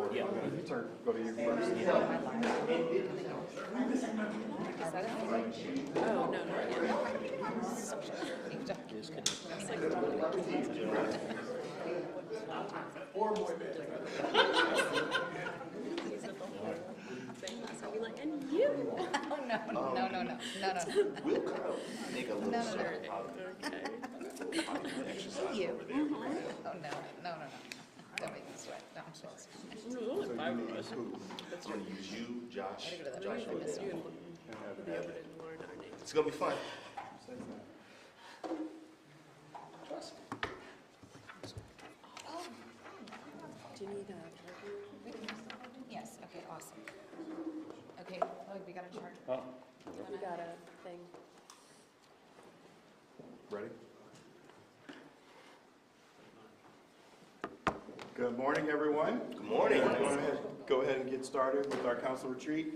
or Yeah. you turn, go to you first. Is that a thing? Oh, no, not yet. That's like Or boy I'll be like, and you? Oh, no. We'll kind of make a little No. circle out of With you. Oh, no. Don't make me sweat. No, I'm sweating. There's only 5 of us. I'm going to use you, Josh, I gotta go to that Joshua. I miss you and the other didn't learn our names. It's going to be fun. Trust me. Do you need a Yes, okay, awesome. Okay, oh, we got a chart. Oh, We got a thing. Ready? Good morning, everyone. Good morning. Go ahead and get started with our council retreat.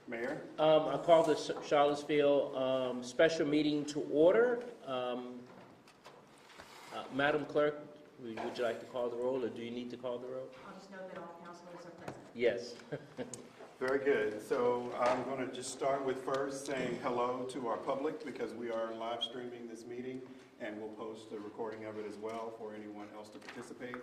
Mayor? I call the Charlottesville special meeting to order. Madam Clerk, would you like to call the roll, or do you need to call the roll? I'll just note that all councilors are present. Yes. Very good. So I'm going to just start with first saying hello to our public because we are live streaming this meeting and we'll post a recording of it as well for anyone else to participate.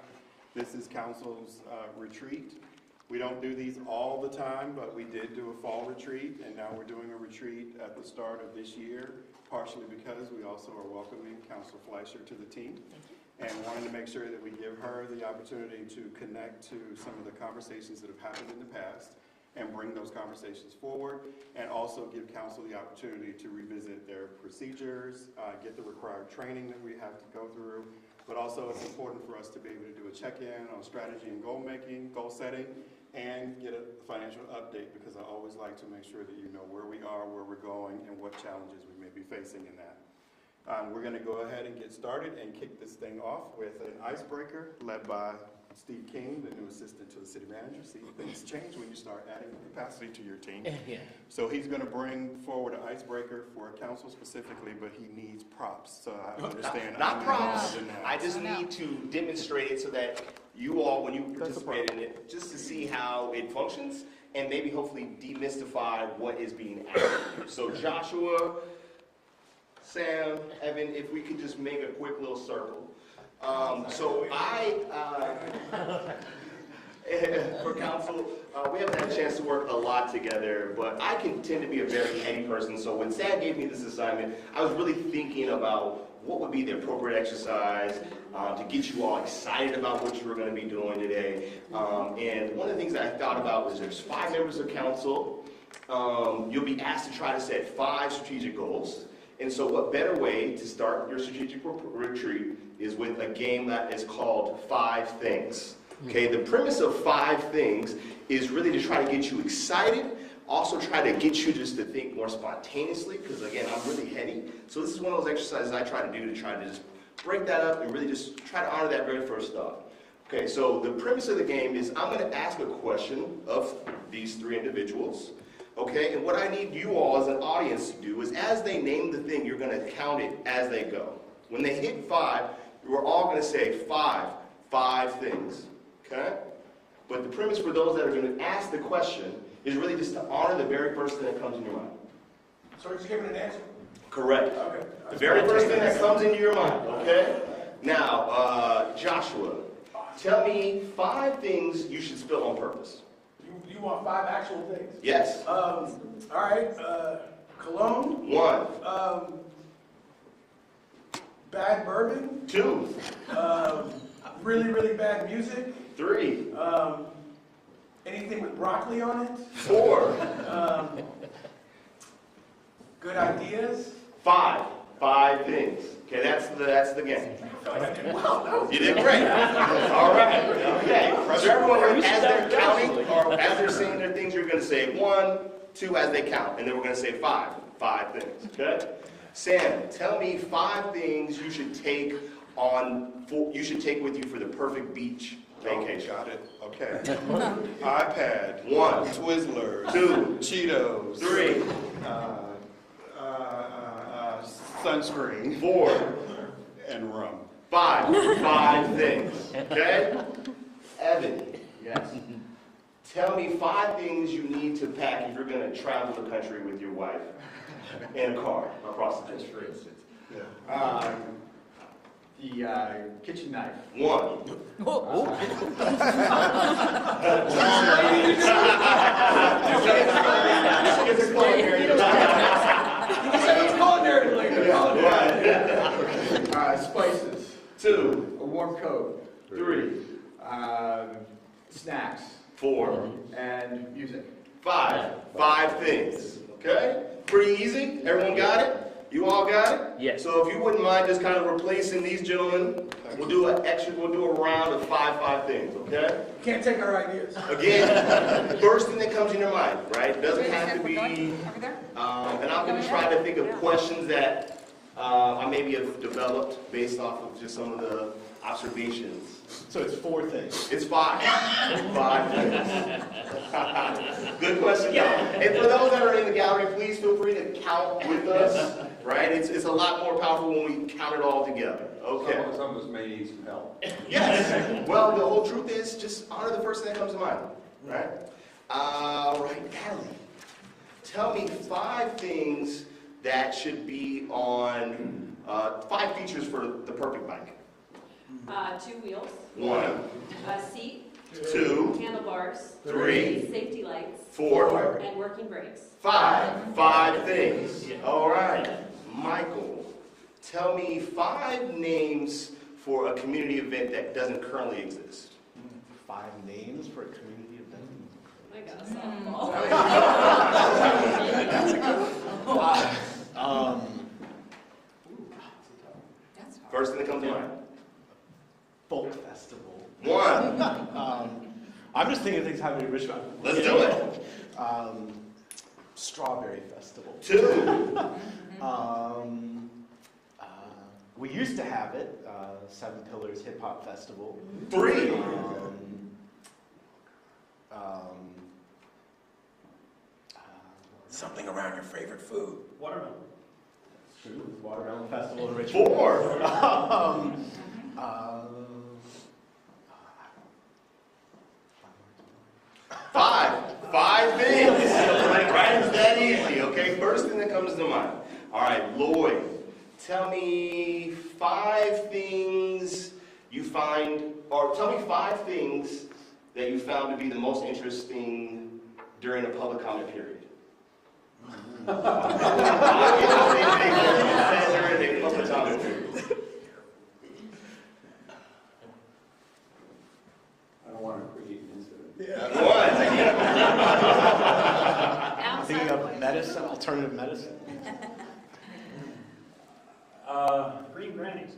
This is council's retreat. We don't do these all the time, but we did do a fall retreat and now we're doing a retreat at the start of this year, partially because we also are welcoming Councilor Fleischer to the team and wanted to make sure that we give her the opportunity to connect to some of the conversations that have happened in the past and bring those conversations forward, and also give council the opportunity to revisit their procedures, get the required training that we have to go through, but also it's important for us to be able to do a check-in on strategy and goal making, goal setting, and get a financial update, because I always like to make sure that you know where we are, where we're going, and what challenges we may be facing in that. We're going to go ahead and get started and kick this thing off with an icebreaker led by Steve King, the new assistant to the city manager. See, things change when you start adding capacity to your team. Yeah. So he's going to bring forward an icebreaker for council specifically, but he needs props. So I understand. Not I'm props. involved in that. I just need to demonstrate it so that you all, when you participate in it, just to see how it functions and maybe hopefully demystify what is being asked. So Joshua, Sam, Evan, if we could just make a quick little circle. For council, we haven't had a chance to work a lot together, but I can tend to be a very heady person. So when Sam gave me this assignment, I was really thinking about what would be the appropriate exercise to get you all excited about what you were going to be doing today. And one of the things that I thought about was there's 5 members of council. You'll be asked to try to set 5 strategic goals. And so what better way to start your strategic retreat is with a game that is called 5 Things. Okay, the premise of 5 Things is really to try to get you excited, also try to get you just to think more spontaneously, because again, I'm really heady. So this is one of those exercises I try to do to try to just break that up and really just try to honor that very first thought. Okay, so the premise of the game is I'm going to ask a question of these 3 individuals. Okay, and what I need you all as an audience to do is as they name the thing, you're going to count it as they go. When they hit 5, we're all going to say 5 things. Okay? But the premise for those that are going to ask the question is really just to honor the very first thing that comes in your mind. So you're just giving an answer? Correct. Okay. The very first thing that comes into your mind. Okay? Now, Joshua, tell me 5 things you should spill on purpose. You want 5 actual things? Yes. All right. Cologne. 1. Bad bourbon. 2. Really, really bad music. 3. Anything with broccoli on it. 4. Good ideas. 5 things. Okay, that's the game. Wow, You did great. All right. Okay. So everyone, as they're counting, or as they're saying their things, you're going to say 1, 2 as they count, and then we're going to say 5 things. Okay. Sam, tell me 5 things you should take with you for the perfect beach vacation. Got it. Okay. iPad. 1. Twizzlers. 2. Cheetos. 3. Sunscreen. 4. And rum. 5 things. Okay? Evan. Yes. Tell me 5 things you need to pack if you're going to travel the country with your wife in a car across the country. For instance. The kitchen knife. 1. It's a culinary. It's culinary later. Spices. 2. A warm coat. 3. Snacks. 4. And music. 5. 5 things. Okay? Pretty easy. Everyone got it? You all got it? Yes. So if you wouldn't mind just kind of replacing these gentlemen, we'll do a round of 5 things, okay? Can't take our ideas. Again, first thing that comes in your mind, right? Doesn't have to be, Over there? and I'm going to try to think of questions that I maybe have developed based off of just some of the observations. So it's 4 things. It's 5. 5 things. Good question, though. And for those that are in the gallery, please feel free to count with us, right? It's a lot more powerful when we count it all together, okay? Some of us may need some help. Yes. Well, the whole truth is just honor the first thing that comes to mind, right? All right, Natalie, tell me 5 things that should be on, 5 features for the perfect bike. 2 wheels, 1, a seat, 2, handlebars, 3, safety lights, 4, and working brakes. 5. 5 things. All right. Michael, tell me 5 names for a community event that doesn't currently exist. 5 names for a community event. I got a softball. That's hard. First thing that comes to mind. Folk festival. 1. I'm just thinking of things happening in Richmond. Let's do it. Strawberry festival. 2. We used to have it, 7 Pillars Hip Hop Festival. 3. Something around your favorite food. Watermelon. True, Watermelon Festival in Richmond. 4. 5 things. Right? It's that easy, okay? First thing that comes to mind. All right, Lloyd, tell me 5 things you find, or tell me 5 things that you found to be the most interesting during a public comment period. During a public comment period. I don't want to create an incident. What? Thinking of medicine, alternative medicine. Green grannies.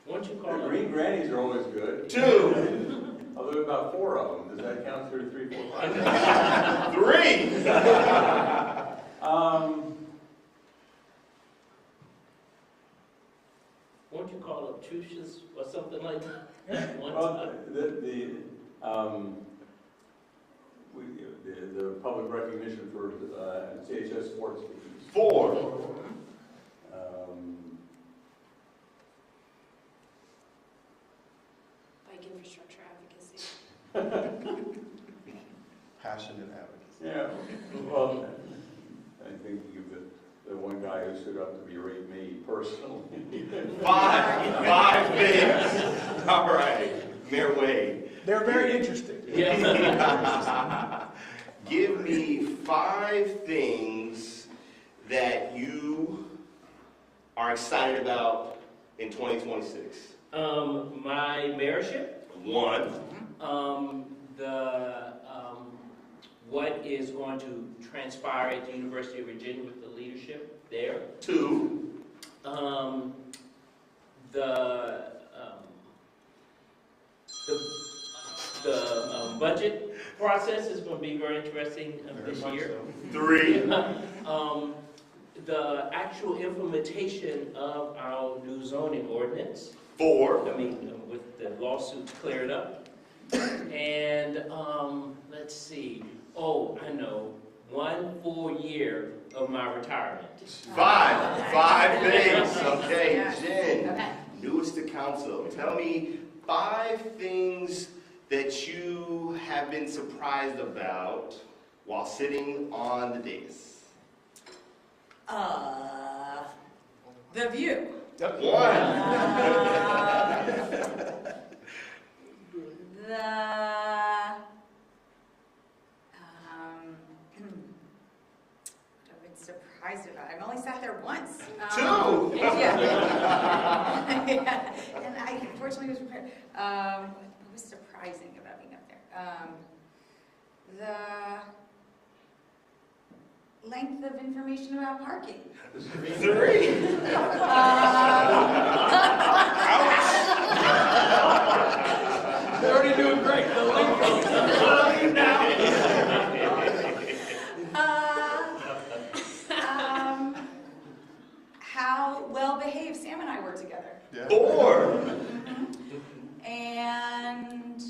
Won't you call The it? green grannies are always good. 2. I'll do about 4 of them. Does that count through 3, 4, 5? 3. Won't you call it Trucious or something like that? One Well, time. the public recognition for CHS sports teams. 4. Bike infrastructure advocacy. Passionate advocacy. Yeah, well, I'm thinking of the one guy who stood up to berate me personally. 5 things. All right, Mayor Wade. They're very interesting. Yeah. Give me 5 things that you are excited about in 2026. My mayorship, 1. What is going to transpire at the University of Virginia with the leadership there. 2. The budget process is going to be very interesting this year. 3. The actual implementation of our new zoning ordinance, 4. I mean, with the lawsuits cleared up. And let's see, oh, I know, 1 full year of my retirement. 5 things. Okay, Jen, Okay. newest to council. Tell me 5 things that you you have been surprised about while sitting on the dais? The View. One. I've been surprised about. I've only sat there once. Two. Yeah. Yeah. And I unfortunately was prepared. What was surprising about being up there? The length of information about parking. Three. They're already doing great. The link goes. How well behaved Sam and I were together. Yeah. Four. And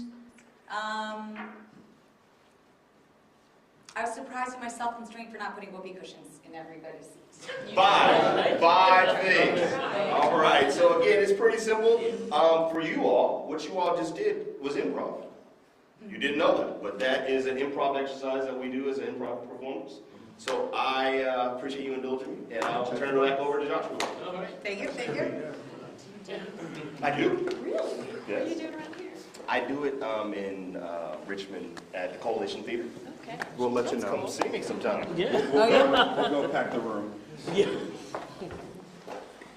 I was surprised at my self-constraint for not putting whoopee cushions in everybody's seats. Five things. All right, so again, it's pretty simple. For you all, what you all just did was improv. You didn't know that, but that is an improv exercise that we do as an improv performance. So I appreciate you indulging me, and I'll turn it back over to Joshua. All right. Thank you, thank you. I do. Really? What are you Yes. doing around here? I do it in Richmond at the Coalition Theater. Okay. We'll let you Come know. see me sometime. We'll go pack the room. The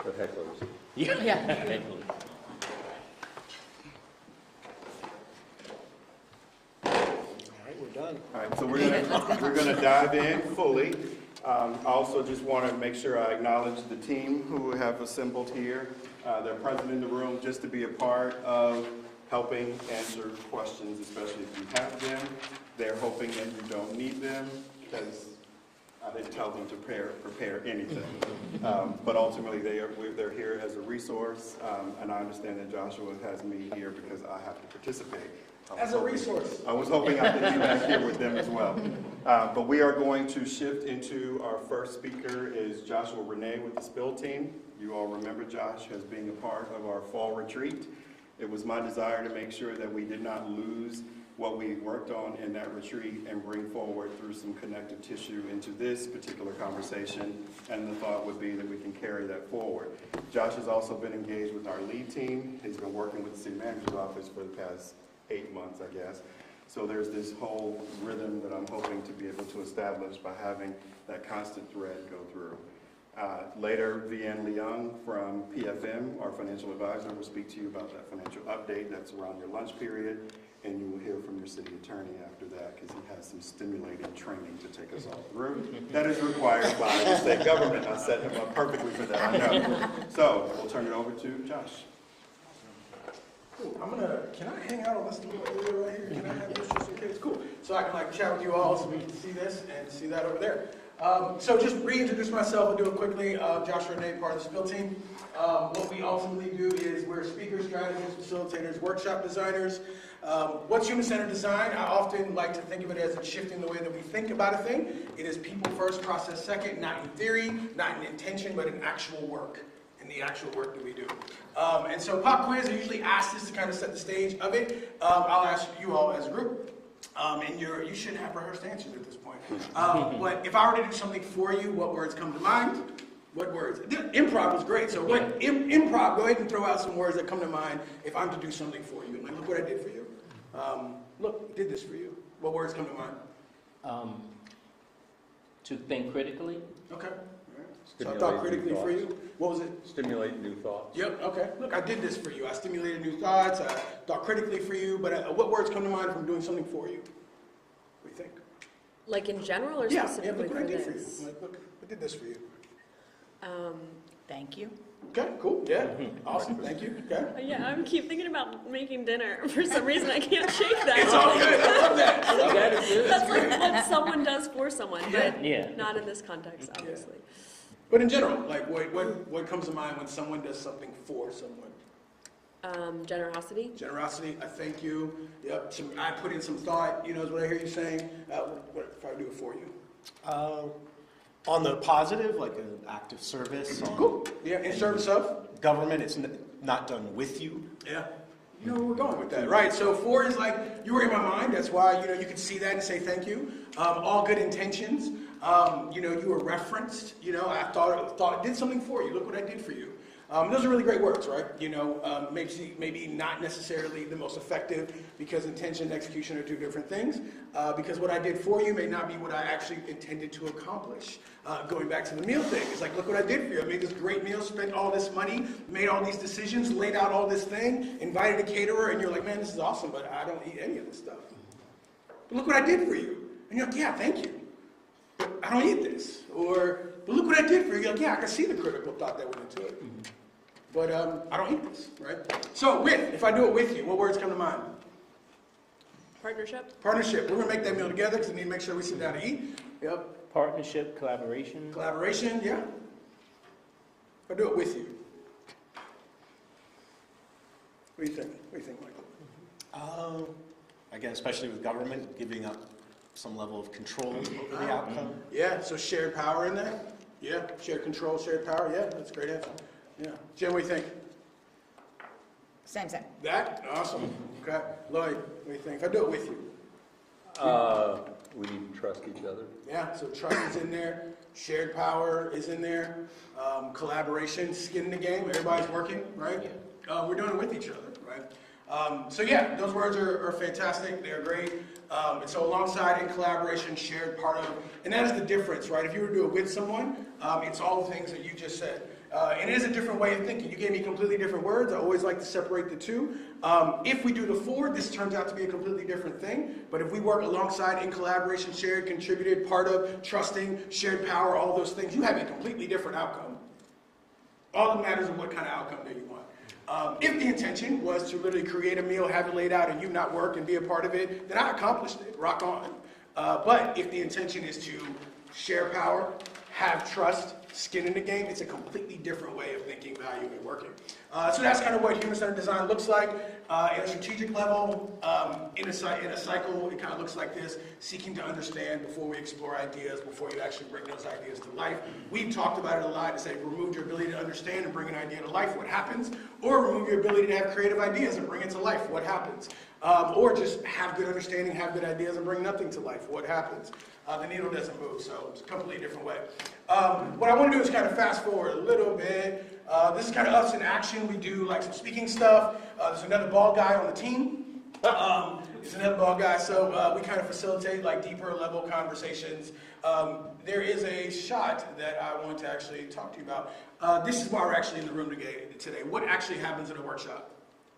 hecklers. Yeah. All right, so we're gonna dive in fully. I also just want to make sure I acknowledge the team who have assembled here. They're present in the room just to be a part of helping answer questions, especially if you have them. They're hoping that you don't need them, because I didn't tell them to prepare anything. But ultimately, they're here as a resource, and I understand that Joshua has me here because I have to participate. As a resource. I was hoping I could be back here with them as well. But we are going to shift into our first speaker is Joshua Renee with the Spill team. You all remember Josh as being a part of our fall retreat. It was my desire to make sure that we did not lose what we worked on in that retreat and bring forward through some connective tissue into this particular conversation. And the thought would be that we can carry that forward. Josh has also been engaged with our lead team. He's been working with the city manager's office for the past 8 months, I guess. So there's this whole rhythm that I'm hoping to be able to establish by having that constant thread go through. Later, Vianne Leung from PFM, our financial advisor, will speak to you about that financial update that's around your lunch period, and you will hear from your city attorney after that, because he has some stimulating training to take us all through. That is required by the state government. I set him up perfectly for that, I know. So we'll turn it over to Josh. Cool. Can I hang out on this little area right here? Can I have this just in case? Cool. So I can chat with you all so we can see this and see that over there. So just reintroduce myself and do it quickly. Joshua Renee, part of the Spill team. What we ultimately do is we're speakers, strategists, facilitators, workshop designers. What's human-centered design? I often like to think of it as it's shifting the way that we think about a thing. It is people first, process second, not in theory, not in intention, but in actual work. In the actual work that we do. And so pop quiz, I usually ask this to kind of set the stage of it. I'll ask you all as a group. And you should have rehearsed answers at this point. But if I were to do something for you, what words come to mind? What words? Improv was great. So what improv, go ahead and throw out some words that come to mind if I'm to do something for you. Like, look what I did for you. Look, I did this for you. What words come to mind? To think critically. Okay. So I thought critically for you. What was it? Stimulate new thoughts. Yep, okay. Look, I did this for you. I stimulated new thoughts. I thought critically for you. But what words come to mind from doing something for you? What do you think? Like in general or Yeah, specifically look what I for did for you. this? Like, look, I did this for you. Thank you. Okay, cool. Yeah, awesome. Thank you. Okay. Yeah, I keep thinking about making dinner. For some reason, I can't shake that. It's all good. I love that. I love that. That's like what someone does for someone, but Yeah. not in this context, obviously. But in general, like, what comes to mind when someone does something for someone? Generosity. Generosity. I thank you. Yep. I put in some thought. Is what I hear you saying. What if I do it for you? On the positive, like an act of service. Cool. Yeah. In service of. Government, it's not done with you. Yeah. You know where we're going with that, right? So 4 is like, you were in my mind. That's why, you can see that and say thank you. All good intentions. You were referenced. I thought I did something for you. Look what I did for you. Those are really great words, right? Maybe not necessarily the most effective because intention and execution are 2 different things. Because what I did for you may not be what I actually intended to accomplish. Going back to the meal thing, it's like, look what I did for you. I made this great meal, spent all this money, made all these decisions, laid out all this thing, invited a caterer, and you're like, man, this is awesome, but I don't eat any of this stuff. But look what I did for you. And you're like, yeah, thank you. But I don't eat this. Or, but look what I did for you. You're like, yeah, I can see the critical thought that went into it. But I don't eat this, right? So if I do it with you, what words come to mind? Partnership. Partnership. We're going to make that meal together because we need to make sure we sit down and eat. Yep. Partnership, collaboration. Collaboration, yeah. If I do it with you. What do you think? Michael? Again, especially with government, giving up some level of control over the outcome. Yeah, so shared power in there. Yeah, shared control, shared power. Yeah, that's a great answer. Yeah. Jim, what do you think? Same. That? Awesome. Okay. Lloyd, what do you think? If I do it with you. We need to trust each other. Yeah, so trust is in there. Shared power is in there. Collaboration, skin in the game. Everybody's working, right? We're doing it with each other, right? So yeah, those words are fantastic. They're great. And so alongside in collaboration, shared part of, and that is the difference, right? If you were to do it with someone, it's all the things that you just said. And it is a different way of thinking. You gave me completely different words. I always like to separate the 2. If we do the 4, this turns out to be a completely different thing. But if we work alongside, in collaboration, shared, contributed, part of, trusting, shared power, all those things, you have a completely different outcome. All that matters is what kind of outcome that you want. If the intention was to literally create a meal, have it laid out, and you not work and be a part of it, then I accomplished it. Rock on. But if the intention is to share power, have trust, skin in the game, it's a completely different way of thinking, value, and working. So that's kind of what human-centered design looks like. At a strategic level, in a cycle, it kind of looks like this, seeking to understand before we explore ideas, before you actually bring those ideas to life. We've talked about it a lot to say, remove your ability to understand and bring an idea to life, what happens? Or remove your ability to have creative ideas and bring it to life, what happens? Or just have good understanding, have good ideas, and bring nothing to life, what happens? The needle doesn't move, so it's a completely different way. What I want to do is kind of fast forward a little bit. This is kind of us in action. We do like some speaking stuff. There's another bald guy on the team. There's another bald guy, so we kind of facilitate like deeper level conversations. There is a shot that I want to actually talk to you about. This is why we're actually in the room today. What actually happens in a workshop?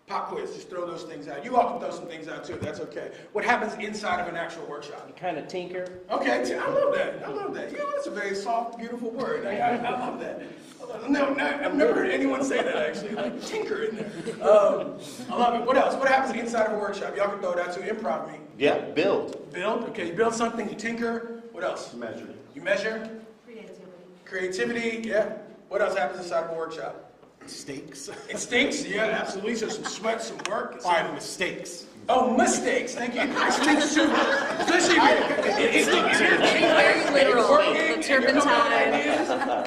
Pop quiz, just throw those things out. You all can throw some things out too, that's okay. What happens inside of an actual workshop? You kind of tinker. Okay, I love that. You know, that's a very soft, beautiful word. I love that. No, I've never heard anyone say that actually, like tinker in there. I love it. What else? What happens inside of a workshop? Y'all can throw it out too, improv me. Yeah, build. Build, okay, you build something, you tinker. What else? Measure. You measure? Creativity, yeah. What else happens inside of a workshop? Stakes. It stinks, yeah, absolutely. So some sweat, some work. Fine, mistakes. Oh, mistakes. Thank you. I stinks too. Especially if you're Very literal. working, The turpentine.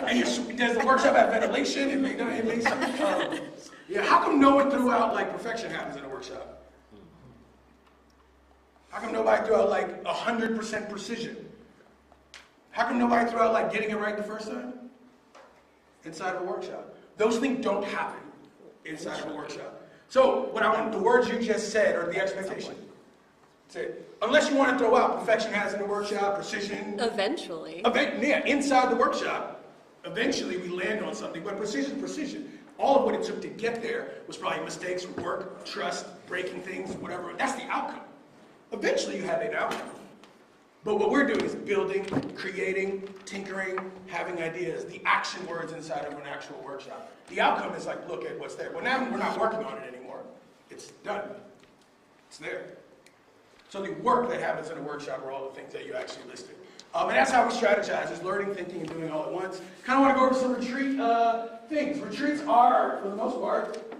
and does the workshop have ventilation? It makes sense. Yeah, how come no one threw out like perfection happens in a workshop? How come nobody threw out like 100% precision? How come nobody threw out like getting it right the first time? Inside of a workshop. Those things don't happen inside of a workshop. So what I want, the words you just said are the expectation. That's it. Unless you want to throw out perfection has in the workshop, precision. Eventually. Yeah, inside the workshop, eventually we land on something. But precision. All of what it took to get there was probably mistakes, work, trust, breaking things, whatever. That's the outcome. Eventually you have an outcome. But what we're doing is building, creating, tinkering, having ideas, the action words inside of an actual workshop. The outcome is like, look at what's there. Well, now we're not working on it anymore. It's done. It's there. So the work that happens in a workshop are all the things that you actually listed. And that's how we strategize, is learning, thinking, and doing all at once. Kind of want to go over some retreat things. Retreats are, for the most part,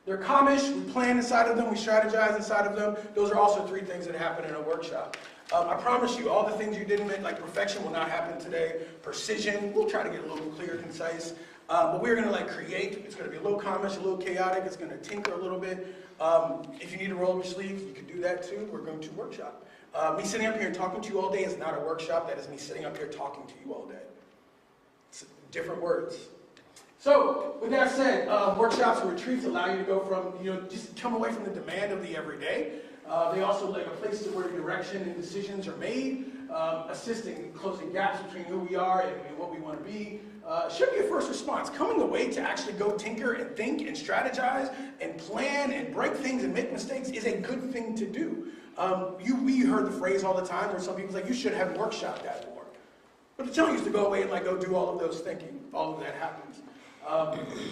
they're calmish. We plan inside of them. We strategize inside of them. Those are also 3 things that happen in a workshop. I promise you, all the things you didn't make, like perfection, will not happen today. Precision, we'll try to get a little clear, concise. But we're gonna like create. It's gonna be a little comish, a little chaotic. It's gonna tinker a little bit. If you need to roll up your sleeves, you can do that too. We're going to workshop. Me sitting up here and talking to you all day is not a workshop. That is me sitting up here talking to you all day. It's different words. So, with that said, workshops and retreats allow you to go from, just come away from the demand of the everyday. They also like a place where direction and decisions are made, assisting in closing gaps between who we are and what we want to be. Should be a first response. Coming away to actually go tinker and think and strategize and plan and break things and make mistakes is a good thing to do. We heard the phrase all the time where some people's like, you should have workshopped that more. But the telling is to go away and like go do all of those thinking. All of that happens.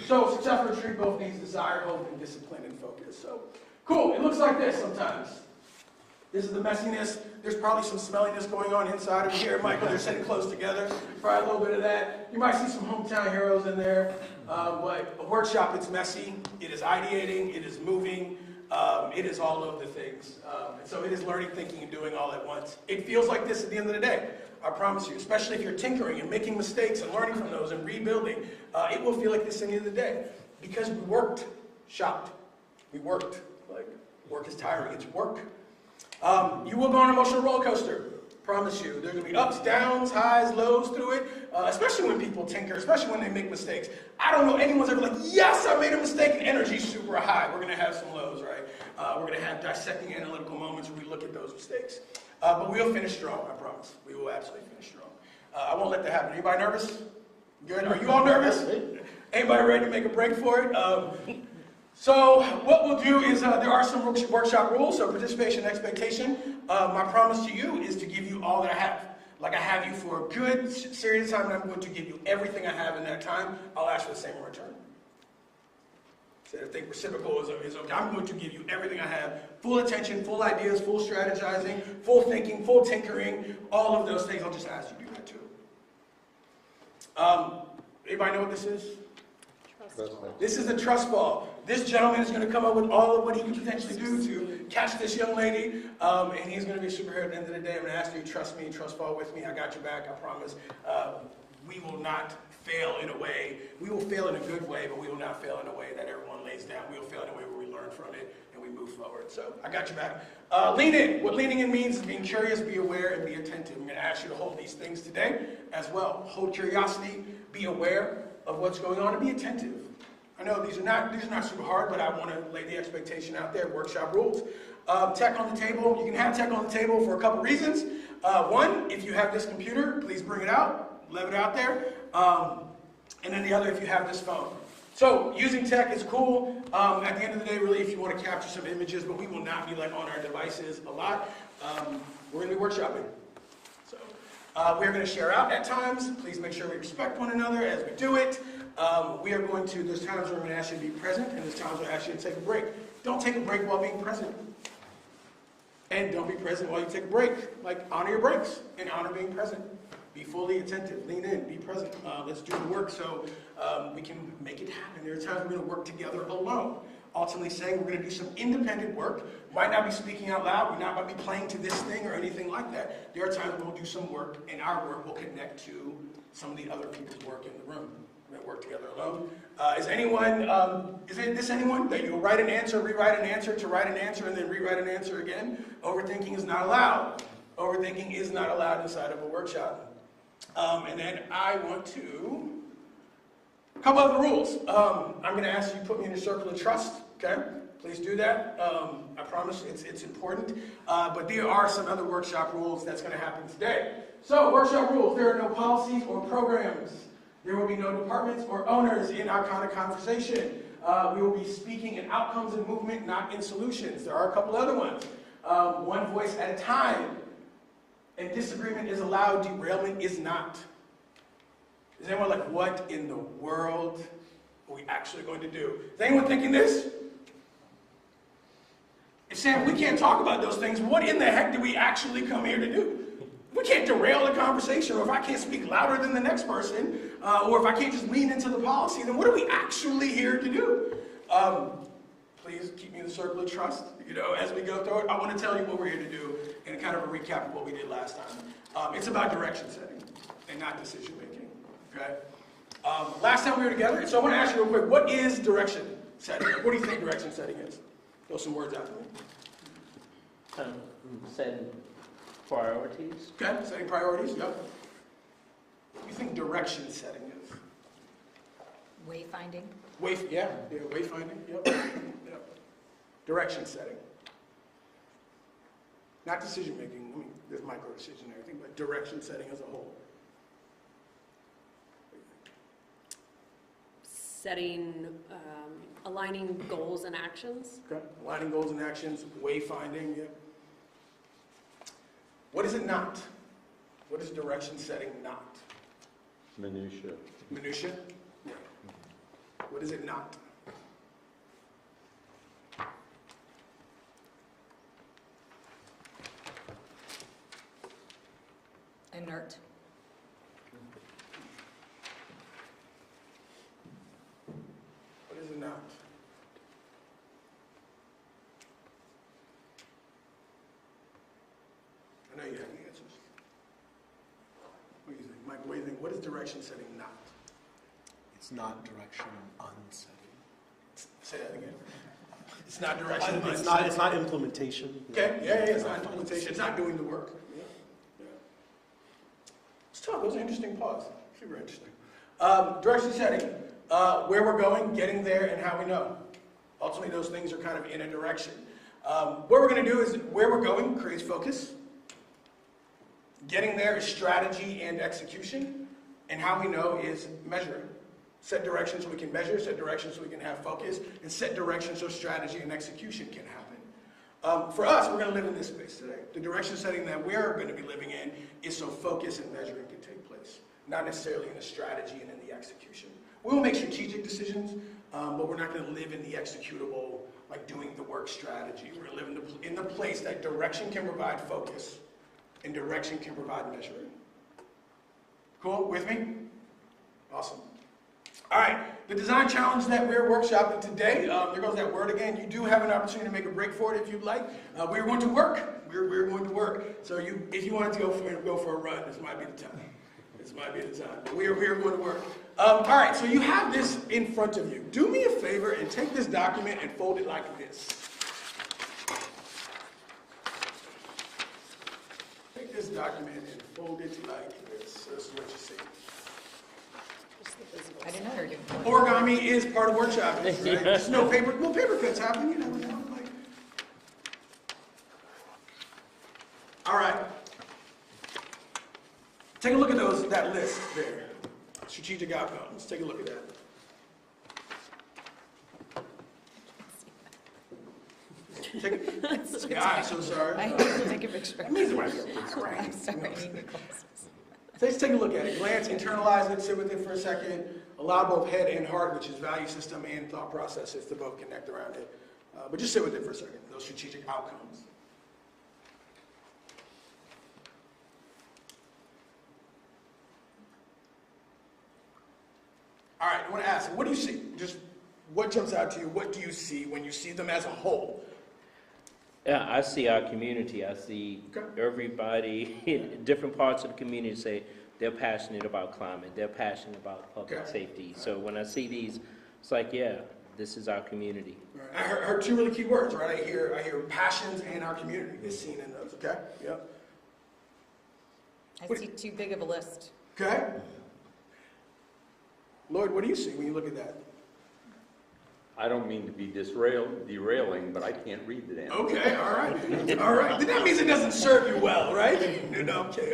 So successful retreat both needs desire, hope, and discipline and focus. So cool. It looks like this sometimes. This is the messiness. There's probably some smelliness going on inside of here. Michael, they're sitting close together. Probably a little bit of that. You might see some hometown heroes in there. But a workshop, it's messy. It is ideating. It is moving. It is all of the things. And so it is learning, thinking, and doing all at once. It feels like this at the end of the day. I promise you, especially if you're tinkering and making mistakes and learning from those and rebuilding, it will feel like this at the end of the day. Because we worked, shopped. We worked. Like, work is tiring. It's work. You will go on an emotional roller coaster. Promise you. There's going to be ups, downs, highs, lows through it, especially when people tinker, especially when they make mistakes. I don't know anyone's ever like, yes, I made a mistake, and energy's super high. We're going to have some lows, right? We're going to have dissecting analytical moments where we look at those mistakes. But we'll finish strong, I promise. We will absolutely finish strong. I won't let that happen. Anybody nervous? Good. Are you all nervous? Anybody ready to make a break for it? So what we'll do is there are some workshop rules, so participation and expectation. My promise to you is to give you all that I have. Like I have you for a good serious time, and I'm going to give you everything I have in that time. I'll ask for the same in return. So I think reciprocal is okay. I'm going to give you everything I have. Full attention, full ideas, full strategizing, full thinking, full tinkering, all of those things. I'll just ask you to do that too. Anybody know what this is? This is the trust ball. This gentleman is going to come up with all of what he can potentially do to catch this young lady, and he's going to be a superhero at the end of the day. I'm going to ask you to trust me, trust fall with me. I got your back, I promise. We will not fail in a way. We will fail in a good way, but we will not fail in a way that everyone lays down. We will fail in a way where we learn from it and we move forward. So I got your back. Lean in. What leaning in means is being curious, be aware, and be attentive. I'm going to ask you to hold these things today as well. Hold curiosity, be aware of what's going on, and be attentive. I know these are not super hard, but I want to lay the expectation out there. Workshop rules. Tech on the table. You can have tech on the table for a couple reasons. One, if you have this computer, please bring it out. Leave it out there. And then the other, if you have this phone. So using tech is cool. At the end of the day, really, if you want to capture some images, but we will not be like on our devices a lot. We're going to be workshopping. So we're going to share out at times. Please make sure we respect one another as we do it. We are going to, there's times where I'm going to ask you to be present, and there's times where I ask you to take a break. Don't take a break while being present. And don't be present while you take a break. Like, honor your breaks and honor being present. Be fully attentive, lean in, be present. Let's do the work so we can make it happen. There are times we're going to work together alone. Ultimately saying we're going to do some independent work. Might not be speaking out loud. We're not going to be playing to this thing or anything like that. There are times we'll do some work, and our work will connect to some of the other people's work in the room. We're going to work together alone. Is this anyone that you'll write an answer, rewrite an answer, to write an answer, and then rewrite an answer again? Overthinking is not allowed. Overthinking is not allowed inside of a workshop. And then I want to, a couple other rules. I'm going to ask you to put me in a circle of trust, okay? Please do that. I promise it's important. But there are some other workshop rules that's going to happen today. So, workshop rules. There are no policies or programs. There will be no departments or owners in our kind of conversation. We will be speaking in outcomes and movement, not in solutions. There are a couple other ones. One voice at a time. And disagreement is allowed, derailment is not. Is anyone like, what in the world are we actually going to do? Is anyone thinking this? If Sam, we can't talk about those things, what in the heck do we actually come here to do? If we can't derail the conversation, or if I can't speak louder than the next person, or if I can't just lean into the policy, then what are we actually here to do? Please keep me in the circle of trust, as we go through it. I want to tell you what we're here to do and kind of a recap of what we did last time. It's about direction setting and not decision making, okay? Last time we were together, so I want to ask you real quick, what is direction setting? What do you think direction setting is? Throw some words out to me. Setting priorities. Okay, setting priorities, yep. What do you think direction setting is? Wayfinding. Wayfinding, yep. Yep. Direction setting. Not decision making, I mean, there's micro decision and everything, but direction setting as a whole. Setting, aligning goals and actions. Okay, aligning goals and actions, wayfinding, yep. What is it not? What is direction setting not? Minutia. Minutia? Yeah. What is it not? Inert. What is it not? I know you have the answers. What do you think? Mike, what do you think? What is direction setting not? It's not direction unsetting. Say that again. It's not direction. It's not implementation. Okay, yeah, it's not implementation. It's not doing the work. Yeah, yeah. Let's talk. Those are interesting pause. Super interesting. Direction setting. Where we're going, getting there, and how we know. Ultimately, those things are kind of in a direction. What we're going to do is where we're going creates focus. Getting there is strategy and execution. And how we know is measuring. Set direction so we can measure, set direction so we can have focus, and set direction so strategy and execution can happen. For us, we're going to live in this space today. The direction setting that we're going to be living in is so focus and measuring can take place, not necessarily in the strategy and in the execution. We will make strategic decisions, but we're not going to live in the executable, like doing the work strategy. We're going to live in the place that direction can provide focus and direction can provide measuring. Cool? With me? Awesome. All right, the design challenge that we're workshopping today, there goes that word again. You do have an opportunity to make a break for it if you'd like. We're going to work. We're going to work. So if you wanted to go for a run, this might be the time. This might be the time. But we are going to work. All right, so you have this in front of you. Do me a favor and take this document and fold it like this. Take this document and fold it like this. So this is what you see. I didn't know you were doing that. Origami is part of workshopping, right? Just no paper, well, paper cuts happen, you never know. Like. All right. Take a look at that list there. Strategic outcomes. Take a look at that. Yeah, I'm so sorry. I have to take a picture. That means it I'm sorry, I need new glasses. Let's take a look at it. Glance, internalize it, sit with it for a second. Allow both head and heart, which is value system and thought processes, to both connect around it. But just sit with it for a second, those strategic outcomes. All right, I want to ask, what do you see? Just what jumps out to you? What do you see when you see them as a whole? Yeah, I see our community. I see everybody in different parts of the community say they're passionate about climate. They're passionate about public safety. So when I see these, it's like, yeah, this is our community. Right. I heard two really key words, right? I hear passions and our community is seen in those. Okay. Yep. I see too big of a list. Okay. Lloyd, what do you see when you look at that? I don't mean to be derailing, but I can't read the damn. Okay, all right. All right. Then that means it doesn't serve you well, right? No, okay.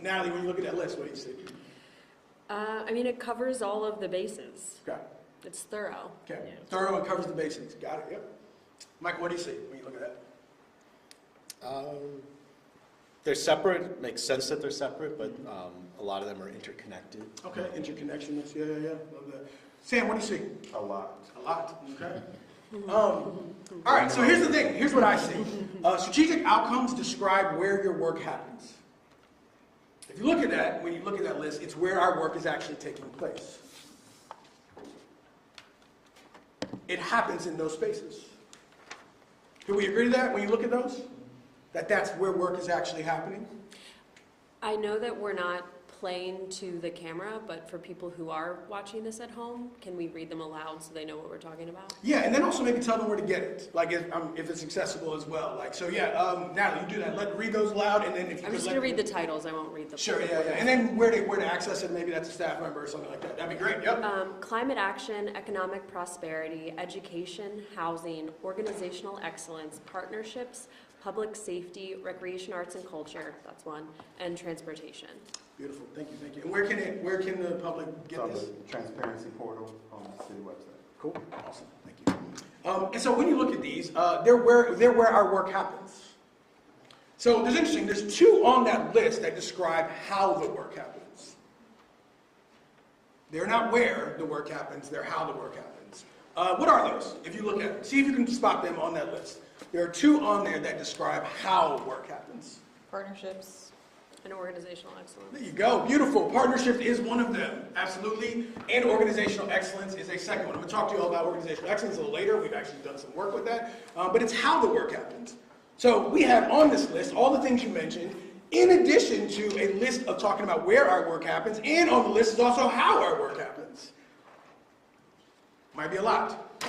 Natalie, when you look at that list, what do you see? I mean, it covers all of the bases. Okay. It's thorough. Okay. Yeah. Thorough and covers the basics. Got it. Yep. Mike, what do you see when you look at that? They're separate. Makes sense that they're separate, but a lot of them are interconnected. Okay. Interconnections. Yeah. Love that. Sam, what do you see? A lot. A lot. Okay. All right. So here's the thing. Here's what I see. Strategic outcomes describe where your work happens. If you look at that, when you look at that list, it's where our work is actually taking place. It happens in those spaces. Do we agree to that when you look at those? That's where work is actually happening? I know that we're not explain to the camera, but for people who are watching this at home, can we read them aloud so they know what we're talking about? Yeah, and then also maybe tell them where to get it, like if it's accessible as well. Like, so yeah, Natalie, you do that. Read those aloud, and then if you I'm could just going to read the titles, I won't read the... Sure, yeah. And then where to access it, maybe that's a staff member or something like that. That'd be great, yep. Climate action, economic prosperity, education, housing, organizational excellence, partnerships, public safety, recreation, arts and culture, that's one, and transportation. Beautiful, thank you. And where can the public It's get on this? the transparency portal on the city website. Cool, awesome, thank you. And so when you look at these, they're where our work happens. So there's two on that list that describe how the work happens. They're not where the work happens, they're how the work happens. What are those? If you look at them, see if you can spot them on that list. There are two on there that describe how work happens. Partnerships. And organizational excellence. There you go, beautiful. Partnership is one of them, absolutely. And organizational excellence is a second one. I'm gonna talk to you all about organizational excellence a little later. We've actually done some work with that. But it's how the work happens. So we have on this list all the things you mentioned, in addition to a list of talking about where our work happens, and on the list is also how our work happens. Might be a lot,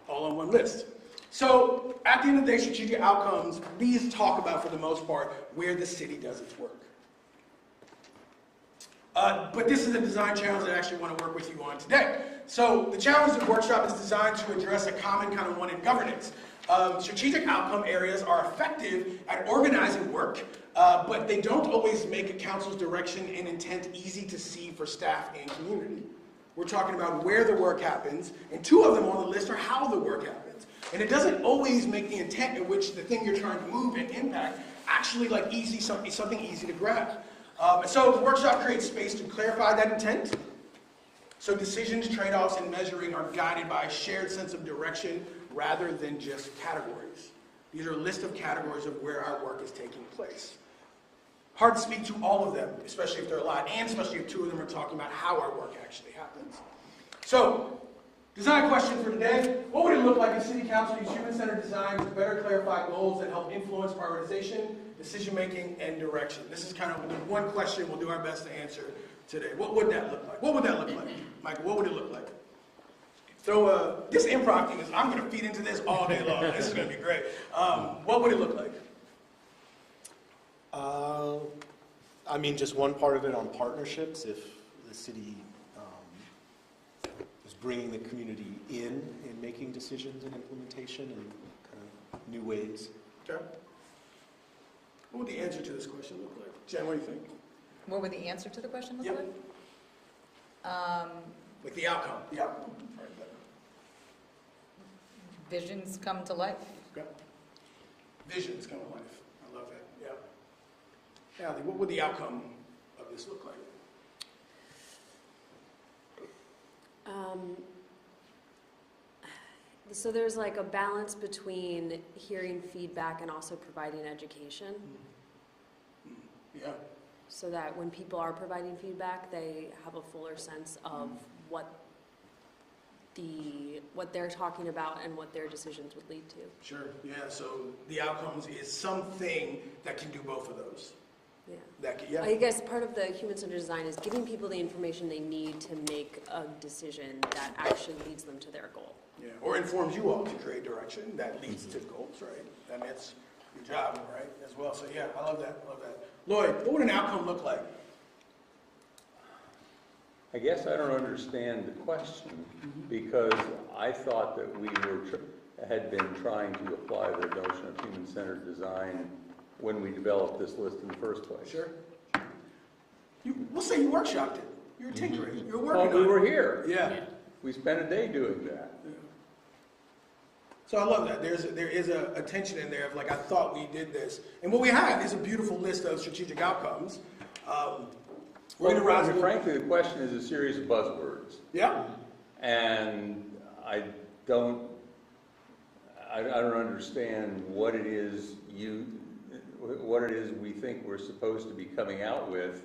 all on one list. So at the end of the day, strategic outcomes, these talk about, for the most part, where the city does its work. But this is a design challenge that I actually want to work with you on today. So the challenge of the workshop is designed to address a common kind of one in governance. Strategic outcome areas are effective at organizing work, but they don't always make a council's direction and intent easy to see for staff and community. We're talking about where the work happens, and two of them on the list are how the work happens. And it doesn't always make the intent in which the thing you're trying to move and impact actually like something easy to grab. So the workshop creates space to clarify that intent. So decisions, trade-offs, and measuring are guided by a shared sense of direction rather than just categories. These are a list of categories of where our work is taking place. Hard to speak to all of them, especially if they're a lot, and especially if two of them are talking about how our work actually happens. So, design question for today. What would it look like if City Council used human-centered design to better clarify goals that help influence prioritization, decision-making, and direction? This is kind of the one question we'll do our best to answer today. What would that look like? What would that look like? Michael, what would it look like? So this improv thing is, I'm going to feed into this all day long. This is going to be great. What would it look like? I mean, just one part of it on partnerships, if the city is bringing the community in making decisions and implementation in kind of new ways. Okay. What would the answer to this question look like? Jen, what do you think? What would the answer to the question look Yep. like? Like the outcome. The outcome. Visions come to life. Okay. Visions come to life. I love that. Yeah. Allie, what would the outcome of this look like? So there's like a balance between hearing feedback and also providing education, Yeah. so that when people are providing feedback, they have a fuller sense of what they're talking about and what their decisions would lead to. Sure. Yeah. So the outcomes is something that can do both of those. Yeah. That can, yeah. I guess part of the human-centered design is giving people the information they need to make a decision that actually leads them to their goal. Yeah. Or informs you all to create direction that leads to goals, right? And that's your job, right? As well. So yeah, I love that. I love that. Lloyd, what would an outcome look like? I guess I don't understand the question, because I thought that we had been trying to apply the notion of human-centered design when we developed this list in the first place. Sure. We'll say you workshopped it. You were tinkering. You were working on it. Well, we were here. Yeah. We spent a day doing that. Yeah. So I love that. There is a tension in there of like, I thought we did this. And what we have is a beautiful list of strategic outcomes. We're going to rise. Frankly, the question is a series of buzzwords. Yeah. And I don't understand what it is we think we're supposed to be coming out with,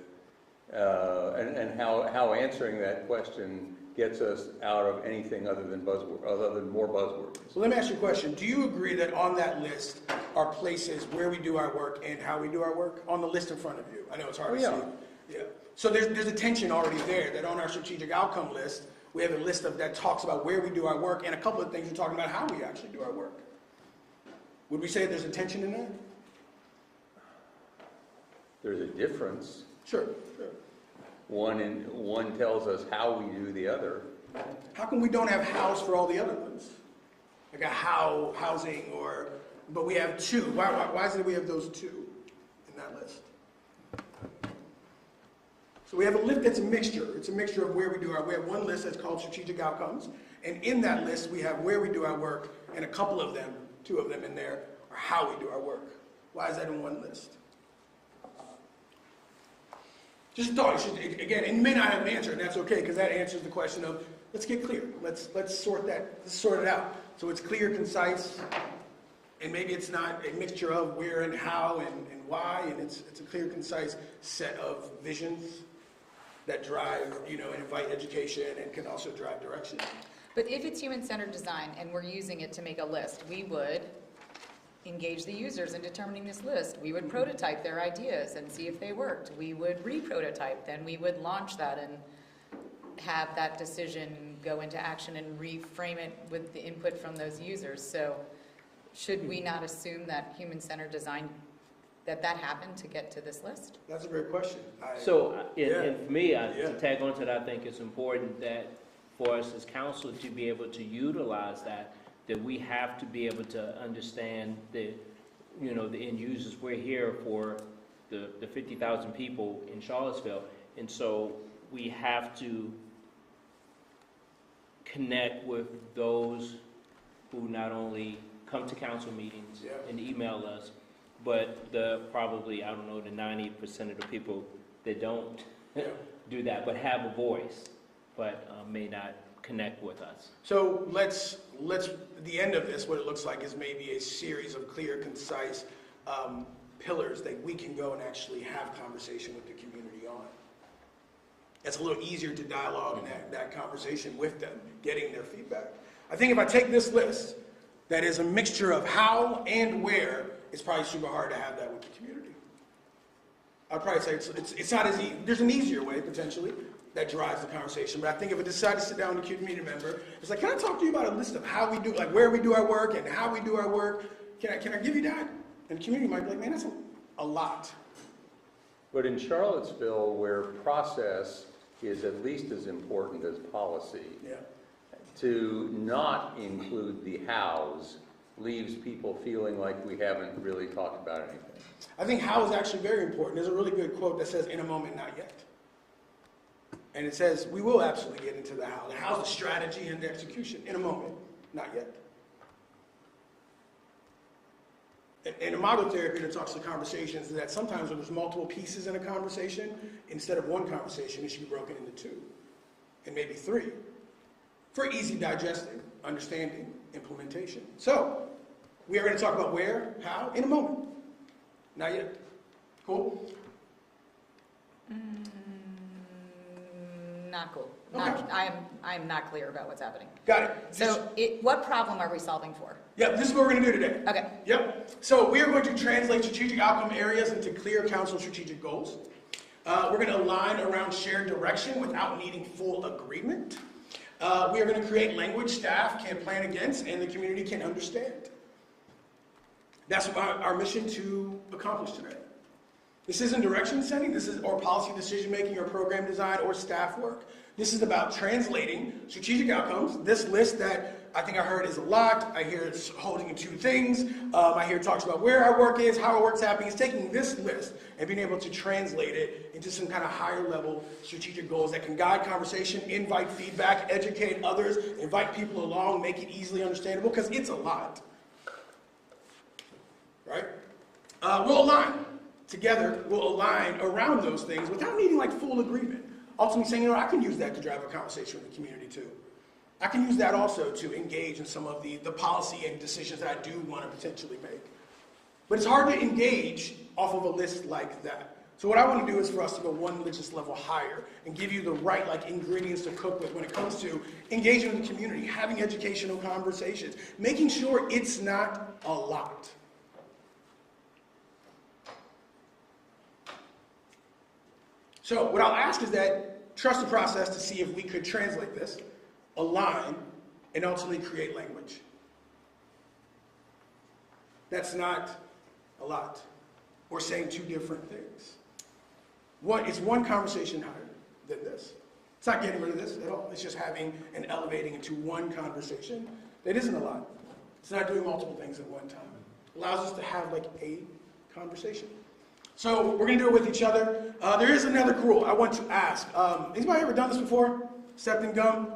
and how answering that question gets us out of anything other than more buzzwords. So let me ask you a question. Do you agree that on that list are places where we do our work and how we do our work on the list in front of you? I know it's hard to see. Yeah. So there's a tension already there, that on our strategic outcome list, we have a list that talks about where we do our work, and a couple of things are talking about how we actually do our work. Would we say there's a tension in that? There's a difference. Sure. One tells us how we do the other. How come we don't have house for all the other ones? Like a housing, but we have two. Why is it we have those two in that list? So we have a list that's a mixture. It's a mixture of where we do we have one list that's called strategic outcomes, and in that list we have where we do our work, and a couple of them, 2 of them in there, are how we do our work. Why is that in one list? Just a thought. Again, and you may not have an answer, and that's okay, because that answers the question of, let's get clear. Let's sort it out. So it's clear, concise, and maybe it's not a mixture of where and how and why, and it's a clear, concise set of visions that drive, and invite education and can also drive direction. But if it's human-centered design and we're using it to make a list, we would engage the users in determining this list. We would prototype their ideas and see if they worked. We would re-prototype, then we would launch that and have that decision go into action and reframe it with the input from those users. So should we not assume that human-centered design, that happened to get to this list? That's a great question. And for me, to tag on to that, I think it's important that for us as council to be able to utilize that we have to be able to understand the end users. We're here for the 50,000 people in Charlottesville, and so we have to connect with those who not only come to council meetings and email us, but probably, I don't know, the 90% of the people that don't do that, but have a voice, but may not connect with us. So let's the end of this, what it looks like is maybe a series of clear, concise pillars that we can go and actually have conversation with the community on. It's a little easier to dialogue and have that conversation with them, getting their feedback. I think if I take this list, that is a mixture of how and where, it's probably super hard to have that with the community. I'd probably say it's not as easy. There's an easier way, potentially, that drives the conversation. But I think if I decide to sit down with a community member, it's like, can I talk to you about a list of how we do, like where we do our work and how we do our work? Can I give you that? And the community might be like, man, that's a lot. But in Charlottesville, where process is at least as important as policy, to not include the hows leaves people feeling like we haven't really talked about anything. I think how is actually very important. There's a really good quote that says, in a moment, not yet. And it says, we will absolutely get into the how. The how's the strategy and the execution. In a moment, not yet. And a model therapy that talks to conversations is that sometimes when there's multiple pieces in a conversation, instead of one conversation, it should be broken into 2 and maybe 3 for easy digesting, understanding, implementation. So we are going to talk about where, how, in a moment. Not yet. Cool? Not cool. Okay. I'm not clear about what's happening. Got it. So what problem are we solving for? Yep, this is what we're going to do today. Okay. Yep. So we are going to translate strategic outcome areas into clear council strategic goals. We're going to align around shared direction without needing full agreement. We are going to create language staff can plan against and the community can understand. That's our mission to accomplish today. This isn't direction setting, or policy decision making or program design or staff work. This is about translating strategic outcomes. This list that I think I heard is a lot. I hear it's holding 2 things. I hear it talks about where our work is, how our work's happening. It's taking this list and being able to translate it into some kind of higher level strategic goals that can guide conversation, invite feedback, educate others, invite people along, make it easily understandable, because it's a lot. Right? We'll align together. We'll align around those things without needing like full agreement. Ultimately saying, I can use that to drive a conversation with the community too. I can use that also to engage in some of the policy and decisions that I do want to potentially make. But it's hard to engage off of a list like that. So what I want to do is for us to go one religious level higher and give you the right ingredients to cook with when it comes to engaging with the community, having educational conversations, making sure it's not a lot. So what I'll ask is that trust the process to see if we could translate this, align, and ultimately create language. That's not a lot. We're saying two different things. It's one conversation higher than this. It's not getting rid of this at all. It's just having and elevating into one conversation that isn't a lot. It's not doing multiple things at one time. It allows us to have like a conversation. So we're going to do it with each other. There is another rule I want to ask. Anybody ever done this before? Stepped in gum?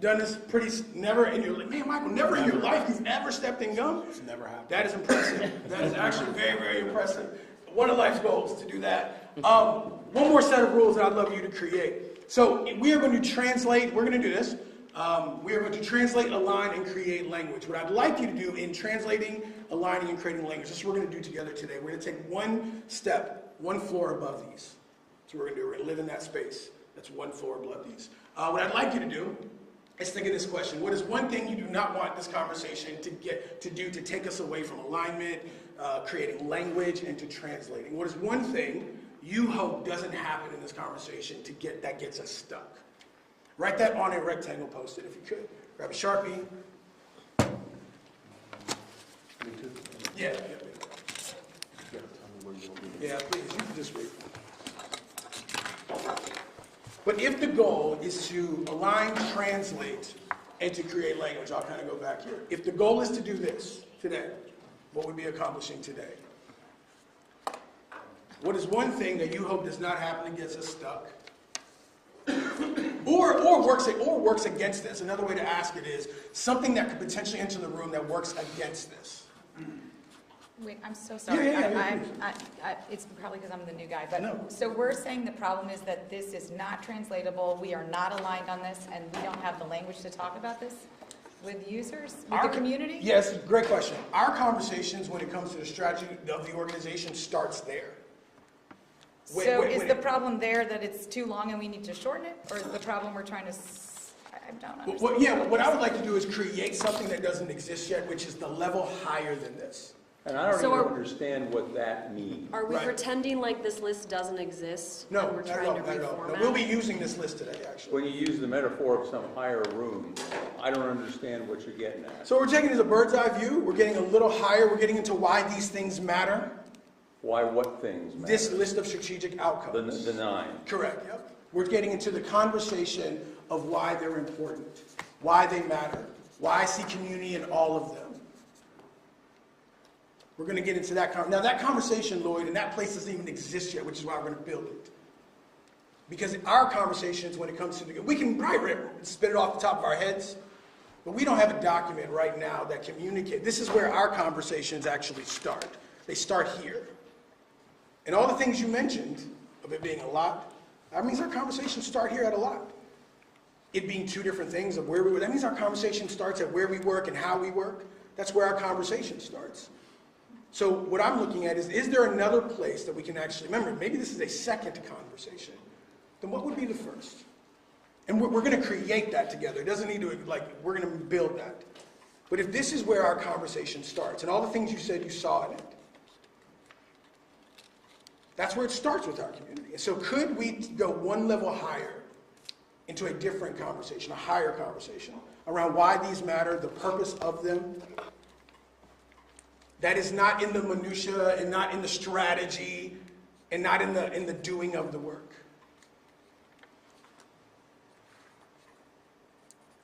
Done this never in your life? Man, Michael, never in your life you've ever stepped in gum? It's never happened. That is impressive. That is actually very, very impressive. One of life's goals to do that. One more set of rules that I'd love you to create. So we are going to translate, we're going to do this. We are going to translate, align, and create language. What I'd like you to do in translating, aligning, and creating language, this is what we're going to do together today. We're going to take one step, one floor above these. That's what we're going to do. We're going to live in that space. That's one floor above these. What I'd like you to do is think of this question. What is one thing you do not want this conversation to take us away from alignment, creating language, and to translating? What is one thing you hope doesn't happen in this conversation that gets us stuck? Write that on a rectangle post-it if you could. Grab a Sharpie. Yeah. Yeah, please, you can just read. But if the goal is to align, translate, and to create language, I'll kind of go back here. If the goal is to do this today, what would we be accomplishing today? What is one thing that you hope does not happen and gets us stuck? Or works against this. Another way to ask it is something that could potentially enter the room that works against this. Wait, I'm so sorry. Yeah. It's probably because I'm the new guy, but, No. so we're saying the problem is that this is not translatable, we are not aligned on this, and we don't have the language to talk about this with users, with the community? Yes, great question. Our conversations when it comes to the strategy of the organization starts there. So is the problem there that it's too long and we need to shorten it, or is the problem we're trying to, I don't understand. What I would like to do is create something that doesn't exist yet, which is the level higher than this. And I don't So even understand what that means. Are we Right. pretending like this list doesn't exist? No, and we're not at trying all, to not at all. No, reformat? we'll be using this list today, actually. When you use the metaphor of some higher room, I don't understand what you're getting at. So we're taking it as a bird's eye view. We're getting a little higher. We're getting into why these things matter. Why what things matter? This list of strategic outcomes. The 9. Correct, yep. We're getting into the conversation of why they're important, why they matter, why I see community in all of them. We're going to get into that. Now that conversation, Lloyd, and that place doesn't even exist yet, which is why we're going to build it. Because our conversations, when it comes to we can probably spit it off the top of our heads, but we don't have a document right now that communicates. This is where our conversations actually start. They start here. And all the things you mentioned, of it being a lot, that means our conversations start here at a lot. It being two different things of where we work, that means our conversation starts at where we work and how we work. That's where our conversation starts. So what I'm looking at is there another place that we can actually, remember, maybe this is a second conversation. Then what would be the first? And we're going to create that together. It doesn't need to, we're going to build that. But if this is where our conversation starts, and all the things you said you saw in it, that's where it starts with our community. And so could we go one level higher into a different conversation, a higher conversation, around why these matter, the purpose of them? That is not in the minutia and not in the strategy and not in the doing of the work.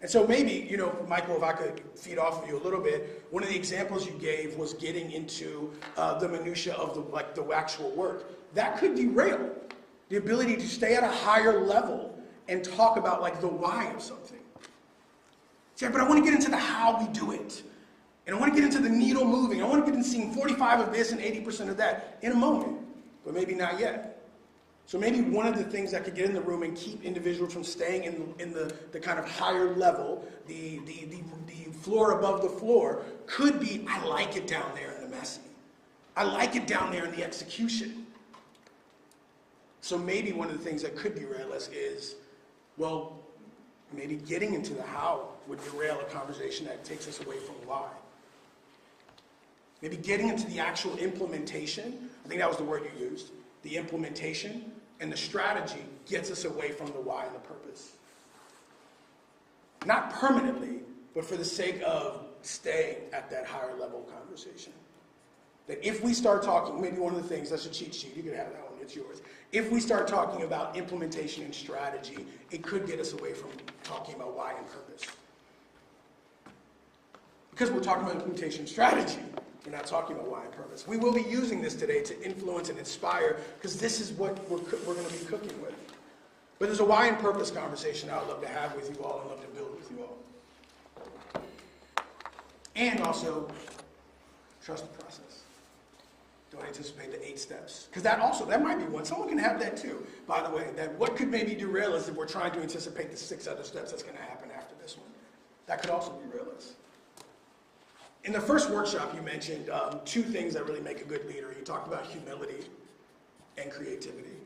And so maybe, Michael, if I could feed off of you a little bit, one of the examples you gave was getting into the minutia of the actual work. That could derail the ability to stay at a higher level and talk about the why of something. See, but I want to get into the how we do it. And I want to get into the needle moving. I want to get into seeing 45 of this and 80% of that in a moment, but maybe not yet. So maybe one of the things that could get in the room and keep individuals from staying in the kind of higher level, the floor above the floor, could be, I like it down there in the messy. I like it down there in the execution. So maybe one of the things that could derail us is, maybe getting into the how would derail a conversation that takes us away from why. Maybe getting into the actual implementation, I think that was the word you used, the implementation, And the strategy gets us away from the why and the purpose. Not permanently, but for the sake of staying at that higher level conversation. That if we start talking, maybe one of the things, that's a cheat sheet, you can have that one, it's yours. If we start talking about implementation and strategy, it could get us away from talking about why and purpose. Because we're talking about implementation strategy, we're not talking about why and purpose. We will be using this today to influence and inspire, because this is what we're going to be cooking with. But there's a why and purpose conversation I would love to have with you all and love to build with you all. And also, trust the process. Don't anticipate the 8 steps. Because that might be one. Someone can have that too, by the way. That what could maybe derail us if we're trying to anticipate the 6 other steps that's going to happen after this one. That could also derail us. In the first workshop, you mentioned 2 things that really make a good leader. You talked about humility and creativity.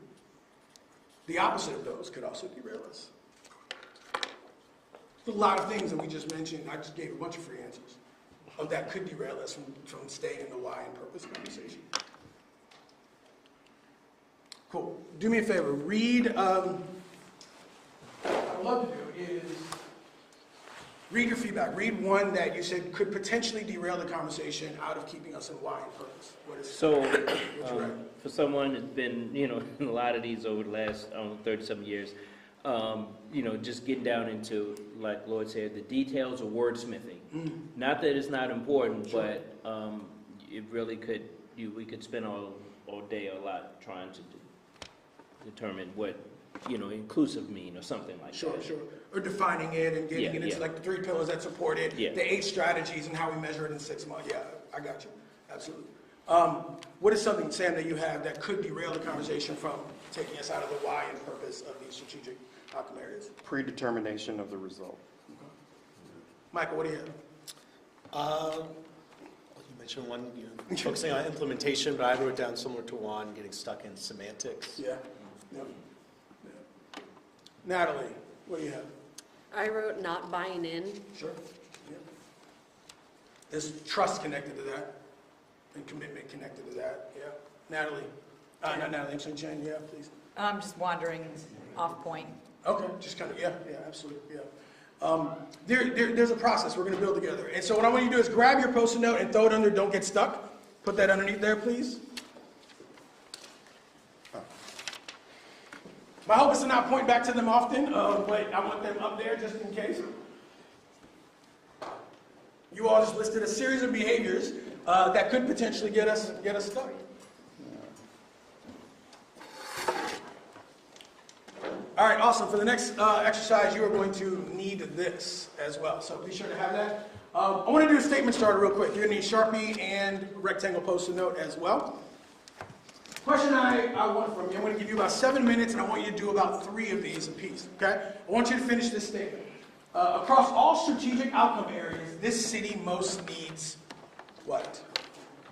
The opposite of those could also derail us. There's a lot of things that we just mentioned. I just gave a bunch of free answers. Of that could derail us from staying in the why and purpose conversation. Cool. Do me a favor. Read, what I'd love to do is read your feedback. Read one that you said could potentially derail the conversation out of keeping us in why and purpose. What is So, read? for someone that's been, in a lot of these over the last 30-some years, just getting down into, like Lloyd said, the details of wordsmithing. Not that it's not important, Sure. but it really could, we could spend all day a lot trying to determine what, inclusive mean or something like Sure, that. sure. Or defining it and getting Yeah, it into yeah. like the 3 pillars that support it, Yeah. the 8 strategies and how we measure it in 6 months. Yeah, I got you. Absolutely. What is something, Sam, that you have that could derail the conversation from taking us out of the why and purpose of these strategic outcome areas? Predetermination of the result. Michael, what do you have? Well, you mentioned one, focusing on implementation, but I wrote down similar to Juan, getting stuck in semantics. Yeah. Yep. Yeah. Natalie, what do you have? I wrote not buying in. Sure. Yep. There's trust connected to that and commitment connected to that. Yeah. Natalie. Not Natalie, I'm saying Jen. Yeah, please. I'm just wandering off point. Okay, just kind of, yeah, absolutely, yeah. There's a process we're going to build together. And so what I want you to do is grab your Post-it note and throw it under Don't Get Stuck. Put that underneath there, please. My hope is to not point back to them often, but I want them up there just in case. You all just listed a series of behaviors that could potentially get us stuck. All right, awesome. For the next exercise, you are going to need this as well. So be sure to have that. I want to do a statement starter real quick. You're going to need Sharpie and rectangle Post-it note as well. Question I want from you, I'm going to give you about 7 minutes, and I want you to do about 3 of these apiece, okay? I want you to finish this statement. Across all strategic outcome areas, this city most needs what?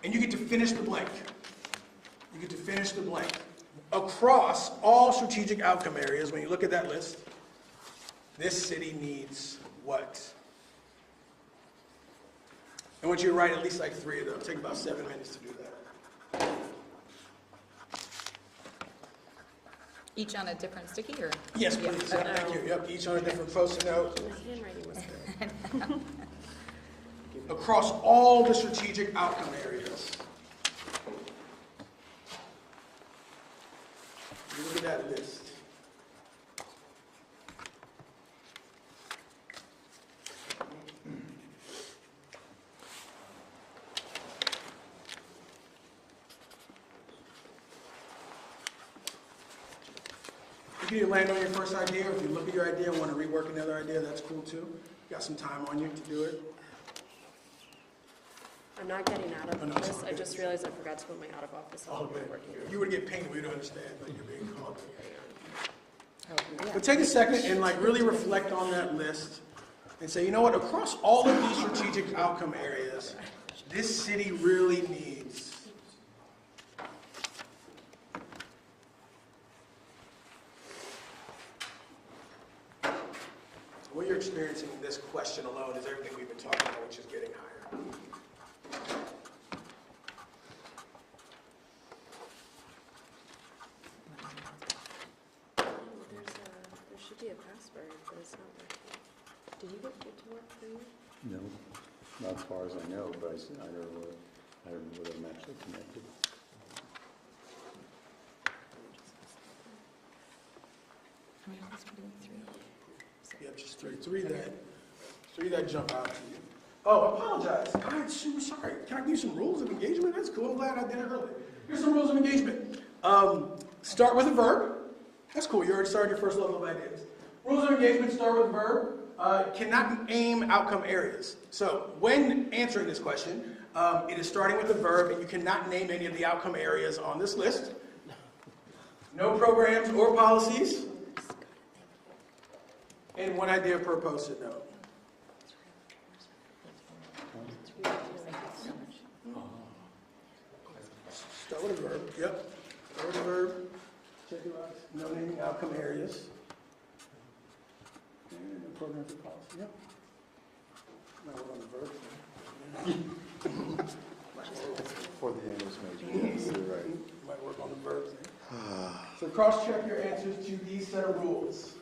And you get to finish the blank. You get to finish the blank. Across all strategic outcome areas, when you look at that list, this city needs what? I want you to write at least like 3 of them. It'll take about 7 minutes to do that. Each on a different sticky, or? Yes, please. Yeah. Yep, thank you. Yep, each on a different Post-it note. My handwriting was good. Across all the strategic outcome areas. Look at that list. If you land on your first idea, or if you look at your idea and want to rework another idea, that's cool too. You got some time on you to do it. I'm not getting out of Oh, no, it's this. all I good. just realized I forgot to put my out of office on. Oh, man. You would get pinged, we don't understand, but you're being called. Oh, But take a second and like really reflect on that list and say, you know what, across all of these strategic outcome areas, this city really needs. What you're experiencing in this question alone is everything we've been talking about, which is getting higher. a crossword, but it's not working. Did you get it to work for you? No, not as far as I know, but I don't know whether I'm actually connected. Yeah, just three that jump out to you. Oh, I apologize. I'm super sorry. Can I give you some rules of engagement? That's cool. I'm glad I did it earlier. Here's some rules of engagement. Start with a verb. That's cool. You already started your first level of ideas. Rules of engagement start with a verb. Cannot name outcome areas. So when answering this question, it is starting with a verb, and you cannot name any of the outcome areas on this list. No programs or policies. And one idea per post-it note. Start with a verb. Yep. Start with a verb. Check it out. No naming outcome areas. And no programs or policy. Yep. Might work on the verb. For the English major, yes, you're right. Might work on the verbs. So cross-check your answers to these set of rules.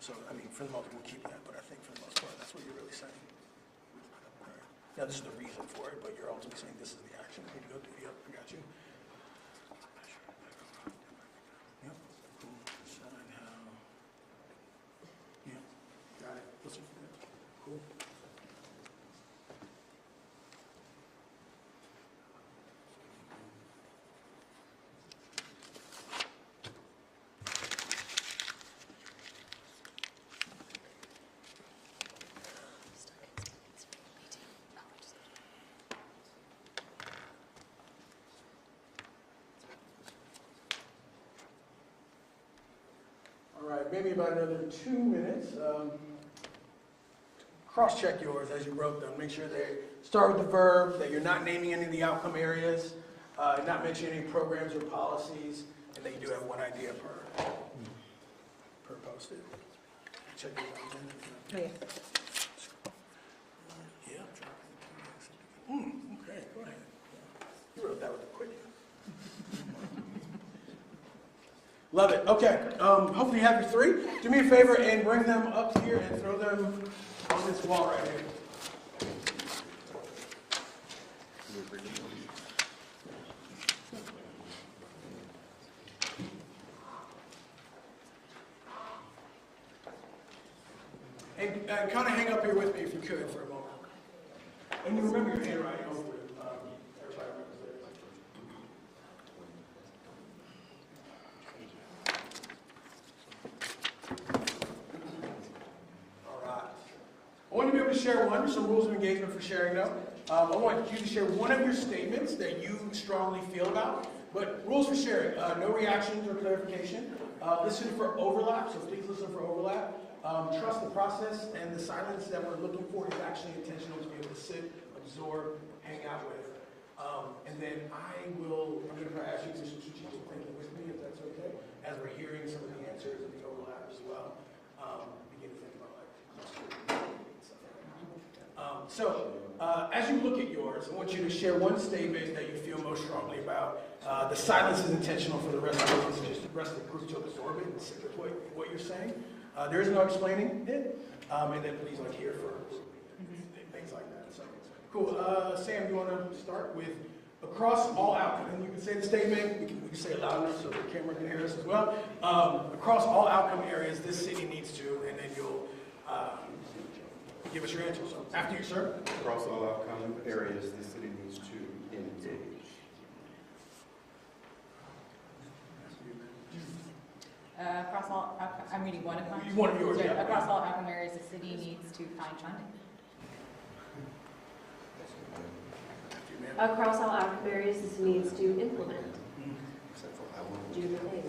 So, I mean, for the most, we'll keep that, but I think for the most part, that's what you're really saying. All right. Now, this is the reason for it, but you're ultimately saying this is the action. Here you go, yep, I got you. Yep, cool. Decide how. Yep, got it. Listen for that. Cool. All right, maybe about another 2 minutes. Cross-check yours as you wrote them. Make sure they start with the verb, that you're not naming any of the outcome areas, not mentioning any programs or policies, and that you do have one idea per post-it. Check your Oh, yeah. Yeah. Okay, go ahead. You wrote that with a quick. Love it. Okay. Hopefully you have your three. Do me a favor and bring them up here and throw them on this wall right here. And kind of hang up here with me if you could for a moment. And you remember your handwriting, hopefully. Everybody remembers theirs. I want to be able to share some rules of engagement for sharing them. I want you to share one of your statements that you strongly feel about, but rules for sharing, no reactions or clarification. Listen for overlap, so please listen for overlap. Trust the process, and the silence that we're looking for is actually intentional to be able to sit, absorb, hang out with. And then I'm going to ask you to do some strategic thinking with me, if that's okay, as we're hearing some of the answers and the overlap as well. Begin to think about as you look at yours, I want you to share one statement that you feel most strongly about. The silence is intentional for the rest of the group, just the rest of the group to absorb it and sit with what you're saying. There is no explaining it, and then please hear for things like that. So, cool. Sam, you want to start with across all outcomes? And you can say the statement. We can say it loud enough so the camera can hear us as well. Across all outcome areas, this city needs to, and then you'll give us your answer. So after you, sir. Across all outcome areas, the city needs to engage. I'm reading one of mine. One of yours, yeah. Across all outcome areas, the city needs to find funding. Across all outcome areas, this needs to implement. Do the thing.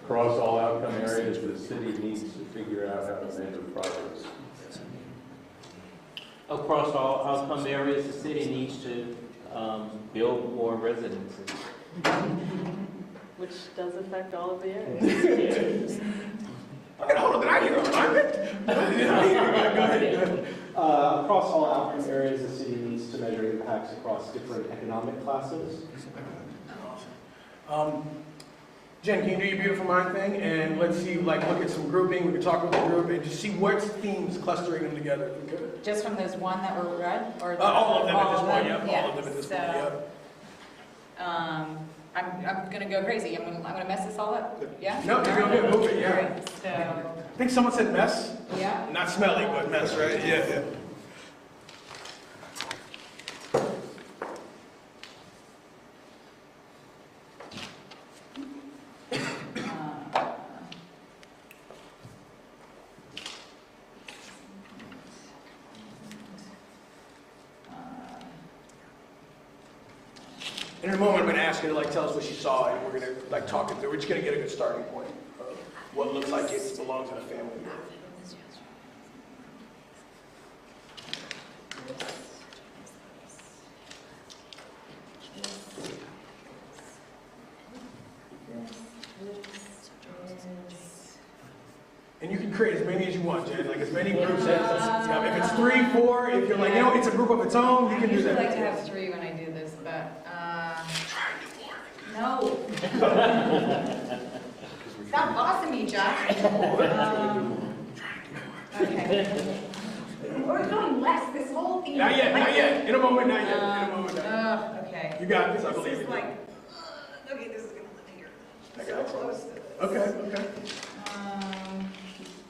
Across all outcome areas, the city needs to figure out how to measure progress. Across all outcome areas, the city needs to build more residences. Which does affect all of the areas. Hold on, did I hear alignment? Go ahead. Across all outcome areas, the city needs to measure impacts across different economic classes. Jen, can you do your beautiful mind thing? And let's see, like, look at some grouping. We can talk with the group and just see what themes clustering them together. If we could. Just from those one that were read, or? All of them at this of point, them? yeah. All of them at this point, yeah. I'm gonna go crazy. I'm gonna mess this all up. Yeah? No, you're gonna do it. Move it, yeah. Alright, so, I think someone said mess. yeah. Not smelly, but mess, right? Yeah. In a moment, I'm going to ask her to like tell us what she saw, and we're going to like talk it through. We're just going to get a good starting point of what looks like it belongs in a family. And you can create as many as you want, Jen, like as many groups as, if it's 3, 4, if you're like, you know, it's a group of its own, you can do I usually that. like to have 3 when I do this, but, Try and do more. no. Stop bossing me, Josh. Okay. We're doing less, this whole thing. Not yet. In a moment, not yet. In a moment, not yet. Okay. You got this, I believe This in is you. like, okay, this is gonna live here. I got So it. close to this. Okay.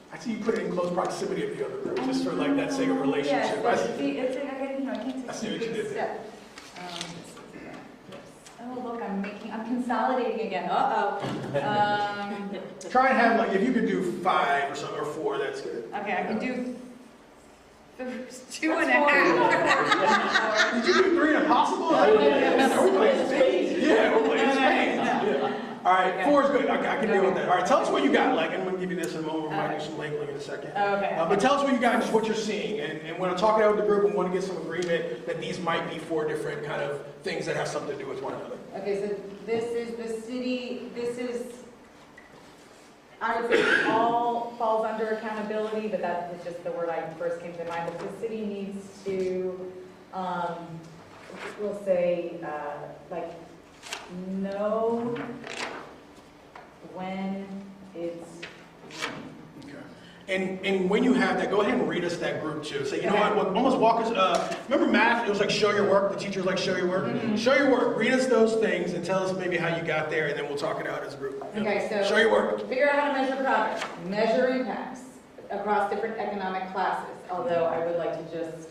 I see you put it in close proximity of the other group, just for like that sake of relationship. I see. It's like, I can't I see what you did there. Oh, look, I'm consolidating again. Uh-oh. Try and have like, if you could do 5 or something, or 4, that's good. Okay, I can do 2.5. Did you do 3 impossible? We're playing spades. Yeah, we're playing spades. Yeah. All right, 4 is good. I can deal with that. All right, tell us what you got, like, and we'll give you this in a moment. We might do some labeling in a second. Okay. But tell us what you got and just what you're seeing. And when I'm talking out with the group, we want to get some agreement that these might be 4 different kind of things that have something to do with one another. Okay, so this is the city, I would say it all falls under accountability, but that is just the word I first came to mind. But the city needs to, we'll say, like, know when it's And when you have that, go ahead and read us that group too. Say, you know what, almost walk us, remember math, it was like show your work, the teacher was like show your work. Show your work, read us those things and tell us maybe how you got there and then we'll talk it out as a group. Okay, so Show your work. figure out how to measure progress, measure impacts across different economic classes. Although I would like to just,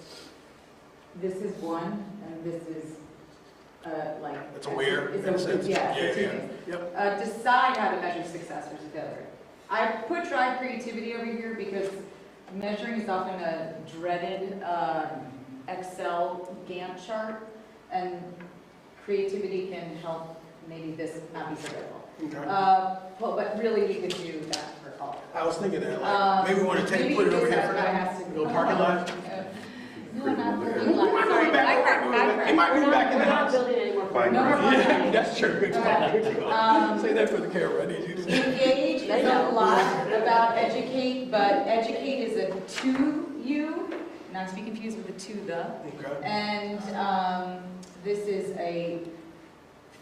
this is one, and this is like. It's a where, It's in a a, sense. yeah, Yeah, it's a yeah. two things. Yep. Decide how to measure success for together. I put drive creativity over here because measuring is often a dreaded Excel Gantt chart, and creativity can help maybe this not be so difficult. Okay. But really, we could do that for all. I was thinking that, like, maybe we want to put it over here for now. A little parking lot. No, not parking We lot. might Sorry, move back. It might move back in the We're not house. building any more Fine. No more parking. parking. That's true, good call, good call. Say that for the camera, I need you to. Engage is a lot about educate, but educate is a to-you, not to be confused with a to-the. Okay. And this is a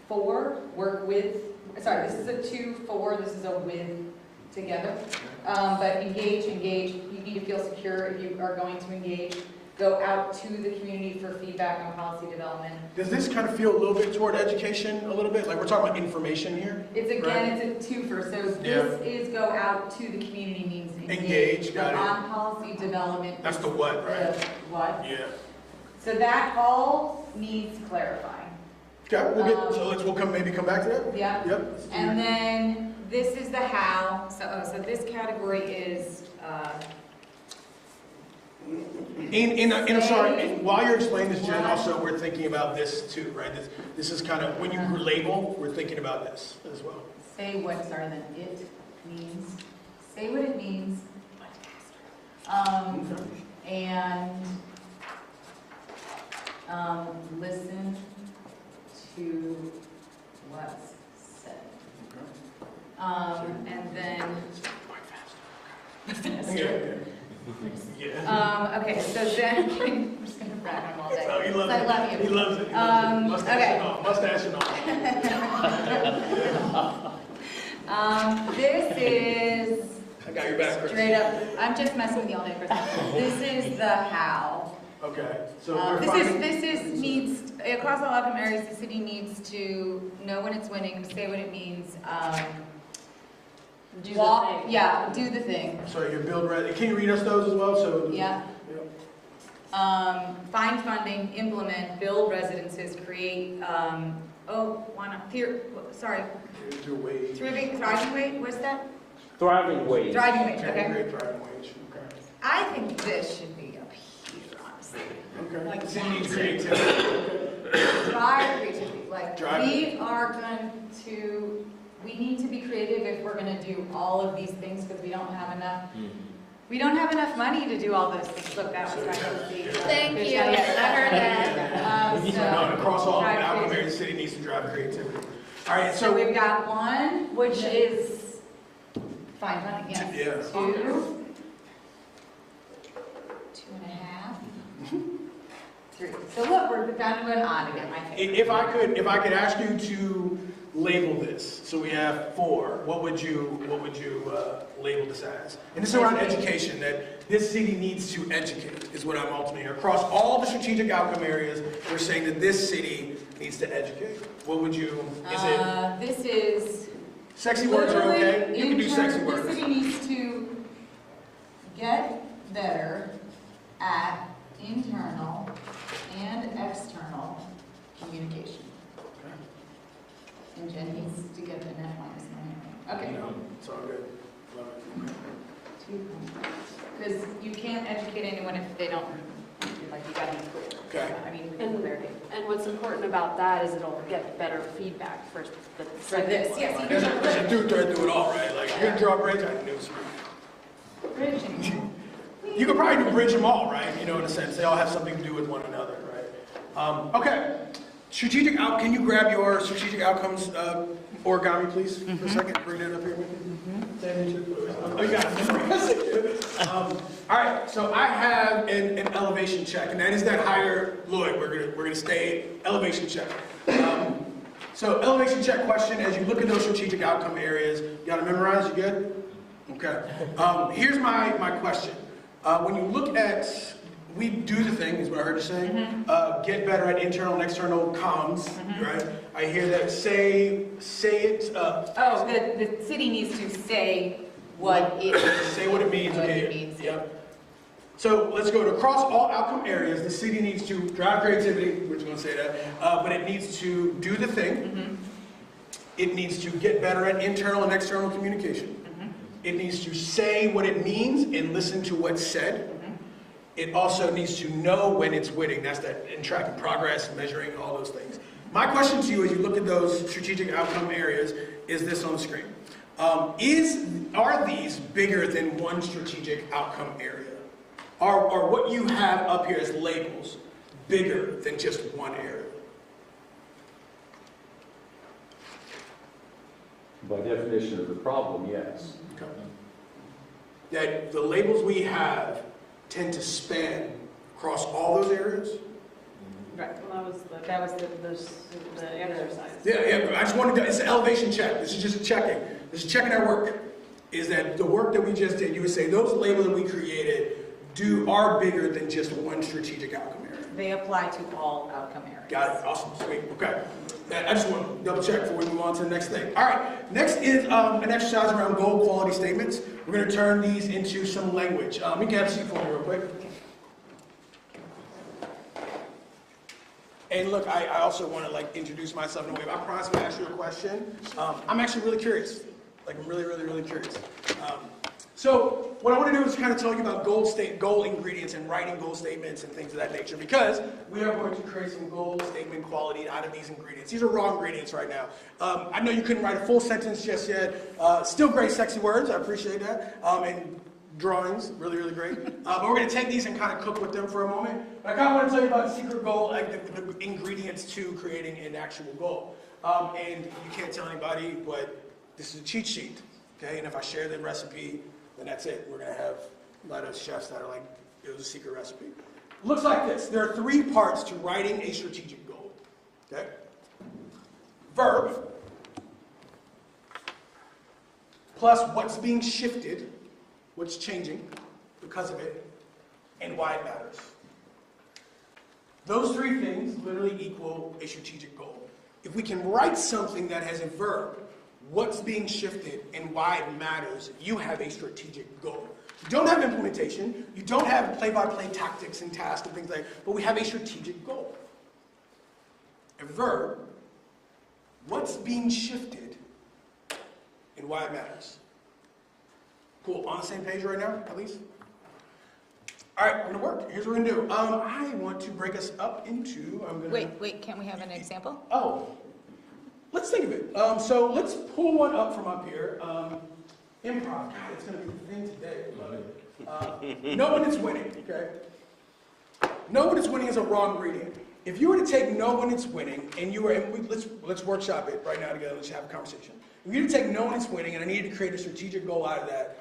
for, work with, sorry, this is a to, for, this is a with together. But engage, you need to feel secure if you are going to engage. Go out to the community for feedback on policy development. Does this kind of feel a little bit toward education, a little bit? Like we're talking about information here? It's again, it's a twofer, so this is go out to the community means Engage, got it. The on policy development. That's the what, right? The what? Yeah. So that all needs clarifying. Okay, we'll come back to that. Yeah. Yep. And then this is the how, so this category is, I'm sorry, and while you're explaining this, Jen, also, we're thinking about this too, right? This is kind of, when you label, we're thinking about this as well. say what, sorry, then it means, say what it means. And, listen to what's said. And then. Faster. Yeah. Okay, so then, I'm just gonna brag on him all day. Oh, he loves So I it. love you. He loves it. Mustache and all. This is I got your back, Chris. straight up, I'm just messing with you all day, Chris. This is the how. Okay, so we're finding. This needs, across all outcome areas, the city needs to know when it's winning, say what it means, Do the walk, thing. yeah, do the thing, Sorry, your build ready. Can you read us those as well? So. yeah. Yeah. Find funding, implement, build residences, create, why not, sorry, Do wage. thriving wage, what's that? Thriving ways. Thriving wage, Okay, okay. great, thriving wage. I think this should be up here, honestly. Okay. Like Okay. City needs that. creativity. Drive creativity, like, Drive. we are going to, we need to be creative if we're gonna do all of these things, because we don't have enough, we don't have enough money to do all those things. Look, that was actually the. Thank you. Yeah, I heard that. No, across all drive outcome creativity. areas, the city needs to drive creativity. All right, So so. we've got one, which is, find funding, yes. Yeah. 2, 2.5, 3. So look, we're down to an odd again, my favorite. If I could ask you to label this, so we have 4, what would you label this as? And this is around education, that this city needs to educate, is what I'm ultimately, across all the strategic outcome areas, we're saying that this city needs to educate. What would you, is it, This is. sexy words are okay? literally You can do sexy The words. city needs to get better at internal and external communication. And Jen needs to get an F on this one. Okay. It's all good. Love it. Because you can't educate anyone if they don't, like, you gotta be clear. Okay. I mean, And, clarity. and what's important about that is it'll get better feedback for the For this, yes. There's a dude trying to do it all, right? Like, you're gonna draw a bridge, I can do it. Bridging. You could probably bridge them all, right? You know, in a sense, they all have something to do with one another, right? Okay, strategic out. Can you grab your strategic outcomes origami, please, for a second? Bring that up here with you. Oh, you got it. All right, so I have an elevation check, and that is that higher Lloyd. We're gonna stay elevation check. So elevation check question. As you look at those strategic outcome areas, you got to memorize. You good? Okay. Here's my question. When you look at, we do the thing, is what I heard you say. Get better at internal and external comms, right? I hear that. Say it. Oh, the city needs to say what it is. Say what it means. What Okay. it means. Yep. So let's go to across all outcome areas. The city needs to drive creativity. We're just going to say that, but it needs to do the thing. It needs to get better at internal and external communication. It needs to say what it means and listen to what's said. It also needs to know when it's winning. That's that in tracking progress, measuring, all those things. My question to you as you look at those strategic outcome areas is this on the screen. Are these bigger than one strategic outcome area? Are what you have up here as labels bigger than just one area? By definition of the problem, yes. Okay. That the labels we have tend to span across all those areas? Right, well, that was the exercise. Yeah, I just wanted to, it's an elevation check. This is just checking. This is checking our work. Is that the work that we just did, you would say those labels that we created are bigger than just one strategic outcome area. They apply to all outcome areas. Got it, awesome, sweet, okay. I just want to double check before we move on to the next thing. All right, next is an exercise around goal quality statements. We're going to turn these into some language. We can have a seat for me real quick. And look, I also want to introduce myself in a way. I promise to ask you a question. I'm actually really curious. Like, I'm really, really, really curious. So what I want to do is kind of tell you about goal ingredients and writing goal statements and things of that nature, because we are going to create some goal statement quality out of these ingredients. These are raw ingredients right now. I know you couldn't write a full sentence just yet. Still great, sexy words. I appreciate that. And drawings, really, really great. But we're going to take these and kind of cook with them for a moment. But I kind of want to tell you about the secret goal, like the ingredients to creating an actual goal. And you can't tell anybody, but this is a cheat sheet. Okay, and if I share the recipe, then that's it. We're going to have a lot of chefs that are like, it was a secret recipe. It looks like this. There are 3 parts to writing a strategic goal. Okay? Verb, plus what's being shifted, what's changing because of it, and why it matters. Those 3 things literally equal a strategic goal. If we can write something that has a verb, what's being shifted, and why it matters, you have a strategic goal. You don't have implementation, you don't have play-by-play tactics and tasks and things like that, but we have a strategic goal. A verb, what's being shifted, and why it matters. Cool, on the same page right now, at least? All right, we're gonna work. Here's what we're gonna do. I want to break us up into, Wait, can't we have an example? Oh, let's think of it. So let's pull one up from up here. Improv. God, it's going to be the thing today. I love it. Know when it's winning, okay? Know when it's winning is a raw ingredient. If you were to take know when it's winning, and you were, and let's workshop it right now together. Let's have a conversation. If you were to take know when it's winning, and I needed to create a strategic goal out of that,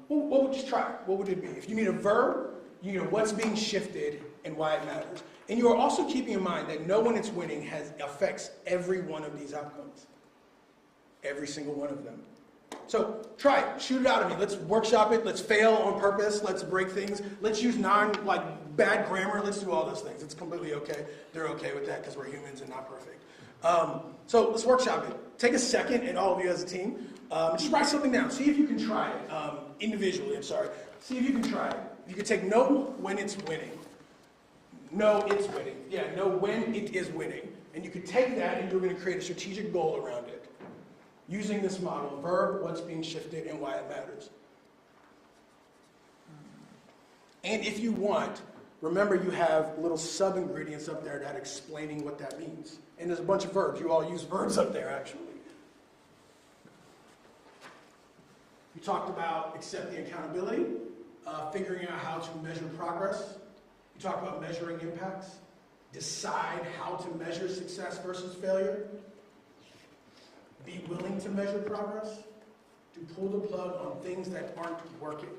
what would you try? What would it be? If you need a verb, you know what's being shifted and why it matters. And you are also keeping in mind that know when it's winning affects every one of these outcomes. Every single one of them. So try it, shoot it out at me. Let's workshop it, let's fail on purpose, let's break things, let's use bad grammar, let's do all those things. It's completely okay. They're okay with that because we're humans and not perfect. So let's workshop it. Take a second, and all of you as a team, just write something down. See if you can try it individually, See if you can try it. You can take know when it's winning. Know it's winning. Yeah, know when it is winning. And you can take that and you're going to create a strategic goal around it. Using this model, verb, what's being shifted, and why it matters. And if you want, remember you have little sub-ingredients up there that are explaining what that means. And there's a bunch of verbs. You all use verbs up there, actually. You talked about accepting accountability, figuring out how to measure progress. You talk about measuring impacts, decide how to measure success versus failure, be willing to measure progress, to pull the plug on things that aren't working.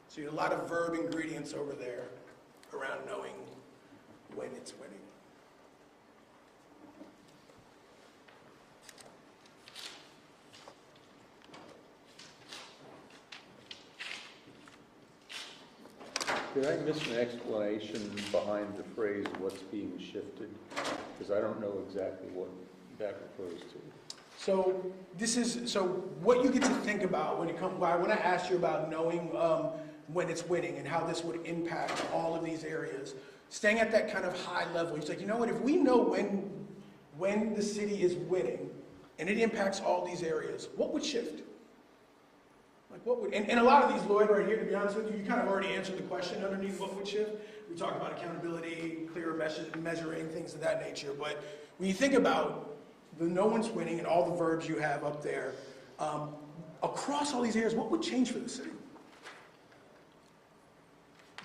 So you have a lot of verb ingredients over there around knowing when it's winning. Did I miss an explanation behind the phrase, what's being shifted? Because I don't know exactly what that refers to. So what you get to think about when I asked you about knowing when it's winning and how this would impact all of these areas, staying at that kind of high level, it's like, you know what, if we know when the city is winning and it impacts all these areas, what would shift? Like what would, and a lot of these, Lloyd, right here, to be honest with you, you kind of already answered the question underneath what would shift. We talk about accountability, clearer measuring, things of that nature. But when you think about the no one's winning and all the verbs you have up there, across all these areas, what would change for the city?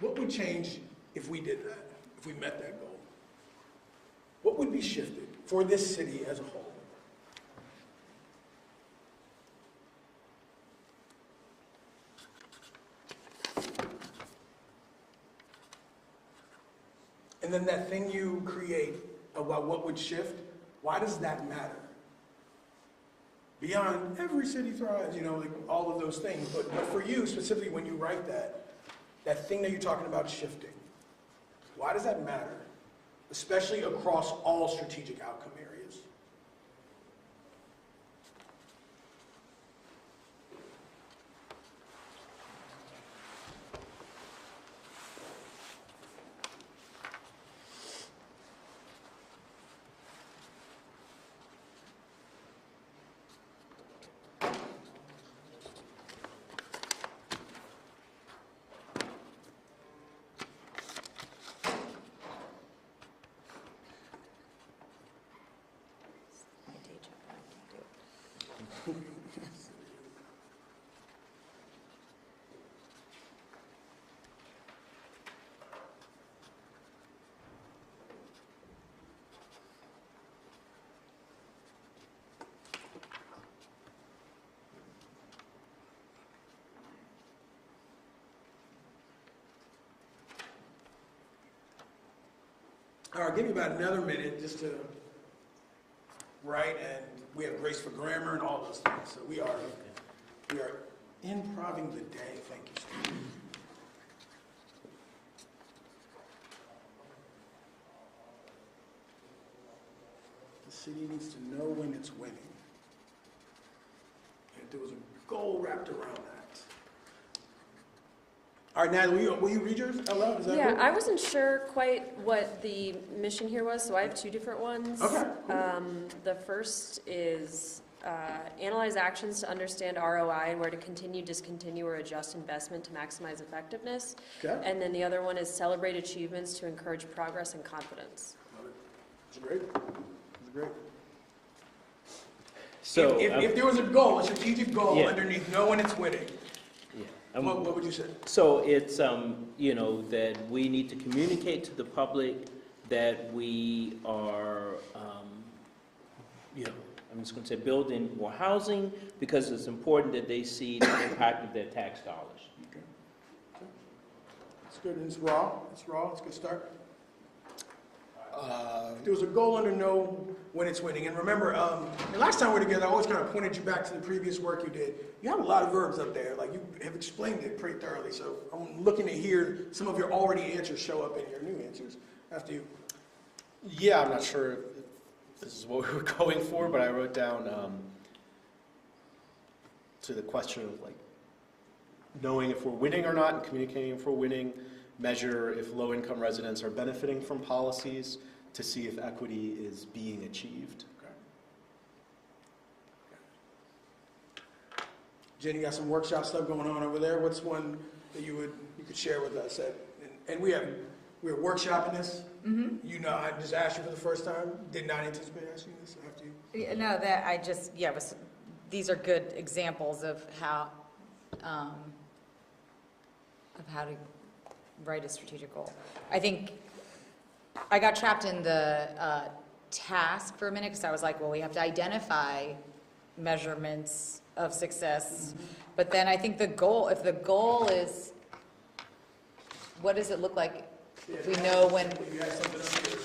What would change if we did that, if we met that goal? What would be shifted for this city as a whole? And then that thing you create about what would shift, why does that matter? Beyond every city thrives, like all of those things. But for you, specifically when you write that thing that you're talking about shifting, why does that matter? Especially across all strategic outcome areas. All right, give me about another minute just to write, and we have grace for grammar and all those things. So we are improving the day. Thank you, sir. The city needs to know when it's winning. And there was a goal wrapped around that. All right, Natalie, will you read yours out loud? Is that Yeah, cool? I wasn't sure quite what the mission here was, so I have two different ones. Okay. The first is analyze actions to understand ROI and where to continue, discontinue, or adjust investment to maximize effectiveness. Okay. And then the other one is celebrate achievements to encourage progress and confidence. That's great. That's great. So, If there was a goal, a strategic goal Yeah. underneath know when it's winning, yeah, what would you say? so it's, you know, that we need to communicate to the public that we are, you know, I'm just gonna say building more housing because it's important that they see the impact of their tax dollars. Okay. It's good, and it's raw, it's a good start. If there was a goal under know when it's winning, and remember, the last time we were together, I always kind of pointed you back to the previous work you did. You have a lot of verbs up there, like you have explained it pretty thoroughly, so I'm looking to hear some of your already answers show up in your new answers after you. Yeah, I'm not sure if this is what we were going for, but I wrote down to the question of like knowing if we're winning or not and communicating if we're winning, measure if low-income residents are benefiting from policies to see if equity is being achieved. Jen, you got some workshop stuff going on over there. What's one that you could share with us? And we're workshopping this. Mm-hmm. You know, I just asked you for the first time. Did not anticipate asking you this after you. No, that I just, these are good examples of how to write a strategic goal. I think I got trapped in the task for a minute because I was like, well, we have to identify measurements of success. But then I think the goal, if the goal is, what does it look like if we know when, You have something up here.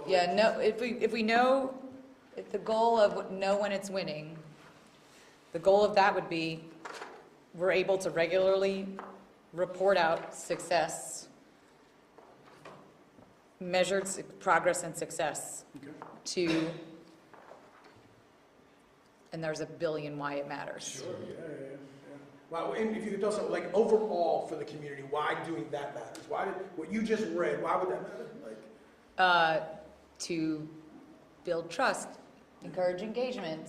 yeah, no, if we know, if the goal of know when it's winning, the goal of that would be, we're able to regularly report out success, measured progress and success to, and there's a billion why it matters. Sure, yeah. Wow, and if you could tell something, like overall for the community, why doing that matters? Why did, what you just read, why would that matter? Like, To build trust, encourage engagement,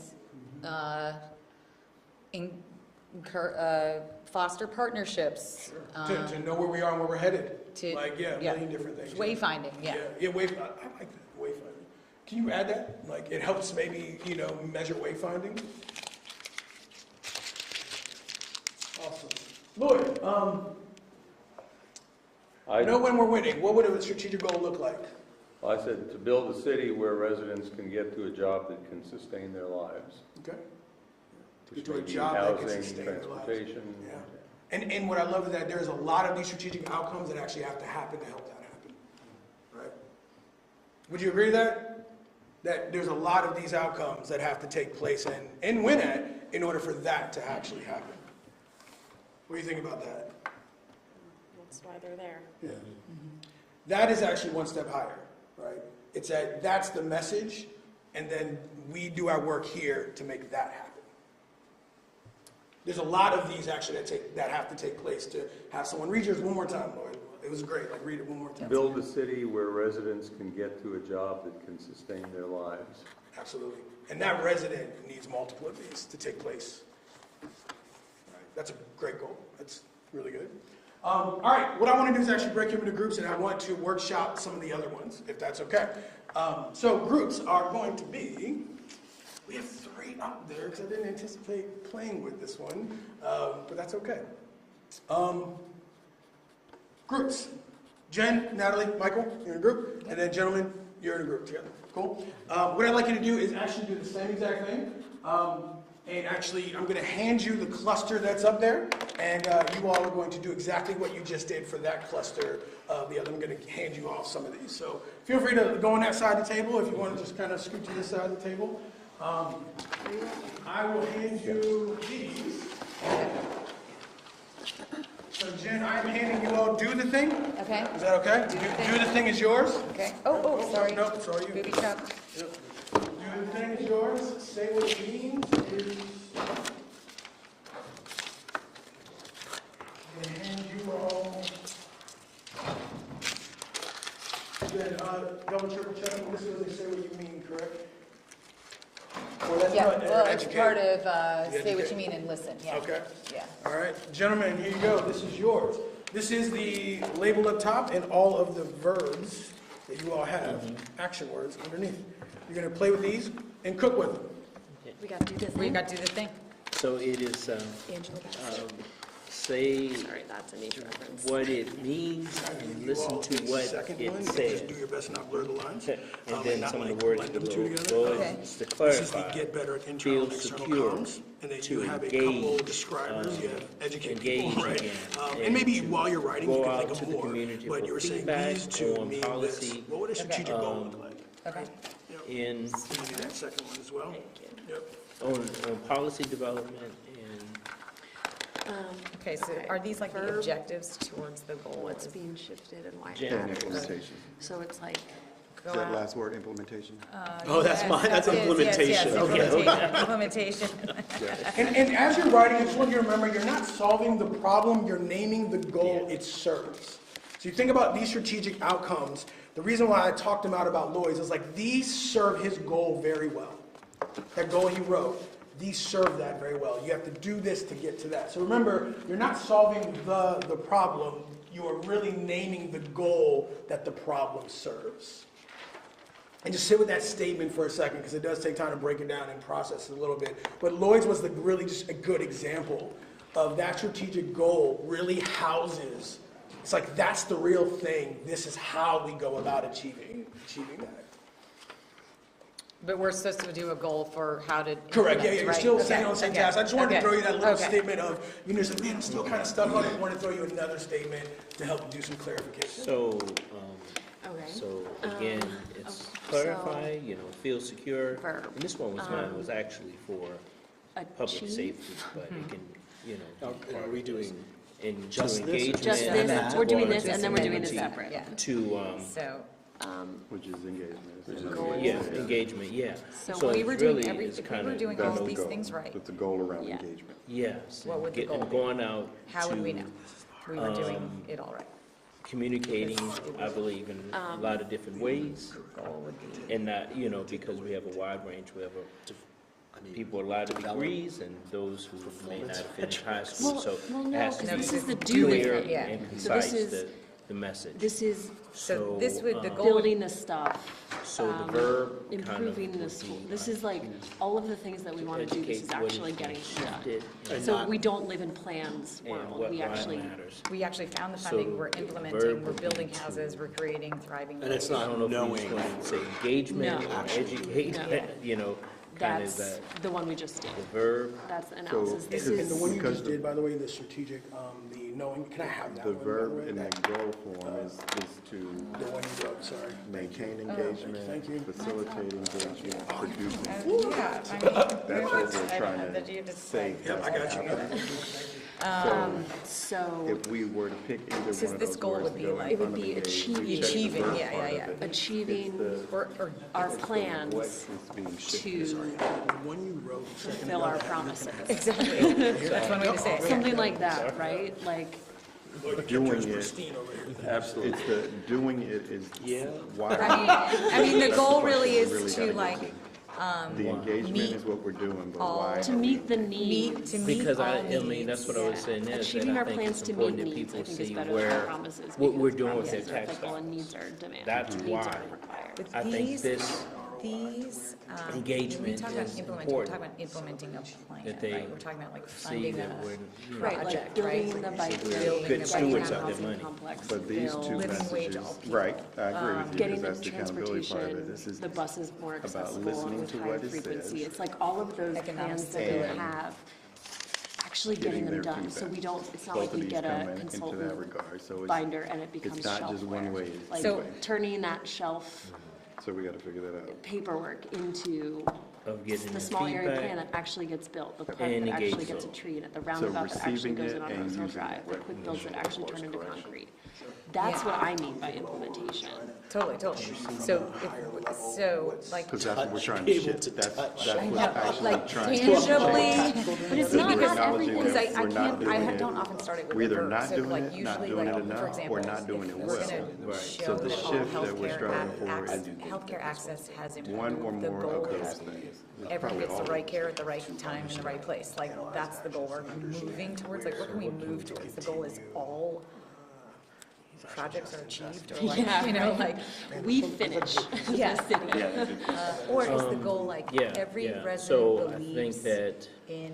foster partnersps. to know where we are and where we're headed. To- Like, a million different things. Wayfinding, yeah. Yeah, I like that, wayfinding. Can you add that? Like, it helps maybe, measure wayfinding? Awesome. Lloyd, know when we're winning. What would a strategic goal look like? I said to build a city where residents can get to a job that can sustain their lives. Okay. Which To a may be job that can housing, sustain their lives. transportation. Yeah. And what I love is that there's a lot of these strategic outcomes that actually have to happen to help that happen. Right? Would you agree with that? That there's a lot of these outcomes that have to take place and win at in order for that to actually happen. What do you think about that? That's why they're there. Yeah. That is actually one step higher, right? It's that's the message, and then we do our work here to make that happen. There's a lot of these actually that have to take place to have someone read yours one more time, Lloyd. It was great. Like, read it one more time. Build a city where residents can get to a job that can sustain their lives. Absolutely. And that resident needs multiple of these to take place. All right. That's a great goal. That's really good. All right. What I want to do is actually break them into groups, and I want to workshop some of the other ones, if that's okay. So groups are going to be, we have 3 up there because I didn't anticipate playing with this one, but that's okay. Groups. Jen, Natalie, Michael, you're in a group, and then gentlemen, you're in a group together. Cool? What I'd like you to do is actually do the same exact thing. And actually, I'm going to hand you the cluster that's up there, and you all are going to do exactly what you just did for that cluster. The other, I'm going to hand you all some of these. So feel free to go on that side of the table if you want to just kind of scoot to this side of the table. I will hand you these. So Jen, I'm handing you all Do the Thing. Okay. Is that okay? Do the Thing is yours. Okay. Oh, sorry. No, sorry. Booby trap. Do the Thing is yours. Say what it means is. I'm going to hand you all. Then double triple check. This is what they say what you mean, correct? Well, that's Yeah, not well, it's educate. part of say what educate. you mean and listen, yeah. Okay. Yeah. All right, gentlemen, here you go. This is yours. This is the label up top and all of the verbs that you all have, action words underneath. You're going to play with these and cook with them. We got to do this. We got to do the thing. So it is, Angela. say Sorry, that's a nature reference. what it means and listen to what Second it one, you can says. just do your best not blur the lines. And then not some of like the words blend them below. two together. Below Okay. is to This is the clarify, get better at internal and feel external secure, comms. And then to you have a couple engage, describers, you have educate people, engage right? again, And maybe to while you're writing, you go can out think to of the more. community But for you were saying feedback these two on mean policy. this. What would a strategic goal look like? Okay. in, Maybe that second one as well. Yep. on policy development and Okay, so are these like the Verb. objectives towards the goal? What's being shifted and why it Jen. matters. So it's like, Go Is that out. last word implementation? Oh, that's Yes, mine, that's it. Yes, implementation. yes, Okay. implementation. And as you're writing, I just want you to remember, you're not solving the problem, you're naming the goal it serves. So you think about these strategic outcomes. The reason why I talked them out about Lloyd's is like, these serve his goal very well. That goal he wrote, these serve that very well. You have to do this to get to that. So remember, you're not solving the problem, you are really naming the goal that the problem serves. And just sit with that statement for a second, because it does take time to break it down and process it a little bit. But Lloyd's was really just a good example of that strategic goal really houses. It's like, that's the real thing. This is how we go about achieving that. But we're supposed to do a goal for how to. Correct, implement, yeah, you're right? still Okay, staying on the same okay, task. I just wanted to okay, throw you that little okay. statement of, you know, said, man, I'm still kind of stuck on it. I want to throw you another statement to help do some clarification. so, okay. so again, it's clarify, feel secure. Verb. And this one was mine, was actually for public Achieve. safety, but it can, Are we doing and Just to this or engagement. Just and this, to we're doing go this, into and then we're doing this community, separate. Yeah, To, so, Which is engagement. Goals. yeah, engagement, yeah. So we it were doing really is if we were kinda doing all these things right, With the goal around Yeah. engagement. Yes. What would the and goal be? going out how would we to know? We were doing it all right. communicating, I believe, in a lot of different ways. Goal would be, And not, because we have a wide range, we have people with a lot of degrees and those who may not have finished high school, so Well, it no, has to because be this is the do the clear thing. Yeah. and So concise, this is, the message. this is so this would, the um, goal would, building the stuff. So the verb kind of Improving the would school. be, This is like, all of the things that we want to do, this is educate what actually is getting done. shifted and So we don't live in plans and world, what we why actually, matters. we actually found the So funding, we're the implementing, verb we're would be building to- houses, we're creating thriving. And it's I not don't know if we knowing. just want to say engagement No. or educate, kind of that's the the one we just did. verb. That's the analysis. This And the is, one you Because just did, by the way, the strategic, the knowing, can I have that The one? by the verb way? in That- the goal form is The to one you wrote, sorry. maintain Thank you. engagement, facilitate engagement, producing. Yeah, I That's mean, what we're I trying don't know that you to have to say. Yep, I got you. so, If we were to pick either This is- one of this those goal words would to be go like- in It would front of be engage, we achieving. check the Achieving, verb yeah, part yeah, of it. achieving or our What plans is being shifted. to The one you wrote. fulfill our promises. exactly, that's one way to say it. Something like that, right? Like, Doing it, Pristine over here. Absolutely. it's the, doing it is Yeah. why. I mean, the goal really That's the is question we to really like, gotta The engagement meet is what we're doing, but all- why? to are we- meet the needs. Because all I mean, needs. that's what I was saying there, is that Achieving I our think plans it's to meet important that needs, I people think is see better than where, promises. what we're because doing with their promises are tax fickle and dollars. needs are demanded. That's Needs why are required. But I think these- this these, when we Engagement talk about is implementing, we're talking important. about implementing a plan, That they right? We're talking about like See funding that a we're, you know, Right, like project, building right? the bike We're lane, good the stewards bike of their housing money. complex, But these build- two Living wage messages, all people. right, I agree with you, Getting because the that's the accountability part of it. This transportation, is the buses more about accessible listening with to higher what it frequency. says, It's like all of those Economic plans that we and have, actually getting getting them their done. So feedback. we don't, it's not Both like of we these get come a in into that consultant regard, so it's, binder and it becomes it's not just one shelfware. way. Like So- turning that shelf So we gotta figure that out. paperwork into of getting the the small area plan feedback. that actually gets built, the park And that actually engage gets a them. tree in it, the roundabout that actually receiving goes it in on and Rose Hill using Drive, it. the quick builds that actually turn into concrete. That's Yeah. what I mean by implementation. Totally, totally. So, like, Because that's what we're trying Be to able shift, to that's touch. what's actually like trying to tangibly, But it's So not, we're not acknowledging everything. because I We're not can't, doing I it. don't often start it with We're a either verb. not So doing like it, not usually, doing like, it enough, for or example, not doing it if we're well. gonna Right. show So the that all shift that we're healthcare striving for is healthcare access has one improved, or the more goal of those is things. everyone gets the right care at the right time in the right place. Like, that's the goal we're moving towards. Like, what can we move towards? The goal is all projects are achieved, or like, Yeah, you know, right. like, We finish the Yeah. city. or is the goal like Yeah, every yeah. resident So I think believes that in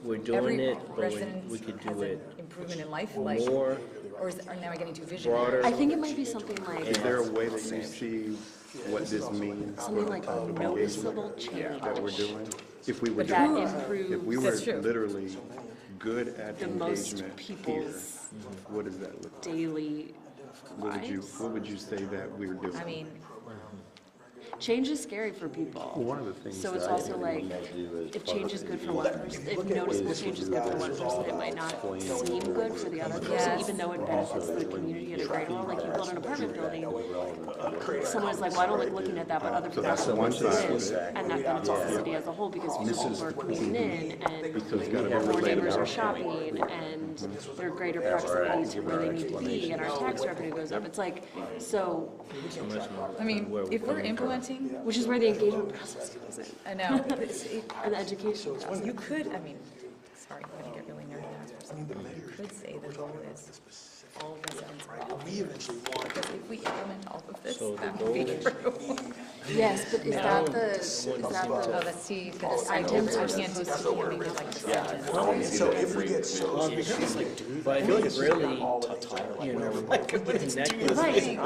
we're every doing it, but we resident could has do an it improvement in life, like, more, or now we're getting too visionary? broader. I think it might be something like, Is there a way that you see what this means? something like a noticeable change That we're doing? If we were that doing, if improves we were That's true. literally good at the most engagement here, people's what does that look like? daily lives. What would you say that we're doing? I mean, Change is scary for people. One of the things So it's that I also think like, we might do as if part change of is the good for one person, if noticeable change is good for one person, it might not seem good for the other person, Yes. even though it benefits the community at a greater level. Like you build an apartment building, someone's like, well, I don't like looking at that, but other people that's are one looking side at of it. it. And that benefits the city as a whole because people are coming in So it's gotta and be more neighbors relatable. are shopping and there are greater proximity to where they need to be and our tax revenue goes up. It's like, so, I mean, if we're implementing, which is where the engagement process comes in I know, but it's- and the education process. you could, I mean, sorry, I'm gonna get really nerdy on this for a second. You could say the goal is all residents involved. Because if we implement all of this, So the that would be goal is- true. Yes, but is that the, Oh, let's see, the items sentence, are I can't do supposed to be skimming, like the sentence. So if we get so. But I think really, you know, connect with right, the thing,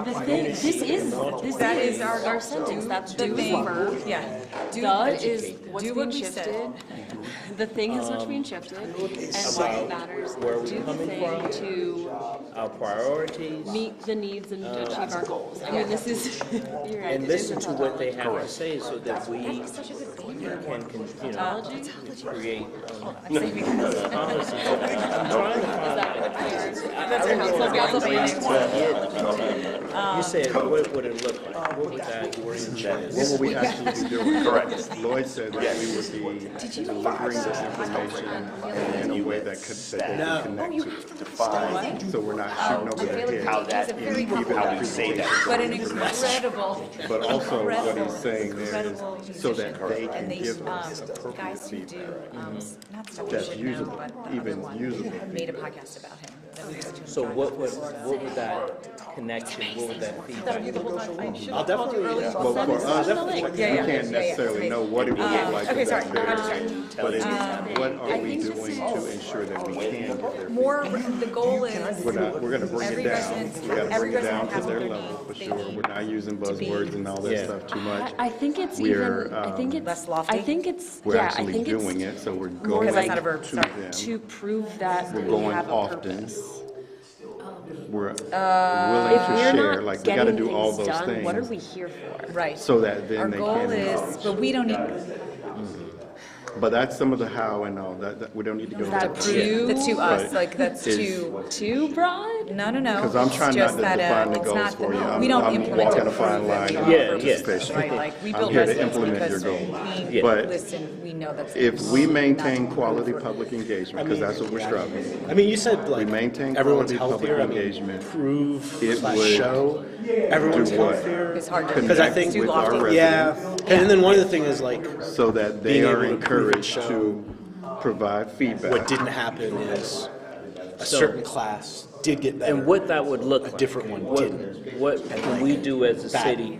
That is our sentence, that's the do is thing, a verb. yeah. Do- The is what's do what being we said. shifted, the thing is what's being shifted, and what matters, where we're do the coming thing from. to our priorities, meet the needs and achieve our goals. I mean, this is, you're right. and it is listen a to what they have to say so that we That's such a good banner. can, you know, Technology? create I'm saying because policies. I'm trying to find that's our council banner. You said, what would it look like? What would that word? What will we actually be doing? Correct. Lloyd said that we would be delivering this information in a way that could, that they could connect to. So we're not shooting over their How head. that, how you say that. But an incredible, But also what incredible, he's saying there incredible is so that musician. they And can they, give us guys appropriate who do, feedback. not stuff we That's should know, usable, but the other even one, usable made a podcast about him. that we listened to in So the what podcast. would that connection, what would that feedback? I'll definitely, Well, for us, we yeah, can't necessarily know what it would look like. Okay, if sorry, that's I'm there. sorry. But it's, what are we doing to ensure that we can get their More, feedback? the goal is. We're gonna bring Every it down. resident- We gotta every bring it down resident to has their what they level, for need. They sure. need We're not using to be- buzzwords and all that Yeah. stuff too much. I think it's We're, even, I think it's, Less lofty? I think it's, We're yeah, I actually think doing it's it, so we're more going Because that's like not a verb, to sorry. them. to prove that We're we going have a often. purpose. We're If willing we're to share, not like, we gotta getting do all things those done, what are things we here for? Right. so that then Our they goal can is, encourage. but we don't need But that's some of the how and all, that we don't need to go That there. too- the to us, But like, that's is- too, Too broad? no, no, no. Because I'm It's trying not just to that, define the it's goals not for you. We don't I'm implement walking to a fine prove line that of we Yeah, are participation. right? Like, we I'm build here to residents implement your because goals. we But listen, we know that's. If we maintain quality public engagement, because that's what we're striving. I mean, you said like maintain everyone's quality public healthier. I mean, engagement. prove It slash would show everyone's do what? healthier. It's hard to. Because I Connect think Too with our lofty. Yeah, residents and then one of the things is like so that they being are able to prove and encouraged show to provide what feedback. didn't happen is a certain class did get better. And what that would look like. different one What- didn't. What can we do as a Bad. city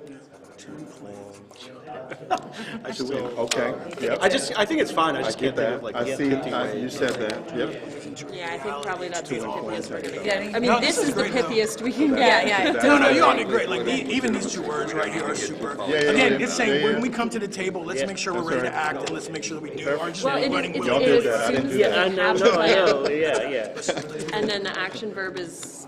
I should win. Okay, yep. I think it's fine, I just I get can't think that. of like. I see, you said that, yep. Yeah, I think probably that's the pithiest we're gonna Yeah, I get. think- I mean, No, this this is is the great, though. pithiest we can Yeah, get. yeah. No, you all did great. Like, even these two words right here are super. Again, it's saying, when we come to the table, let's make sure we're ready to act, and let's make sure that we do. Aren't just Well, it running is, with Y'all it did is that. I didn't assumes do that Yeah, I we know, have the no, I plan, know, yeah, yeah. and then the action verb is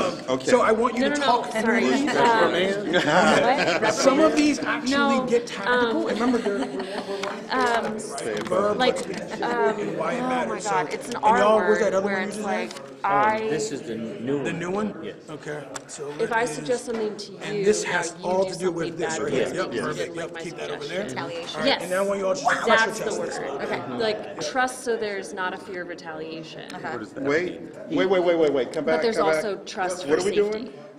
Okay. So I want you No, to no, talk no, through sorry. these. What? Some of these actually No, get tactical. And remember, we're verb, Like, and why it oh matters. my So- God, it's an and R y'all, where's that word other where one you it's just like, had? This is the new one. The new one? Yes. Okay. So if that I is- suggest something to you, And this now has you all do to do with something this bad right to here. me Yep, because you perfect. didn't like Yep, my keep that over suggestion. there. Retaliation. All right, Yes. and now I want you all just pressure That's test the this. word. Okay, like trust so there's not a fear of retaliation. What does that Wait, mean? wait, come back, But there's come back. also trust What for are we safety. doing?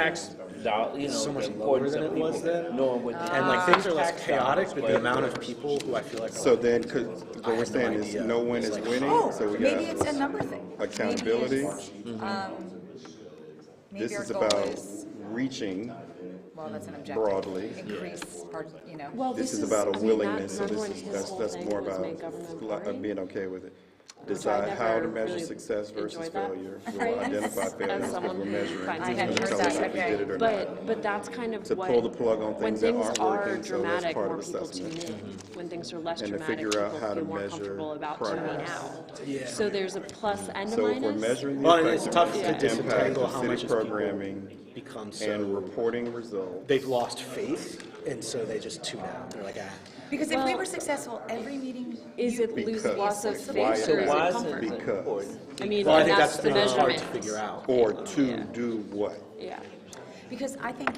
tax so much the lower importance than of it was people then. knowing what the And like things are less tax chaotic, dollars, but the amount of people who I feel like are So like, then, what we're saying is no one is winning, so we Maybe it's a got number thing. accountability. Maybe This our is goal about is, reaching. well, that's an objective. broadly. Increase our, Well, This is about a willingness, so that's more about being okay with it. Decide how to measure success versus failure. We'll identify failures because someone we're who measuring. finds It's it gonna tell us if we did it or not. But that's kind of To what, pull the plug on when things that things aren't are working, so that's dramatic, part more of people tune assessment. in. When things are less And to dramatic, figure out people how to feel more measure comfortable about tuning progress. out. Yeah. So there's a plus and a So if we're minus. measuring the well, and it's tough to effectiveness, impact disentangle of how city much is people programming become and so, reporting results. they've lost faith, and so they just tune out. They're like, ah. Because if we Well- were successful, every meeting. Is it lose Because- loss of why faith is or is that? it Why is comfort? it Because, important? I mean, Well, I and think that's that's the hard measurement. to figure out. or to Yeah. do what? Yeah. Because I think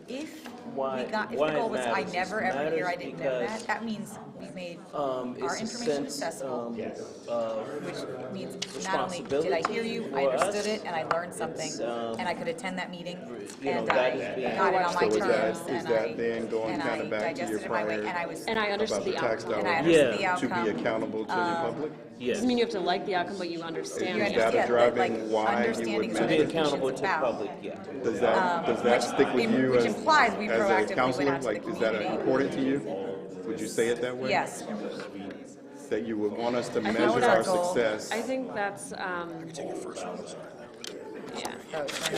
if Why- if the why it goal was I matters. never It ever hear I matters didn't know because, that, that means we've made our It's a information sense, accessible, which means not only did I hear you, I responsibility for understood us. it, and I learned something, It's, and I could attend that meeting, you know, and that I is being- got it on my So is terms, that and then going and kind I of back to your digested it my way, prior and I was, And I about understood the the tax outcome. and I dollars understood the Yeah. to be outcome. accountable to the public? Yes. Doesn't mean you have to like the outcome, but you understand You the Is that outcome. a understand, but, like, driving why you would understanding To what be measure? accountable to the about. public, yeah. Does that stick with you which as, implies we as a proactively counselor? went out to the Like, is that community. important to you? Would you say it that way? Yes, That you would want us to think measure that's our our goal. success? I think that's, yeah. oh, it's one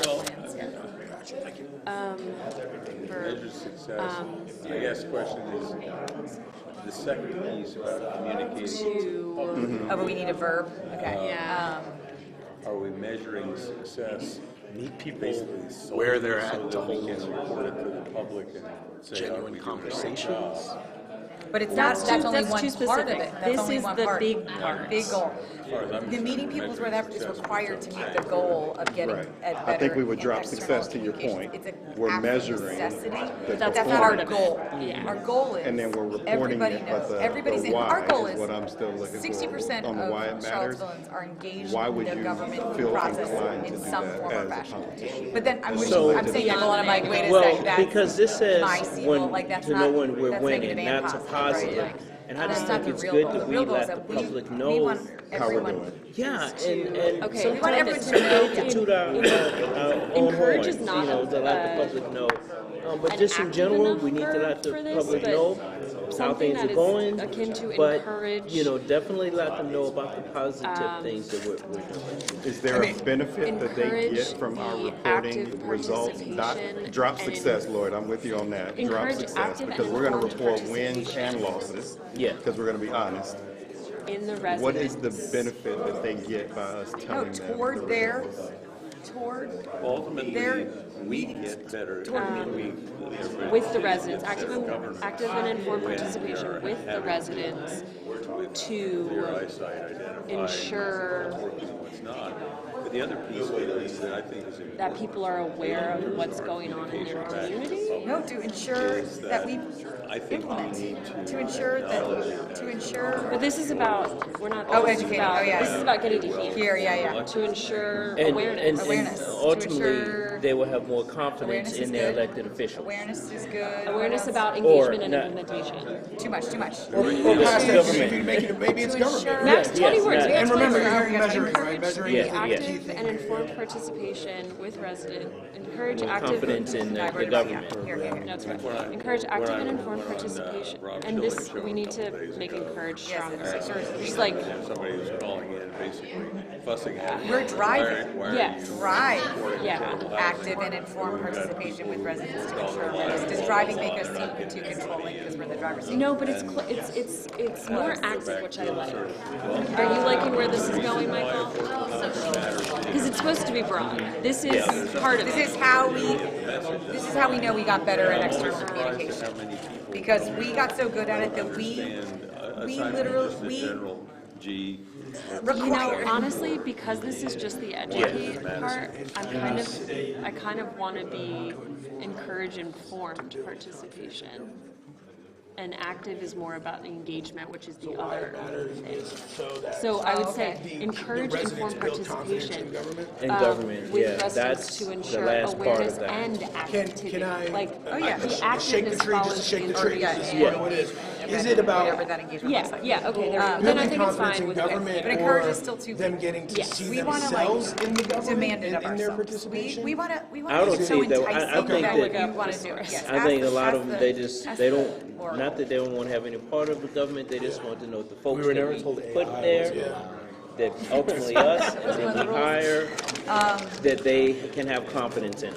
of our plans, yeah. Measure success. I guess the question is, the second piece about communicating, To, Oh, but we need a verb, okay. yeah. are we measuring success Meet people basically where they're so at to that we hold can report it to the public and say, are genuine we doing a good conversations. job? But it's not, That's that's too- only that's one too part of specific. it. That's This only is one the part. big part. Big goal. As far as I'm The concerned, meeting people's where measuring that is success required to is meet the goal of getting Right. at I better think we would drop and success to external your communication. point. It's a We're absolute measuring necessity. the That's our performance. goal. Yeah. Our goal is. And then we're reporting everybody it, knows. but Everybody's the in. Our why goal is is what I'm still looking for. 60% On the why it of matters. Charlottesvilleans are engaged Why in would the you government feel process inclined to in do some that form or as a fashion. competition? But then I'm So- wishing, I'm saying, I'm like, wait a Well, second, that's because this says my seal, when, like, that's to not, know when we're that's winning, negative and that's a positive, right? positive. And I That's just not think the it's real good goal. that The we real goal is let that the public we know want how we're everyone. doing. Yeah, and Okay, we want sometimes everyone it's to know good to in- toot our own encourage horns, is you not know, to let the public know. But an just in active general, enough we need to verb let the for this, public but know how something things that are is going. akin to But, encourage, you know, definitely let them know about the positive things that we're doing. Is there a benefit that they encourage get from our the reporting active results? participation Drop and success, Lloyd, I'm with you on that. Drop encourage success, active because and we're gonna informed report wins participation. and losses. Yeah. Because we're gonna be honest. in the What is residents. the benefit that they get by us No, telling them? the toward their, results? toward Ultimately, Their we get better. With the residents, active and informed participation with the residents to ensure What's not. But the other piece of it is that I think is important. that people are aware of what's going on in their community. No, to ensure that we I think we need to ensure that, to ensure, But this is about, we're not, Oh, this is educating. about, Oh, yeah. this is about getting to here, here, yeah. to ensure And awareness. Awareness, to ultimately, ensure- they will have more confidence Awareness is in their good. elected officials. Awareness is good. Awareness about Or engagement and not- implementation. Too much. Or Yes, past that, government. you can make it, maybe it's To government. ensure- Max, Yes, 20 yes, words. yes. we have And 20 remember, words. you're measuring, right? Encourage Measuring the is the key active thing and here. informed participation with resident. Encourage More active. confidence in I the wrote it down, government. yeah. Here. That's right. Encourage active and informed participation. And this, we need to make encourage Yes, stronger. it's- Just like, Somebody who's calling in, basically fussing at you. We're driving. Why are Yes. you Drive yeah. active and informed participation with residents to ensure awareness. Does driving make us seem too controlling because we're in the driver's seat? No, but it's more active, which I like. Are you liking where this is going, Michael? Because it's supposed to be broad. This is part of This it. is how we know we got better at external communication. Because we got so good at it that we literally, General G. You know, required. honestly, because this is just the educate part, I kind of want to be encourage informed participation. and active is more about engagement, which is the Why it other matters thing. is so that. So I would Oh, say okay. encourage residents informed build confidence participation. in government. In government, With yeah, residents that's to the ensure last part awareness of that. and activity. Can I? Like, Oh, yeah. the Shake the activeness tree, just to follows shake the the tree. Yeah, This is yeah. what it is. Is it Whatever about that engagement looks yeah, like. yeah, okay, then I building think it's confidence fine in with government, But encourage or is still too them vague. getting to Yes. see We wanna, themselves in the government Demand it and of in their ourselves. participation? We wanna I make don't it so see that- I enticing think that that- you wanna do it. Yes, I think a lot of them, they they don't, or- not that they don't want to have any part of the government, they just want to know the folks were that never we told put AI there, was that ultimately us, and then we hire, that they can have confidence in.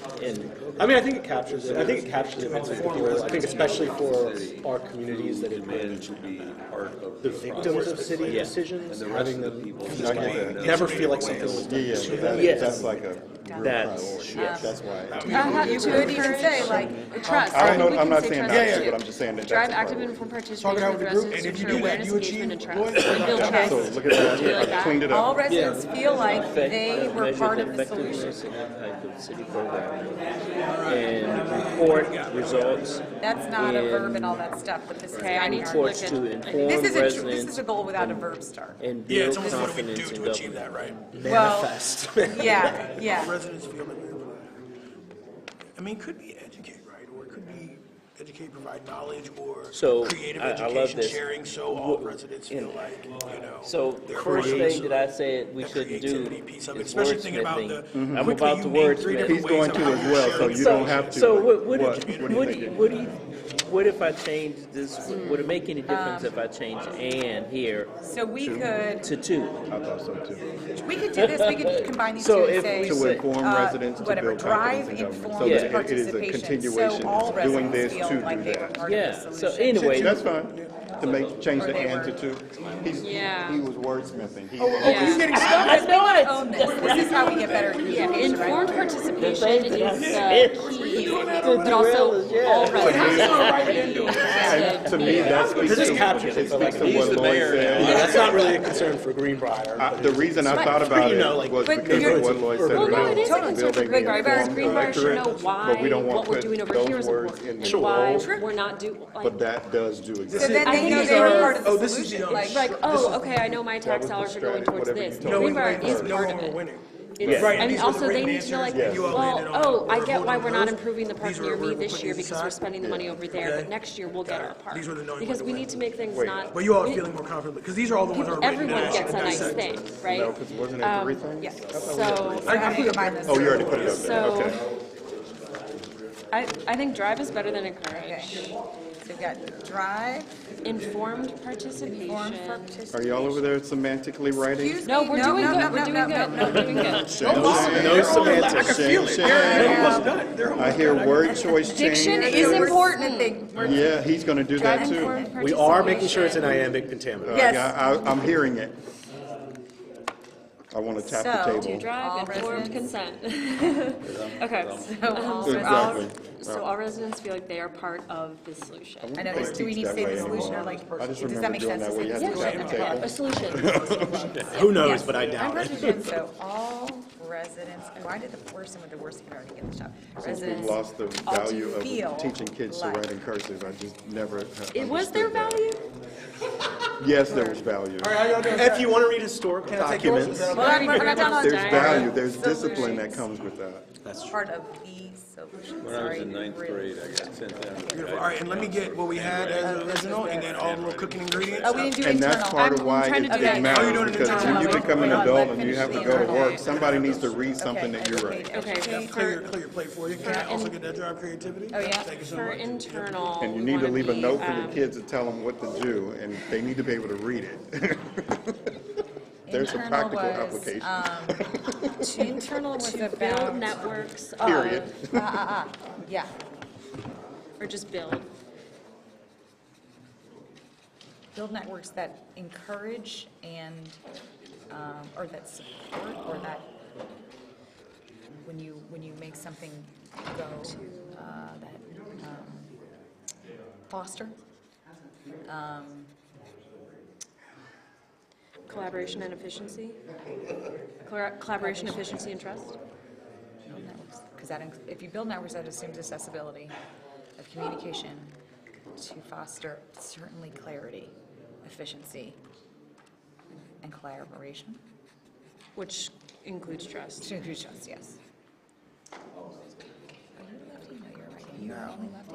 I mean, I think it captures it. I think it captures it as a whole. I think especially for our communities that have been to be part of the victims of city Yeah. decisions, And the rest having of the them people just who never feel like something was done Yeah, to but them. Yes. that's like a real That's- priority. yes. That's why. You could even say like, Trust. I think don't we know, I'm can not say saying trust that, too. but I'm just saying that Drive that's a active priority. and informed Talk it participation out with with the group, residents and to if you ensure do that, awareness, you engagement, and achieve trust. what? And build Okay. So trust. look at that, Do you like I that? cleaned it all up. residents feel like they Effect- were measure part the of the solution. effectiveness and impact of city programming, and report results. That's not a and verb and all that stuff, but this is. Okay, I need to reports look to at- inform This is a residents goal without a verb start. and Yeah, build it's almost what do we do confidence in to achieve government. that, right? Manifest. Yeah. Residents feel like, I mean, it could be educate, right? Or it could be educate, provide knowledge, or So, creative I love education this. sharing, so all residents feel And- like, you know. So the they're first part of thing that I said we the shouldn't do creativity piece of it, is especially thinking about wordsmithing. the I'm quickly about to you named three wordsmith. different He's going ways to of as how well, you so share you it. don't have to. So but what what do you think? what if I change this, would it make any difference if I change "and" here So we could, to "to"? I thought so too. we could do this, we could combine these So two and if say. we To say- inform residents to whatever, build confidence drive in government. So informed Yeah. that it is a participation, continuation so all of doing residents this feel to like do they were that. part of Yeah, the so solution. anyway, That's fine, to make, change Or the they and were- to two. Yeah. He was wordsmithing. He- Yeah. You getting stuck? We want to own this. This is how we get better communication, Informed right? participation is the key, but also all residents. And to me, that speaks This to, is captured. it So, like, speaks to he's what the Lloyd mayor said. now. That's not really a concern for Greenbrier. but The reason I thought But, about you it know, like- was But because you're- of what Lloyd said Well, no, about it is a concern for building Greenbrier, the because informed Greenbrier should know electorate, why but we don't want what we're to doing put over here those is words important, in. and why Sure. we're not like. But that does do So exist. then I they think know these they were are- part of Oh, the this is solution, the, like. Like, oh, okay, I know my tax was the dollars are going strategy, towards whatever this. you No, told me. Greenbrier is knowing part when of we're it. winning. It's- Right, And these were the also, they written need to know, like, answers that you all well, landed on. oh, I We're get why voting we're on not those. improving the park These near were- me we're this putting year these because we're aside. spending the money over there, Okay. but next year we'll get our part. These were the knowing Because when we to need to win. make things Wait. not. But you all are we- feeling more confident, because these are all the ones that are written Everyone down gets a and nice dissected. thing, right? No, because wasn't it three things? Yes. So, I put it Combine this. Oh, you already put it up there, So- okay. I think drive is better than Okay. encourage. So we've got drive, Informed informed participation. participation. Are y'all over there semantically writing? Excuse No, me? we're doing no, good, no, we're no, doing no, good, no, we're doing good. No semantics. I can feel it. Shame, They're shame. almost done. They're almost I hear done. word choice Diction change. is We're important. sniffing. We're- Yeah, he's gonna do that Drive too. informed We are making sure it's an participation. iambic pentameter. Yes. Yeah, I'm hearing it. I wanna tap the So- To table. drive, All informed consent. Okay. So all Exactly. So all residents feel like they are part of the solution. I know, They do we teach need to that say way the solution anymore. or like, I just does that remember make doing sense? that where you had to Yes, grab the table. a solution. Who knows, Yes. but I I'm doubt it. President, so all residents, why did the person with the worst handwriting get the job? Since we've Residents, lost the all value feel of teaching kids to like- write in cursive, I just never have It was their understood that. value? Yes, there was value. All right, how y'all doing? If you want to read historical Can I take yours? documents, Is that Well, okay? we're not done on There's time. value, there's Solutions. discipline that comes with that. that's true. part of the solution, When I was sorry. in ninth grade, I got sent down. to Beautiful. All right, and let me get what we had as original, and then all the little cooking ingredients. Oh, we didn't do And internal. that's part of I'm why trying to it do that. it Oh, matters, you're doing it because when internal. you become an Wait, adult let and me you have to finish go the to work, internal. somebody needs to read something that you Educate, write. Okay, educate. Clear your plate for you. Can I also get that drive creativity? Oh, yeah. Thank you so For much. internal. And you we need to wanna leave a be, note for your kids to tell them what to do, and they need to be able to read it. There's a Internal practical was, application. Internal was To build about, networks Period. of, yeah. or just build. Build networks that encourage and, or that support, or that, when you make something go, that foster. Collaboration and efficiency? Collaboration, efficiency, and trust? Because that, if you build networks, that assumes accessibility of communication to foster certainly clarity, efficiency, and collaboration. Which includes trust. To include trust, yes. Are you lefty? No, you're right. You're only lefty.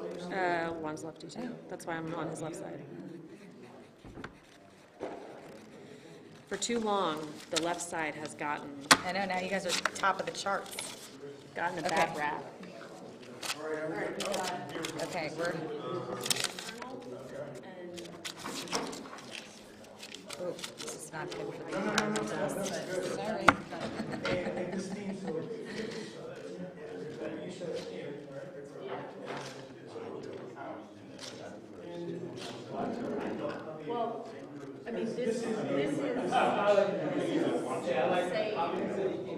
One's lefty too. That's why I'm on his left side. For too long, the left side has gotten I know, now you guys are top of the charts. a Okay. bad rap. Okay, we're, oh, this is not good for the environmental test. Sorry. And this needs to, you said scan, Well, I mean, this is say,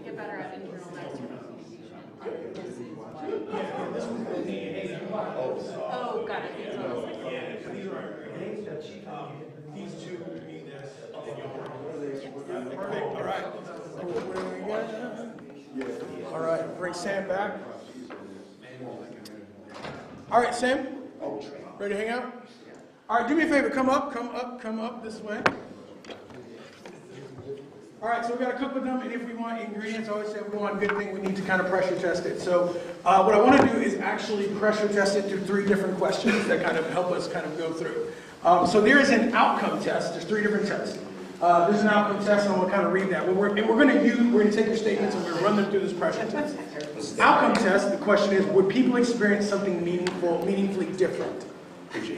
get better at internal and external communication. Oh, got it. these two mean this, and then you'll. Perfect, all right. All right, bring Sam back. All right, Sam, ready to hang out? All right, do me a favor, come up this way. All right, so we got a couple of them, and if we want ingredients, I always say we want a good thing, we need to kind of pressure test it. So what I want to do is actually pressure test it through 3 different questions that kind of help us kind of go through. So there is an outcome test. There's 3 different tests. There's an outcome test, and I'm going to kind of read that. We're going to take your statements and we're going to run them through this pressure test. Outcome test, the question is, would people experience something meaningfully different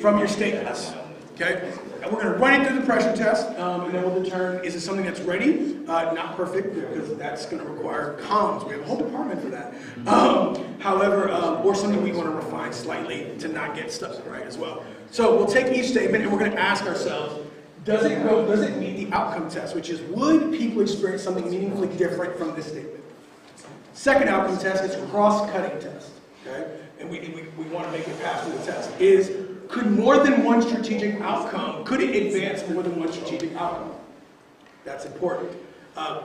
from your statements? Okay? And we're going to run it through the pressure test, and then we'll determine, is it something that's ready? Not perfect, because that's going to require comms. We have a whole department for that. However, or something we want to refine slightly to not get stuck, right, as well. So we'll take each statement, and we're going to ask ourselves, does it meet the outcome test, which is, would people experience something meaningfully different from this statement? Second outcome test is cross-cutting test, okay? And we want to make it pass through the test, is, could more than one strategic outcome, could it advance more than one strategic outcome? That's important.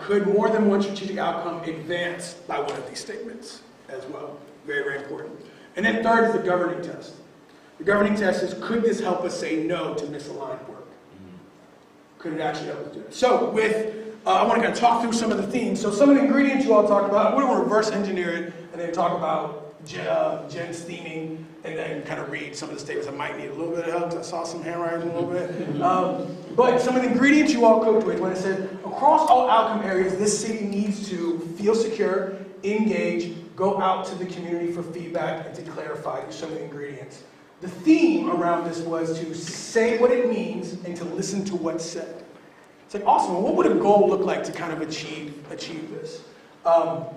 Could more than one strategic outcome advance by one of these statements as well? Very, very important. And then third is the governing test. The governing test is, could this help us say no to misaligned work? Could it actually help us do it? So I want to kind of talk through some of the themes. So some of the ingredients you all talked about, we're going to reverse engineer it and then talk about Jen's theming, and then kind of read some of the statements. I might need a little bit of help because I saw some handwriting a little bit. But some of the ingredients you all coped with when it said, across all outcome areas, this city needs to feel secure, engage, go out to the community for feedback, and to clarify. There's some of the ingredients. The theme around this was to say what it means and to listen to what's said. It's like, awesome, well, what would a goal look like to kind of achieve this?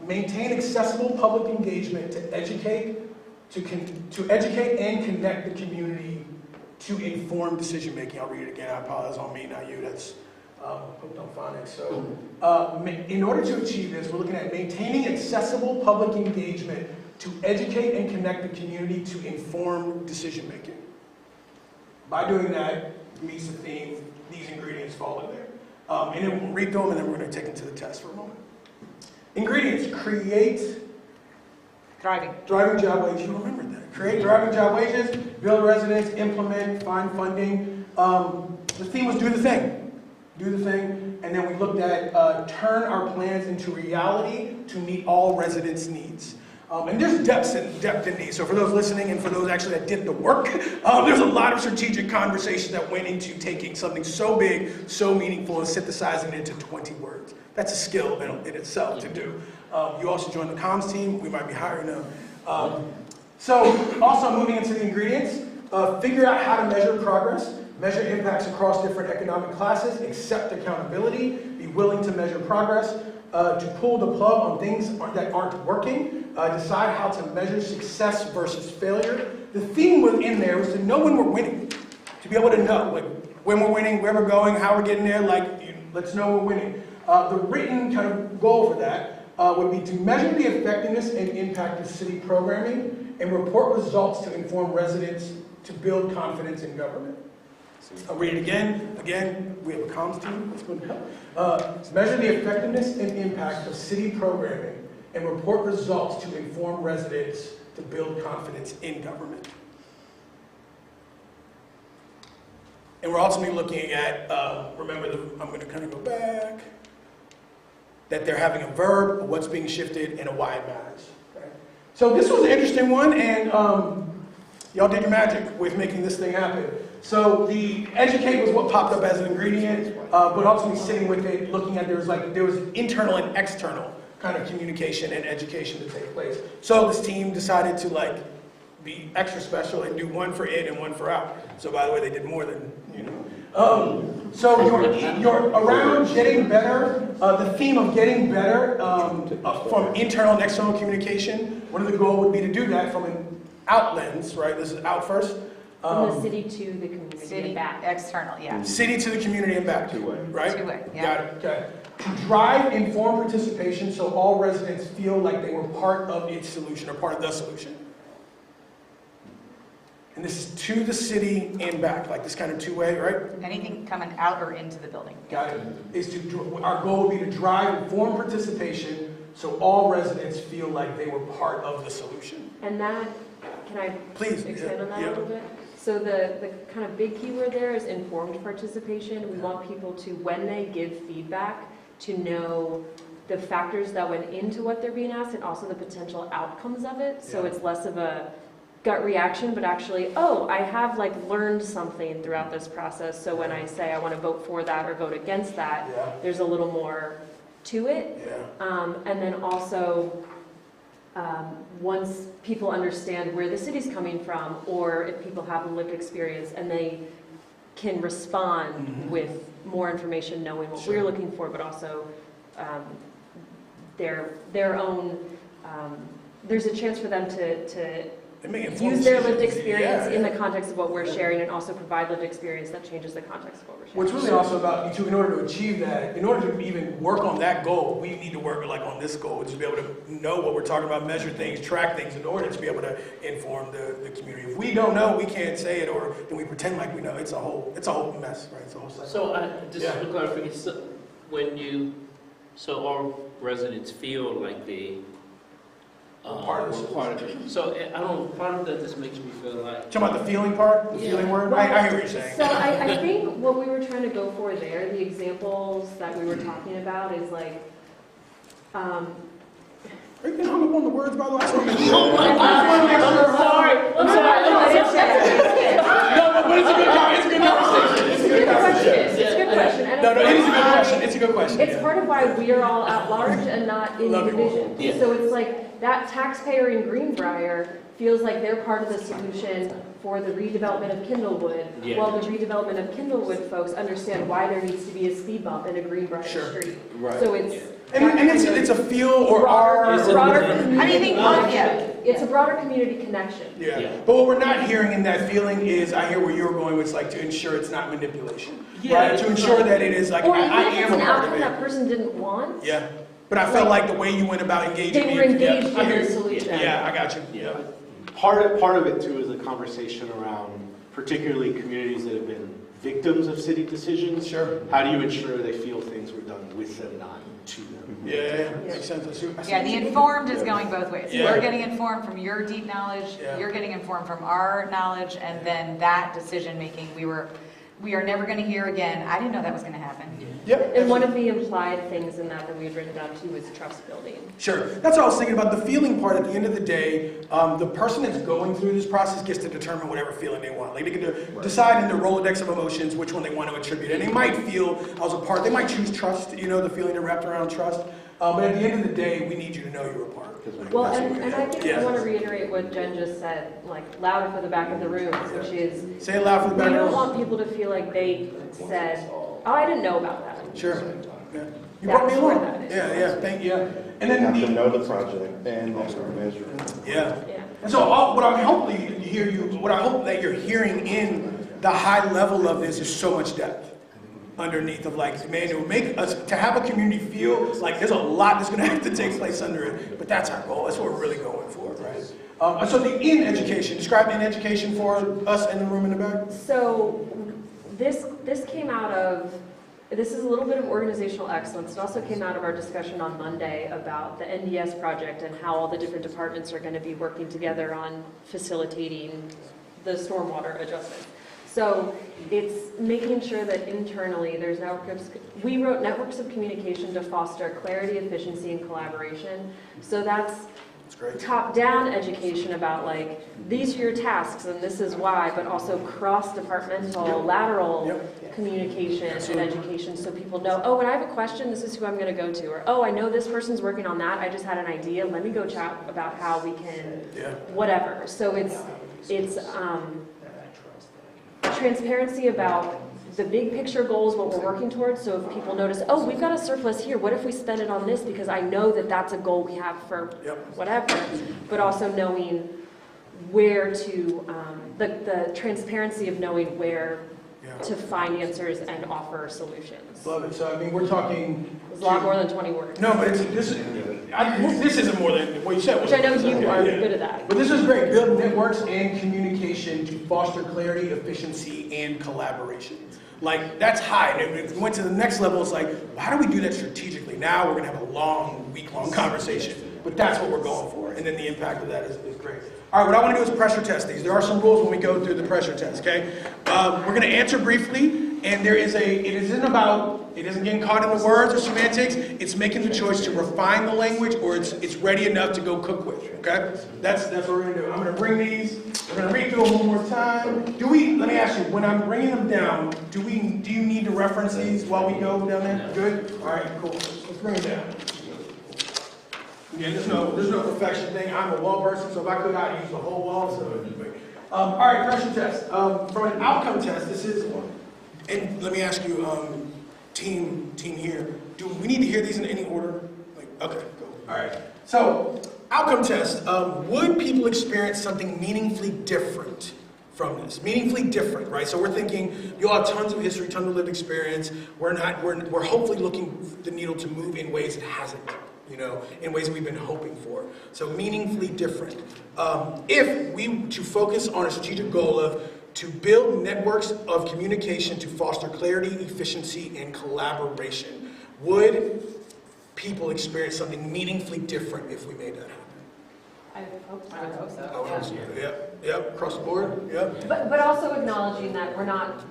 Maintain accessible public engagement to educate and connect the community to inform decision making. I'll read it again. I apologize on me, not you. That's hooked on phonics. So, in order to achieve this, we're looking at maintaining accessible public engagement to educate and connect the community to inform decision making. By doing that, meets the theme. These ingredients fall in there, and then we'll read through them, and then we're going to take them to the test for a moment. Ingredients: create driving job wages. You remembered that. Create driving job wages, build residents, implement, find funding. The theme was do the thing. Do the thing. And then we looked at turn our plans into reality to meet all residents' needs. And there's depth in these. So for those listening and for those actually that did the work, there's a lot of strategic conversations that went into taking something so big, so meaningful, and synthesizing it into 20 words. That's a skill in itself to do. You also join the comms team. We might be hiring them. So also moving into the ingredients, figure out how to measure progress, measure impacts across different economic classes, accept accountability, be willing to measure progress, to pull the plug on things that aren't working, decide how to measure success versus failure. The theme within there was to know when we're winning, to be able to know like when we're winning, where we're going, how we're getting there, let's know we're winning. The written kind of goal for that would be to measure the effectiveness and impact of city programming and report results to inform residents to build confidence in government. I'll read it again. Again, we have a comms team. That's going to help. Measure the effectiveness and impact of city programming and report results to inform residents to build confidence in government. And we're ultimately looking at, remember, I'm going to kind of go back, that they're having a verb, what's being shifted, and a why it matters. Okay? So this was an interesting one, and y'all did your magic with making this thing happen. So the educate was what popped up as an ingredient, but ultimately sitting with it, looking at there was internal and external kind of communication and education to take place. So this team decided to be extra special and do one for in and one for out. So by the way, they did more than, so you're around getting better, the theme of getting better from internal and external communication. One of the goals would be to do that from an out lens, right? This is out first. From the city to the community City, and back. external, yeah. City to the community and back. Two-way. Right? Two-way, yeah. Got it, okay. To drive informed participation so all residents feel like they were part of its solution or part of the solution. And this is to the city and back, like this kind of two-way, right? Anything coming out or into the building. Got it. Our goal would be to drive informed participation so all residents feel like they were part of the solution. And that, can I Please. expand on that Yeah. a little bit? So the kind of big keyword there is informed participation. We want people to, when they give feedback, to know the factors that went into what they're being asked and also the potential outcomes of it. So Yeah. it's less of a gut reaction, but actually, oh, I have learned something throughout this process. So when I say I want to vote for that or vote against that, Yeah. there's a little more to it. Yeah. And then also, once people understand where the city's coming from, or if people have a lived experience and they can respond Mhm. with more information, knowing what Sure. we're looking for, but also their own, there's a chance for them to It may inform use their decisions. lived experience Yeah. in the context of what we're sharing and also provide lived experience that changes the context of what we're sharing. What's really also about, in order to achieve that, in order to even work on that goal, we need to work on this goal, to be able to know what we're talking about, measure things, track things, in order to be able to inform the community. If we don't know, we can't say it, or then we pretend like we know. It's a whole mess, right? It's a whole cycle. So just Yeah. for clarification, so all residents feel like they Part of the were part of it. So part of that just makes me feel like. Talking about the feeling part, the Yeah. feeling word? I hear what you're saying. So I think what we were trying to go for there, the examples that we were talking about is Are you getting hung up on the words, by the way? I just want to make sure. Oh my God! I'm sorry. No, but it's a good conversation. It's a good conversation. It's a good question. It's a good question. And No, it's it is a good why- question. It's a good question. It's yeah. part of why we are all at large and not in Love it. division. Yeah. So it's like that taxpayer in Greenbrier feels like they're part of the solution for the redevelopment of Kindlewood, Yeah. while the redevelopment of Kindlewood folks understand why there needs to be a speed bump in a Greenbrier Sure. street. Right. So it's And it's a feel or our. It's a- broader How do you community think- connection. yeah. It's a broader community connection. Yeah. Yeah. But what we're not hearing in that feeling is, I hear where you're going, it's like to ensure it's not manipulation. Yeah, Right? it's To ensure not- that it is like, Or even I if it's am an a part of outcome it. that person didn't want, Yeah. But I felt like the way you went about engaging they me. were engaged yeah, I in hear the you. solution. Yeah, I got you. Yeah. Part of it too is a conversation around particularly communities that have been victims of city decisions. Sure. How do you ensure they feel things were done with them, not to them? Yeah, makes sense. I see Yeah, what the you- informed is going both ways. Yeah. We're getting informed from your deep knowledge, Yeah. you're getting informed from our knowledge, and then that decision-making, we are never gonna hear again, I didn't know that was gonna happen. Yep. And one of the implied things in that we had written down too is trust building. Sure. That's what I was thinking about. The feeling part, at the end of the day, the person that's going through this process gets to determine whatever feeling they want. Like they get to decide in their Rolodex of emotions which one they want to attribute. And they might feel as a part, they might choose trust, the feeling that wrapped around trust. But at the end of the day, we need you to know you're a part. Well, That's what and we- I think yeah. I want to reiterate what Jen just said, louder for the back of the room, which is, Say it loud for the we back don't row. want people to feel like they said, oh, I didn't know about that. Sure. Yeah. You brought me That's where along. that is. Yeah, thank you. And You then have to the, know the project and also measure it. yeah. Yeah. And so what I hope that you're hearing in the high level of this is so much depth underneath of man, it will make us, to have a community feel like there's a lot that's gonna have to take place under it, but that's our goal, that's what we're really going for, right? And so the in education, describe in education for us in the room in the back. So this came out of, this is a little bit of organizational excellence. It also came out of our discussion on Monday about the NDS project and how all the different departments are going to be working together on facilitating the stormwater adjustment. So it's making sure that internally there's we wrote networks of communication to foster clarity, efficiency, and collaboration. So that's top-down education about like, these are your tasks and this is why, but also cross-departmental, lateral communication and education so people know, oh, when I have a question, this is who I'm gonna go to. Or, oh, I know this person's working on that, I just had an idea, let me go chat about how we can, whatever. So it's transparency about the big picture goals, what we're working towards, so if people notice, oh, we've got a surplus here, what if we spend it on this, because I know that that's a goal we have for whatever, but also knowing where to, the transparency of knowing where to find answers and offer solutions. Love it. So, I mean, we're talking... It's a lot more than 20 words. No, but this isn't more than what you said. Which I know you are good at that. But this is great. Build networks and communication to foster clarity, efficiency, and collaboration. Like, that's high. And if we went to the next level, it's like, well, how do we do that strategically? Now we're going to have a long, week-long conversation. But that's what we're going for. And then the impact of that is great. All right, what I want to do is pressure test these. There are some rules when we go through the pressure test, okay? We're going to answer briefly, and it isn't getting caught in the words or semantics. It's making the choice to refine the language, or it's ready enough to go cook with, okay? That's what we're going to do. I'm going to bring these. We're going to read through them one more time. Let me ask you, when I'm bringing them down, do you need to reference these while we go down there? Good? All right, cool. Let's bring them down. Yeah, there's no perfection thing. I'm a wall person, so if I could, I'd use the whole wall. So, all right, pressure test. From an outcome test, this is one. And let me ask you, team here, do we need to hear these in any order? Like, okay, cool. All right. So, outcome test. Would people experience something meaningfully different from this? Meaningfully different, right? So we're thinking you all have tons of history, tons of lived experience. We're hopefully looking the needle to move in ways it hasn't. In ways we've been hoping for. So meaningfully different. If we to focus on a strategic goal of to build networks of communication to foster clarity, efficiency, and collaboration, would people experience something meaningfully different if we made that happen? I hope so. I would hope so. I would hope so. Yep, across the board, yep. But also acknowledging that we're not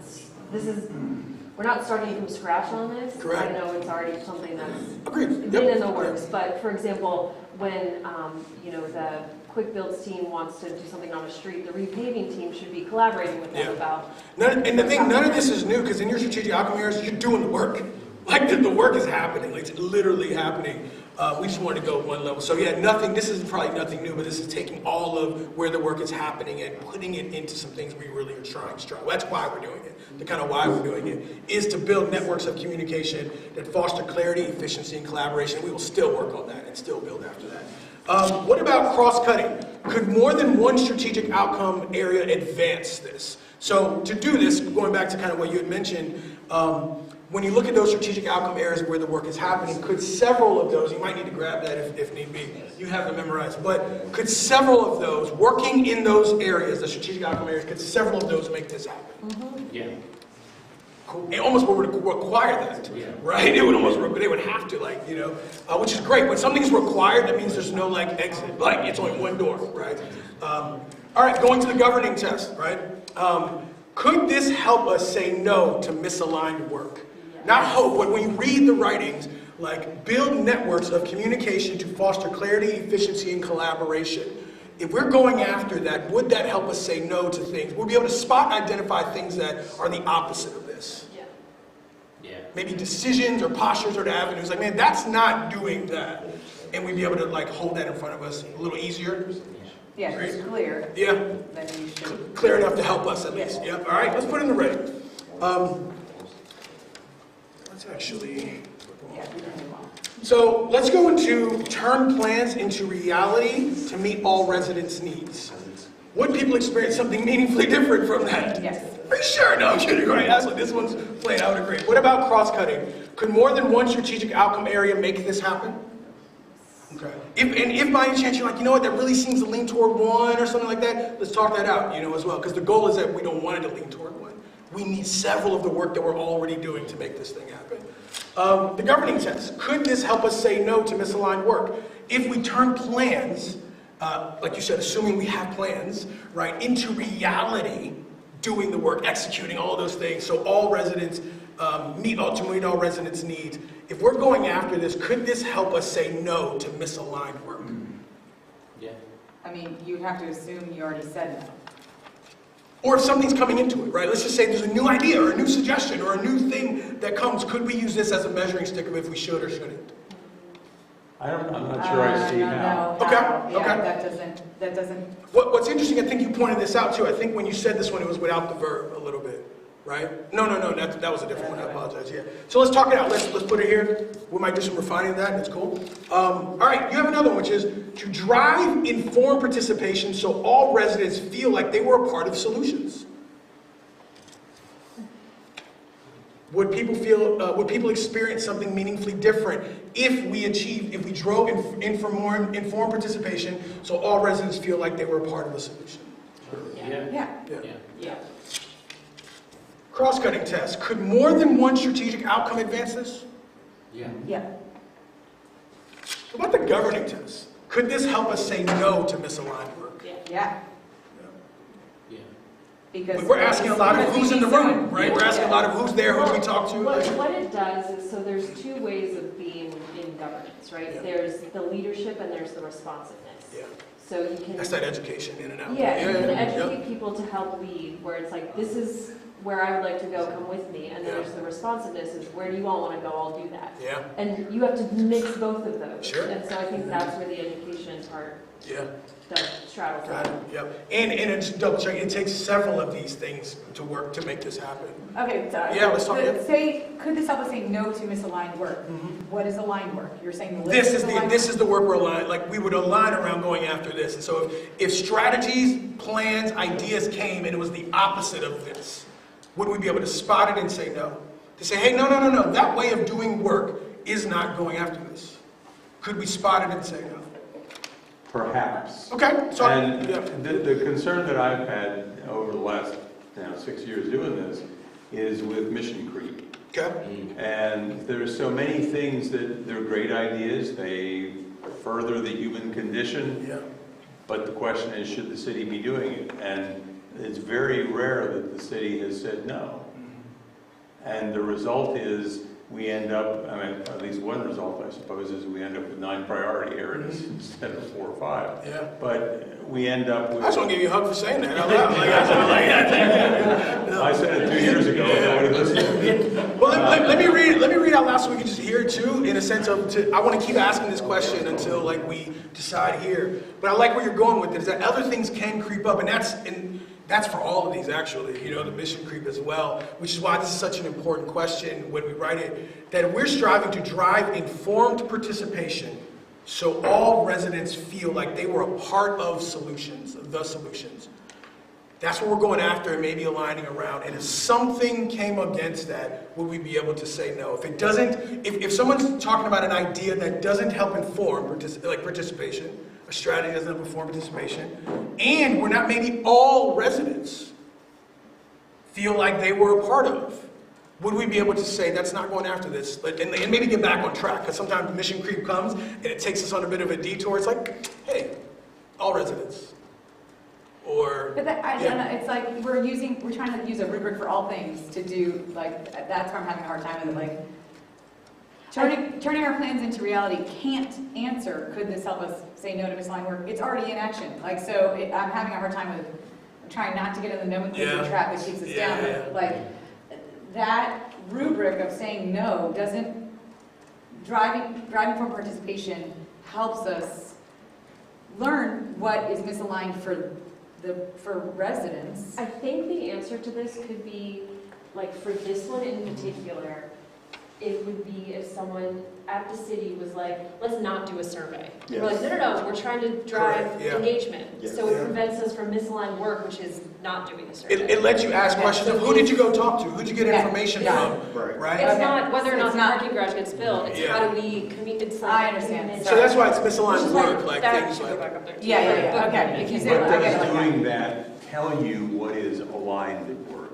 starting from scratch on this. Correct. I know it's already something that's Agreed. been in the works, but for example, when the Quick Builds team wants to do something on a street, the repaving team should be collaborating with them about. And the thing, none of this is new, because in your strategic outcome areas, you're doing the work. Like the work is happening. Like, it's literally happening. We just wanted to go one level. So yeah, this is probably nothing new, but this is taking all of where the work is happening and putting it into some things we really are trying to strive. That's why we're doing it. The kind of why we're doing it is to build networks of communication that foster clarity, efficiency, and collaboration. We will still work on that and still build after that. What about cross-cutting? Could more than one strategic outcome area advance this? So to do this, going back to kind of what you had mentioned, when you look at those strategic outcome areas where the work is happening, could several of those, you might need to grab that if need be, you have them memorized, but could several of those, working in those areas, the strategic outcome areas, could several of those make this happen? Mm-hmm. Yeah. Cool. It almost would require that, right? It would almost, they would have to, which is great. When something's required, that means there's no exit, it's only one door, right? All right, going to the governing test, right? Could this help us say no to misaligned work? Not hope, but when you read the writings, build networks of communication to foster clarity, efficiency, and collaboration. If we're going after that, would that help us say no to things? We'll be able to spot and identify things that are the opposite of this. Yeah. Maybe decisions or postures or avenues. Man, that's not doing that. And we'd be able to hold that in front of us a little easier. Yeah, it's clear. Yeah. Then you should. Clear enough to help us at least. Yeah. All right, let's put it in the ready. Let's actually. So let's go into turn plans into reality to meet all residents' needs. Would people experience something meaningfully different from that? Yes. For sure. No, I'm kidding. Right. This one's plain. I would agree. What about cross-cutting? Could more than one strategic outcome area make this happen? Okay. If by any chance you're you know what, that really seems to lean toward one or something like that, let's talk that out, as well. Because the goal is that we don't want it to lean toward one. We need several of the work that we're already doing to make this thing happen. The governing test. Could this help us say no to misaligned work? If we turn plans, like you said, assuming we have plans, right, into reality, doing the work, executing all of those things, so all residents meet all residents' needs. If we're going after this, could this help us say no to misaligned work? Yeah. I mean, you have to assume you already said no. Or if something's coming into it, right? Let's just say there's a new idea or a new suggestion or a new thing that comes. Could we use this as a measuring stick of if we should or shouldn't? I'm not sure I see how. Okay, Yeah, okay. that doesn't, What's interesting, I think you pointed this out too. I think when you said this one, it was without the verb a little bit, right? No, that was a different one. I apologize. Yeah. So let's talk it out. Let's put it here. We might do some refining of that. That's cool. All right. You have another one, which is to drive informed participation so all residents feel like they were a part of solutions. Would people experience something meaningfully different if we drove informed participation so all residents feel like they were a part of the solution? yeah. Yeah. Cross-cutting test. Could more than one strategic outcome advance this? Yeah. What about the governing test? Could this help us say no to misaligned work? Yeah. Yeah. Because We're asking a lot of who's in the room, right? We're asking a lot of who's there, who do we talk to? What it does is, so there's two ways of being in governance, right? Yeah. There's the leadership and there's the responsiveness. Yeah. So you can. That's that education in and out. Yeah, you can Yep. educate people to help lead, where it's like, this is where I would like to go, come with me. And then Yeah. there's the responsiveness, is where do you all want to go, I'll do that. Yeah, And you have to mix both of those. Sure. And so I think that's where the education part yeah. does straddle. Got it, yep. And just double check, it takes several of these things to work to make this happen. Okay, sorry. Yeah, let's talk- Could this help us say no to misaligned work? What is aligned work? You're saying the list This is aligned this is the work we're aligned, like we would align around going after this. And so if strategies, plans, ideas came and it was the opposite of this, would we be able to spot it and say no? To say, hey, no, that way of doing work is not going after this. Could we spot it and say no? Perhaps. Okay, so, And yeah. the concern that I've had over the last 6 years doing this is with mission creep. Okay, And there's so many things that they're great ideas, they further the human condition, yeah. but the question is, should the city be doing it? And it's very rare that the city has said no. And the result is we end up, I mean, at least one result, I suppose, is we end up with 9 priority areas instead of 4 or 5. Yeah. But we end up with. I just want to give you a hug for saying that out loud. I said it 2 years ago, and nobody listened. Well, let me read out loud so we can just hear it too, in a sense of, I want to keep asking this question until like we decide here. But I like where you're going with it, is that other things can creep up, and that's for all of these actually, the mission creep as well, which is why this is such an important question when we write it, that we're striving to drive informed participation so all residents feel like they were a part of the solutions. That's what we're going after and maybe aligning around. And if something came against that, would we be able to say no? If it doesn't, if someone's talking about an idea that doesn't help inform participation, a strategy doesn't help inform participation, and we're not maybe all residents feel like they were a part of, would we be able to say that's not going after this, and maybe get back on track? Because sometimes mission creep comes and it takes us on a bit of a detour. It's like, hey, all residents. Or, But that, I yeah. don't know, it's like we're trying to use a rubric for all things to do, like, that's where I'm having a hard time with it, like, turning our plans into reality can't answer, could this help us say no to misaligned work? It's already in action, like, so I'm having a hard time with trying not to get in the nomenclature Yeah. trap that keeps us down, Yeah. but, like, that rubric of saying no doesn't, driving for participation helps us learn what is misaligned for residents. I think the answer to this could be, like, for this one in particular, it would be if someone at the city was like, let's not do a survey. We're like, no, we're trying to drive Correct, yeah. engagement. Yes. So it Yeah. prevents us from misaligned work, which is not doing the survey. It lets you ask Okay, questions so of who did you go talk to? Who'd you get Yeah, information yeah. from? Right. Right? It's Okay. not whether or not It's the not- parking garage gets built, it's Yeah. how do we communicate, it's like. I understand. So that's why it's Which misaligned is work, like that things should go like. back up there too. Yeah, okay, if you say What that, I get does it like doing that tell you what is aligned work?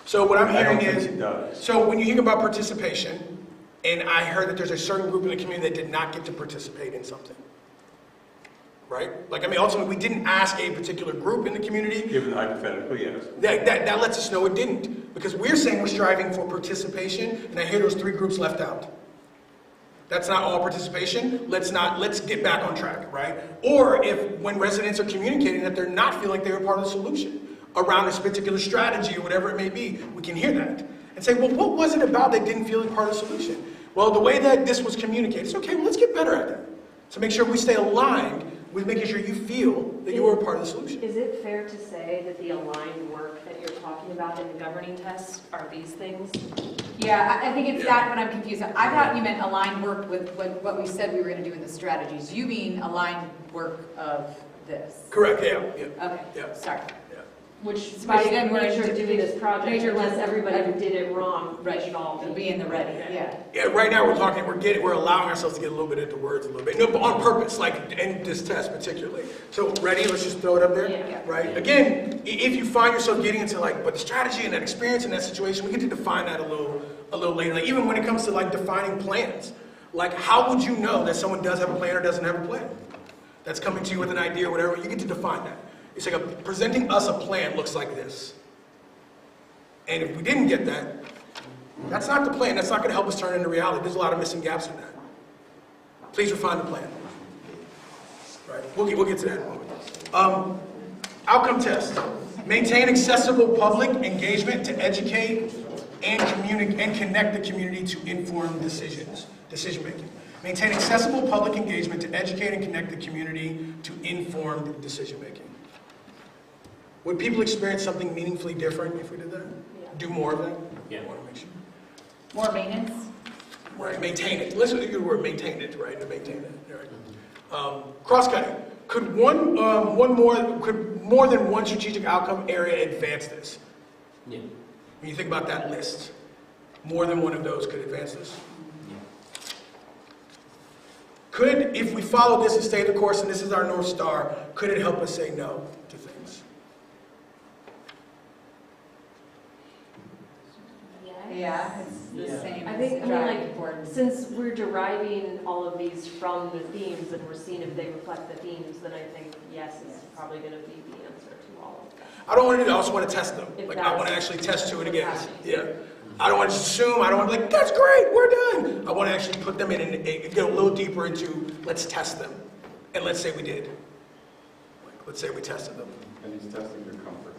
So what I'm I don't hearing think is, it does. so when you think about participation, and I heard that there's a certain group in the community that did not get to participate in something. right? Like, I mean, ultimately, we didn't ask a particular group in the community. Given hypothetically, yes. That lets us know it didn't, because we're saying we're striving for participation, and I hear those 3 groups left out. That's not all participation. Let's get back on track, right? Or when residents are communicating that they're not feeling like they're part of the solution around this particular strategy or whatever it may be, we can hear that and say, well, what was it about that didn't feel like part of the solution? Well, the way that this was communicated, it's okay, well, let's get better at that. So make sure we stay aligned with making sure you feel that you are a part of the solution. Is it fair to say that the aligned work that you're talking about in the governing test are these things? Yeah, I think it's that when I'm confused. I thought you meant aligned work with what we said we were gonna do in the strategies. You mean aligned work of this? Correct, yeah. Okay, Yeah. sorry. Which, So by then we're nature of into doing this project, major unless list- everybody who did it wrong, they should all It'll be in the ready, yeah. Yeah, right now we're allowing ourselves to get a little bit into words a little bit. No, but on purpose, like in this test particularly. So ready, let's just throw it up there, Yeah. right? Again, if you find yourself getting into but the strategy and that experience in that situation, we get to define that a little later. Like even when it comes to defining plans, like how would you know that someone does have a plan or doesn't have a plan? That's coming to you with an idea or whatever, you get to define that. It's like presenting us a plan looks like this. And if we didn't get that, that's not the plan. That's not going to help us turn into reality. There's a lot of missing gaps in that. Please refine the plan. Right? We'll get to that in a moment. Outcome test. Maintain accessible public engagement to educate and connect the community to informed decision making. Maintain accessible public engagement to educate and connect the community to informed decision making. Would people experience something meaningfully different if we did that? Yeah. Do more of that? Yeah. I want to make sure. More maintenance? Right, maintain it. Listen to the word maintain it, right? To maintain it. All right. Cross-cutting. Could could more than one strategic outcome area advance this? Yeah. When you think about that list, more than one of those could advance this? Could, if we follow this and stay the course, and this is our North Star, could it help us say no to things? Yeah, it's the same. I think, as driving forward. since we're deriving all of these from the themes and we're seeing if they reflect the themes, then I think yes is probably going to be the answer to all of that. I don't want to do that. I also want to test them. If Like, I want to that's actually test to it what's again. happening. Yeah. I don't want to just assume. I don't want to be like, that's great, we're done. I want to actually put them in and get a little deeper into, let's test them. And let's say we did. Like, let's say we tested them. And he's testing your comfort.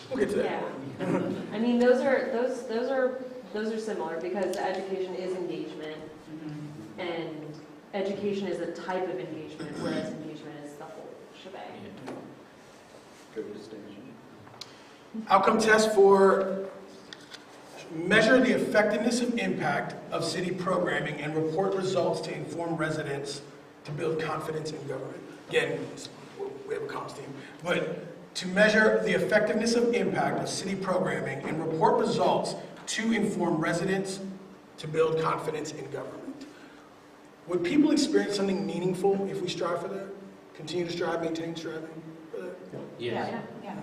We'll get to that. Yeah. I mean, those are similar because education is engagement and education is a type of engagement, whereas engagement is the whole shebang. Good distinction. Outcome test for measure the effectiveness and impact of city programming and report results to inform residents to build confidence in government. Again, we have a comms team, but to measure the effectiveness of impact of city programming and report results to inform residents to build confidence in government. Would people experience something meaningful if we strive for that? Continue to strive, maintain striving for that? Yes. Yeah.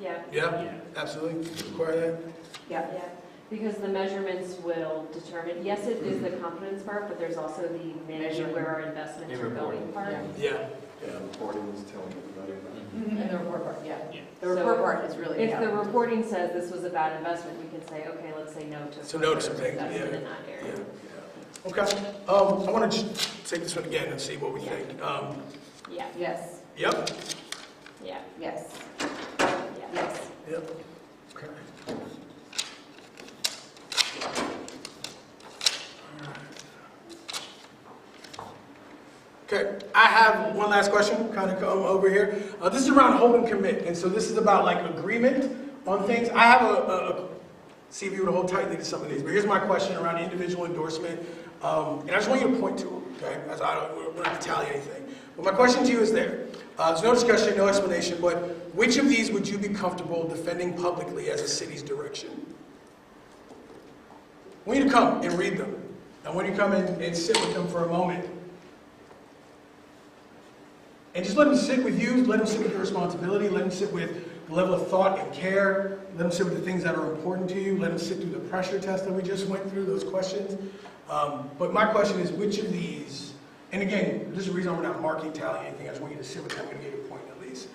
Yeah, Yeah, Yeah. absolutely. Require that? Yeah. yeah. Because the measurements will determine, yes, it is the confidence part, but there's also the managing where our investments are going part. Yeah. Yeah. Yeah, reporting is telling everybody about it. And the report part, yeah. Yeah. The report part is really. If the reporting says this was a bad investment, we can say, okay, let's say no to. So no to some further things, investment yeah. in that area. Okay. I want to just take this one again and see what we think. Yeah, Yes, Yep. yeah, yes, yeah. yes. Yep. Okay. Okay, I have one last question, kind of come over here. This is around hold and commit, and so this is about like agreement on things. I have see if you would hold tightly to some of these, but here's my question around individual endorsement, and I just want you to point to them, okay? As we're not to tally anything. But my question to you is there's no discussion, no explanation, but which of these would you be comfortable defending publicly as a city's direction? I want you to come and read them. I want you to come and sit with them for a moment. And just let them sit with you, let them sit with your responsibility, let them sit with the level of thought and care, let them sit with the things that are important to you, let them sit through the pressure test that we just went through, those questions. But my question is, which of these And again, this is the reason we're not marking, tallying, anything. I just want you to sit with them and get your point at least.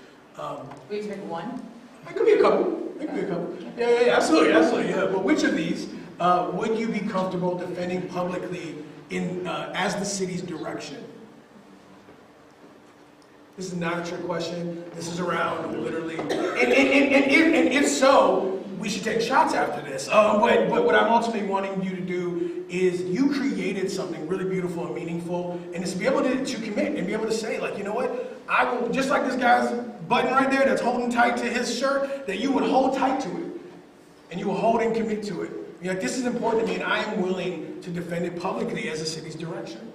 We can pick one. It could be a couple. It could be a couple. Yeah, absolutely, yeah. But which of these would you be comfortable defending publicly in as the city's direction? This is not a trick question. This is around literally, and if so, we should take shots after this. But what I'm ultimately wanting you to do is you created something really beautiful and meaningful, and it's to be able to commit and be able to say, like, you know what, I will, just like this guy's button right there that's holding tight to his shirt, that you would hold tight to it, and you will hold and commit to it. You're like, this is important to me, and I am willing to defend it publicly as the city's direction.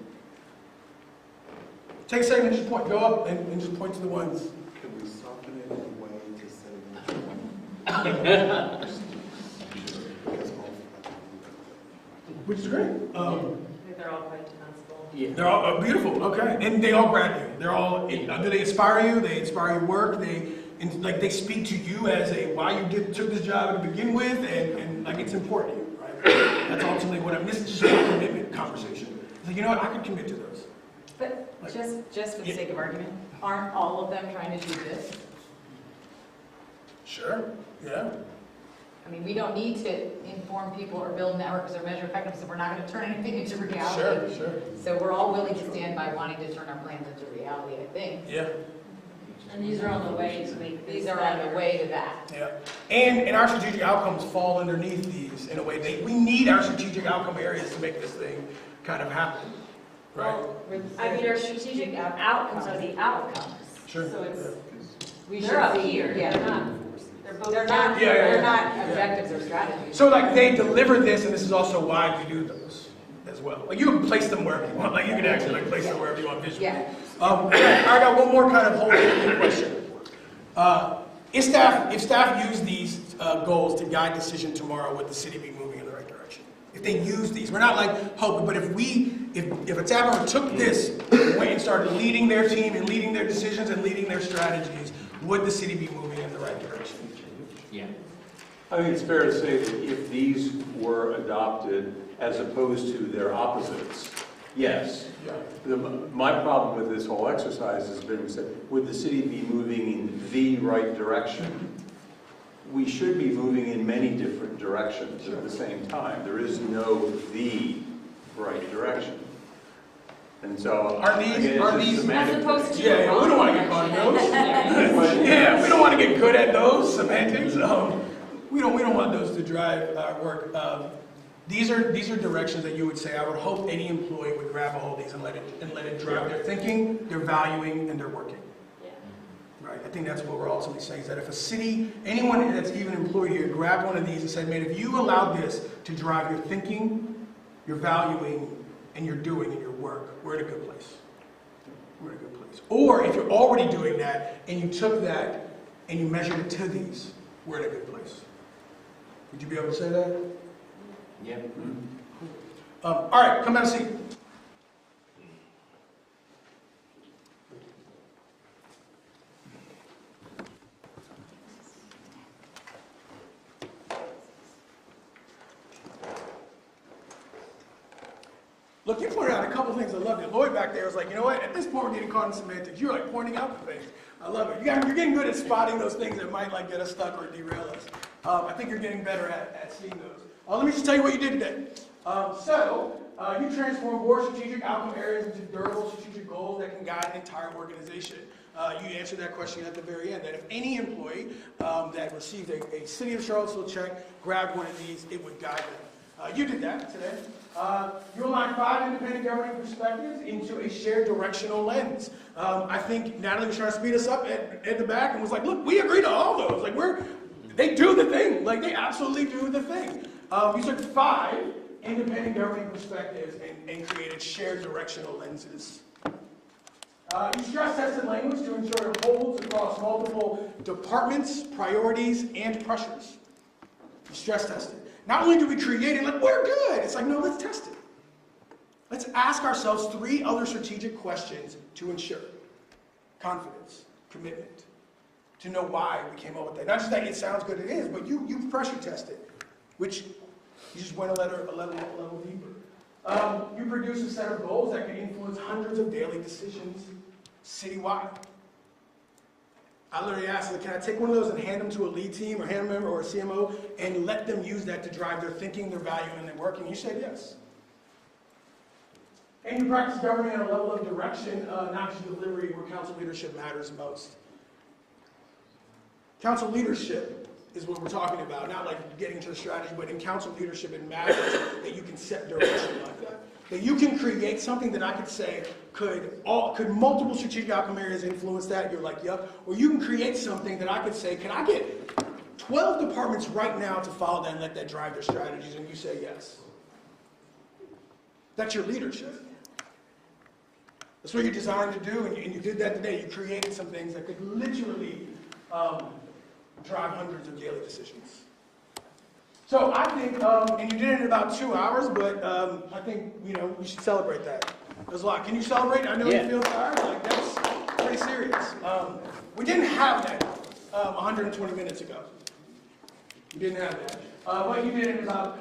Take a second and just point, go up and just point to the ones. Can we soften it in a way to say Which is great. They're all quite defensible. Yeah. They're all beautiful, okay, and they all grab you. They're all, do they inspire you? They inspire your work. They speak to you as a why you took this job to begin with, and like it's important to you, right? That's ultimately what I'm. This is just a commitment conversation. It's like, you know what, I could commit to those. But Like, just for the sake of argument, aren't all of them trying to do this? Sure. Yeah. I mean, we don't need to inform people or build networks or measure effectiveness if we're not going to turn anything into reality. Sure. So we're all willing to stand by wanting to turn our plans into reality, I think. Yeah. And these are on the way to make These are on the way to that. Yeah. And our strategic outcomes fall underneath these in a way. We need our strategic outcome areas to make this thing kind of happen, right? I mean, our strategic outcomes are the outcomes. Sure. So it's, We they're up see- here, Yeah. they're not, they're both. They're not, Yeah, yeah, they're yeah. not objectives or strategies. So like they deliver this, and this is also why we do those as well. Like you can place them wherever you want. Like you can actually like place them wherever you want visually. Yeah. I got one more kind of holistic question. If staff use these goals to guide decision tomorrow, would the city be moving in the right direction? If they use these, we're not like hoping, but if a TAPR took this, went and started leading their team and leading their decisions and leading their strategies, would the city be moving in the right direction? Yeah. I think it's fair to say that if these were adopted as opposed to their opposites, yes. Yeah. My problem with this whole exercise has been, would the city be moving in the right direction? We should be moving in many different directions at the same time. There is no the right direction. And so, Are these- again, it's are just these- semantic. As opposed to. Yeah, we don't want to get caught in those. Yeah, we don't want to get good at those semantics. We don't want those to drive our work. These are directions that you would say I would hope any employee would grab a hold of these and let it drive their thinking, their valuing, and their working. Yeah. Right. I think that's what we're ultimately saying is that if a city, anyone that's even employed here, grabbed one of these and said, man, if you allow this to drive your thinking, your valuing, and your doing in your work, we're in a good place. We're in a good place. Or if you're already doing that and you took that and you measured it to these, we're in a good place. Would you be able to say that? Yeah. All right, come have a seat. Look, you pointed out a couple things I loved it. Lloyd back there was like, you know what? At this point, we're getting caught in semantics. You're like pointing out the things. I love it. You're getting good at spotting those things that might like get us stuck or derail us. I think you're getting better at seeing those. Let me just tell you what you did today. You transformed board strategic outcome areas into durable strategic goals that can guide an entire organization. You answered that question at the very end, that if any employee that received a City of Charlottesville check grabbed one of these, it would guide them. You did that today. You aligned 5 independent governing perspectives into a shared directional lens. I think Natalie was trying to speed us up at the back and was like, look, we agree to all those. Like they do the thing. Like they absolutely do the thing. You took 5 independent governing perspectives and created shared directional lenses. You stress tested language to ensure it holds across multiple departments, priorities, and pressures. You stress tested. Not only do we create it, like, we're good. It's like, no, let's test it. Let's ask ourselves 3 other strategic questions to ensure confidence, commitment, to know why we came up with that. Not just that it sounds good, it is, but you pressure tested, which you just went a level deeper. You produce a set of goals that can influence hundreds of daily decisions citywide. I literally asked, like, can I take one of those and hand them to a lead team or hand member or a CMO and let them use that to drive their thinking, their value, and their work? And you said yes. And you practice governing at a level of direction, not just delivery, where council leadership matters most. Council leadership is what we're talking about, not like getting to the strategy, but in council leadership, it matters that you can set direction like that. That you can create something that I could say could multiple strategic outcome areas influence that? You're like, yep. Or you can create something that I could say, can I get 12 departments right now to follow that and let that drive their strategies? And you say yes. That's your leadership. That's what you're designed to do, and you did that today. You created some things that could literally drive hundreds of daily decisions. So I think, and you did it in about 2 hours, but I think, you should celebrate that. There's a lot. Can you celebrate? I know you feel tired. Like, that's pretty serious. We didn't have that 120 minutes ago. We didn't have that. But you did it in about,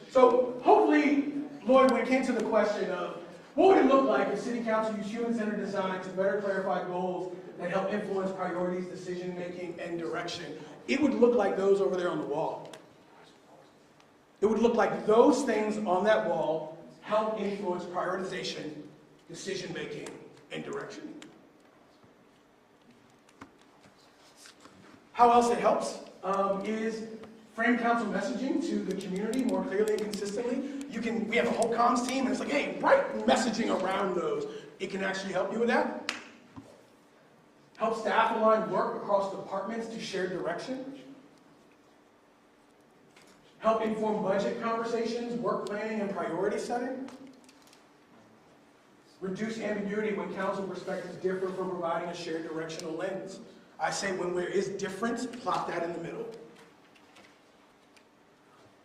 So hopefully, Lloyd, when it came to the question of what would it look like if City Council used human-centered design to better clarify goals that help influence priorities, decision-making, and direction, it would look like those over there on the wall. It would look like those things on that wall help influence prioritization, decision-making, and direction. How else it helps is frame council messaging to the community more clearly and consistently. We have a whole comms team, and it's like, hey, write messaging around those. It can actually help you with that. Help staff align work across departments to share direction. Help inform budget conversations, work planning, and priority setting. Reduce ambiguity when council perspectives differ from providing a shared directional lens. I say when there is difference, plot that in the middle.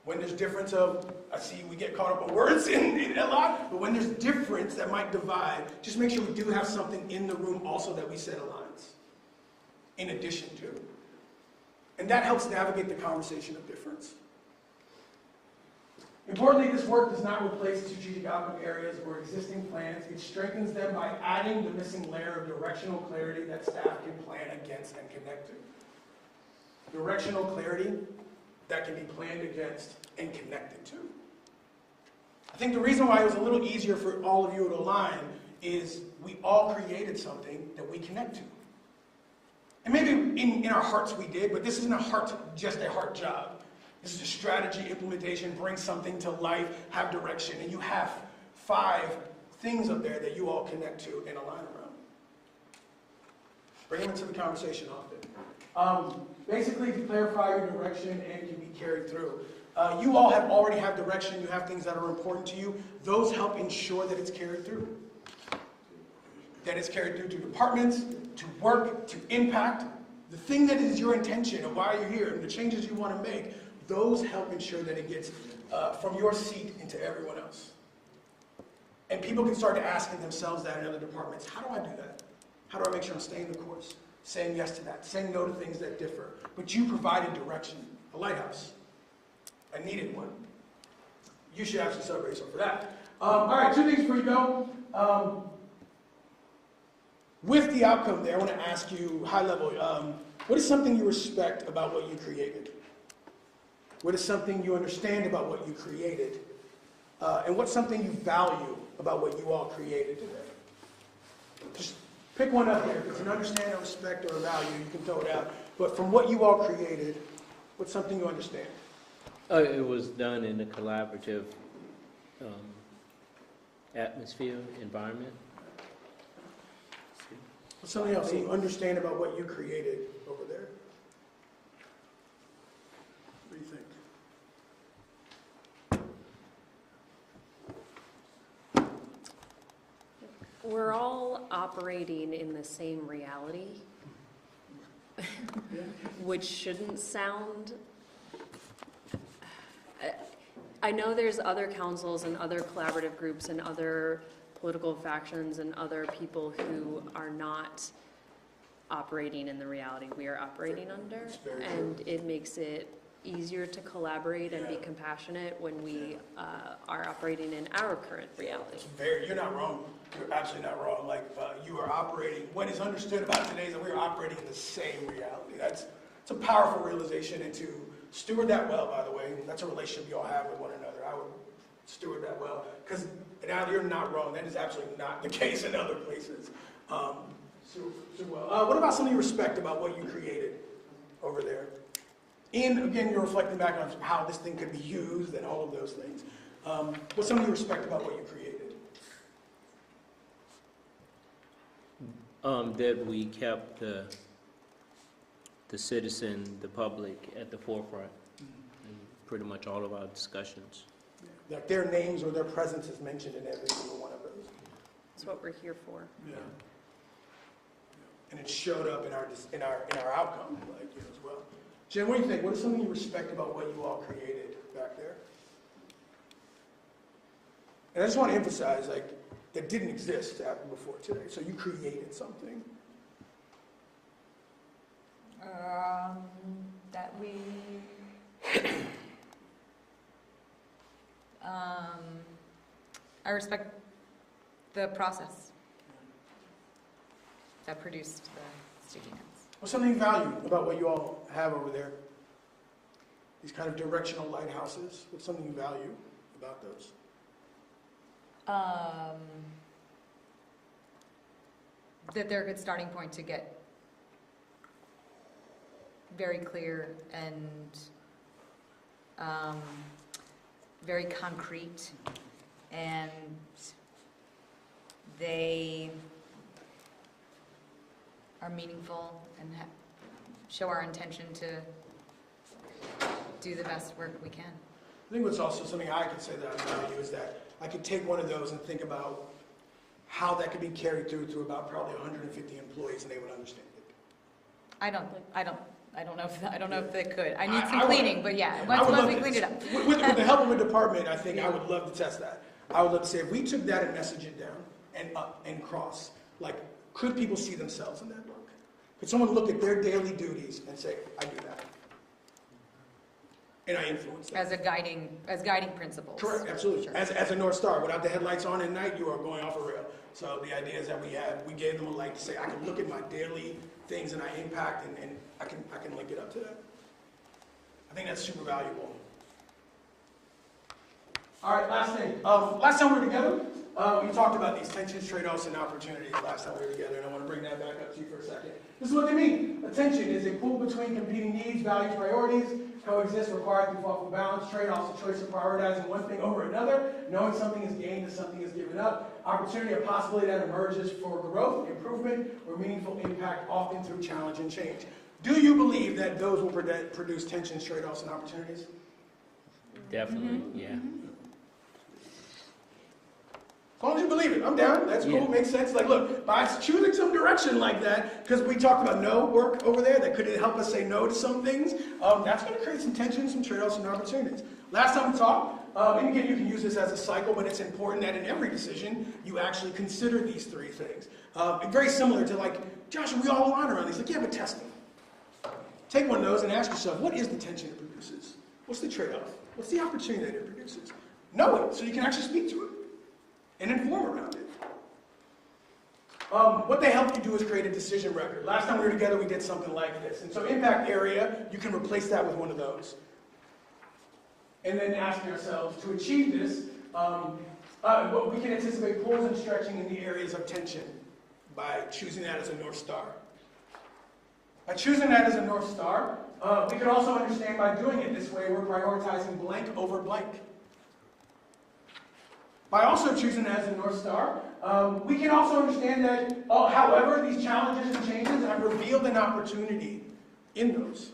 When there's difference of, I see we get caught up on words in a lot, but when there's difference that might divide, just make sure we do have something in the room also that we set aligns, in addition to. And that helps navigate the conversation of difference. Importantly, this work does not replace strategic outcome areas or existing plans. It strengthens them by adding the missing layer of directional clarity that staff can plan against and connect to. Directional clarity that can be planned against and connected to. I think the reason why it was a little easier for all of you to align is we all created something that we connect to. And maybe in our hearts we did, but this isn't just a heart job. This is a strategy, implementation, bring something to life, have direction, and you have 5 things up there that you all connect to and align around. Bring them into the conversation often. Basically, to clarify your direction and can be carried through. You all already have direction, you have things that are important to you. Those help ensure that it's carried through. That it's carried through to departments, to work, to impact. The thing that is your intention and why you're here and the changes you want to make, those help ensure that it gets from your seat into everyone else. And people can start asking themselves that in other departments. How do I do that? How do I make sure I'm staying the course? Saying yes to that, saying no to things that differ. But you provided direction, a lighthouse. I needed one. You should actually celebrate yourself for that. All right, 2 things before you go. With the outcome there, I want to ask you, high level, what is something you respect about what you created? What is something you understand about what you created? And what's something you value about what you all created today? Just pick one up here. If it's an understand, a respect, or a value, you can throw it out. But from what you all created, what's something you understand? It was done in a collaborative atmosphere, environment. What's something else you understand about what you created over there? What do you think? We're all operating in the same reality, which shouldn't sound... I know there's other councils and other collaborative groups and other political factions and other people who are not operating in the reality we are operating under, and it makes it easier to collaborate and be compassionate when we are operating in our current reality. You're not wrong. You're absolutely not wrong. Like, you are operating, what is understood about today is that we're operating in the same reality. It's a powerful realization, and to steward that well, by the way, that's a relationship you all have with one another. I would steward that well, because now you're not wrong. That is absolutely not the case in other places. What about something you respect about what you created over there? And again, you're reflecting back on how this thing could be used and all of those things. What's something you respect about what you created? That we kept the citizen, the public at the forefront in pretty much all of our discussions. Like their names or their presence is mentioned in every single one of those. That's what we're here for. Yeah. And it showed up in our outcome, like, as well. Jen, what do you think? What is something you respect about what you all created back there? And I just want to emphasize, like, it didn't exist before today. So you created something. That we, I respect the process that produced the sticky notes. What's something you value about what you all have over there? These kind of directional lighthouses. What's something you value about those? That they're a good starting point to get very clear and very concrete, and they are meaningful and show our intention to do the best work we can. I think what's also something I could say that I value is that I could take one of those and think about how that could be carried through to about probably 150 employees, and they would understand it. I don't know if they could. I need I some would- cleaning, but yeah, I would once love we to- cleaned it up. With the help of a department, I think I would love to test that. I would love to say, if we took that and message it down and up and cross, like, could people see themselves in that book? Could someone look at their daily duties and say, I do that? And I influence that. As guiding principles. Correct, absolutely. Sure. As a North Star, without the headlights on at night, you are going off a rail. So the idea is that we gave them a light to say, I can look at my daily things and I impact, and I can link it up to that. I think that's super valuable. All right, last thing. Last time we were together, we talked about these tensions, trade-offs, and opportunities last time we were together, and I want to bring that back up to you for a second. This is what they mean. A tension is a pull between competing needs, values, priorities, coexist required through thoughtful balance. Trade-offs, a choice of prioritizing one thing over another, knowing something is gained and something is given up. Opportunity, a possibility that emerges for growth, improvement, or meaningful impact, often through challenge and change. Do you believe that those will produce tensions, trade-offs, and opportunities? Definitely, yeah. As long as you believe it, I'm down. That's cool. Yeah. Makes sense. Like, look, by choosing some direction like that, because we talked about no work over there that could help us say no to some things, that's going to create some tension, some trade-offs, and opportunities. Last time we talked, and again, you can use this as a cycle, but it's important that in every decision, you actually consider these three things. Very similar to, like, Josh, we all line around these. Like, yeah, but test them. Take one of those and ask yourself, what is the tension it produces? What's the trade-off? What's the opportunity that it produces? Know it so you can actually speak to it and inform around it. What they help you do is create a decision record. Last time we were together, we did something like this. And so impact area, you can replace that with one of those. And then ask yourselves, to achieve this, we can anticipate pulls and stretching in the areas of tension by choosing that as a North Star. By choosing that as a North Star, we can also understand by doing it this way, we're prioritizing blank over blank. By also choosing that as a North Star, we can also understand that, however, these challenges and changes have revealed an opportunity in those.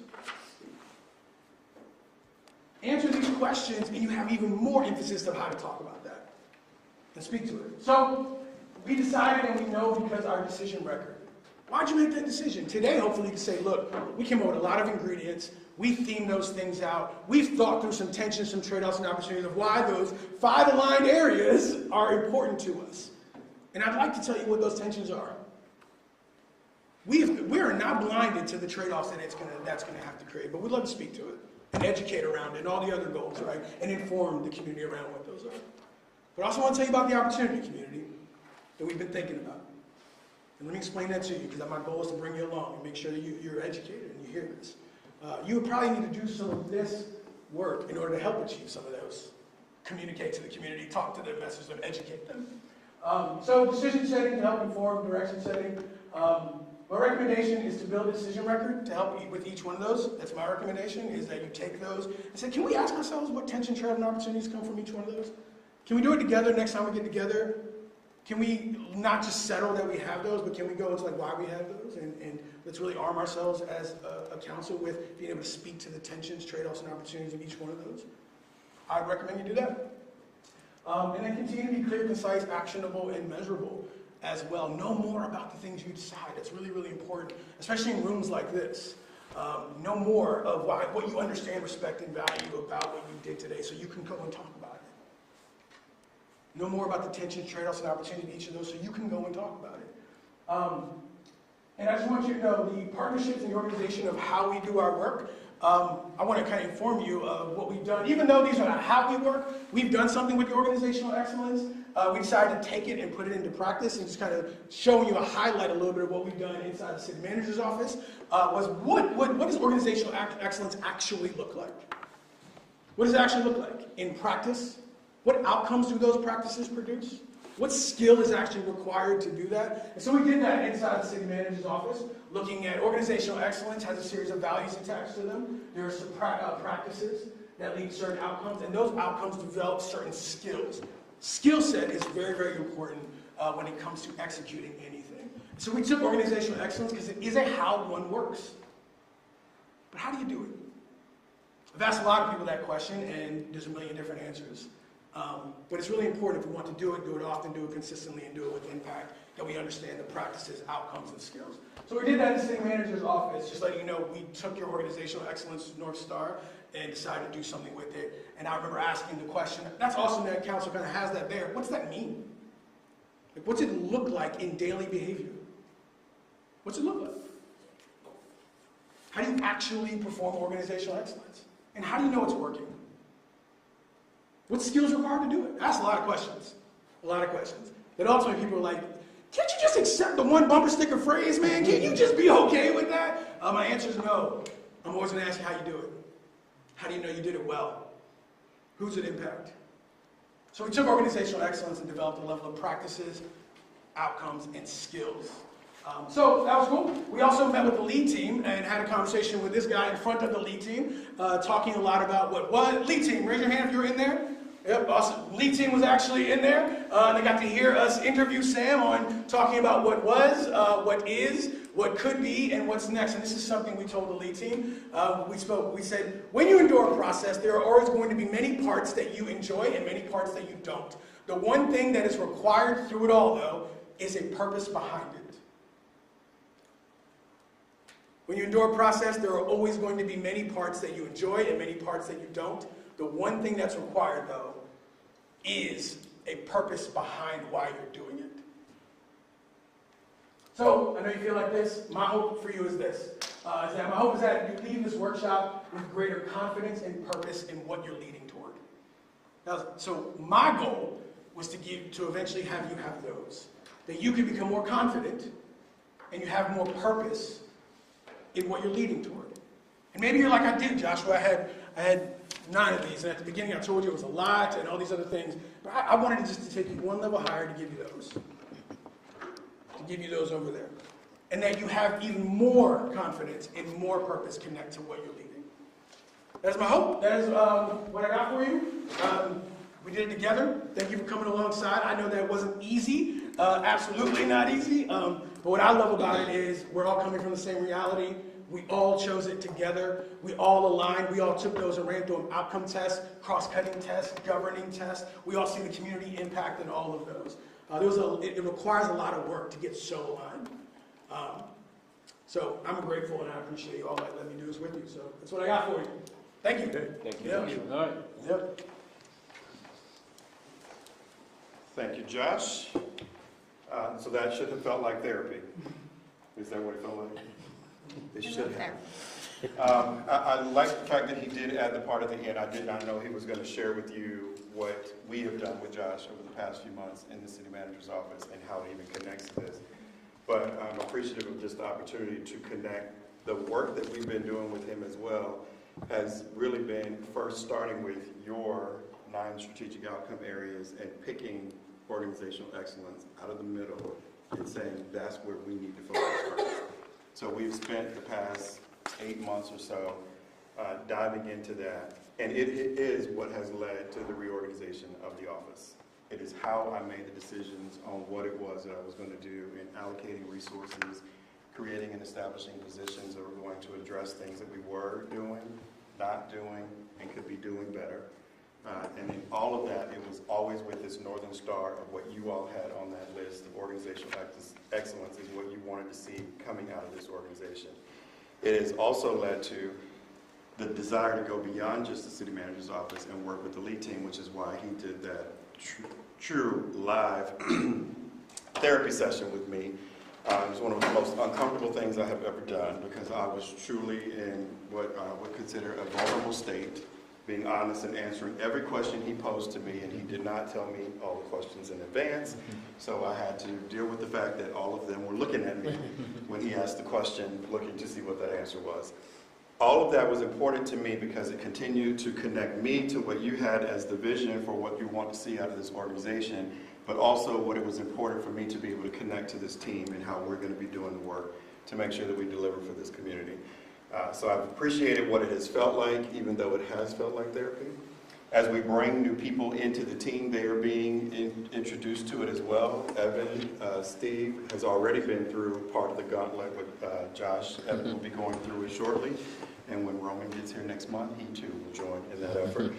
Answer these questions, and you have even more emphasis of how to talk about that and speak to it. So, we decided, and we know because our decision record. Why'd you make that decision? Today, hopefully, you can say, look, we came up with a lot of ingredients. We themed those things out. We've thought through some tensions, some trade-offs, and opportunities of why those 5 aligned areas are important to us. And I'd like to tell you what those tensions are. We are not blinded to the trade-offs that that's going to have to create, but we'd love to speak to it and educate around it, and all the other goals, right? And inform the community around what those are. But I also want to tell you about the opportunity community that we've been thinking about. And let me explain that to you, because my goal is to bring you along and make sure that you're educated and you hear this. You would probably need to do some of this work in order to help achieve some of those. Communicate to the community, talk to their investors, and educate them. So decision setting to help inform, direction setting. My recommendation is to build a decision record to help with each one of those. That's my recommendation, is that you take those and say, can we ask ourselves what tension, threat, and opportunities come from each one of those? Can we do it together next time we get together? Can we not just settle that we have those, but can we go into like why we have those? And let's really arm ourselves as a council with being able to speak to the tensions, trade-offs, and opportunities in each one of those. I'd recommend you do that. And then continue to be clear, concise, actionable, and measurable as well. Know more about the things you decide. That's really, really important, especially in rooms like this. Know more of what you understand, respect, and value about what you did today so you can go and talk about it. Know more about the tensions, trade-offs, and opportunities in each of those so you can go and talk about it. And I just want you to know the partnerships and the organization of how we do our work. I want to kind of inform you of what we've done. Even though these are not how we work, we've done something with the organizational excellence. We decided to take it and put it into practice and just kind of showing you highlight a little bit of what we've done inside the city manager's office. Was what does organizational excellence actually look like? What does it actually look like in practice? What outcomes do those practices produce? What skill is actually required to do that? And so we did that inside the city manager's office, looking at organizational excellence has a series of values attached to them. There are some practices that lead to certain outcomes, and those outcomes develop certain skills. Skill set is very, very important when it comes to executing anything. So we took organizational excellence because it is a how one works. But how do you do it? I've asked a lot of people that question, and there's a million different answers. But it's really important if we want to do it often, do it consistently, and do it with impact, that we understand the practices, outcomes, and skills. So we did that in the city manager's office, just letting you know we took your organizational excellence North Star and decided to do something with it. And I remember asking the question, that's awesome that council kind of has that there. What's that mean? Like, what's it look like in daily behavior? What's it look like? How do you actually perform organizational excellence? And how do you know it's working? What skills are required to do it? Ask a lot of questions. A lot of questions. Then ultimately people are like, can't you just accept the one bumper sticker phrase, man? Can't you just be okay with that? My answer is no. I'm always going to ask you how you do it. How do you know you did it well? Who's it impact? So we took organizational excellence and developed a level of practices, outcomes, and skills. So that was cool. We also met with the lead team and had a conversation with this guy in front of the lead team, talking a lot about what was. Lead team, raise your hand if you were in there. Yep, awesome. Lead team was actually in there. They got to hear us interview Sam on talking about what was, what is, what could be, and what's next. And this is something we told the lead team. We said, when you endure a process, there are always going to be many parts that you enjoy and many parts that you don't. The one thing that is required through it all, though, is a purpose behind it. When you endure a process, there are always going to be many parts that you enjoy and many parts that you don't. The one thing that's required, though, is a purpose behind why you're doing it. So, I know you feel like this. My hope for you is this. My hope is that you leave this workshop with greater confidence and purpose in what you're leading toward. Now, so my goal was to eventually have you have those. That you can become more confident and you have more purpose in what you're leading toward. And maybe you're like I did, Joshua. I had 9 of these, and at the beginning I told you it was a lot and all these other things. But I wanted to just to take you one level higher to give you those. To give you those over there. And that you have even more confidence and more purpose connect to what you're leading. That is my hope. That is what I got for you. We did it together. Thank you for coming alongside. I know that it wasn't easy. Absolutely not easy. But what I love about it is we're all coming from the same reality. We all chose it together. We all aligned. We all took those and ran through an outcome test, cross-cutting test, governing test. We all see the community impact in all of those. It requires a lot of work to get so aligned. So I'm grateful and I appreciate you all that let me do this with you. So that's what I got for you. Thank you. Thank you. Yeah. All right. Yep. Thank you, Josh. So that should have felt like therapy. Is that what it felt like? It should have. I like the fact that he did add the part at the end. I did not know he was going to share with you what we have done with Josh over the past few months in the city manager's office and how it even connects to this. But I'm appreciative of just the opportunity to connect. The work that we've been doing with him as well has really been first starting with your 9 strategic outcome areas and picking organizational excellence out of the middle and saying that's where we need to focus first. So we've spent the past 8 months or so diving into that, and it is what has led to the reorganization of the office. It is how I made the decisions on what it was that I was going to do in allocating resources, creating and establishing positions that were going to address things that we were doing, not doing, and could be doing better. And in all of that, it was always with this Northern Star of what you all had on that list of organizational excellence is what you wanted to see coming out of this organization. It has also led to the desire to go beyond just the city manager's office and work with the lead team, which is why he did that true live therapy session with me. It was one of the most uncomfortable things I have ever done because I was truly in what I would consider a vulnerable state, being honest and answering every question he posed to me, and he did not tell me all the questions in advance, so I had to deal with the fact that all of them were looking at me when he asked the question, looking to see what that answer was. All of that was important to me because it continued to connect me to what you had as the vision for what you want to see out of this organization, but also what it was important for me to be able to connect to this team and how we're going to be doing the work to make sure that we deliver for this community. So I've appreciated what it has felt like, even though it has felt like therapy. As we bring new people into the team, they are being introduced to it as well. Evan, Steve has already been through part of the gauntlet with Josh. Evan will be going through it shortly. And when Roman gets here next month, he too will join in that effort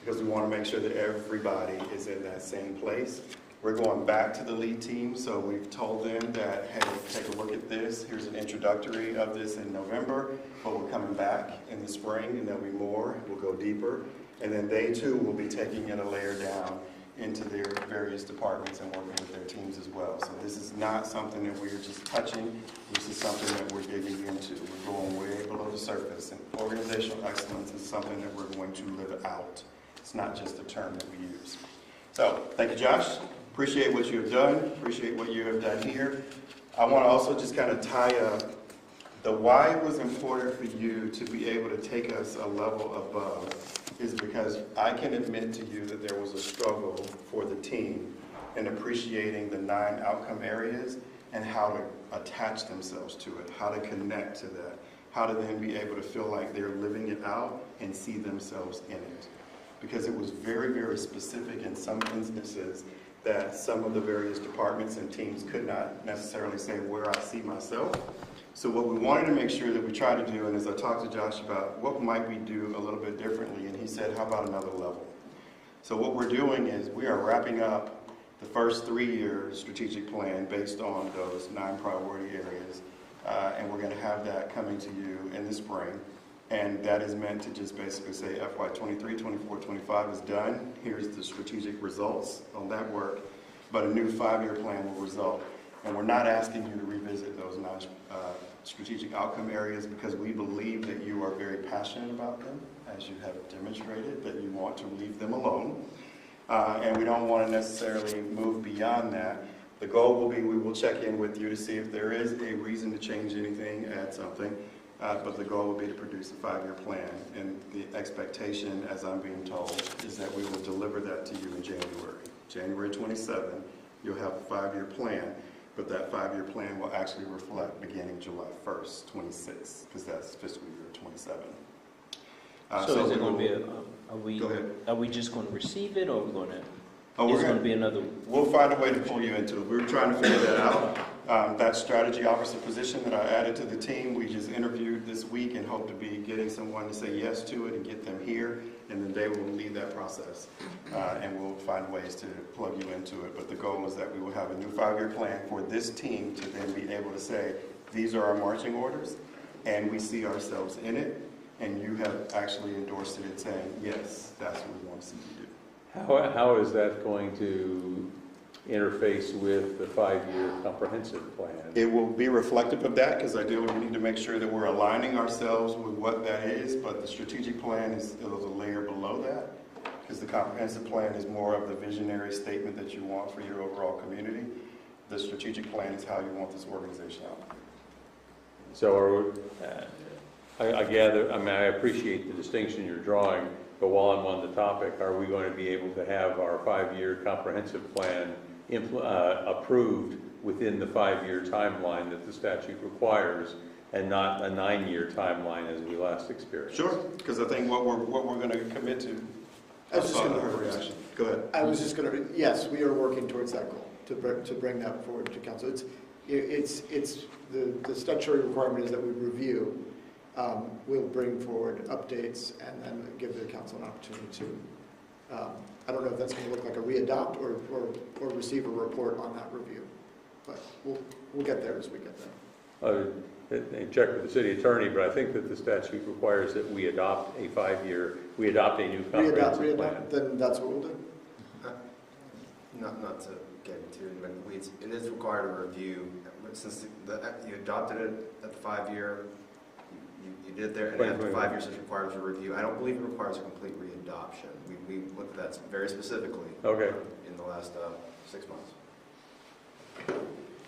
because we want to make sure that everybody is in that same place. We're going back to the lead team, so we've told them that, hey, take a look at this. Here's an introductory of this in November, but we're coming back in the spring, and there'll be more. We'll go deeper. And then they, too, will be taking it a layer down into their various departments and working with their teams as well. So this is not something that we're just touching. This is something that we're digging into. We're going way below the surface. And organizational excellence is something that we're going to live out. It's not just a term that we use. So thank you, Josh. Appreciate what you have done. Appreciate what you have done here. I want to also just kind of tie up the why it was important for you to be able to take us a level above is because I can admit to you that there was a struggle for the team in appreciating the 9 outcome areas and how to attach themselves to it, how to connect to that, how to then be able to feel like they're living it out and see themselves in it. Because it was very, very specific in some instances that some of the various departments and teams could not necessarily say where I see myself. So what we wanted to make sure that we try to do, and as I talked to Josh about what might we do a little bit differently, and he said, how about another level? So what we're doing is we are wrapping up the first 3-year strategic plan based on those 9 priority areas, and we're going to have that coming to you in the spring. And that is meant to just basically say FY 23, 24, 25 is done. Here's the strategic results on that work, but a new 5-year plan will result. And we're not asking you to revisit those 9 strategic outcome areas because we believe that you are very passionate about them, as you have demonstrated, that you want to leave them alone. And we don't want to necessarily move beyond that. The goal will be we will check in with you to see if there is a reason to change anything, add something. But the goal would be to produce a 5-year plan. And the expectation, as I'm being told, is that we will deliver that to you in January. January 27, you'll have a 5-year plan, but that 5-year plan will actually reflect beginning July 1st, 26, because that's fiscal year 27. So is it going to be, Go ahead. are we just going to receive it, or are we going to, Oh, it's going to be another? We'll find a way to pull you into it. We're trying to figure that out. That strategy officer position that I added to the team, we just interviewed this week and hope to be getting someone to say yes to it and get them here, and then they will lead that process. And we'll find ways to plug you into it. But the goal is that we will have a new 5-year plan for this team to then be able to say, these are our marching orders, and we see ourselves in it, and you have actually endorsed it saying, yes, that's what we want to see you do. How is that going to interface with the 5-year comprehensive plan? It will be reflective of that, because ideally we need to make sure that we're aligning ourselves with what that is, but the strategic plan is a layer below that, because the comprehensive plan is more of the visionary statement that you want for your overall community. The strategic plan is how you want this organization out. So I gather, I mean, I appreciate the distinction you're drawing, but while I'm on the topic, are we going to be able to have our 5-year comprehensive plan approved within the 5-year timeline that the statute requires, and not a 9-year timeline as we last experienced? Sure, because I think what we're going to commit to. I was just gonna- her reaction. Go ahead. I was just going to, yes, we are working towards that goal, to bring that forward to council. It's the statutory requirement is that we review, we'll bring forward updates and then give the council an opportunity to, I don't know if that's going to look like a readopt or receive a report on that review, but we'll get there as we get there. Check with the city attorney, but I think that the statute requires that we adopt a new comprehensive plan. Then that's what we'll do. Not to get into it, but it is required a review. Since you adopted it at the 5-year, you did there, and after 5 years it requires a review. I don't believe it requires a complete readoption. We looked at that very specifically in the last 6 months.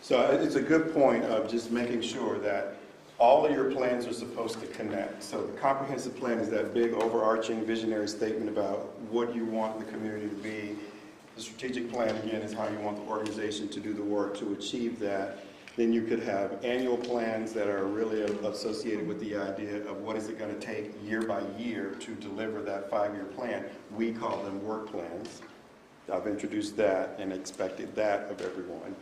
So it's a good point of just making sure that all of your plans are supposed to connect. So the comprehensive plan is that big overarching visionary statement about what you want the community to be. The strategic plan, again, is how you want the organization to do the work to achieve that. Then you could have annual plans that are really associated with the idea of what is it going to take year by year to deliver that 5-year plan. We call them work plans. I've introduced that and expected that of everyone.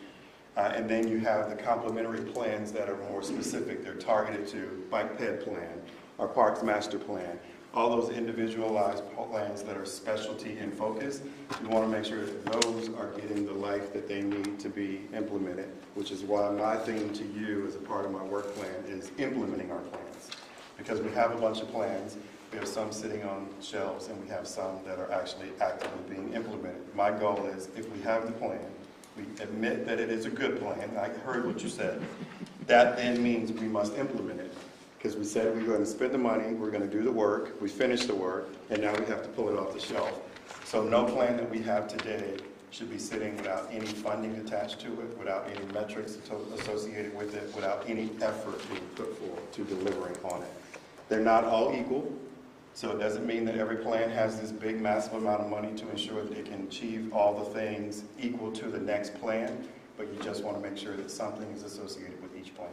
And then you have the complementary plans that are more specific. They're targeted to Bike Ped Plan, our Parks Master Plan, all those individualized plans that are specialty in focus. We want to make sure that those are getting the life that they need to be implemented, which is why my theme to you as a part of my work plan is implementing our plans. Because we have a bunch of plans, we have some sitting on shelves, and we have some that are actually actively being implemented. My goal is, if we have the plan, we admit that it is a good plan. I heard what you said. That then means we must implement it. Because we said we're going to spend the money, we're going to do the work, we finished the work, and now we have to pull it off the shelf. So no plan that we have today should be sitting without any funding attached to it, without any metrics associated with it, without any effort being put forward to delivering on it. They're not all equal, so it doesn't mean that every plan has this big, massive amount of money to ensure that it can achieve all the things equal to the next plan, but you just want to make sure that something is associated with each plan.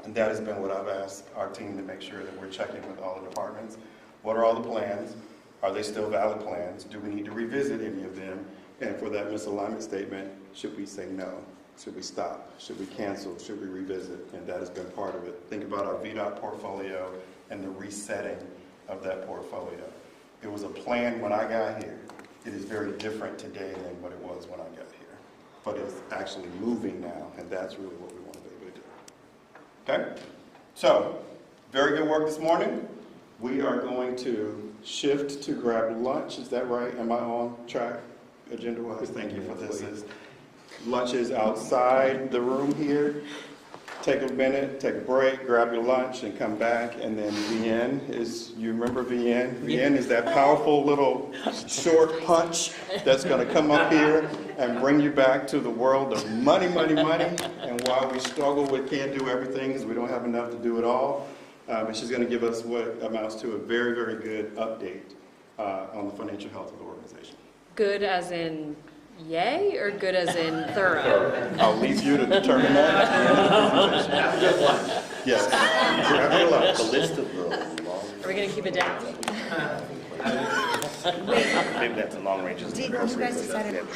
And that has been what I've asked our team to make sure that we're checking with all the departments. What are all the plans? Are they still valid plans? Do we need to revisit any of them? And for that misalignment statement, should we say no? Should we stop? Should we cancel? Should we revisit? And that has been part of it. Think about our VDOT portfolio and the resetting of that portfolio. It was a plan when I got here. It is very different today than what it was when I got here. But it's actually moving now, and that's really what we want to be able to do. Okay? So, very good work this morning. We are going to shift to grab lunch. Is that right? Am I on track agenda-wise? Thank you for this. Lunch is outside the room here. Take a minute, take a break, grab your lunch, and come back. And then VN is, you remember VN? VN is that powerful little short punch that's going to come up here and bring you back to the world of money, money, money. And why we struggle with can't do everything is we don't have enough to do it all. But she's going to give us what amounts to a very, very good update on the financial health of the organization. Good as in yay, or good as in thorough? I'll leave you to determine that at the end of the presentation. Yes. Grab your lunch. The list of the Are we going to keep it down? maybe that's a long range. Did you guys decide?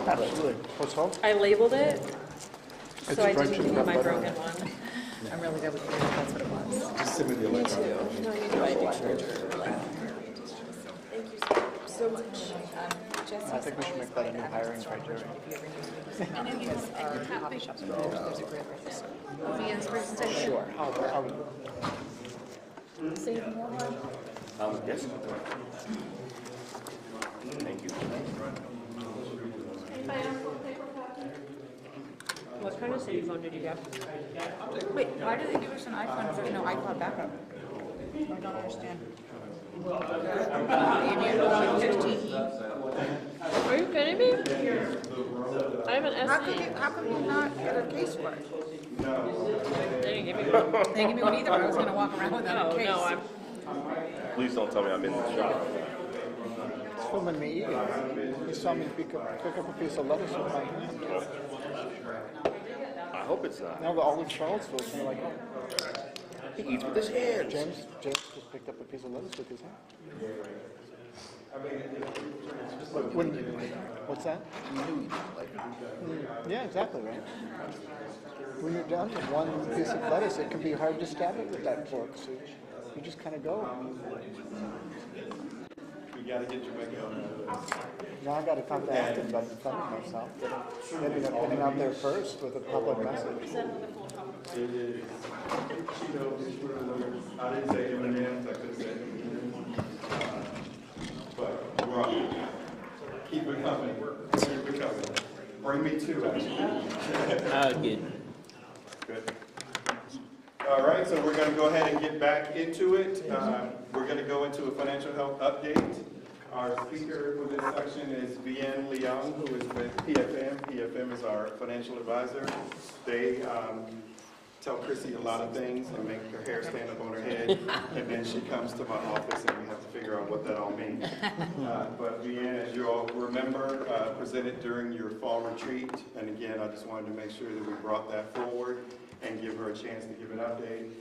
Absolutely. What's home? I labeled it, It's so I French didn't and do my butter. broken one. I'm really good with it, that's what it was. Just send me the Me too. No, I need to buy a dictionary. Thank you so much. I think we should make that a new hiring criteria. Sure. How Yes. Thank you. What kind of city phone did you get? Wait, why do they give us an iPhone if there's no iCloud backup? I don't understand. You need a 15E. Are you kidding me? I have an How come you not get a case for it? They didn't give me one. They didn't give me one either, but I was gonna walk around without a case. No, I'm. Please don't tell me I'm in the shop. It's filming me eating. You saw me pick up a piece of lettuce with my hand. I hope it's not. Now all in Charlottesville's gonna be like, oh, He eats with his hands. James just picked up a piece of lettuce with his hand. What's that? Yeah, exactly, right? When you're done with one piece of lettuce, it can be hard to stab it with that fork, so you just kind of go. We gotta get Jamaica on that. Now I got to come to Acton by defending myself. Getting out there first with a public message. She knows, I didn't say M&M's, I could have said M&M's. But we're on. Keep it coming. Keep it coming. Bring me two, actually. I'll get Good. All right, so we're going to go ahead and get back into it. We're going to go into a financial health update. Our speaker for this section is Vienne Leung, who is with PFM. PFM is our financial advisor. They tell Chrissy a lot of things and make her hair stand up on her head, and then she comes to my office and we have to figure out what that all means. But Vienne, as you all remember, presented during your fall retreat, and again, I just wanted to make sure that we brought that forward and give her a chance to give an update.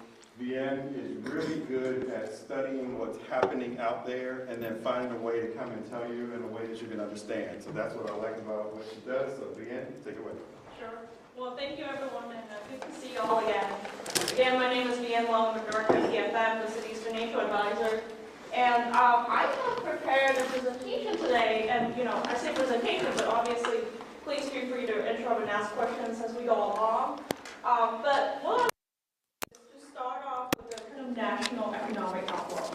Vienne is really good at studying what's happening out there and then finding a way to come and tell you in a way that you can understand. So that's what I like about what she does. So Vienne, take it away. Sure. Well, thank you everyone, and good to see you all again. Again, my name is Vienne Leung, I'm the Director of PFM, the city's financial advisor. And I have prepared a presentation today, and I say presentation, but obviously, please feel free to interrupt and ask questions as we go along. But what to start off with a kind of national economic outlook.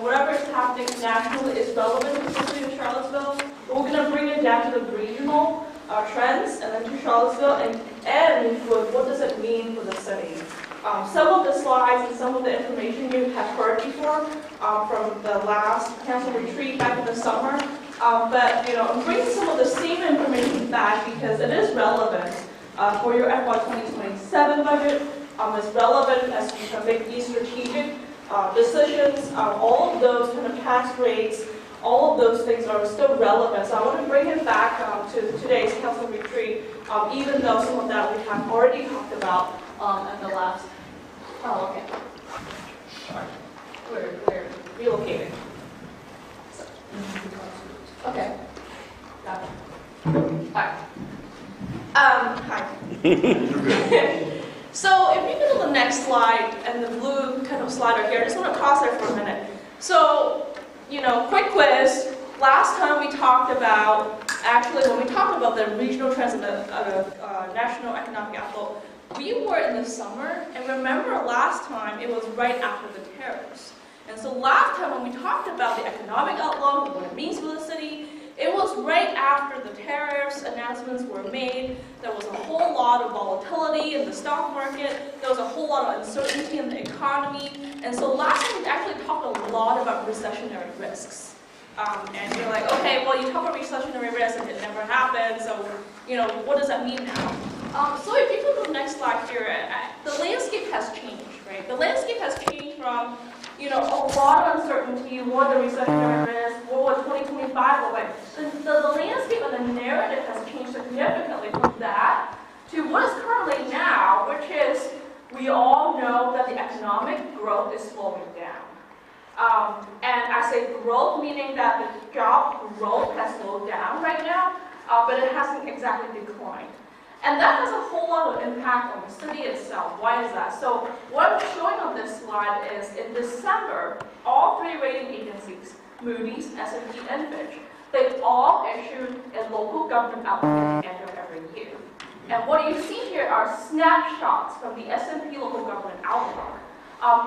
Whatever is happening nationally is relevant to the city of Charlottesville, but we're going to bring it down to the regional trends and then to Charlottesville and end with what does it mean for the city. Some of the slides and some of the information you have heard before from the last council retreat back in the summer, but I'm bringing some of the same information back because it is relevant for your FY 2027 budget. It's relevant as you make these strategic decisions. All of those kind of tax rates, all of those things are still relevant. So I want to bring it back to today's council retreat, even though some of that we have already talked about in the last. Oh, okay. We're relocating. Okay. Got it. Hi. Hi. So if you go to the next slide, and the blue kind of slider here, I just want to pause there for a minute. So, quick quiz. Last time we talked about, actually when we talked about the regional trends of the national economic outlook, we were in the summer, and remember last time it was right after the tariffs. And so last time when we talked about the economic outlook, what it means for the city, it was right after the tariffs announcements were made. There was a whole lot of volatility in the stock market. There was a whole lot of uncertainty in the economy. And so last time we actually talked a lot about recessionary risks. And you're like, okay, well, you talk about recessionary risks and it never happened. So, what does that mean now? So if you go to the next slide here, the landscape has changed, right? The landscape has changed from a lot of uncertainty, what the recessionary risk, what 2025 look like. The landscape and the narrative has changed significantly from that to what is currently now, which is we all know that the economic growth is slowing down. And I say growth, meaning that the job growth has slowed down right now. but it hasn't exactly declined. And that has a whole lot of impact on the city itself. Why is that? So what I'm showing on this slide is in December, all three rating agencies, Moody's, S&P, and Fitch, they all issued a local government outlook at the end of every year. And what you see here are snapshots from the S&P local government outlook,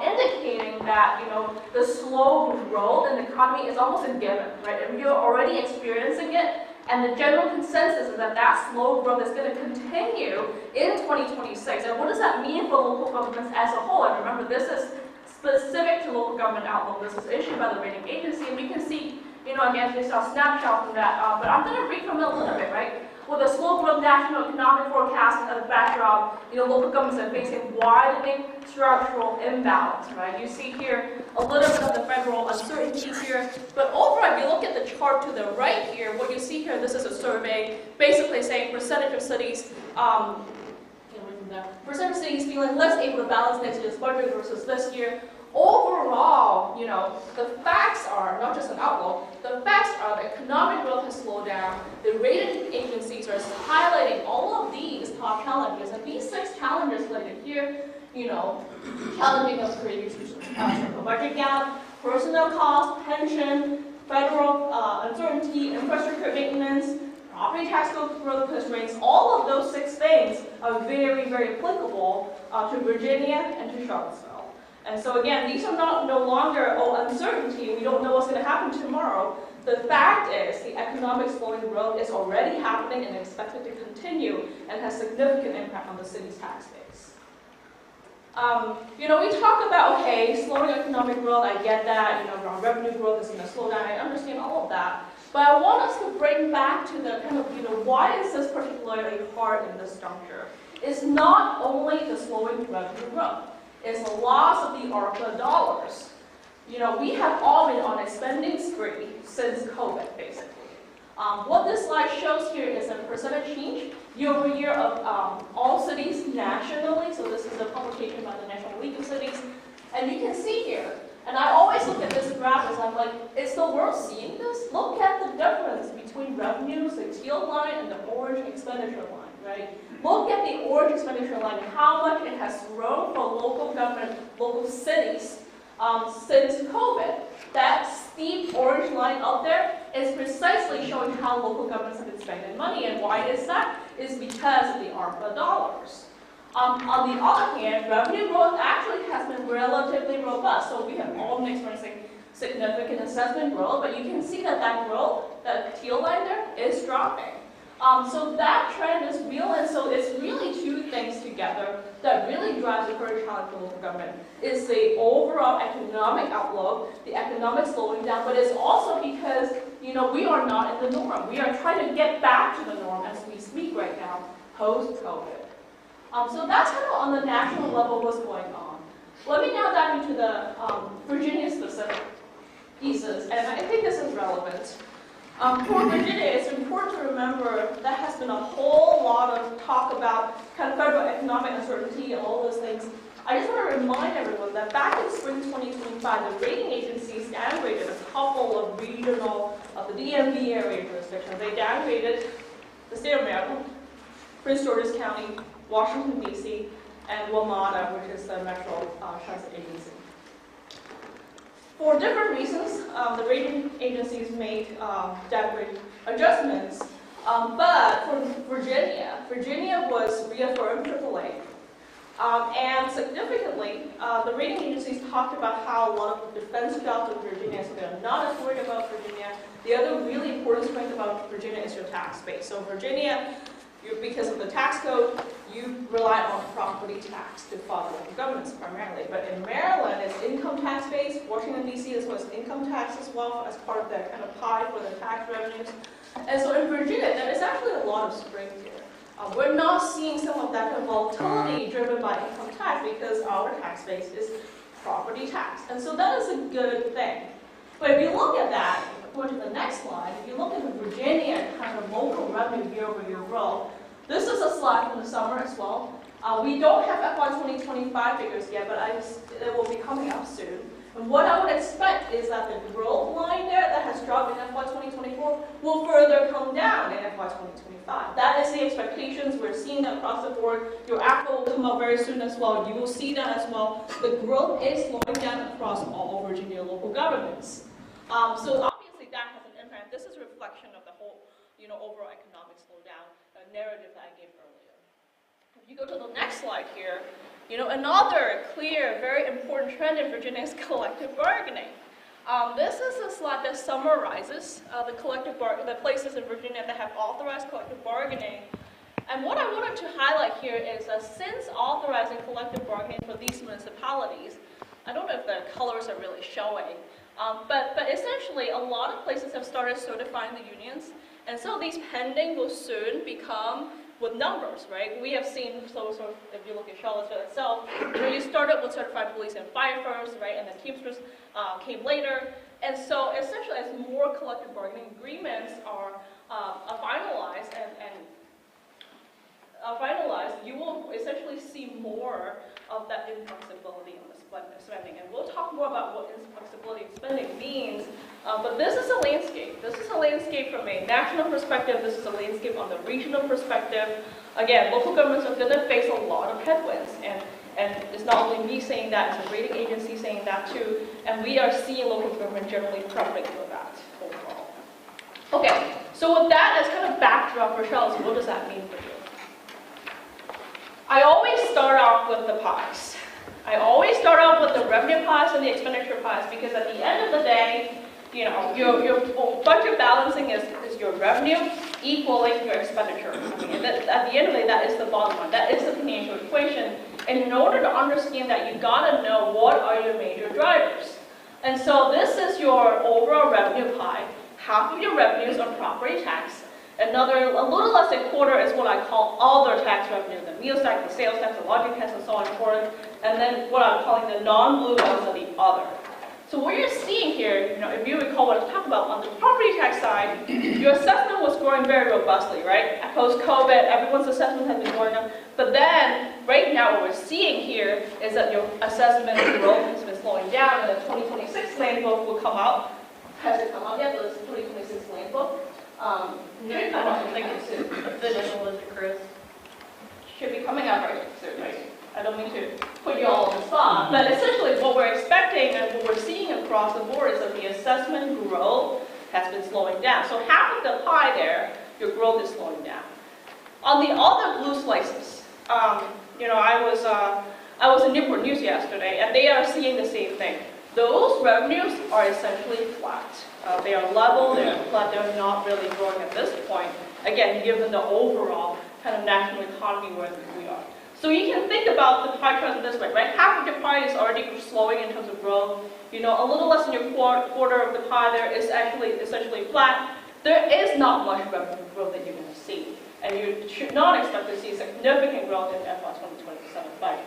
indicating that the slow growth in the economy is almost a given, right? And you're already experiencing it. And the general consensus is that that slow growth is going to continue in 2026. And what does that mean for local governments as a whole? And remember, this is specific to local government outlook. This is issued by the rating agency. And we can see, again, just a snapshot from that. But I'm going to read from it a little bit, right? With a slow growth national economic forecast as a backdrop, local governments are facing widening structural imbalance, right? You see here a little bit of the federal uncertainty here, but overall, if you look at the chart to the right here, what you see here, this is a survey basically saying percentage of cities, percentage of cities feeling less able to balance next year's budget versus this year. Overall, the facts are, not just an outlook, the facts are that economic growth has slowed down. The rating agencies are highlighting all of these top challenges, and these 6 challenges listed here, challenging of creating a budget gap, personnel costs, pension, federal uncertainty, infrastructure maintenance, property tax growth constraints, all of those 6 things are very, very applicable to Virginia and to Charlottesville. And so again, these are no longer uncertainty, we don't know what's going to happen tomorrow. The fact is the economic slowing growth is already happening and expected to continue and has significant impact on the city's tax base. We talk about, okay, slowing economic growth, I get that, our revenue growth is going to slow down, I understand all of that. But I want us to bring back to the kind of, why is this particularly hard in this juncture? It's not only the slowing revenue growth. Is the loss of the ARPA dollars. We have all been on a spending spree since COVID, basically. What this slide shows here is a percentage change year over year of all cities nationally. So this is a publication by the National League of Cities. And you can see here, and I always look at this graph as I'm like, is the world seeing this? Look at the difference between revenues, the teal line, and the orange expenditure line, right? Look at the orange expenditure line, how much it has grown for local government, local cities since COVID. That steep orange line up there is precisely showing how local governments have been spending money. And why is that? It's because of the ARPA dollars. On the other hand, revenue growth actually has been relatively robust. So we have all been experiencing significant assessment growth, but you can see that that growth, that teal line there, is dropping. So that trend is real, and so it's really 2 things together that really drives the current challenge for local government. It's the overall economic outlook, the economic slowing down, but it's also because, we are not in the norm. We are trying to get back to the norm as we speak right now, post-COVID. So that's kind of on the national level what's going on. Let me now dive into the Virginia-specific pieces, and I think this is relevant. For Virginia, it's important to remember there has been a whole lot of talk about kind of federal economic uncertainty and all those things. I just want to remind everyone that back in spring 2025, the rating agencies downgraded a couple of regional, of the DMV area jurisdictions. They downgraded the state of Maryland, Prince George's County, Washington, D.C., and WMATA, which is the Metro Transit Agency. For different reasons, the rating agencies made downgrade adjustments, but for Virginia was reaffirmed AAA. And significantly, the rating agencies talked about how a lot of the defense jobs in Virginia, so they're not as worried about Virginia. The other really important strength about Virginia is your tax base. So Virginia, because of the tax code, you rely on property tax to fund local governments primarily. But in Maryland, it's income tax based. Washington, D.C. as well as income tax as well as part of that kind of pie for the tax revenues. And so in Virginia, there is actually a lot of strength here. We're not seeing some of that kind of volatility driven by income tax because our tax base is property tax. And so that is a good thing. But if you look at that, going to the next slide, if you look at the Virginia kind of local revenue year-over-year growth, this is a slide from the summer as well. We don't have FY 2025 figures yet, but it will be coming up soon. And what I would expect is that the growth line there that has dropped in FY 2024 will further come down in FY 2025. That is the expectations. We're seeing that across the board. Your ACFA will come out very soon as well. You will see that as well. The growth is slowing down across all Virginia local governments. So obviously that has an impact. This is a reflection of the whole, overall economic slowdown narrative that I gave earlier. If you go to the next slide here, another clear, very important trend in Virginia is collective bargaining. This is a slide that summarizes the places in Virginia that have authorized collective bargaining. And what I wanted to highlight here is that since authorizing collective bargaining for these municipalities, I don't know if the colors are really showing, but essentially a lot of places have started certifying the unions, and so these pending will soon become with numbers, right? We have seen, so if you look at Charlottesville itself, you started with certified police and fire first, right, and the Teamsters came later. And so essentially as more collective bargaining agreements are finalized you will essentially see more of that inflexibility on the spending. And we'll talk more about what inflexibility in spending means, but this is a landscape. This is a landscape from a national perspective. This is a landscape on the regional perspective. Again, local governments are going to face a lot of headwinds, and it's not only me saying that, it's a rating agency saying that too, and we are seeing local government generally prepping for that overall. Okay, so with that as kind of backdrop for Charlottesville, what does that mean for you? I always start off with the pies. I always start off with the revenue pies and the expenditure pies, because at the end of the day, your budget balancing is your revenue equaling your expenditure. At the end of the day, that is the bottom line. That is the financial equation. And in order to understand that, you gotta know what are your major drivers. And so this is your overall revenue pie. Half of your revenues are property tax. A little less than a quarter is what I call other tax revenue, the meals tax, the sales tax, the lodging tax, and so on and forth. And then what I'm calling the non-blue ones are the other. So what you're seeing here, if you recall what I talked about, on the property tax side, your assessment was growing very robustly, right? Post-COVID, everyone's assessment has been going up. But then, right now, what we're seeing here is that your assessment growth has been slowing down, and the 2026 land book will come out. Has it come out yet? The 2026 land book. I don't think it's official, is it, Chris? Should be coming out very soon, right? I don't mean to put you all on the spot, but essentially what we're expecting and what we're seeing across the board is that the assessment growth has been slowing down. So half of the pie there, your growth is slowing down. On the other blue slices, I was in Newport News yesterday, and they are seeing the same thing. Those revenues are essentially flat. They are level, they're flat, they're not really growing at this point. Again, given the overall kind of national economy where we are. So you can think about the pie chart this way, right? Half of your pie is already slowing in terms of growth. A little less than your quarter of the pie there is actually essentially flat. There is not much revenue growth that you're going to see. And you should not expect to see significant growth in FY 2027 budget.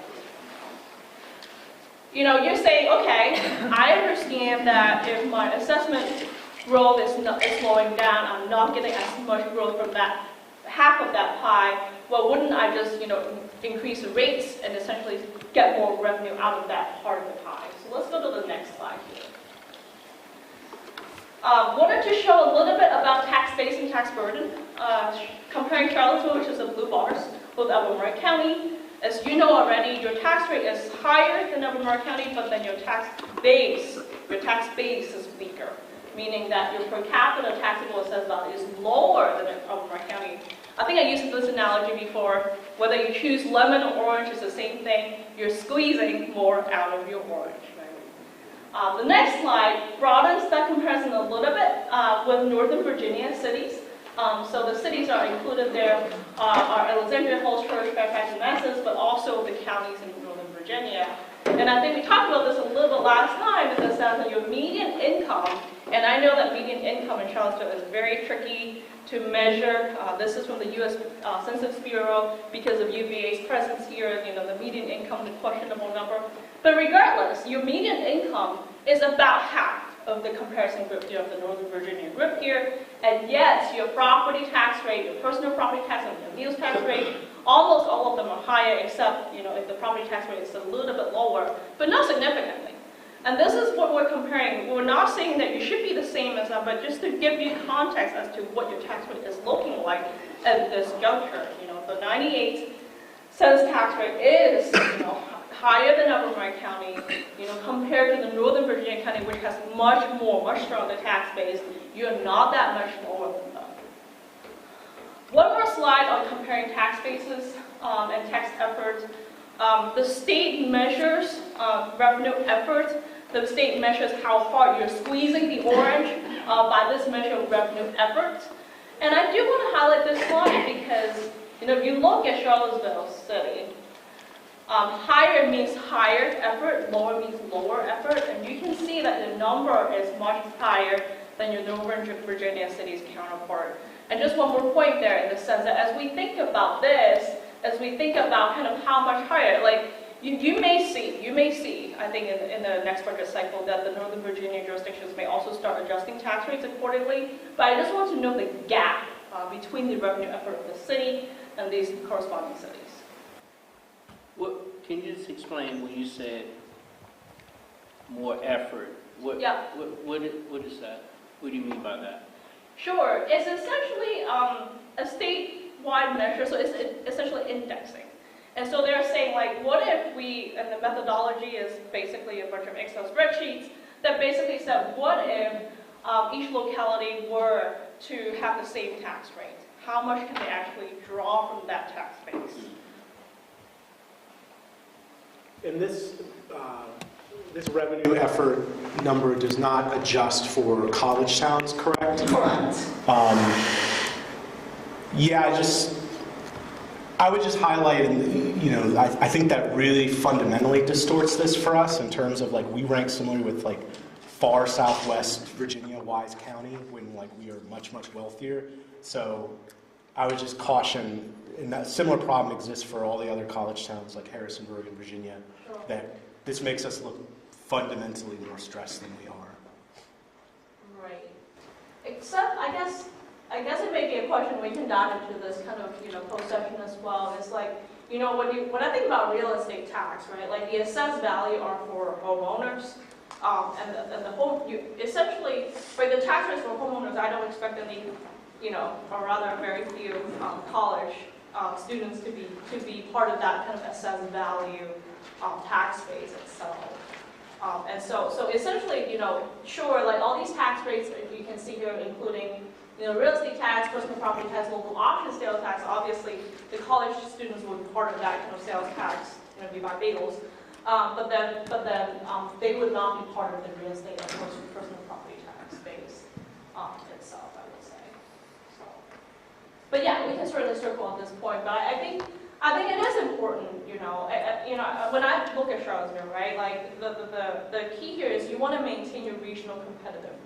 You're saying, okay, I understand that if my assessment growth is slowing down, I'm not getting as much growth from that half of that pie. Well, wouldn't I just, increase the rates and essentially get more revenue out of that part of the pie? So let's go to the next slide here. Wanted to show a little bit about tax base and tax burden, comparing Charlottesville, which is the blue bars, with Albemarle County. As you know already, your tax rate is higher than Albemarle County, but then your tax base is weaker, meaning that your per capita taxable assessed value is lower than Albemarle County. I think I used this analogy before. Whether you choose lemon or orange, it's the same thing. You're squeezing more out of your orange. Right? The next slide broadens that comparison a little bit with Northern Virginia cities. So the cities are included there are Alexandria, Falls Church, Fairfax, and Manassas, but also the counties in Northern Virginia. And I think we talked about this a little bit last time in the sense that your median income, and I know that median income in Charlottesville is very tricky to measure. This is from the U.S. Census Bureau because of UVA's presence here. The median income, the questionable number. But regardless, your median income is about half of the comparison group here of the Northern Virginia group here, and yet your property tax rate, your personal property tax and your meals tax rate, almost all of them are higher except, if the property tax rate is a little bit lower, but not significantly. And this is what we're comparing. We're not saying that you should be the same as them, but just to give you context as to what your tax rate is looking like at this juncture. You know, the 98 cents tax rate is, you know, higher than Albemarle County, you know, compared to the Northern Virginia County, which has much stronger tax base. You're not that much lower than them. One more slide on comparing tax bases and tax efforts. The state measures revenue effort. The state measures how far you're squeezing the orange by this measure of revenue effort. And I do want to highlight this slide because, you know, if you look at Charlottesville City, higher means higher effort, lower means lower effort, and you can see that the number is much higher than your Northern Virginia city's counterpart. And just one more point there, in the sense that as we think about this, as we think about kind of how much higher, like you may see, I think in the next budget cycle that the Northern Virginia jurisdictions may also start adjusting tax rates accordingly. But I just want to note the gap between the revenue effort of the city and these corresponding cities. What, can you just explain when you said more effort? What is that? What do you mean by that? Sure. It's essentially a statewide measure, so it's essentially indexing. And so they're saying, like, what if we, and the methodology is basically a bunch of Excel spreadsheets that basically said, what if each locality were to have the same tax rate? How much can they actually draw from that tax base? And this revenue effort number does not adjust for college towns, correct? Correct. Yeah, I would just highlight, you know, I think that really fundamentally distorts this for us in terms of, like, we rank similarly with, like, far southwest Virginia, Wise County, when, like, we are much wealthier. So I would just caution, and that similar problem exists for all the other college towns like Harrisonburg and Virginia, that this makes us look fundamentally more stressed than we are. Right. Except, I guess it may be a question we can dive into this kind of, you know, post-session as well. It's like, you know, when I think about real estate tax, right, like the assessed value are for homeowners, and the home, essentially, for the tax rates for homeowners, I don't expect any, you know, or rather very few college students to be part of that kind of assessed value tax base itself. And so essentially, you know, sure, like all these tax rates, you can see here, including, you know, real estate tax, personal property tax, local option sales tax. Obviously, the college students would be part of that kind of sales tax, you know, be by bagels. But then they would not be part of the real estate and personal property tax base itself, I would say. So, but yeah, we can certainly circle on this point. But I think it is important, you know, when I look at Charlottesville, right, like the key here is you want to maintain your regional competitiveness.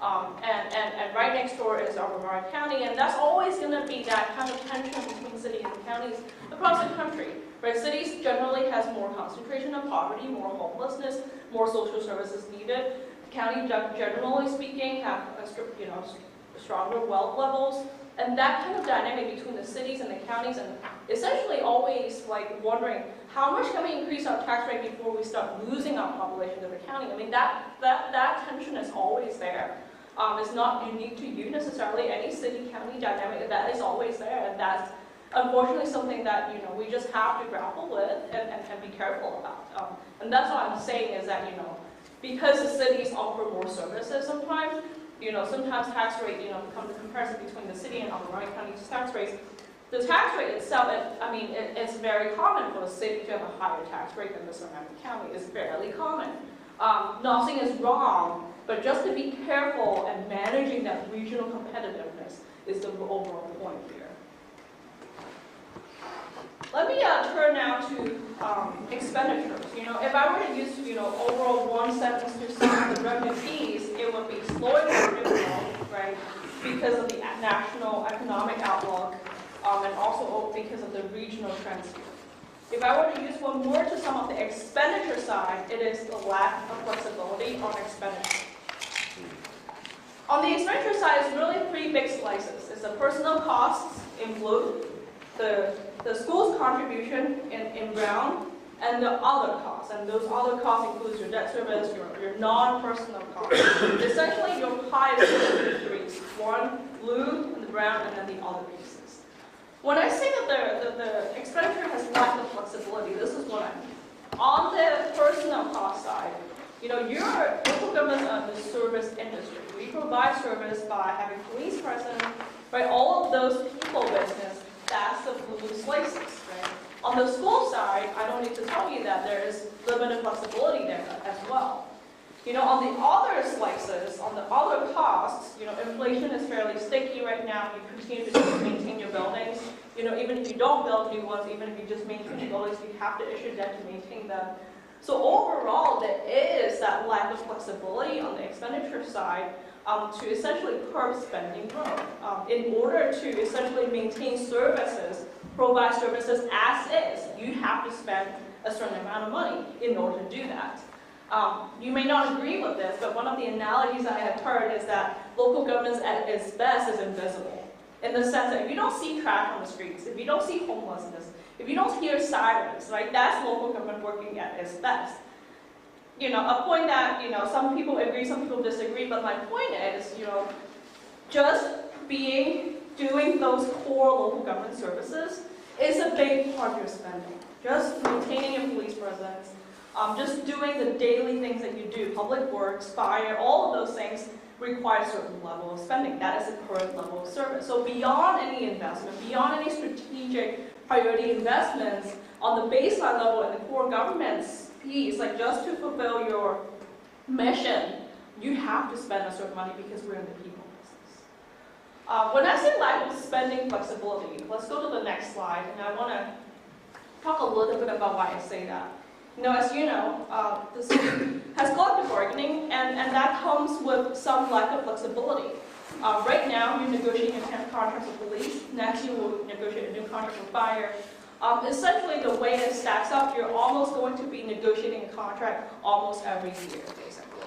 And right next door is Albemarle County, and that's always going to be that kind of tension between cities and counties across the country. Right, cities generally has more concentration of poverty, more homelessness, more social services needed. County, generally speaking, have stronger wealth levels. And that kind of dynamic between the cities and the counties, and essentially always like wondering how much can we increase our tax rate before we start losing our population to the county. I mean, that tension is always there. It's not unique to you necessarily. Any city-county dynamic, that is always there, and that's unfortunately something that, you know, we just have to grapple with and be careful about. And that's what I'm saying is that, you know, because the cities offer more services sometimes, you know, sometimes tax rate, you know, becomes a comparison between the city and Albemarle County's tax rates. The tax rate itself, it's very common for a city to have a higher tax rate than the surrounding county. It's fairly common. Nothing is wrong, but just to be careful and managing that regional competitiveness is the overall point here. Let me turn now to expenditures. You know, if I were to use, you know, overall one sentence to sum the revenue piece, it would be slowing revenue growth, right, because of the national economic outlook, and also because of the regional trends here. If I were to use one word to sum up the expenditure side, it is the lack of flexibility on expenditure. On the expenditure side, it's really three big slices. It's the personnel costs in blue, the school's contribution in brown, and the other costs. And those other costs include your debt service, your non-personal costs. Essentially, your pie is split into three: one, blue, and the brown, and then the other pieces. When I say that the expenditure has lack of flexibility, this is what I mean. On the personal cost side, your local governments are the service industry. We provide service by having police presence, right? All of those people business, that's the blue slices, right? On the school side, I don't need to tell you that there is limited flexibility there as well. On the other slices, on the other costs, inflation is fairly sticky right now. You continue to maintain your buildings. Even if you don't build new ones, even if you just maintain your buildings, you have to issue debt to maintain them. So overall, there is that lack of flexibility on the expenditure side to essentially curb spending growth. In order to essentially maintain services, provide services as is, you have to spend a certain amount of money in order to do that. You may not agree with this, but one of the analogies I have heard is that local governments at its best is invisible. In the sense that if you don't see trash on the streets, if you don't see homelessness, if you don't hear sirens, right, that's local government working at its best. A point that, some people agree, some people disagree, but my point is, just doing those core local government services is a big part of your spending. Just maintaining your police presence, just doing the daily things that you do, public works, fire, all of those things require a certain level of spending. That is the current level of service. So beyond any investment, beyond any strategic priority investments, on the baseline level in the core government's piece, like just to fulfill your mission, you have to spend a certain money because we're in the people business. When I say lack of spending flexibility, let's go to the next slide, and I want to talk a little bit about why I say that. As you know, the city has collective bargaining, and that comes with some lack of flexibility. Right now, you're negotiating a contract with police. Next, you will negotiate a new contract with fire. Essentially, the way it stacks up, you're almost going to be negotiating a contract almost every year, basically.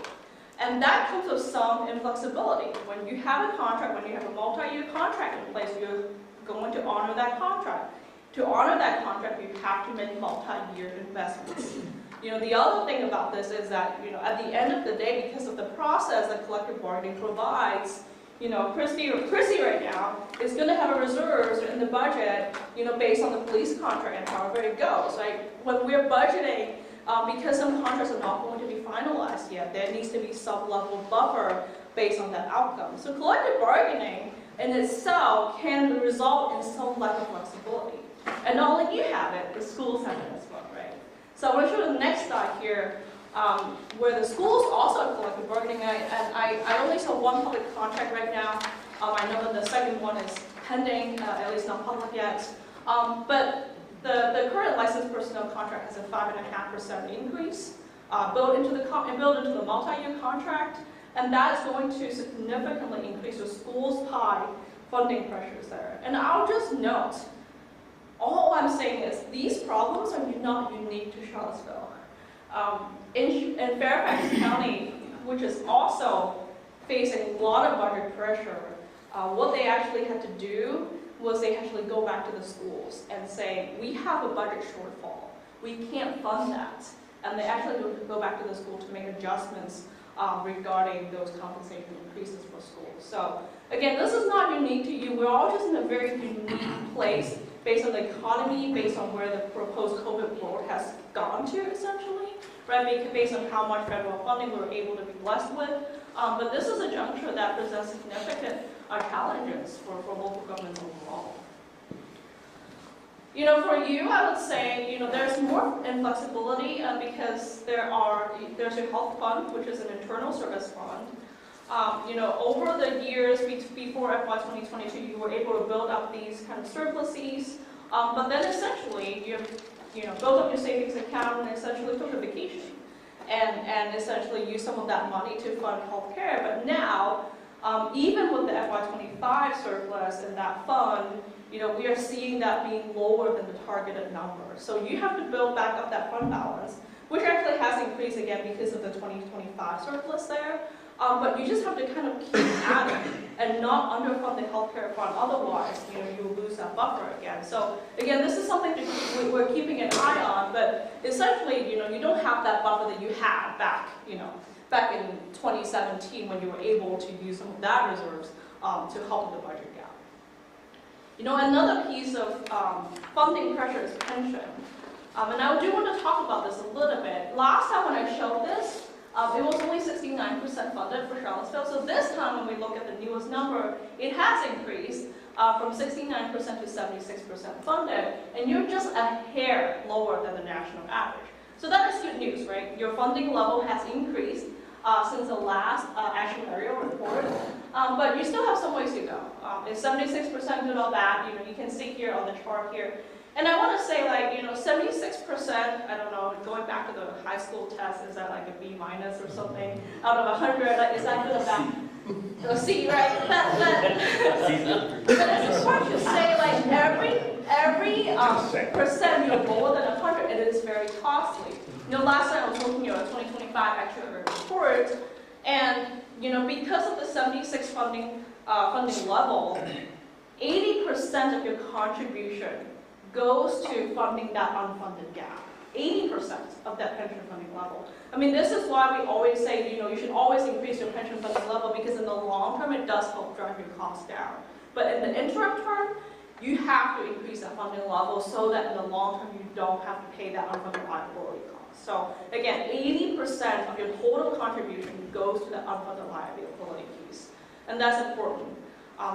And that comes with some inflexibility. When you have a contract, when you have a multi-year contract in place, you're going to honor that contract. To honor that contract, you have to make multi-year investments. The other thing about this is that, at the end of the day, because of the process that collective bargaining provides, Chrissy right now is going to have a reserve in the budget, based on the police contract and however it goes. Right? When we're budgeting, because some contracts are not going to be finalized yet, there needs to be some level of buffer based on that outcome. So collective bargaining in itself can result in some lack of flexibility. And not only you have it, the schools have it as well, right? So I want to show the next slide here, where the schools also have collective bargaining. I only saw one public contract right now. I know that the second one is pending, at least not public yet. But the current licensed personnel contract has a 5.5% increase built into the multi-year contract, and that is going to significantly increase the school's pie funding pressures there. And I'll just note, all I'm saying is these problems are not unique to Charlottesville. In Fairfax County, which is also facing a lot of budget pressure, what they actually had to do was they actually go back to the schools and say, we have a budget shortfall. We can't fund that. And they actually go back to the school to make adjustments regarding those compensation increases for schools. So again, this is not unique to you. We're all just in a very unique place based on the economy, based on where the proposed COVID world has gone to, essentially, right? Based on how much federal funding we're able to be blessed with. But this is a juncture that presents significant challenges for local governments overall. For you, I would say, there's more inflexibility because there's a health fund, which is an internal service fund. Over the years before FY 2022, you were able to build up these kind of surpluses, but then essentially you build up your savings account and essentially took a vacation, and essentially use some of that money to fund healthcare. But now, even with the FY 25 surplus in that fund, we are seeing that being lower than the targeted number. So you have to build back up that fund balance, which actually has increased again because of the 2025 surplus there. But you just have to kind of keep at it and not underfund the healthcare fund. Otherwise, you'll lose that buffer again. So again, this is something we're keeping an eye on. But essentially, you don't have that buffer that you had back, back in 2017 when you were able to use some of that reserves to help with the budget gap. Another piece of funding pressure is pension. And I do want to talk about this a little bit. Last time when I showed this, it was only 69% funded for Charlottesville. So this time when we look at the newest number, it has increased from 69% to 76% funded, and you're just a hair lower than the national average. So that is good news, right? Your funding level has increased since the last actuarial report, but you still have some ways to go. Is 76% good or bad? You can see here on the chart here. And I want to say, 76%, I don't know, going back to the high school test, is that like a B minus or something out of 100? Is that good or bad? A C, right? But it's important to say, every percent you're lower than 100, it is very costly. Last time I was looking at a 2025 actuarial report, and because of the 76 funding level, 80% of your contribution goes to funding that unfunded gap. 80% of that pension funding level. I mean, this is why we always say, you should always increase your pension funding level, because in the long term, it does help drive your costs down. But in the interim term, you have to increase that funding level so that in the long term, you don't have to pay that unfunded liability cost. So again, 80% of your total contribution goes to the unfunded liability piece. And that's important.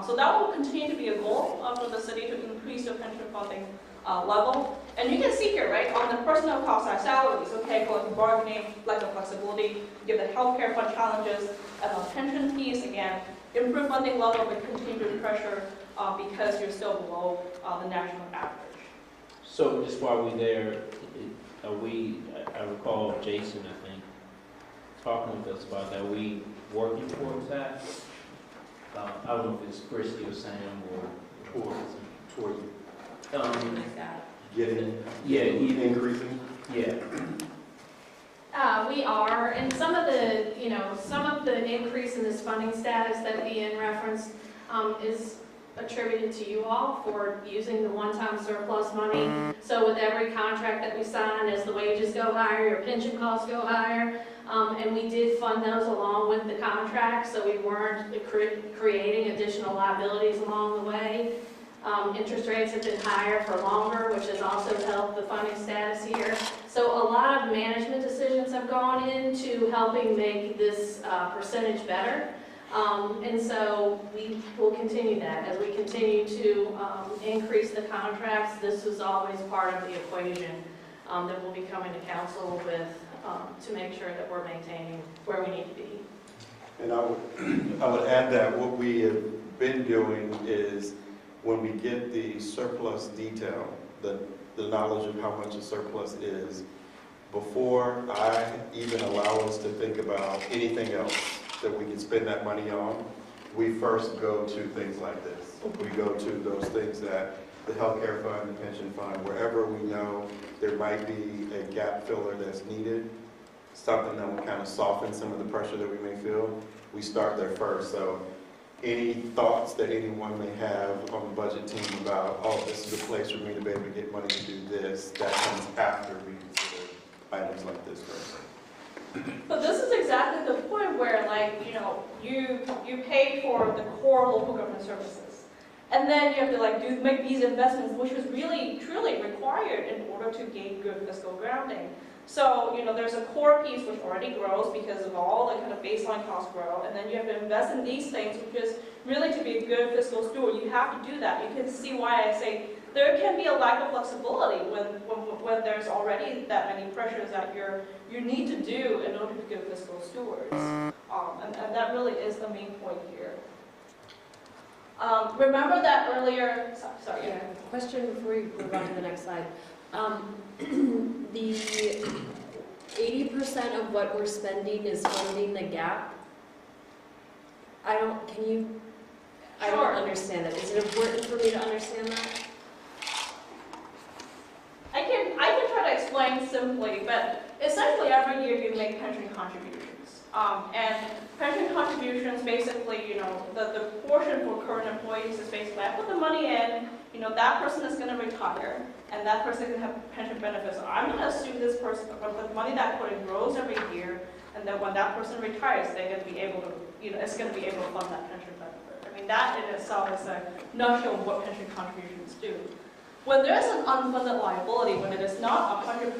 So that will continue to be a goal for the city to increase your pension funding level. And you can see here, right, on the personnel cost side, salaries, okay, collective bargaining, lack of flexibility, give the healthcare fund challenges, and on pension piece, again, improve funding level, but continue to pressure because you're still below the national average. So just while we're there, I recall Jason, I think, talking with us about that. Are we working towards that? I don't know if it's Christy or Sam or towards Getting, even increasing? Yeah. We are, and some of the increase in this funding status that Ian referenced is attributed to you all for using the one-time surplus money. So with every contract that we sign, as the wages go higher, your pension costs go higher, and we did fund those along with the contract, so we weren't creating additional liabilities along the way. Interest rates have been higher for longer, which has also helped the funding status here. So a lot of management decisions have gone into helping make this percentage better. And so we will continue that. As we continue to increase the contracts, this is always part of the equation that we'll be coming to council with to make sure that we're maintaining where we need to be. And I would add that what we have been doing is when we get the surplus detail, the knowledge of how much a surplus is, before I even allow us to think about anything else that we can spend that money on, we first go to things like this. We go to those things that the healthcare fund, the pension fund, wherever we know there might be a gap filler that's needed, something that will kind of soften some of the pressure that we may feel, we start there first. So any thoughts that anyone may have on the budget team about, oh, this is a place for me to be able to get money to do this, that comes after we consider items like this first. But this is exactly the point where, you pay for the core local government services. And then you have to make these investments, which was really, truly required in order to gain good fiscal grounding. So, there's a core piece which already grows because of all the kind of baseline costs grow, and then you have to invest in these things, which is really to be a good fiscal steward. You have to do that. You can see why I say there can be a lack of flexibility when there's already that many pressures that you need to do in order to be good fiscal stewards. And that really is the main point here. Remember that earlier, sorry. Yeah, question before we move on to the next slide. The 80% of what we're spending is funding the gap. I don't understand that. Is it important for me to understand that? I can try to explain simply, but essentially every year you make pension contributions. And pension contributions basically, the portion for current employees is basically I put the money in that person is going to retire, and that person is going to have pension benefits. So I'm going to assume this person, the money that put in grows every year, and then when that person retires, they're going to be able to, it's going to be able to fund that pension benefit. I mean, that in itself is a nutshell of what pension contributions do. When there's an unfunded liability, when it is not 100%,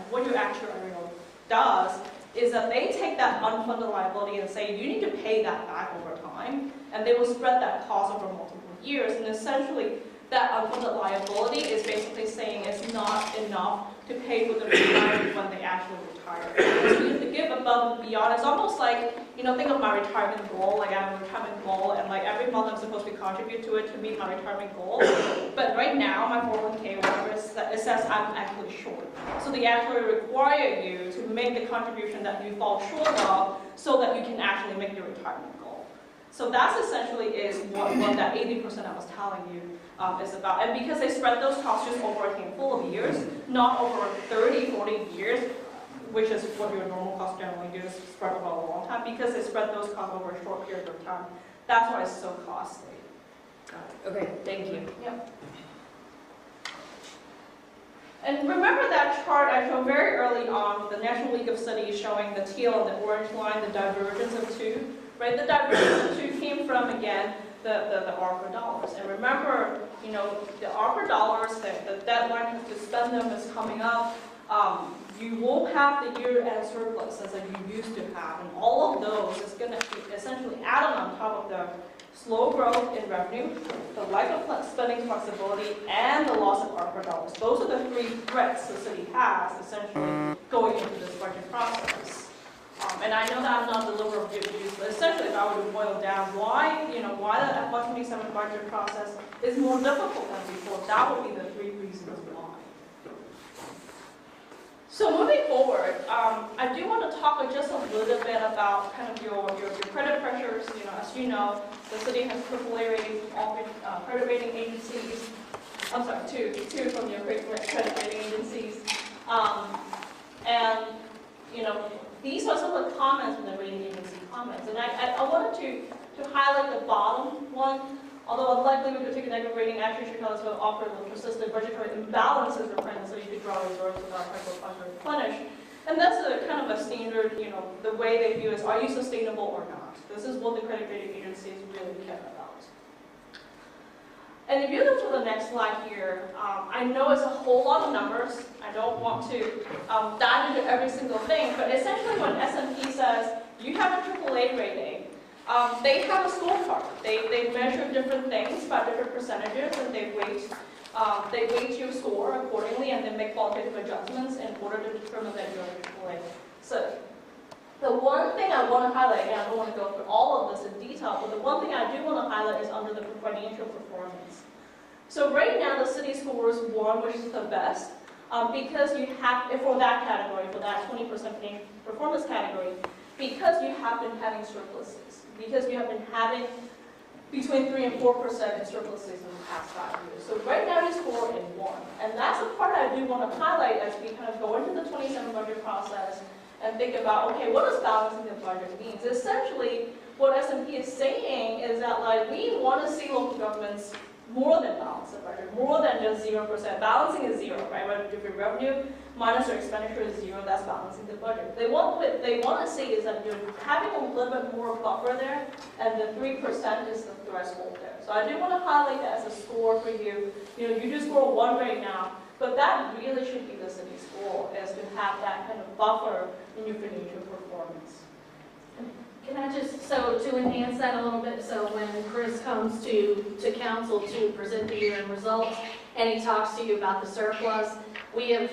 what your actuarial does is that they take that unfunded liability and say, you need to pay that back over time, and they will spread that cost over multiple years, and essentially that unfunded liability is basically saying it's not enough to pay for the retirement when they actually retire. So you have to give above and beyond. It's almost like, think of my retirement goal, like I have a retirement goal, and like every month I'm supposed to contribute to it to meet my retirement goal. But right now, my 401k, whatever, it says I'm actually short. So they actually require you to make the contribution that you fall short of so that you can actually make your retirement goal. So that's essentially is what that 80% I was telling you is about. And because they spread those costs just over a handful of years, not over 30, 40 years, which is what your normal costs generally do, is spread over a long time, because they spread those costs over a short period of time. That's why it's so costly. Okay, thank you. Yep. And remember that chart I showed very early on with the National League of Studies showing the teal and the orange line, the divergence of two, right? The divergence of two came from, again, the ARPA dollars. And remember, the ARPA dollars, the deadline to spend them is coming up. You won't have the year-end surpluses that you used to have, and all of those is going to be essentially added on top of the slow growth in revenue, the lack of spending flexibility, and the loss of ARPA dollars. Those are the three threats the city has essentially going into this budget process. And I know that I'm not the deliverer of good news, but essentially if I were to boil down why the FY27 budget process is more difficult than before, that would be the three reasons why. So moving forward, I do want to talk just a little bit about kind of your credit pressures. As you know, the city has AAA ratings from all credit rating agencies. I'm sorry, two from your credit rating agencies. And these are some of the comments from the rating agency comments. And I wanted to highlight the bottom one. Although unlikely we could take a negative rating, actually Chicago will offer the persistent budgetary imbalances are present, so you could draw reserves without federal funds to replenish. And that's a kind of a standard, the way they view is, are you sustainable or not? This is what the credit rating agencies really care about. And if you look to the next slide here, I know it's a whole lot of numbers. I don't want to dive into every single thing, but essentially when S&P says you have a AAA rating, they have a scorecard. They measure different things by different percentages, and they weight your score accordingly, and then make qualitative adjustments in order to determine that you're a AAA. So the one thing I want to highlight, and I don't want to go through all of this in detail, but the one thing I do want to highlight is under the financial performance. So right now the city scores 1, which is the best, because you have, for that category, for that 20% performance category, because you have been having surpluses, because you have been having between 3 and 4% in surpluses in the past 5 years. So right now you score in 1. And that's the part I do want to highlight as we kind of go into the 27 budget process and think about, okay, what does balancing the budget mean? Essentially, what S&P is saying is that we want to see local governments more than balance the budget, more than just 0%. Balancing is 0, right? If your revenue minus your expenditure is 0, that's balancing the budget. What they want to see is that you're having a little bit more buffer there, and the 3% is the threshold there. So I do want to highlight that as a score for you. You do score 1 right now, but that really should be the city's goal, is to have that kind of buffer in your financial performance. Can I so to enhance that a little bit, so when Chris comes to council to present the year-end results, and he talks to you about the surplus, we have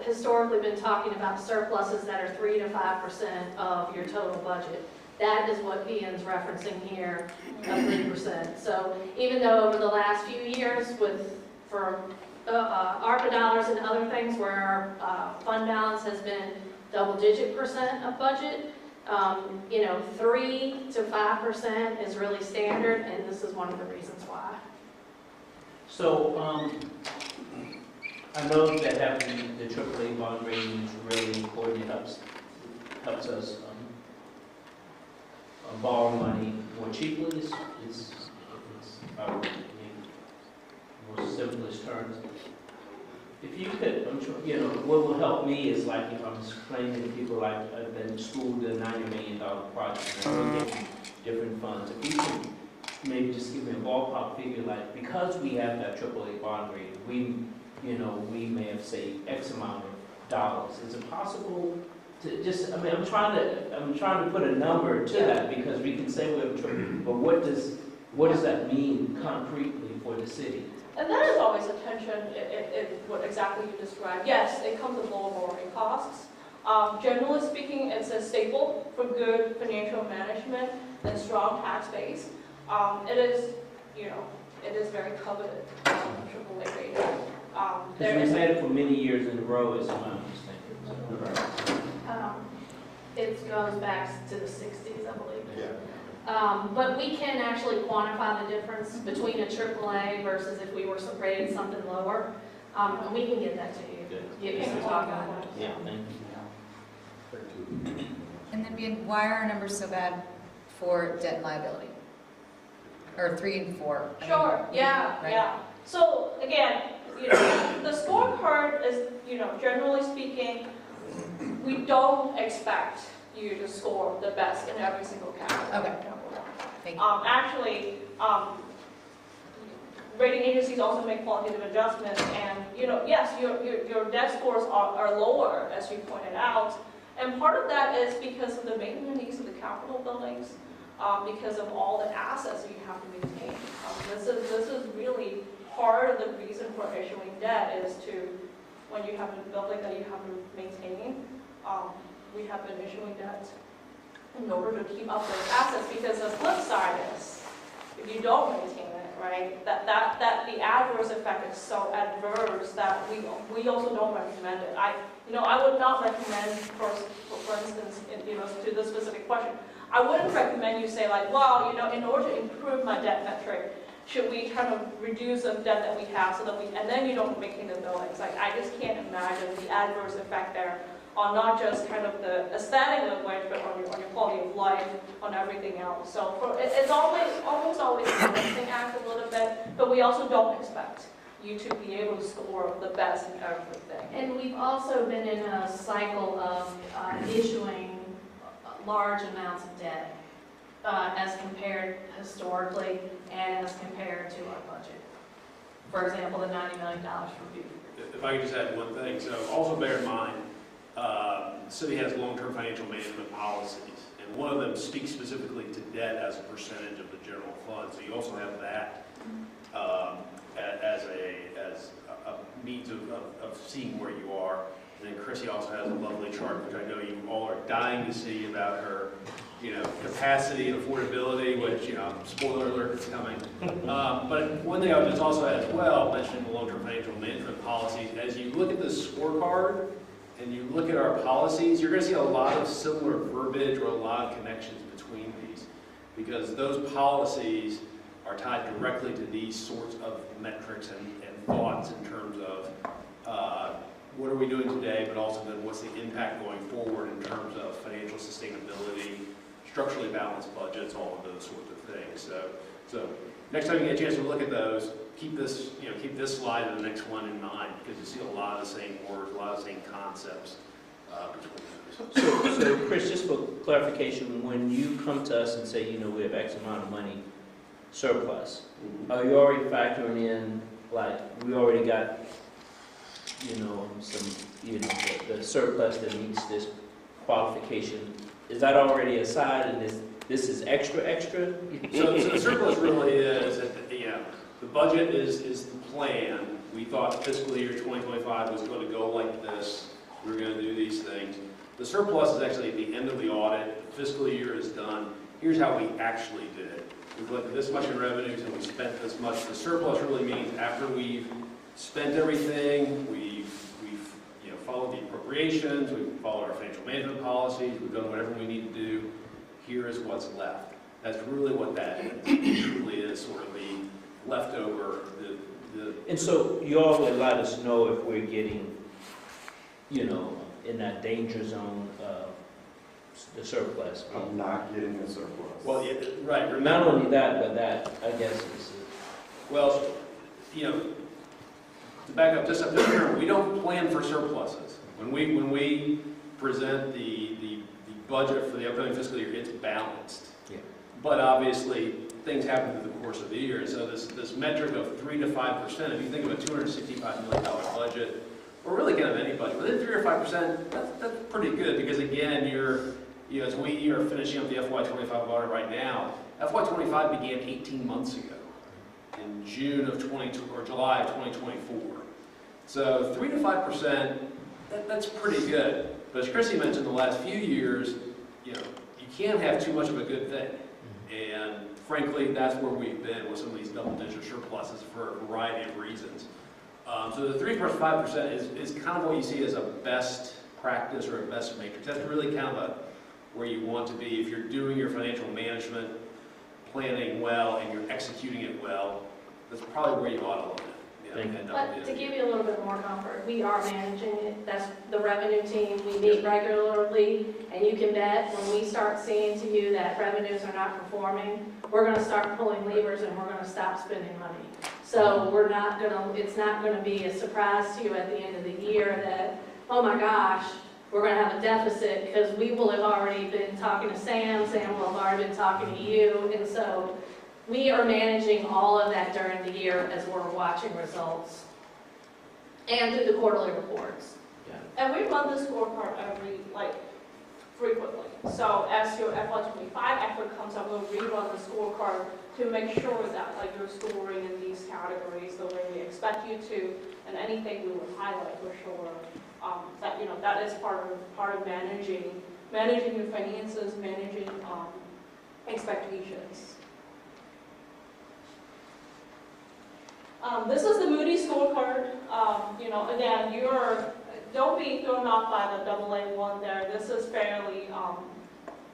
historically been talking about surpluses that are 3 to 5% of your total budget. That is what Ian's referencing here, 3%. So even though over the last few years, for ARPA dollars and other things where our fund balance has been double-digit % of budget, 3 to 5% is really standard, and this is one of the reasons why. So, I know that having the AAA bond rating is really important. It helps us borrow money more cheaply. It's our more simplest terms, if you could, what will help me is like if I'm explaining to people like I've been schooled a $90 million project and we're getting different funds. If you could maybe just give me a ballpark figure, like because we have that AAA bond rating, we may have saved X amount of dollars. Is it possible to just, I'm trying to put a number to that because we can say we have AAA, but what does that mean concretely for the city? And that is always a tension in what exactly you described. Yes, it comes with lower borrowing costs. Generally speaking, it's a staple for good financial management and strong tax base. It is very coveted, AAA rating. Because we've had it for many years in a row, is my understanding. It goes back to the 60s, I believe. Yeah. But we can actually quantify the difference between a AAA versus if we were rated something lower. And we can get that to you. Give you some talk on it. Yeah, thank you. And then why are our numbers so bad for debt and liability? Or 3 and 4? Sure, yeah. So again, the scorecard is, generally speaking, we don't expect you to score the best in every single category. Okay. Thank you. Actually, rating agencies also make qualitative adjustments, and yes, your debt scores are lower, as you pointed out, and part of that is because of the maintenance needs of the capital buildings, because of all the assets that you have to maintain. This is really part of the reason for issuing debt is to, when you have a building that you have to maintain, we have been issuing debt in order to keep up those assets, because the flip side is, if you don't maintain it, right, that the adverse effect is so adverse that we also don't recommend it. I would not recommend, for instance, to this specific question, I wouldn't recommend you say like, well, in order to improve my debt metric, should we kind of reduce the debt that we have so that and then you don't maintain the buildings. Like, I just can't imagine the adverse effect there on not just kind of the aesthetic of which, but on your quality of life, on everything else. So it's almost always a balancing act a little bit, but we also don't expect you to be able to score the best in everything. And we've also been in a cycle of issuing large amounts of debt as compared historically and as compared to our budget. For example, the $90 million review. If I could just add one thing, so also bear in mind, the city has long-term financial management policies, and one of them speaks specifically to debt as a percentage of the general fund. So you also have that as a means of seeing where you are. And then Chrissy also has a lovely chart, which I know you all are dying to see, about her, capacity and affordability, which, spoiler alert, it's coming. But one thing I would just also add as well, mentioning the long-term financial management policies, as you look at this scorecard and you look at our policies, you're going to see a lot of similar verbiage or a lot of connections between these, because those policies are tied directly to these sorts of metrics and thoughts in terms of what are we doing today, but also then what's the impact going forward in terms of financial sustainability, structurally balanced budgets, all of those sorts of things. So next time you get a chance to look at those, keep this slide and the next one in mind, because you see a lot of the same words, a lot of the same concepts between those. So Chris, just for clarification, when you come to us and say, we have X amount of money surplus, are you already factoring in, like, we already got, the surplus that meets this qualification? Is that already aside, and this is extra? So the surplus really is, the budget is the plan. We thought fiscal year 2025 was going to go like this. We were going to do these things. The surplus is actually at the end of the audit. The fiscal year is done. Here's how we actually did it. We collected this much in revenues and we spent this much. The surplus really means after we've spent everything, we've followed the appropriations, we've followed our financial management policies, we've done whatever we need to do. Here is what's left. That's really what that is. It truly is sort of the leftover. And so you all would let us know if we're getting, in that danger zone of the surplus. I'm not getting a surplus. Well, right. Not only that, but that, I guess, is... Well, back up just a bit, we don't plan for surpluses. When we present the budget for the upcoming fiscal year, it's balanced. Yeah. But obviously, things happen through the course of the year. And so this metric of 3 to 5%, if you think of a $265 million budget, or really kind of any budget, within 3 or 5%, that's pretty good because again, as we are finishing up the FY25 audit right now, FY25 began 18 months ago in June of July of 2024. So 3 to 5%, that's pretty good. But as Chrissy mentioned, the last few years, you can't have too much of a good thing. And frankly, that's where we've been with some of these double-digit surpluses for a variety of reasons. So the 3 plus 5% is kind of what you see as a best practice or a best matrix. That's really kind of where you want to be. If you're doing your financial management, planning well, and you're executing it well, that's probably where you ought to look at. But to give you a little bit more comfort, we are managing it. That's the revenue team. We meet regularly, and you can bet when we start seeing to you that revenues are not performing, we're going to start pulling levers and we're going to stop spending money. So it's not going to be a surprise to you at the end of the year that, oh my gosh, we're going to have a deficit, because we will have already been talking to Sam will have already been talking to you, and so we are managing all of that during the year as we're watching results and through the quarterly reports. And we run the scorecard frequently. So as your FY25 effort comes up, we'll rerun the scorecard to make sure that you're scoring in these categories the way we expect you to, and anything we would highlight for sure. That is part of managing your finances, managing expectations. This is the Moody's scorecard. Again, don't be thrown off by the AA1 there. This is fairly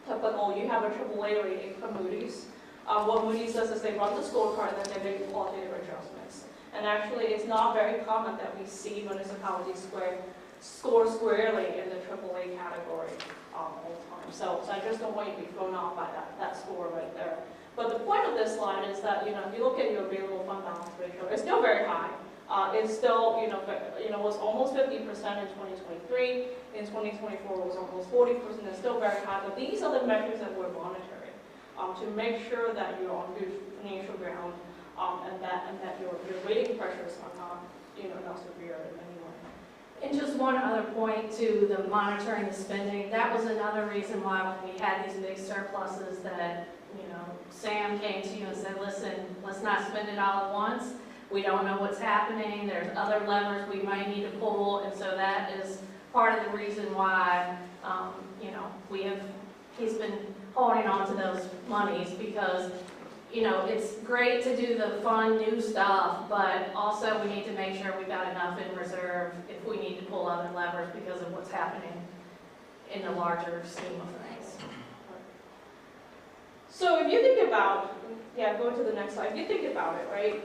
typical. You have a AAA rating from Moody's. What Moody's does is they run the scorecard and then they make qualitative adjustments. And actually, it's not very common that we see municipalities score squarely in the AAA category all the time. So I just don't want you to be thrown off by that score right there. But the point of this slide is that, if you look at your available fund balance ratio, it's still very high. It's still, was almost 50% in 2023. In 2024, it was almost 40%. It's still very high. But these are the measures that we're monitoring to make sure that you're on good financial ground and that your rating pressures are not, not severe in any way. And just one other point to the monitoring the spending, that was another reason why when we had these big surpluses that, Sam came to you and said, listen, let's not spend it all at once. We don't know what's happening. There's other levers we might need to pull. And so that is part of the reason why, he's been holding on to those monies because, it's great to do the fun new stuff, but also we need to make sure we've got enough in reserve if we need to pull other levers because of what's happening in the larger scheme of things. So if you think about, go to the next slide. If you think about it, right,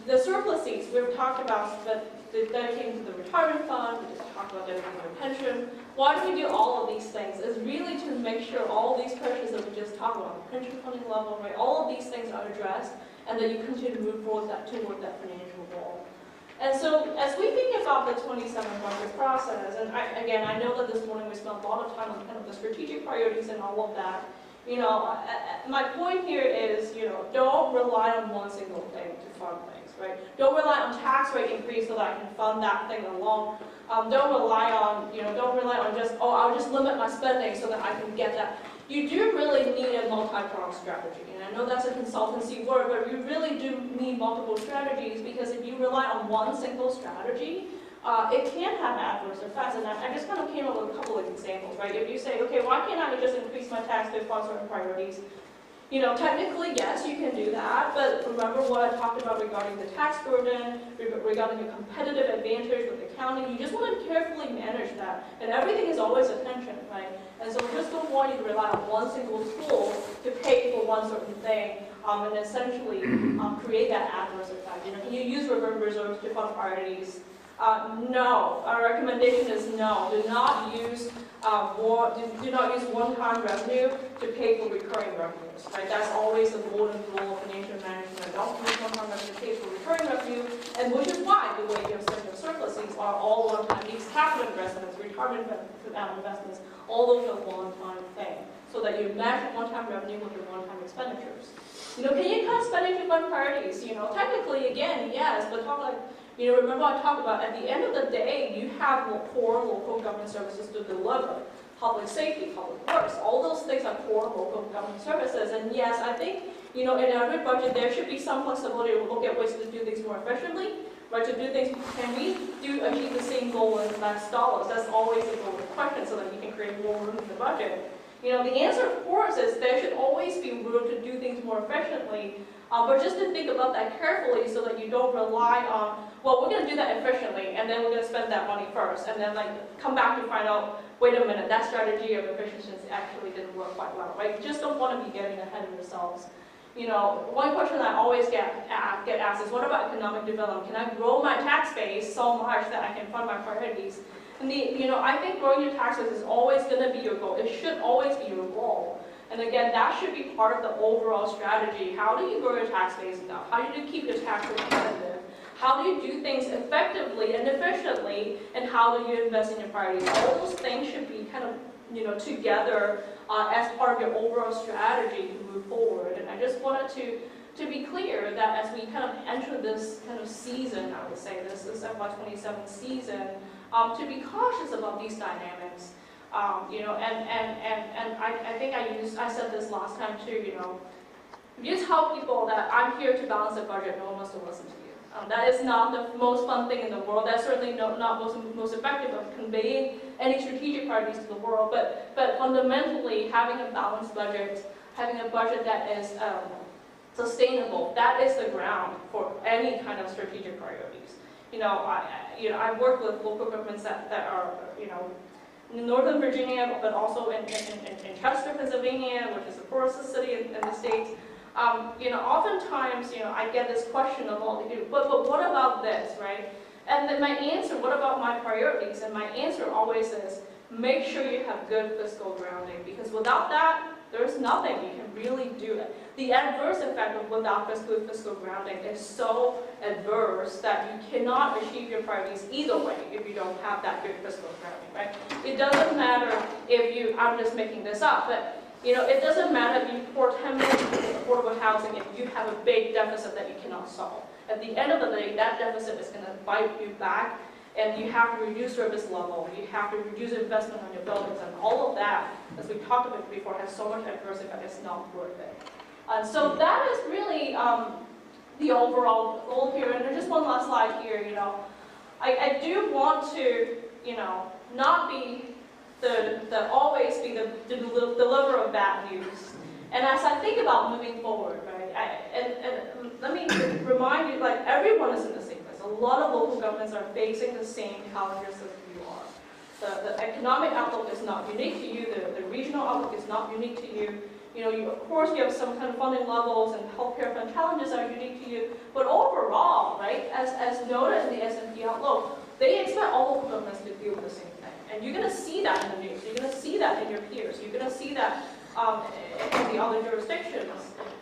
the surplus seats, we've talked about that dedicating to the retirement fund, we just talked about dedicating to pension. Why do we do all of these things? Is really to make sure all of these pressures that we just talked about, the pension funding level, right, all of these things are addressed and that you continue to move forward toward that financial goal. And so as we think about the 27 budget process, and I know that this morning we spent a lot of time on kind of the strategic priorities and all of that. My point here is, don't rely on one single thing to fund things, right? Don't rely on tax rate increase so that I can fund that thing alone. Don't rely on just, I'll just limit my spending so that I can get that. You do really need a multi-pronged strategy. And I know that's a consultancy word, but you really do need multiple strategies because if you rely on one single strategy, it can have adverse effects, and I just kind of came up with a couple of examples, right? If you say, okay, why can't I just increase my tax to fund certain priorities? Technically, yes, you can do that, but remember what I talked about regarding the tax burden, regarding the competitive advantage with accounting. You just want to carefully manage that, and everything is always a tension, right? And so we just don't want you to rely on one single tool to pay for one certain thing, and essentially create that adverse effect. Can you use reserves to fund priorities? No, our recommendation is no. Do not use one-time revenue to pay for recurring revenues, right? That's always the golden rule of financial management. Don't use one-time revenue to pay for recurring revenue, and which is why the way you have set your surpluses are all one-time. These capital investments, retirement investments, all those are one-time thing, so that you match one-time revenue with your one-time expenditures. Can you cut expenditure fund priorities? Technically, again, yes, but talk like, remember I talked about at the end of the day, you have core local government services to deliver. Public safety, public works, all those things are core local government services. And yes, I think, in every budget, there should be some flexibility to look at ways to do things more efficiently, right? To do things, can we achieve the same goal in less dollars? That's always the golden question, so that you can create more room in the budget. The answer, of course, is there should always be room to do things more efficiently, but just to think about that carefully so that you don't rely on, well, we're going to do that efficiently, and then we're going to spend that money first, and then come back and find out, wait a minute, that strategy of efficiency actually didn't work quite well, right? You just don't want to be getting ahead of yourselves. One question I always get asked is, what about economic development? Can I grow my tax base so much that I can fund my priorities? And I think growing your tax base is always going to be your goal. It should always be your goal. And again, that should be part of the overall strategy. How do you grow your tax base enough? How do you keep your tax rate competitive? How do you do things effectively and efficiently? And how do you invest in your priorities? All those things should be kind of, together as part of your overall strategy to move forward. And I just wanted to be clear that as we kind of enter this kind of season, I would say this FY27 season, to be cautious about these dynamics. And I think I said this last time too, you tell people that I'm here to balance the budget, no one wants to listen to you. That is not the most fun thing in the world. That's certainly not most effective of conveying any strategic priorities to the world, but fundamentally having a balanced budget, having a budget that is sustainable, that is the ground for any kind of strategic priorities. I've worked with local governments that are, in Northern Virginia, but also in Chester, Pennsylvania, which is the poorest city in the States. Oftentimes, I get this question of all the, but what about this, right? And then my answer, what about my priorities? And my answer always is, make sure you have good fiscal grounding, because without that, there's nothing you can really do. The adverse effect of without fiscal grounding is so adverse that you cannot achieve your priorities either way if you don't have that good fiscal grounding, right? It doesn't matter if you, I'm just making this up, but it doesn't matter if you pour $10 million into affordable housing if you have a big deficit that you cannot solve. At the end of the day, that deficit is going to bite you back, and you have to reduce service level, you have to reduce investment on your buildings, and all of that, as we talked about before, has so much adverse effect, it's not worth it. So that is really the overall goal here. And there's just one last slide here, I do want to, not be always be the deliverer of bad news. And as I think about moving forward, right, and let me remind you, everyone is in the same place. A lot of local governments are facing the same challenges as you are. The economic outlook is not unique to you. The regional outlook is not unique to you. Of course, you have some kind of funding levels and healthcare fund challenges that are unique to you. But overall, right, as noted in the S&P outlook, they expect all local governments to deal with the same thing. And you're going to see that in the news. You're going to see that in your peers. You're going to see that in the other jurisdictions.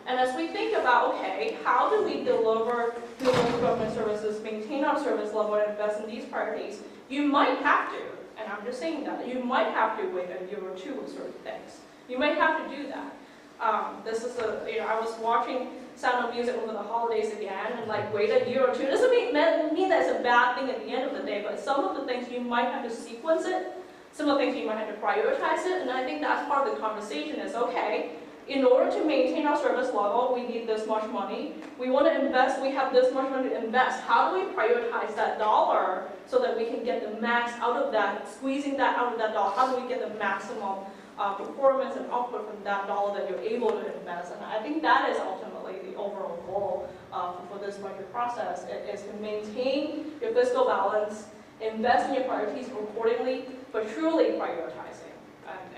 And as we think about, okay, how do we deliver to local government services, maintain our service level, and invest in these priorities, you might have to, and I'm just saying that, you might have to wait a year or two with certain things. You might have to do that. I was watching Sound of Music over the holidays again, and wait a year or two. It doesn't mean that it's a bad thing at the end of the day, but some of the things you might have to sequence it, some of the things you might have to prioritize it, and I think that's part of the conversation is, okay, in order to maintain our service level, we need this much money. We want to invest, we have this much money to invest. How do we prioritize that dollar so that we can get the max out of that, squeezing that out of that dollar? How do we get the maximum performance and output from that dollar that you're able to invest? And I think that is ultimately the overall goal for this budget process, is to maintain your fiscal balance, invest in your priorities accordingly, but truly prioritizing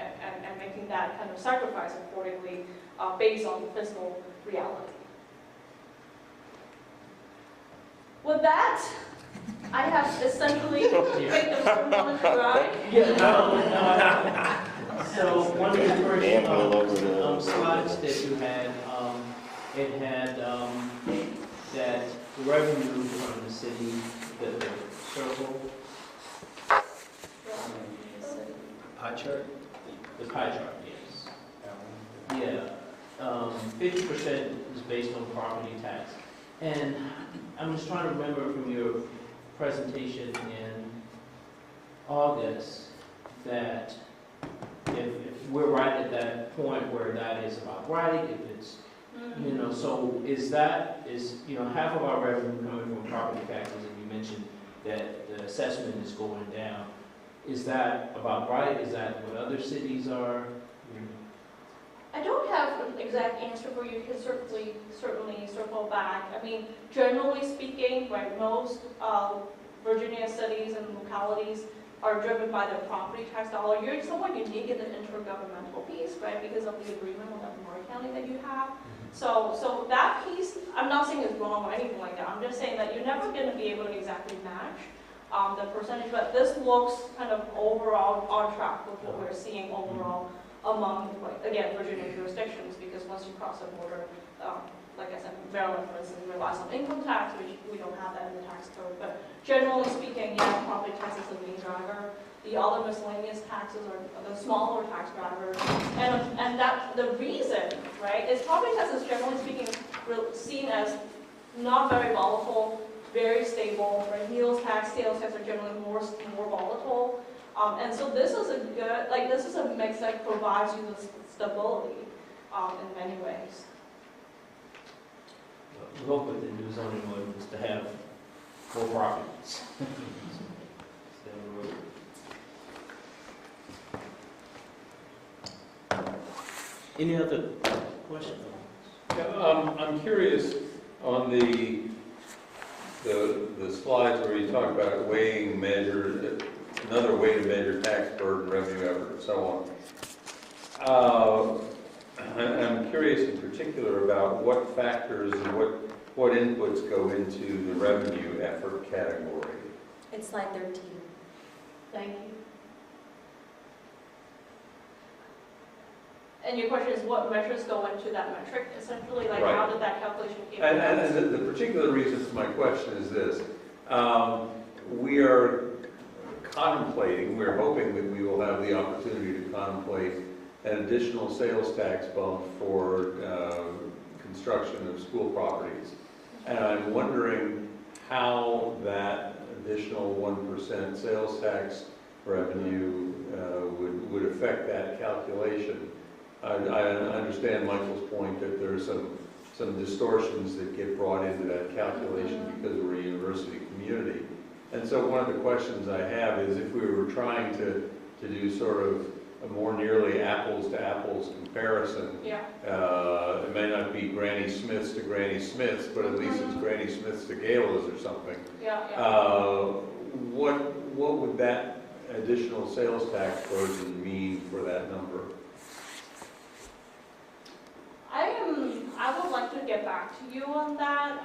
and making that kind of sacrifice accordingly based on the fiscal reality. With that, I have essentially picked the components, right? Yeah, no. So one of the first slides that you had, it had that revenue from the city, the circle. Pie chart? The pie chart, yes. Yeah, 50% is based on property tax. And I'm just trying to remember from your presentation in August that if we're right at that point where that is about right, if it's, you know, so is half of our revenue coming from property taxes, and you mentioned that the assessment is going down. Is that about right? Is that what other cities are? I don't have an exact answer for you. You can certainly circle back. I mean, generally speaking, right, most Virginia cities and localities are driven by their property tax dollar. You're somewhat unique in the intergovernmental piece, right, because of the agreement with Maury County that you have. So that piece, I'm not saying is wrong or anything like that. I'm just saying that you're never going to be able to exactly match the percentage, but this looks kind of overall on track with what we're seeing overall among, like, again, Virginia jurisdictions, because once you cross the border, like I said, Maryland, for instance, relies on income tax, which we don't have that in the tax code, but generally speaking, yeah, property tax is the main driver. The other miscellaneous taxes are the smaller tax drivers, and that the reason, right, is property taxes, generally speaking, seen as not very volatile, very stable, right? Meals tax, sales tax are generally more volatile. And so this is a good, like, this is a mix that provides you with stability in many ways. We hope with the new zoning ordinance to have more properties. Any other questions? Yeah, I'm curious on the slides where you talk about weighing measures, another way to measure tax burden, revenue effort, and so on. I'm curious in particular about what factors and what inputs go into the revenue effort category. It's slide 13. Thank you. And your question is what measures go into that metric, essentially, like Right. how did that calculation came And about? the particular reason for my question is this. We are contemplating, we're hoping that we will have the opportunity to contemplate an additional sales tax bump for construction of school properties. And I'm wondering how that additional 1% sales tax revenue would affect that calculation. I understand Michael's point that there are some distortions that get brought into that calculation because we're a university community. And so one of the questions I have is if we were trying to do sort of a more nearly apples to apples comparison, Yeah. It may not be Granny Smith's to Granny Smith's, but at least it's Granny Smith's to Gala's or something. Yeah. What would that additional sales tax burden mean for that number? I would like to get back to you on that.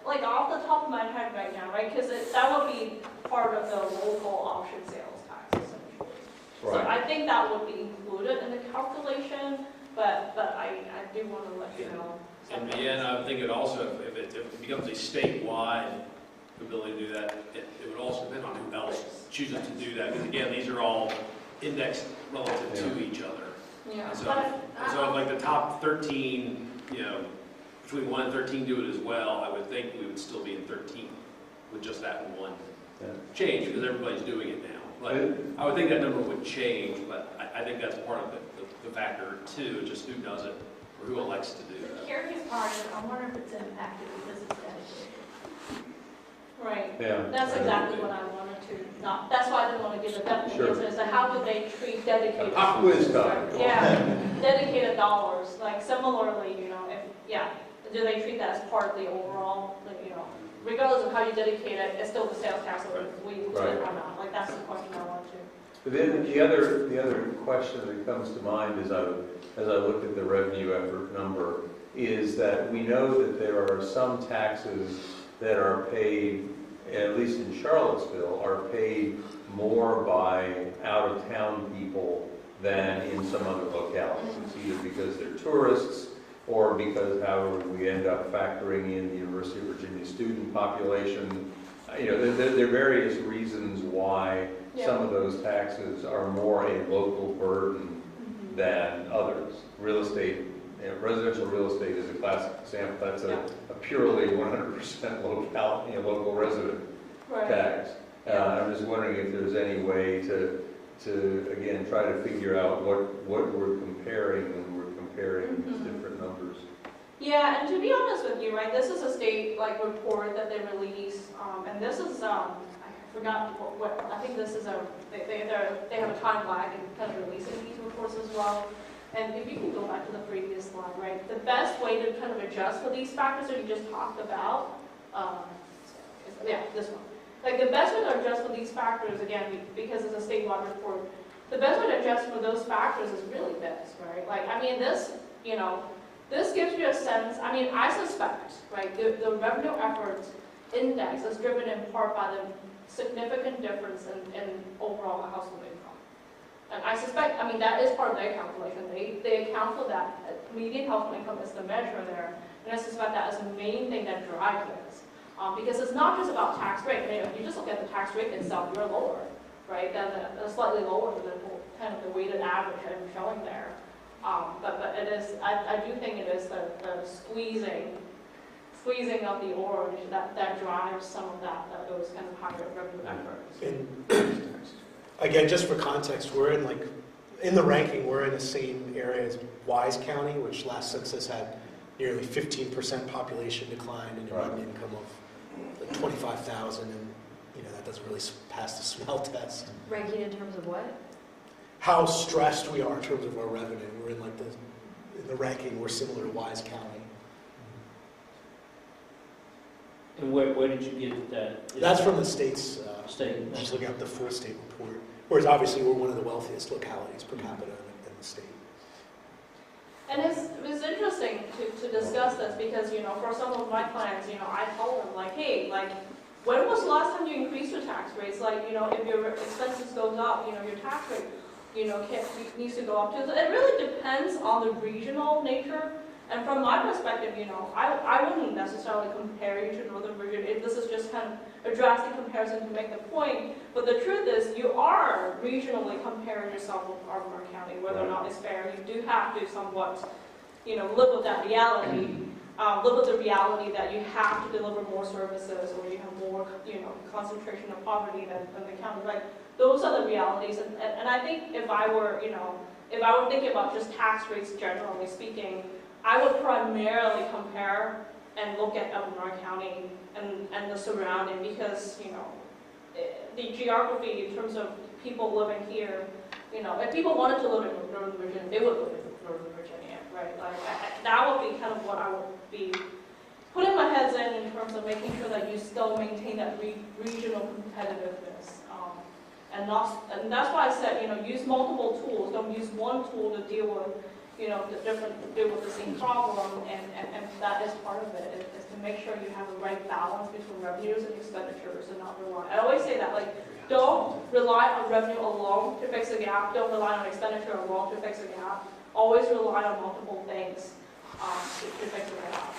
Like off the top of my head right now, right? Because that would be part of the local option sales tax, essentially. Right. So I think that would be included in the calculation, but I do want to let you know. And I think it also, if it becomes a statewide ability to do that, it would also depend on who else chooses to do that. Because again, these are all indexed relative to each other. Yeah. So if like the top 13, between 1 and 13 do it as well, I would think we would still be in 13 with just that one change, because everybody's doing it now. But I would think that number would change, but I think that's part of the factor too, just who does it or who elects to do The that. curious part is, I wonder if it's impacted because it's dedicated. Right. Yeah. That's exactly what I wanted to, that's why I didn't want to give a definite answer, is that how do they treat dedicated? Pop quiz time. Yeah, dedicated dollars, like similarly, do they treat that as part of the overall, regardless of how you dedicate it, it's still the sales tax that we include or not? Like, that's the question I want to. But then the other question that comes to mind as I look at the revenue effort number is that we know that there are some taxes that are paid at least in Charlottesville, are paid more by out-of-town people than in some other localities. It's either because they're tourists or because, however, we end up factoring in the University of Virginia student population. You know, there are various reasons why some of those taxes are more a local burden than others. Real estate, residential real estate is a classic example. That's a purely 100% local resident tax. I'm just wondering if there's any way to again, try to figure out what we're comparing when we're comparing these different numbers. Yeah, and to be honest with you, right, this is a state report that they release, and this is I forgot what I think this is they have a time lag in kind of releasing these reports as well. And if you can go back to the previous slide, right, the best way to kind of adjust for these factors that you just talked about, this one. Like the best way to adjust for these factors, again, because it's a statewide report, the best way to adjust for those factors is really this, right? Like, I mean, this, you know, this gives you a sense, I mean, I suspect, right, the revenue efforts index is driven in part by the significant difference in overall household income. And I suspect, I mean, that is part of their calculation. They account for that. Median household income is the measure there. And I suspect that is the main thing that drives this. Because it's not just about tax rate. I mean, if you just look at the tax rate itself, you're lower, right? They're slightly lower than kind of the weighted average that I'm showing there. But it is, I do think it is the squeezing of the orange that drives some of those kind of higher revenue efforts. And again, just for context, we're in the ranking, we're in the same area as Wise County, which last census had nearly 15% population decline and an income of like 25,000, and you know that doesn't really pass the smell test. Ranking in terms of what? How stressed we are in terms of our revenue. We're in the ranking, we're similar to Wise County. And where did you get that? That's from the state's, state. just looking at the full state report. Whereas obviously we're one of the wealthiest localities per capita in the state. And it's interesting to discuss this because, you know, for some of my clients, you know, I told them like, hey, like, when was the last time you increased your tax rates? Like, you know, if your expenses goes up, you know, your tax rate, you know, needs to go up too. So it really depends on the regional nature. And from my perspective, you know, I wouldn't necessarily compare you to Northern Virginia. This is just kind of a drastic comparison to make the point. But the truth is, you are regionally comparing yourself with Ardmore County, whether or not it's fair. You do have to somewhat, you know, live with that reality. Live with the reality that you have to deliver more services, or you have more, you know, concentration of poverty than the county. Like, those are the realities. And I think if I were, you know, if I were thinking about just tax rates generally speaking, I would primarily compare and look at Elmore County and the surrounding because, you know, the geography in terms of people living here, you know, if people wanted to live in Northern Virginia, they would live in Northern Virginia, right? Like, that would be kind of what I would be putting my heads in terms of making sure that you still maintain that regional competitiveness. And that's why I said, you know, use multiple tools. Don't use one tool to deal with, you know, deal with the same problem, and that is part of it, is to make sure you have the right balance between revenues and expenditures and not rely. I always say that, like, don't rely on revenue alone to fix a gap, don't rely on expenditure alone to fix a gap, always rely on multiple things to fix a gap.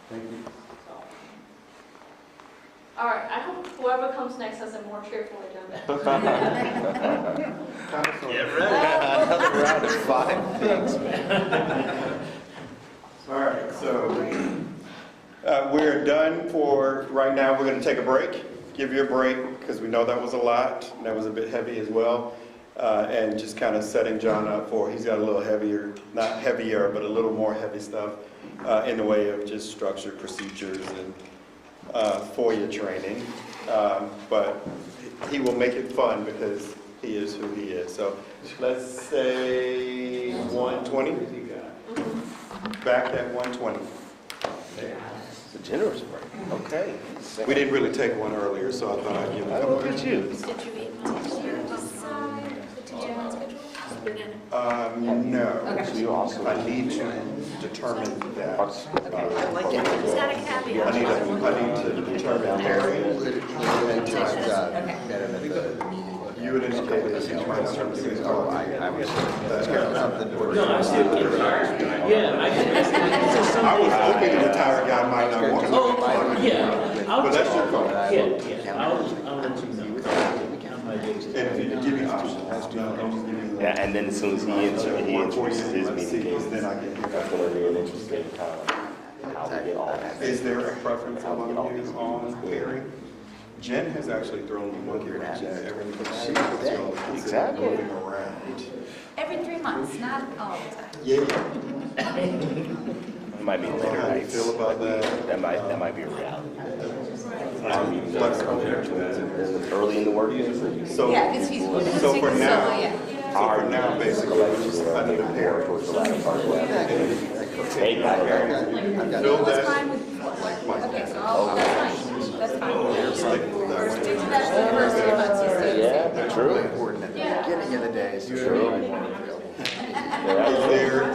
Thank you. All right, I hope whoever comes next has a more cheerful agenda. Get ready. Another round of 5 things, man. All right, so we're done for right now. We're going to take a break, give you a break, because we know that was a lot, and that was a bit heavy as well. And just kind of setting John up for, he's got a little heavier, not heavier, but a little more heavy stuff in the way of just structured procedures and FOIA training, but he will make it fun because he is who he is. So let's say 120. Back at 120. It's a generous break. Okay. We didn't really take one earlier, so I thought I'd give it a couple. Look at you. Did you decide the 2 schedule? included in it? No. Okay. You also, I need to determine that. Who's got a caveat? I need to determine Harry and time. You had indicated that you might have something to do. I was something. No, I still get it. Yeah, I can. I was hoping the tire guy might not want to. Oh, yeah. But that's your call. Yeah. I'll let you know. And if you give me options. Yeah, and then as soon as he introduces his meeting, then I can give that's going to be an interesting how we get all that. Is there a preference among you on hearing? Jen has actually thrown the monkey wrench at everything. Exactly. Moving around. Every 3 months, not all the time. Yeah. It might be later How do you nights. feel about that? That might be a reality. Flexible. Early in the workday. So, Yeah, it's feasible. It's so for feasible, now, yeah. for now, basically, we're just under the pair. Towards the latter part of that. Hey, Phil, What's that's fine with, okay, so that's fine, that's fine. stick with that one. That's the first 3 months, you said. Yeah, true. Important at the beginning of the day, so True. Is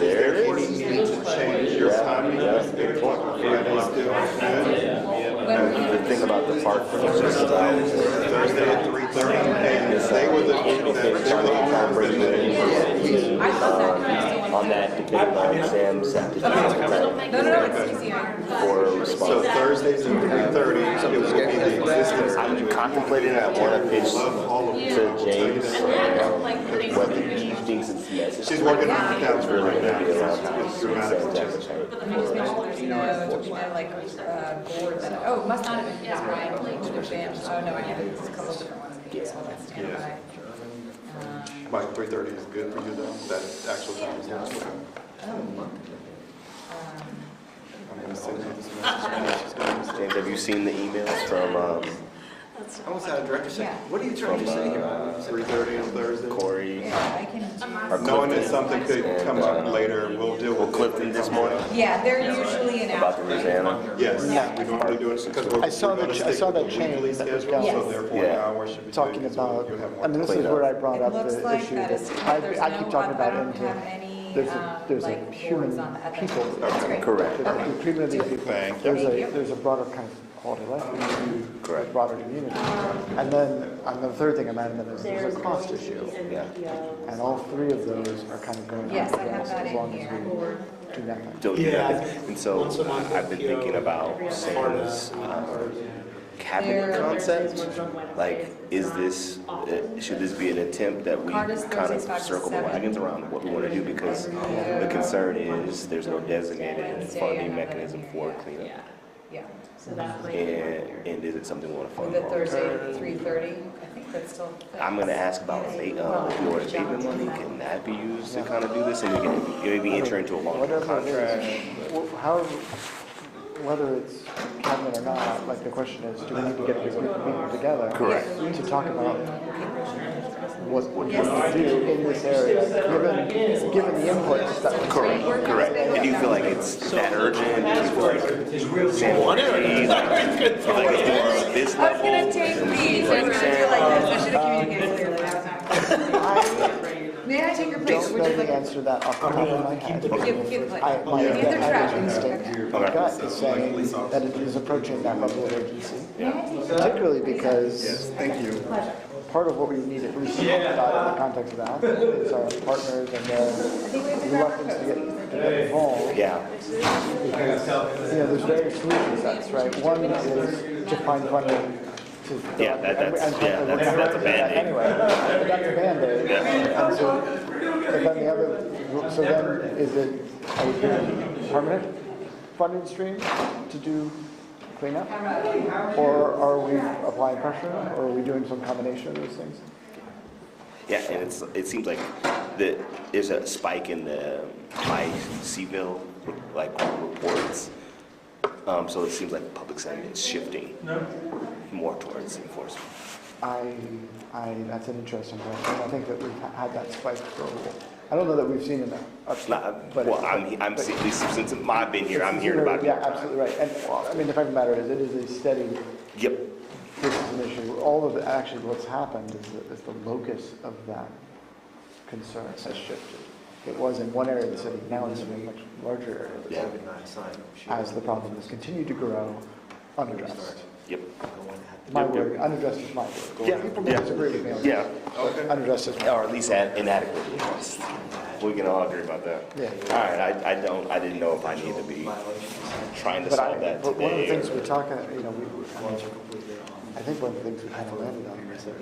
there any need to change your timing? Is 8 o'clock on Friday still good? The thing about the park for just Thursday at 3:30, and they were the times that on that, depending on Sam's No, it's easier. for So response. Thursdays at 3:30, it will be the existing. I'm contemplating that one of pitch to James, what he thinks it's necessary. She's working on the It's calendar really right gonna now. be around It's dramatic. Just make sure there's like, board that, oh, it must not have been, because Ryan linked to advance. Oh, no, I have a couple different ones. So that's standby. Mike, 3:30 is good for you though? That actual time is not. I'm gonna send you this message. James, have you seen the emails from I almost had a director say, Yeah. what are you trying to say here? 3:30 on Thursday. Corey Yeah, I can or do, Knowing that Clifton something could come up later, we'll deal with Clifton this morning yeah, they're usually an about the hour. Rosanna? Yes, we normally do it because we're. I saw we're that gonna ch- I stick saw with that the chain weekly that was schedule, going. So therefore, Yeah. an hour should be Talking good, so about, you'll have more I mean, this is cleanup. where I brought It up looks the like issue that that is, I there's keep no, talking I about don't have into, any, there's a like, human boards on the other. people. That's great. Correct. The treatment of these people. Thank There's a broader kind of quality of life issue, Correct. broader community. And then, the third thing I'm adding is there's a cost issue. Yeah. And all three of those are kind of going Yes, on I have that as in long as here. we do nothing. Don't do that. And so I've been thinking about Sam's cabinet concept. Like, is this, should this be an attempt that we Card is kind Thursday, of 5 to circle the 7. wagons around what we want to do? Because the concern is there's no designated funding mechanism for cleanup. Yeah, So that might. And is it something we want to fund the long Thursday, term? 3:30, I think that's still. I'm gonna ask about opioid abatement money. Can that be used to kind of do this? And we can maybe enter into a long-term Whatever it contract? is, however, whether it's cabinet or not, like the question is, do we need to get a big group of people together? Correct. To talk about what we do in this area, given the inputs that we. Correct, correct. And do you feel like it's that urgent? Do you feel like San Juan Trees, like it's more of this I was level? gonna take these, I was gonna do like this, I should have communicated clearly, that was not. May I take your place? Don't Would know you the like? answer to that off the top of my head. Give the plate. My Give the trash. instinct, my gut is saying that it is approaching that level of urgency. Particularly because Thank you. part of what we need at least to talk about in the context of that is our partners and their reluctance to get involved. Yeah, Because, there's various solution sets, right? One is to find funding to. Yeah, that's a Band-Aid. Anyway, that's a Band-Aid. And so, but then the other, so then is it, are we doing permanent funding stream to do cleanup? Or are we applying pressure, or are we doing some combination of those things? yeah, and it seems like there's a spike in the Seaville reports. So it seems like public sentiment is shifting more towards enforcement. That's an interesting question. I think that we've had that spike for a while. I don't know that we've seen enough. Well, I'm since I've been here, I'm hearing about it. Yeah, absolutely right. And I mean, the fact of the matter is, it is a steady. Yep. This is an issue. All of it, actually, what's happened is the locus of that concern has shifted. It was in one area of the city, now it's in a much larger area of the city. As the problem has continued to grow, unaddressed. Yep. My word, unaddressed is my word. Yeah, People may yeah. disagree with me on Yeah. that, but unaddressed is my Or at least inadequate. We can all agree about that. Yeah. All right, I didn't know if I need to be trying to But solve that but one of the today. things we talk, you know, I think one of the things we kind of landed on is that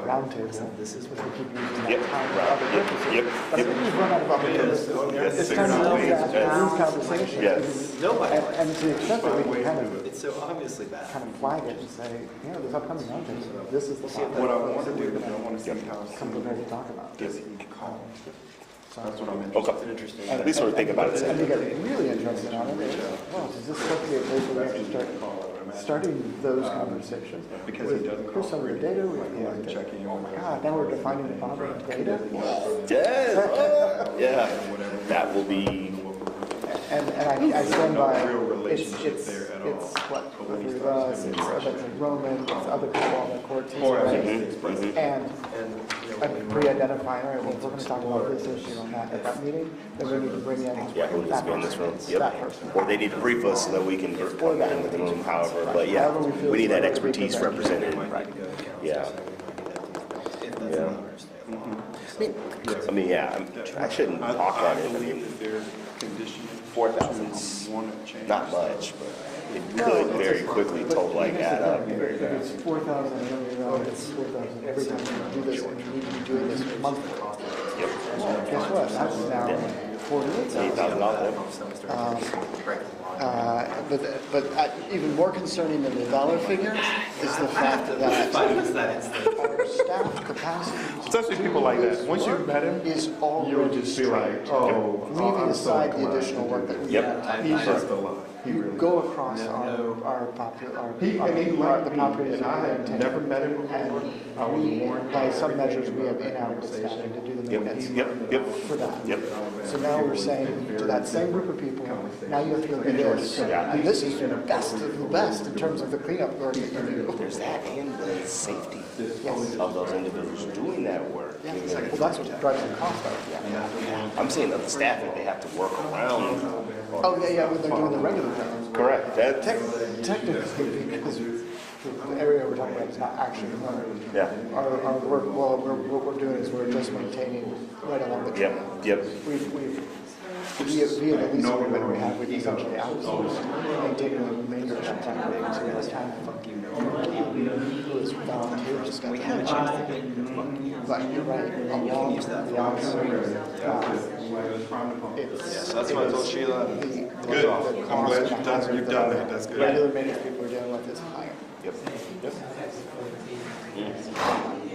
roundtable, which we keep using Yep, that time for right, other yep, purposes. yep, But I yep. think we've run out of other purposes. Yes, It's time to yes, have yes. these conversations. Yes. And to the extent that we can kind of, It's so obviously bad. kind of flag it and say, you know, this upcoming roundtable, this is the topic. What I want to do is I want to see how Come prepared to talk about. does he call. That's what I'm Okay. interested in. At least we're thinking about it. And to get really interested on it, well, is this supposed to be a place where we actually start starting those conversations? Because he doesn't Here's some of the data, we He hasn't like, checked in. oh my God, now we're defining the problem of data. Yes, yeah, that will be, And I stand by, No real it's relationship there at all. what, But the when he three of starts us, to it's give me Rebecca Roman, it's other people on the court team, Or right? Mhm. And pre-identifying, all right, well, if we're gonna talk about this issue on that, at that meeting, then we need to bring in yeah, who needs to that be in this room? person, that Yep. person. Or they need to brief us so that we can come in with the room, however, but yeah, we need that expertise represented. Yeah. Yeah. I mean, yeah, I shouldn't talk at it, I mean, 4,000's not much, but it could very quickly total like add up. If it's 4,000, it's 4,000 every time we do this, and we need to be doing this monthly. Yep. Well, guess what, that's now $48,000. But even more concerning than the dollar figure is the fact that our staff capacity. Especially people like that. Once you've met him, is already you'll just be like, oh. leaving I'm so aside the inclined additional work that we Yep. have. He's just a lot. He You really go is. across our popular, He liked the me, population. and I had never met him before. I was We, warned. by some measures, we have inadequate staffing to do the Yep, maintenance yep, for that. yep. So now we're saying to that same group of people, now you have to look at this. And this is the best of the best in terms of the cleanup work that you do. There's that and the safety Yes. of those individuals doing that work. Yeah, well, that's what drives the cost up, yeah. I'm saying that the staff, that they have to work around. Oh, yeah, when they're doing the regular rounds. Correct, that, Technically, because the area we're talking about is not actually running. yeah, Our work, well, what we're doing is we're just maintaining right along the trail. yep. Via the lease agreement we have, we've essentially outsourced maintaining the remainder of that time to this time. Who is volunteers. We have a chance to get. But you're right, along the outside, it's. So that's what I told Sheila. Good. I'm glad you've done that. That's good. Regular maintenance people are dealing with is higher. Yep, yep.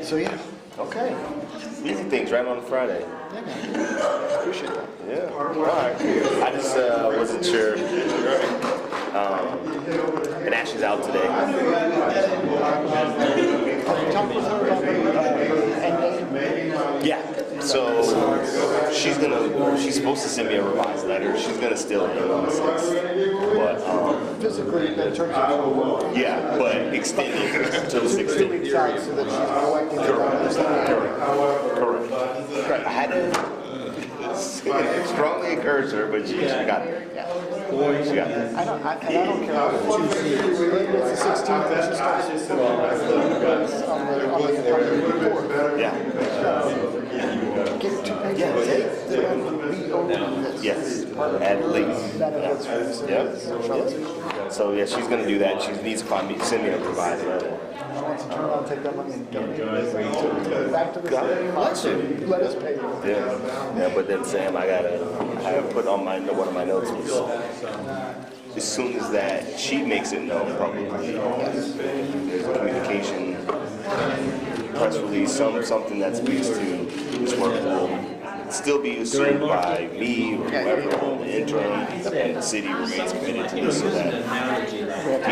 So, yeah. Okay. Easy things right on a Friday. Yeah, man. Appreciate that. Yeah. All right. I just wasn't sure. And Ashley's out today. Yeah. So she's supposed to send me a revised letter. She's gonna still do it on the 6th. But Physically, in terms of. yeah, but extended until the 2 16th. weeks out so that she's collecting. Correct. I had to strongly encourage her, but she got there. She got there. I don't care how it's the 16th, let's just start on the report. Yeah. Get 2 pages. We own this. Yes, at least. Benefits for the city. Yep. So yeah, she's gonna do that. She needs to send me a revised letter. She wants to turn around, take that money and donate it back to the city. Let us pay you. Yeah, but then Sam, I have put on one of my notes was, as soon as that she makes it known publicly, there's a communication, press release, something that speaks to this work will still be assumed by me or whoever on the interim, and the city remains committed to this so that he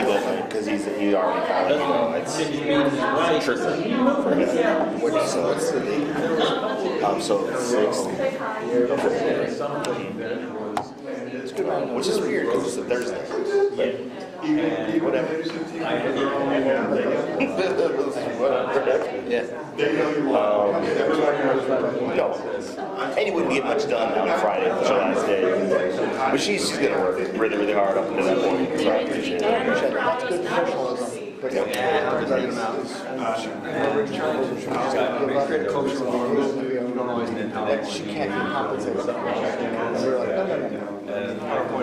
doesn't, because he already kind of, it's a trigger for him. So what's the date? So the 6th. Which is weird because it's a Thursday. But whatever. Whatever. Yeah. No, and you wouldn't get much done on Friday, it's your last day. But she's gonna work really, really hard up until that point, so I appreciate it. That's good professionalism. But everybody is she can't be compensated. And we're like, no.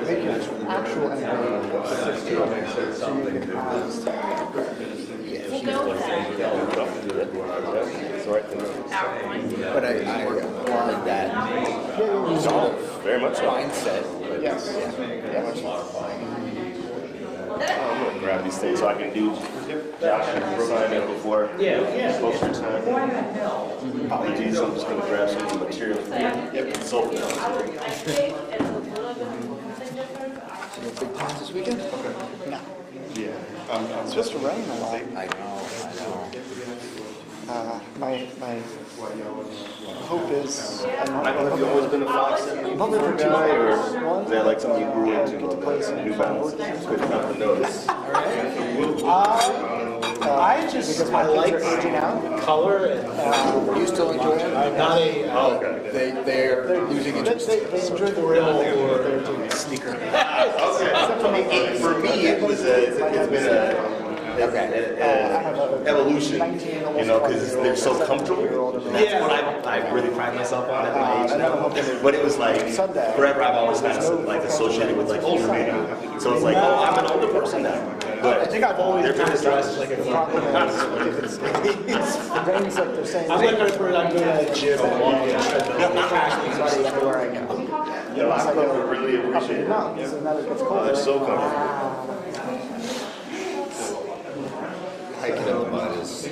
Make your actual MBA 16 so you can ask. But I wanted that Very much so. mindset. Yes. I'm gonna grab these things so I can do Josh and assignment before poster time. Apologies, I'm just gonna grab some material for you. Consultant. Big plans this weekend? No. Yeah. It's supposed to rain a lot. I know. My hope is, Have you always been a Fox guy, or is that like something you grew into? to play some New Balance? Good enough to notice. I like color and You still enjoy it? I'm not a, They're losing interest. They enjoy the real or they're doing sneaker. Okay. For me, it's been an evolution, you know, because they're so comfortable. And that's what I really pride myself on at my age now. But it was like, forever I've always kind of like associated with like older men. So it's like, oh, I'm an older person now. But I think I've always they're been kind of dressed like a Rain's like they're saying. I'm like a person, I'm good at gym and walking and treadmill. Everywhere I go. You know, I really appreciate it. Mountains, and then it gets Oh, colder. they're so comfortable. Hiking in the mud is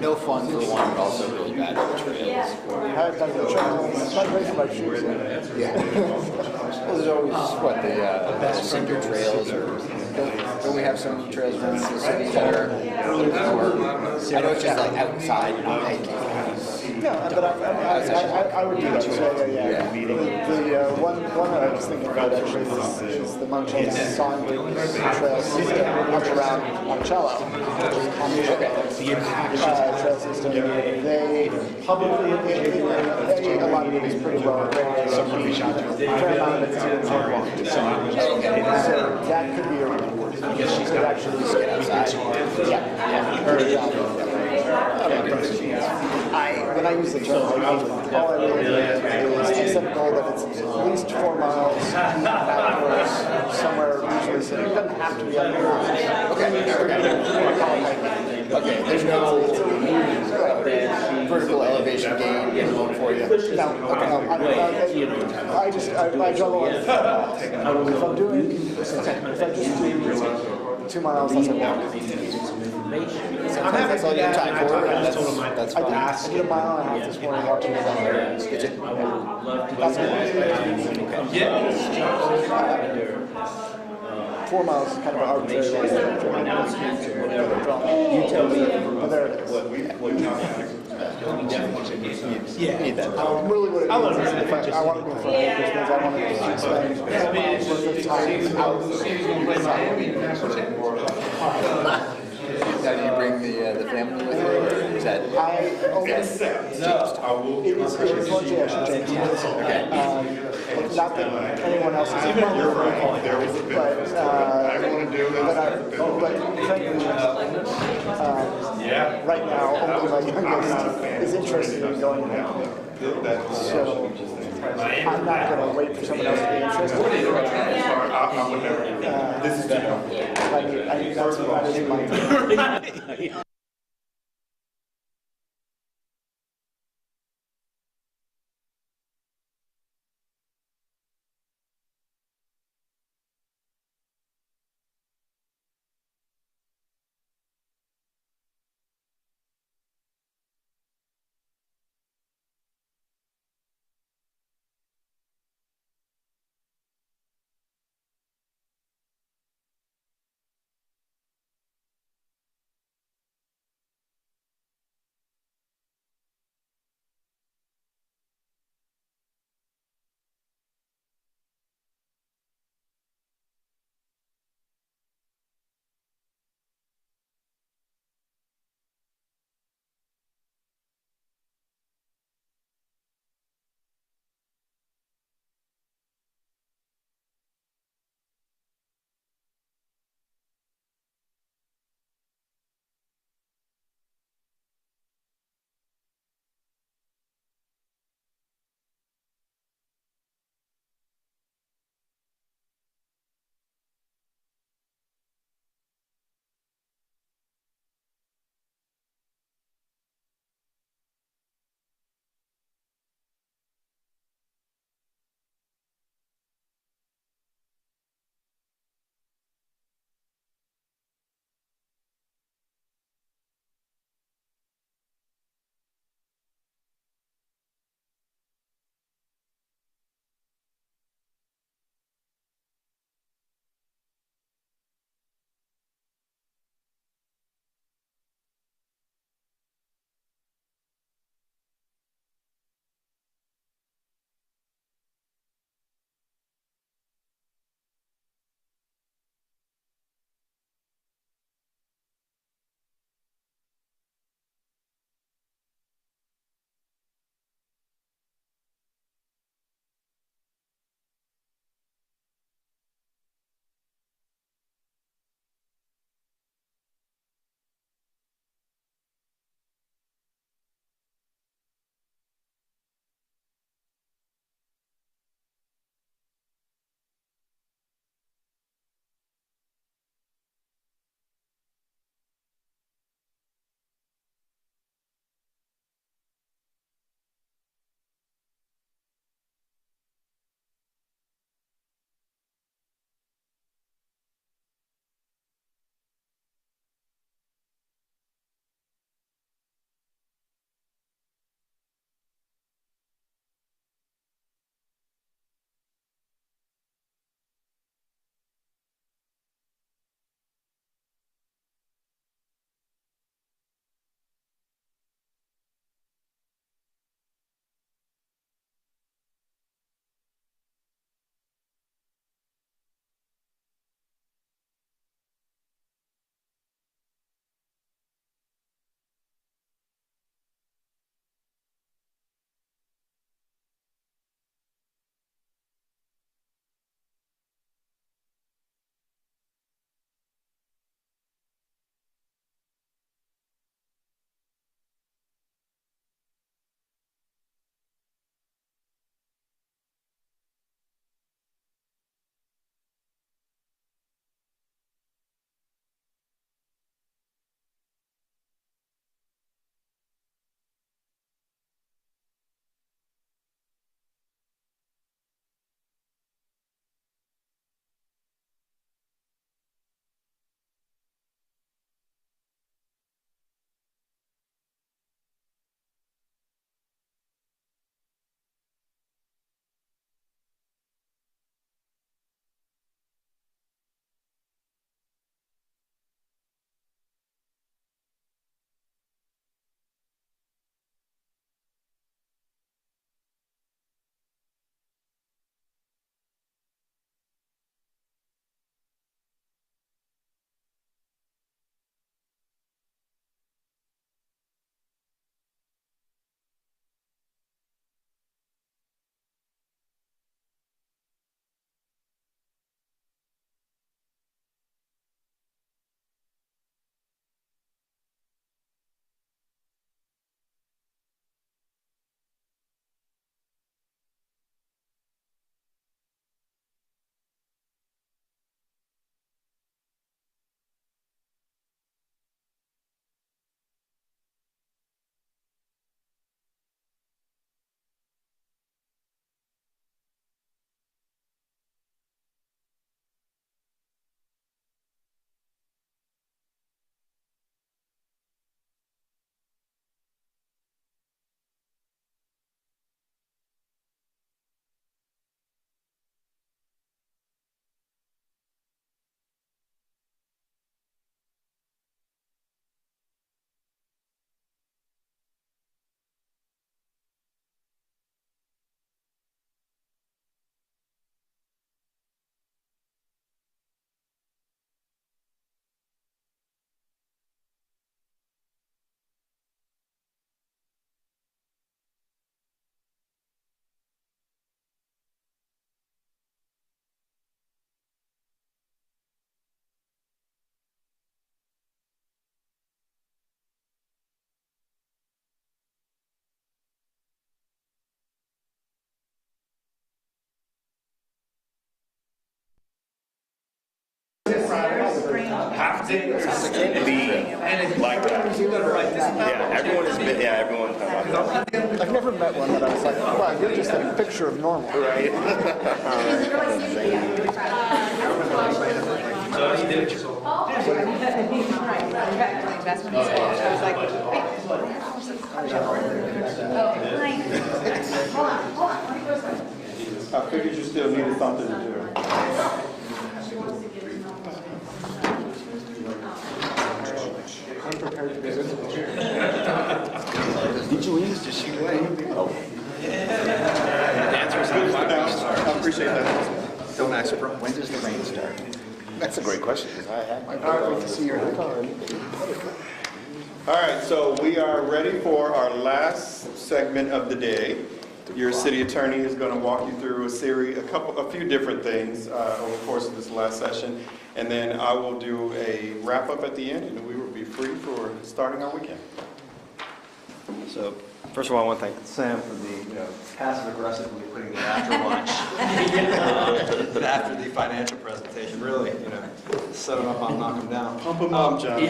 no fun for one, but also really bad for the trails. I've done the trails. It's not great for my shoes. Yeah. Well, there's always, what, the cinder trails, or don't we have some trails around the city that are, I know it's just like outside, not hiking. Yeah, but I would do that. So, yeah. The one that I was thinking about actually is the Monticello Trail system up around Monticello, which is on the trail system. They publicly, a lot of it is pretty well regulated. Fair amount of it's so that could be a reward. She's got actually get outside. When I use the term hiking, all I really do is to set a goal that it's at least 4 miles outdoors, somewhere usually city. It doesn't have to be outdoors. Okay, there's no vertical elevation gain for you. I draw the line. If I'm doing, if I just do 2 miles, that's a walk. That's all you have time for, and that's fine. I did a mile and a half this morning watching the weather. Did you? That's it. 4 miles is kind of an arbitrary way to You tell me. But there it is. Really what it means is if I want to go for a hike, which means I want to spend 4 miles worth of time out. Now, do you bring the family with you, or is that? It's largely actually James. Not that anyone else is in but frankly, right now, only my youngest is interested in going hiking. So I'm not going to wait for someone else to be interested. This is I mean, that's my like that. Yeah, everyone I've never met one that I was like, wow, you're just a picture of normal. Right. I figured you still needed something to do. Did you use the shoe away? Oh. I appreciate that. Don't ask for. When does the rain start? That's a great question, because I had my. All right, to see your time. All right, so we are ready for our last segment of the day. Your city attorney is going to walk you through a few different things over the course of this last session, and then I will do a wrap up at the end, and we will be free for starting our weekend. So, first of all, I want to thank Sam for the, passive aggressively putting the after lunch after the financial presentation. Really, set him up, I'll knock him down. Pump him up, John.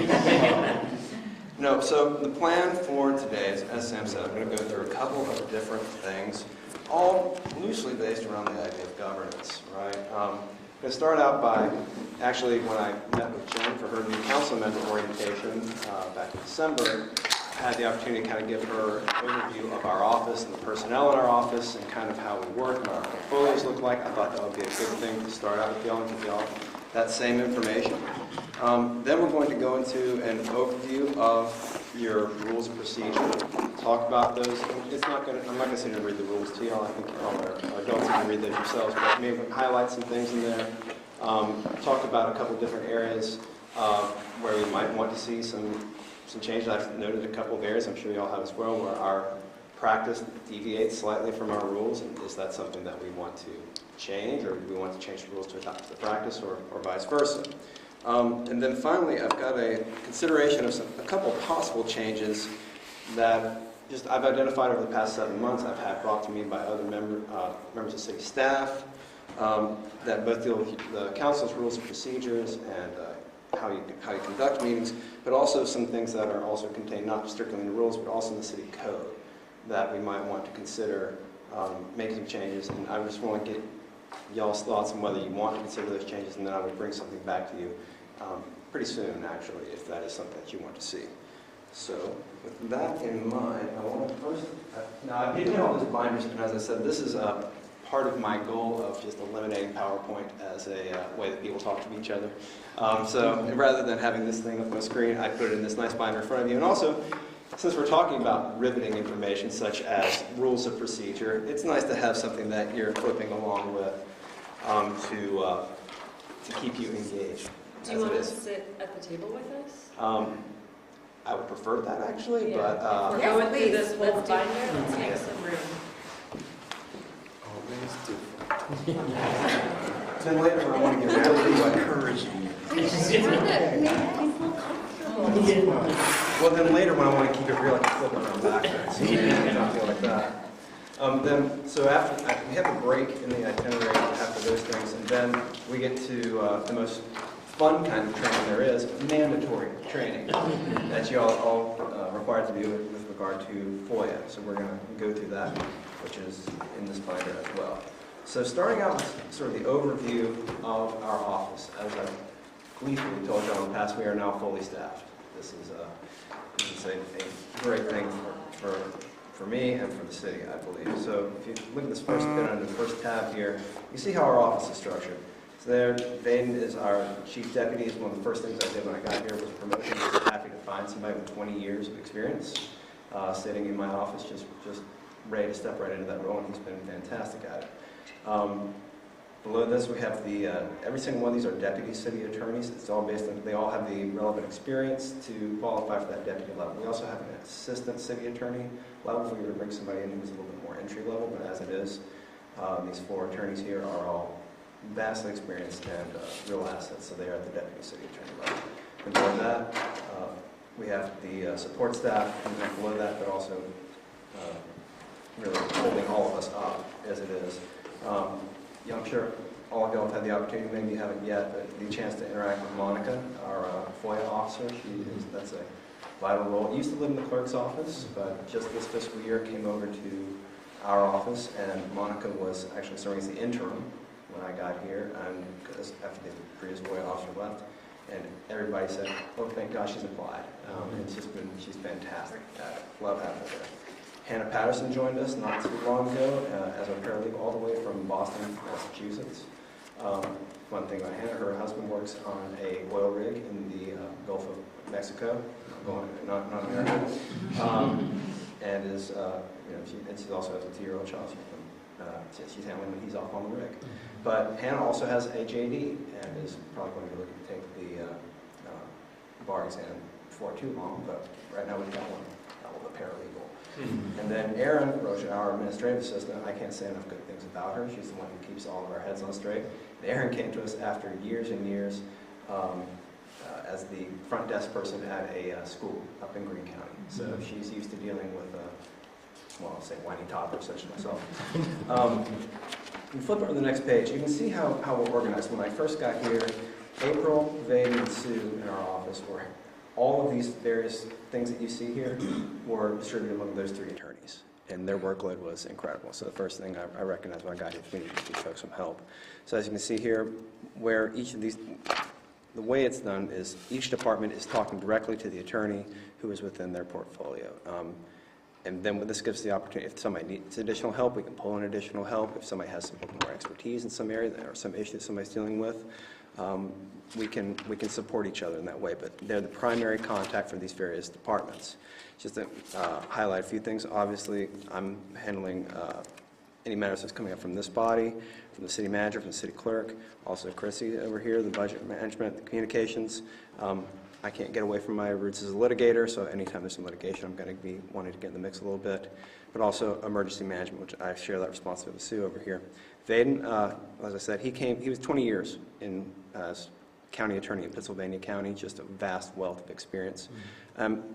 No, so the plan for today is, as Sam said, I'm going to go through a couple of different things, all loosely based around the idea of governance, right? I'm going to start out by, actually, when I met with Jen for her new council member orientation back in December, I had the opportunity to kind of give her an overview of our office and the personnel in our office and kind of how we work and what our portfolios look like. I thought that would be a good thing to start out with y'all and give y'all that same information. Then we're going to go into an overview of your rules of procedure, talk about those. I'm not going to sit here and read the rules to y'all. I think y'all are adults and read those yourselves, but maybe highlight some things in there. Talk about a couple different areas where we might want to see some changes. I've noted a couple of areas, I'm sure y'all have as well, where our practice deviates slightly from our rules, and is that something that we want to change, or do we want to change the rules to adopt the practice, or vice versa? And then finally, I've got a consideration of a couple of possible changes that I've identified over the past 7 months. I've had brought to me by other members of city staff that both deal with the council's rules and procedures and how you conduct meetings, but also some things that are also contained not strictly in the rules, but also in the city code that we might want to consider making changes. And I just want to get y'all's thoughts on whether you want to consider those changes, and then I would bring something back to you pretty soon, actually, if that is something that you want to see. So with that in mind, I want to first, now I've given you all these binders, and as I said, this is part of my goal of just eliminating PowerPoint as a way that people talk to each other. So rather than having this thing up on the screen, I put it in this nice binder in front of you. And also, since we're talking about riveting information such as rules of procedure, it's nice to have something that you're flipping along with to keep you engaged. Do you want to sit at the table with us? I would prefer that, actually, Yeah. but... We're going through this whole binder, let's make some room. Then later when I want to get really encouraging. Well, then later when I want to keep it real, I can flip it around backwards. Not feel like that. So after we have a break in the itinerary after those things, and then we get to the most fun kind of training there is, mandatory training that you all required to do with regard to FOIA. So we're going to go through that, which is in this binder as well. So starting out with sort of the overview of our office, as I've gleefully told you in the past, we are now fully staffed. This is a great thing for me and for the city, I believe. So if you look at this first bit under the first tab here, you see how our office is structured. So there, Vaden is our chief deputy. Is one of the first things I did when I got here was promotion. I was happy to find somebody with 20 years of experience sitting in my office, just ready to step right into that role, and he's been fantastic at it. Below this, we have every single one of these are deputy city attorneys. It's all based on, they all have the relevant experience to qualify for that deputy level. We also have an assistant city attorney level. If we were to bring somebody in who's a little bit more entry level, but as it is, these 4 attorneys here are all vastly experienced and real assets, so they are at the deputy city attorney level. And below that, we have the support staff, and then below that, they're also really holding all of us up as it is. I'm sure all of y'all have had the opportunity, maybe you haven't yet, but the chance to interact with Monica, our FOIA officer. That's a vital role. Used to live in the clerk's office, but just this fiscal year came over to our office, and Monica was actually serving as the interim when I got here, and because after the previous FOIA officer left, and everybody said, "Oh, thank God she's applied." And she's fantastic. Love having her there. Hannah Patterson joined us not too long ago as a paralegal all the way from Boston, Massachusetts. One thing about Hannah, her husband works on a oil rig in the Gulf of Mexico, not America, and is she also has a 2-year-old child. She's handling when he's off on the rig. But Hannah also has a JD and is probably going to be looking to take the bar exam before too long. But right now we've got one, a paralegal. And then Erin Rocha, our administrative assistant, I can't say enough good things about her. She's the one who keeps all of our heads on straight. And Erin came to us after years and years as the front desk person at a school up in Greene County. So she's used to dealing with, well, I'll say whiny toddlers such as myself. You flip over to the next page, you can see how we're organized. When I first got here, April, Vade, and Sue in our office were all of these various things that you see here were distributed among those 3 attorneys, and their workload was incredible. So the first thing I recognized when I got here is we needed to give folks some help. So as you can see here, where each of these, the way it's done is each department is talking directly to the attorney who is within their portfolio. And then this gives the opportunity, if somebody needs additional help, we can pull in additional help. If somebody has some more expertise in some area or some issue somebody's dealing with, we can support each other in that way. But they're the primary contact for these various departments. Just to highlight a few things, obviously I'm handling any matters that's coming up from this body, from the city manager, from the city clerk, also Chrissy over here, the budget management, the communications. I can't get away from my roots as a litigator, so anytime there's some litigation, I'm going to be wanting to get in the mix a little bit. But also emergency management, which I share that responsibility with Sue over here. Vaden, as I said, he was 20 years as county attorney in Pittsylvania County, just a vast wealth of experience.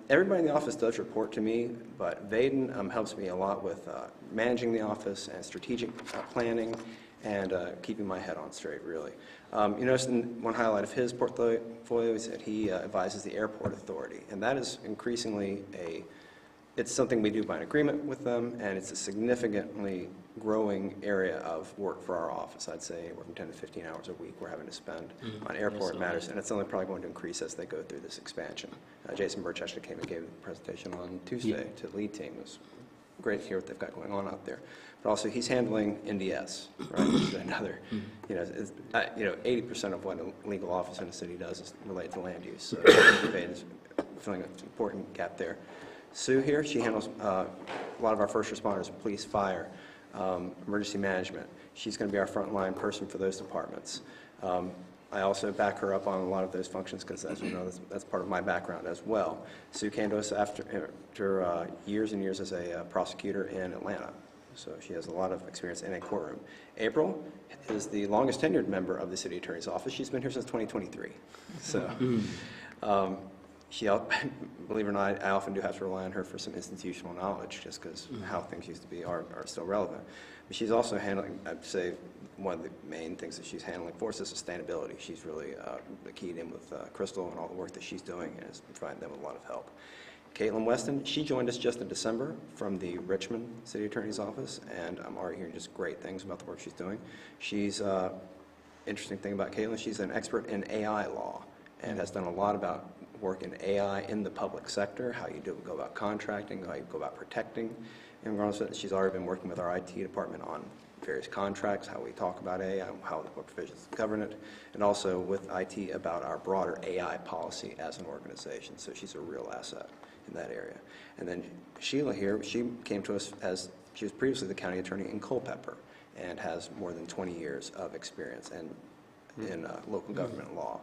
Everybody in the office does report to me, but Vaden helps me a lot with managing the office and strategic planning and keeping my head on straight, really. You notice in one highlight of his portfolio is that he advises the airport authority, and that is increasingly it's something we do by an agreement with them, and it's a significantly growing area of work for our office. I'd say working 10 to 15 hours a week we're having to spend on airport matters, and it's only probably going to increase as they go through this expansion. Jason Birch actually came and gave a presentation on Tuesday to the lead team. It was great to hear what they've got going on out there. But also he's handling NDS, right? Which is another, 80% of what a legal office in a city does is relate to land use. So is filling an important gap there. Sue here, she handles a lot of our first responders, police, fire, emergency management. She's going to be our frontline person for those departments. I also back her up on a lot of those functions because, as you know, that's part of my background as well. Sue came to us after years and years as a prosecutor in Atlanta. So she has a lot of experience in a courtroom. April is the longest tenured member of the city attorney's office. She's been here since 2023. So believe it or not, I often do have to rely on her for some institutional knowledge just because how things used to be are still relevant. But she's also handling, I'd say, one of the main things that she's handling for us is sustainability. She's really keyed in with Crystal and all the work that she's doing and is providing them with a lot of help. Caitlin Weston, she joined us just in December from the Richmond City Attorney's Office, and I'm already hearing just great things about the work she's doing. She's, interesting thing about Caitlin, she's an expert in AI law and has done a lot about work in AI in the public sector, how you go about contracting, how you go about protecting. And she's already been working with our IT department on various contracts, how we talk about AI, what provisions govern it, and also with IT about our broader AI policy as an organization. So she's a real asset in that area. And then Sheila here, she came to us as, she was previously the county attorney in Culpeper and has more than 20 years of experience in local government law.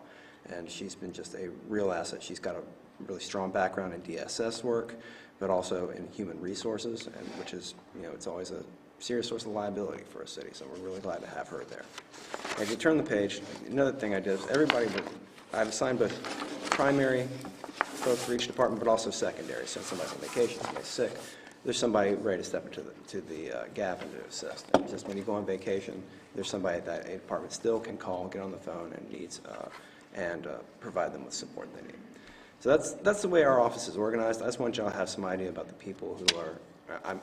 And she's been just a real asset. She's got a really strong background in DSS work, but also in human resources, and which is, it's always a serious source of liability for a city, so we're really glad to have her there. If you turn the page, another thing I did is I've assigned both primary folks for each department, but also secondary, so somebody's on vacation, somebody's sick. there's somebody ready to step into the gap and to assist. And just when you go on vacation, there's somebody that a department still can call, get on the phone, and needs and provide them with support they need. So that's the way our office is organized. I just want y'all to have some idea about the people who are. I'm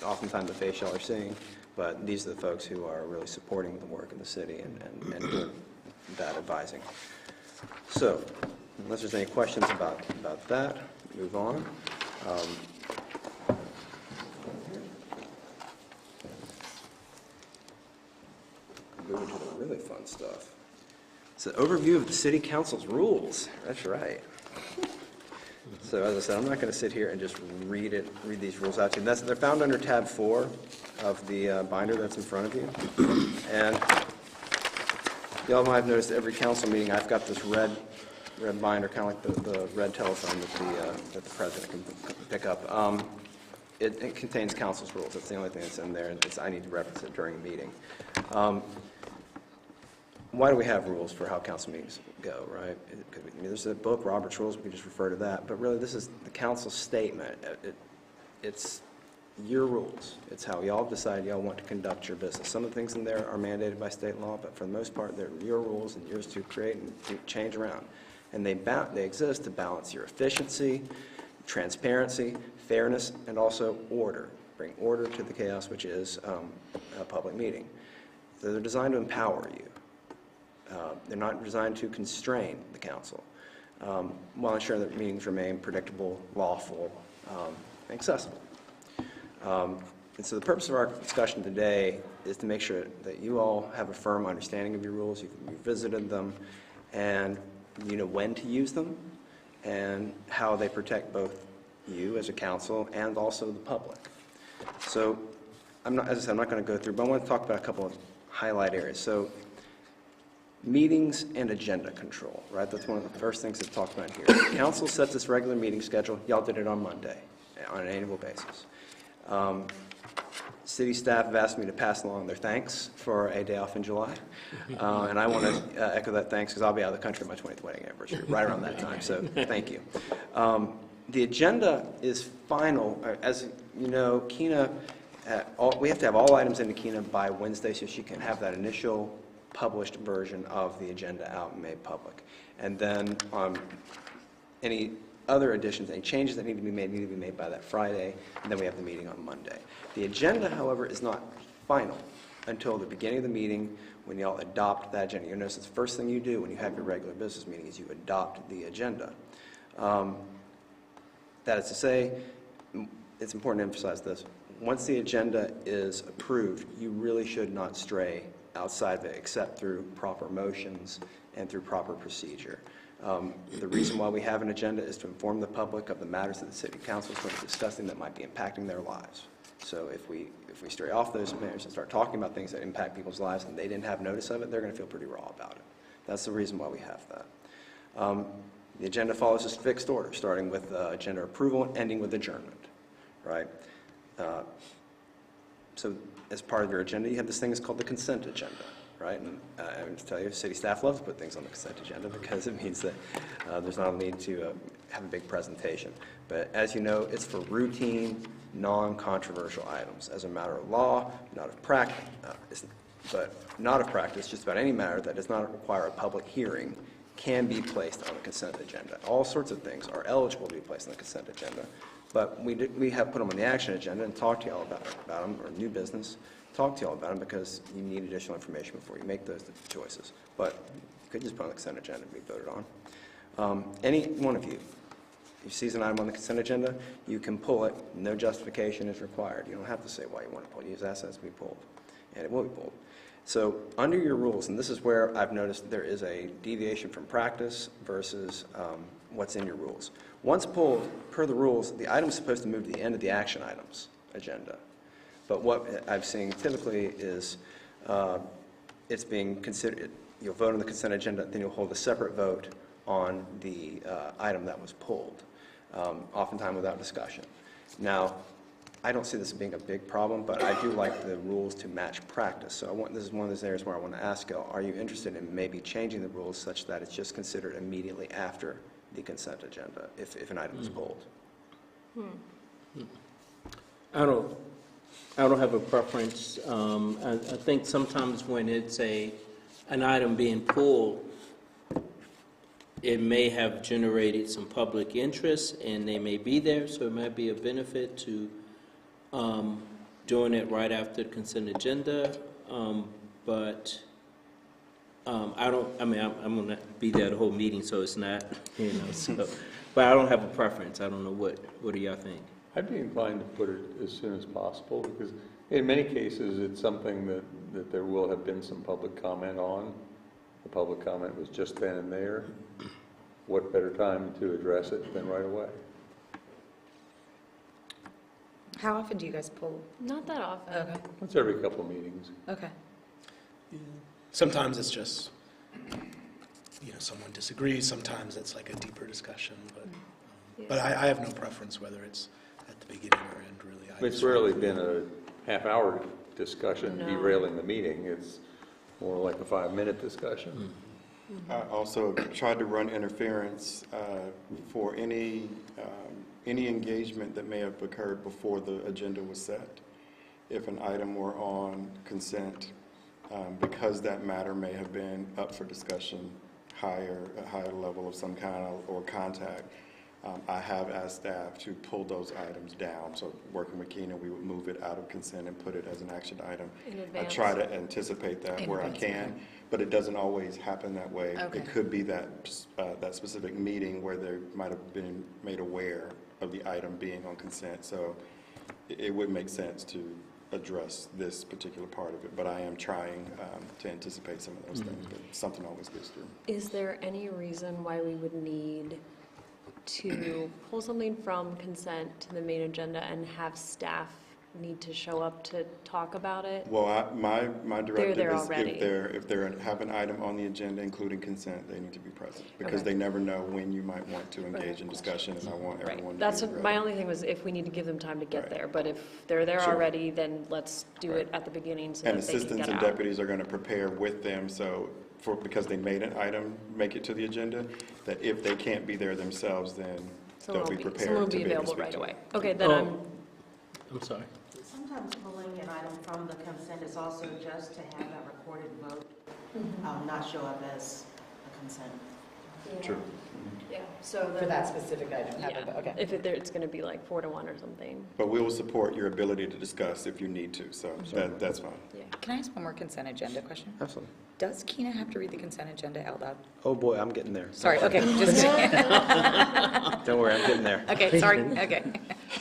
oftentimes the face y'all are seeing, but these are the folks who are really supporting the work in the city and doing that advising. So, unless there's any questions about that, move on. Moving to the really fun stuff. It's an overview of the city council's rules. That's right. So as I said, I'm not going to sit here and just read these rules out to you. They're found under tab 4 of the binder that's in front of you. And y'all might have noticed every council meeting I've got this red binder, kind of like the red telephone that the president can pick up. It contains council's rules. That's the only thing that's in there. I need to reference it during a meeting. Why do we have rules for how council meetings go, right? There's a book, Robert's Rules, we can just refer to that. But really, this is the council's statement. It's your rules. It's how y'all decide y'all want to conduct your business. Some of the things in there are mandated by state law, but for the most part, they're your rules and yours to create and to change around. And they exist to balance your efficiency, transparency, fairness, and also order. Bring order to the chaos, which is a public meeting. So they're designed to empower you. They're not designed to constrain the council, while ensuring that meetings remain predictable, lawful, and accessible. And so the purpose of our discussion today is to make sure that you all have a firm understanding of your rules, you've visited them, and you know when to use them, and how they protect both you as a council and also the public. So, as I said, I'm not going to go through, but I want to talk about a couple of highlight areas. So, meetings and agenda control, right? That's one of the first things that's talked about here. The council sets its regular meeting schedule. Y'all did it on Monday on an annual basis. City staff have asked me to pass along their thanks for a day off in July. And I want to echo that thanks because I'll be out of the country on my 20th wedding anniversary, right around that time. So thank you. The agenda is final. As you know, Kina, we have to have all items into Kina by Wednesday so she can have that initial published version of the agenda out and made public. And then any other additions, any changes that need to be made by that Friday, and then we have the meeting on Monday. The agenda, however, is not final until the beginning of the meeting when y'all adopt that agenda. You'll notice it's the first thing you do when you have your regular business meeting is you adopt the agenda. That is to say, it's important to emphasize this. Once the agenda is approved, you really should not stray outside of it except through proper motions and through proper procedure. The reason why we have an agenda is to inform the public of the matters that the city council is going to be discussing that might be impacting their lives. So if we stray off those matters and start talking about things that impact people's lives and they didn't have notice of it, they're going to feel pretty raw about it. That's the reason why we have that. The agenda follows this fixed order, starting with agenda approval and ending with adjournment, right? So as part of your agenda, you have this thing that's called the consent agenda, right? And I want to tell you, city staff loves to put things on the consent agenda because it means that there's not a need to have a big presentation. But as you know, it's for routine, non-controversial items. As a matter of law, not of practice, just about any matter that does not require a public hearing can be placed on the consent agenda. All sorts of things are eligible to be placed on the consent agenda, but we have put them on the action agenda and talk to y'all about them, or new business, talk to y'all about them because you need additional information before you make those choices. But you could just put on the consent agenda and be voted on. Any one of you, if you see an item on the consent agenda, you can pull it. No justification is required. You don't have to say why you want to pull it. Use assets to be pulled, and it will be pulled. So under your rules, and this is where I've noticed there is a deviation from practice versus what's in your rules. Once pulled, per the rules, the item is supposed to move to the end of the action items agenda. But what I've seen typically is it's being considered, you'll vote on the consent agenda, then you'll hold a separate vote on the item that was pulled, oftentimes without discussion. Now, I don't see this as being a big problem, but I do like the rules to match practice. So this is one of those areas where I want to ask you, are you interested in maybe changing the rules such that it's just considered immediately after the consent agenda if an item is pulled? I don't have a preference. I think sometimes when it's an item being pulled, it may have generated some public interest, and they may be there, so it might be a benefit to doing it right after the consent agenda. But I'm going to be there the whole meeting, so it's not, so. But I don't have a preference. I don't know what do y'all think? I'd be inclined to put it as soon as possible, because in many cases, it's something that there will have been some public comment on. The public comment was just then and there. What better time to address it than right away? How often do you guys pull? Not that often. Okay. It's every couple of meetings. Okay. Sometimes it's just, someone disagrees, sometimes it's like a deeper discussion, but I have no preference whether it's at the beginning or end, really. It's rarely been a half-hour discussion No. derailing the meeting. It's more like a 5-minute discussion. I also tried to run interference for any engagement that may have occurred before the agenda was set. If an item were on consent, because that matter may have been up for discussion, a higher level of some kind or contact, I have asked staff to pull those items down. So working with Keena, we would move it out of consent and put it as an action item. In I advance. try to anticipate that In where I advance, can, but it doesn't always happen that way. Okay. It could be that specific meeting where they might have been made aware of the item being on consent. So it would make sense to address this particular part of it, but I am trying to anticipate some of those things, but something always gets through. Is there any reason why we would need to pull something from consent to the main agenda and have staff need to show up to talk about it? Well, my directive there is already. if they have an item on the agenda, including consent, they need to be present, because Okay. they never know when you might want to engage in discussion, and I want everyone to That's be what, ready. my only thing was if we need to give them time to get Right. there, but if they're there Sure. already, then let's do it at the beginning so And that they can assistants get and out. deputies are going to prepare with them, so because they made an item make it to the agenda, that if they can't be there themselves, then they'll be prepared Someone will to be be able to available speak right to away. it. Okay, then I'm sorry. Sometimes pulling an item from the consent is also just to have that recorded vote, not show up as a consent. True. Yeah, so. For that specific item, have it, okay. If it's going to be like 4-1 or something. But we will support your ability to discuss if you need to, so that's fine. Yeah. Can I ask one more consent agenda question? Absolutely. Does Keena have to read the consent agenda out loud? Oh, boy, I'm getting there. Sorry, okay, just. Don't worry, I'm getting there. Okay, sorry, okay.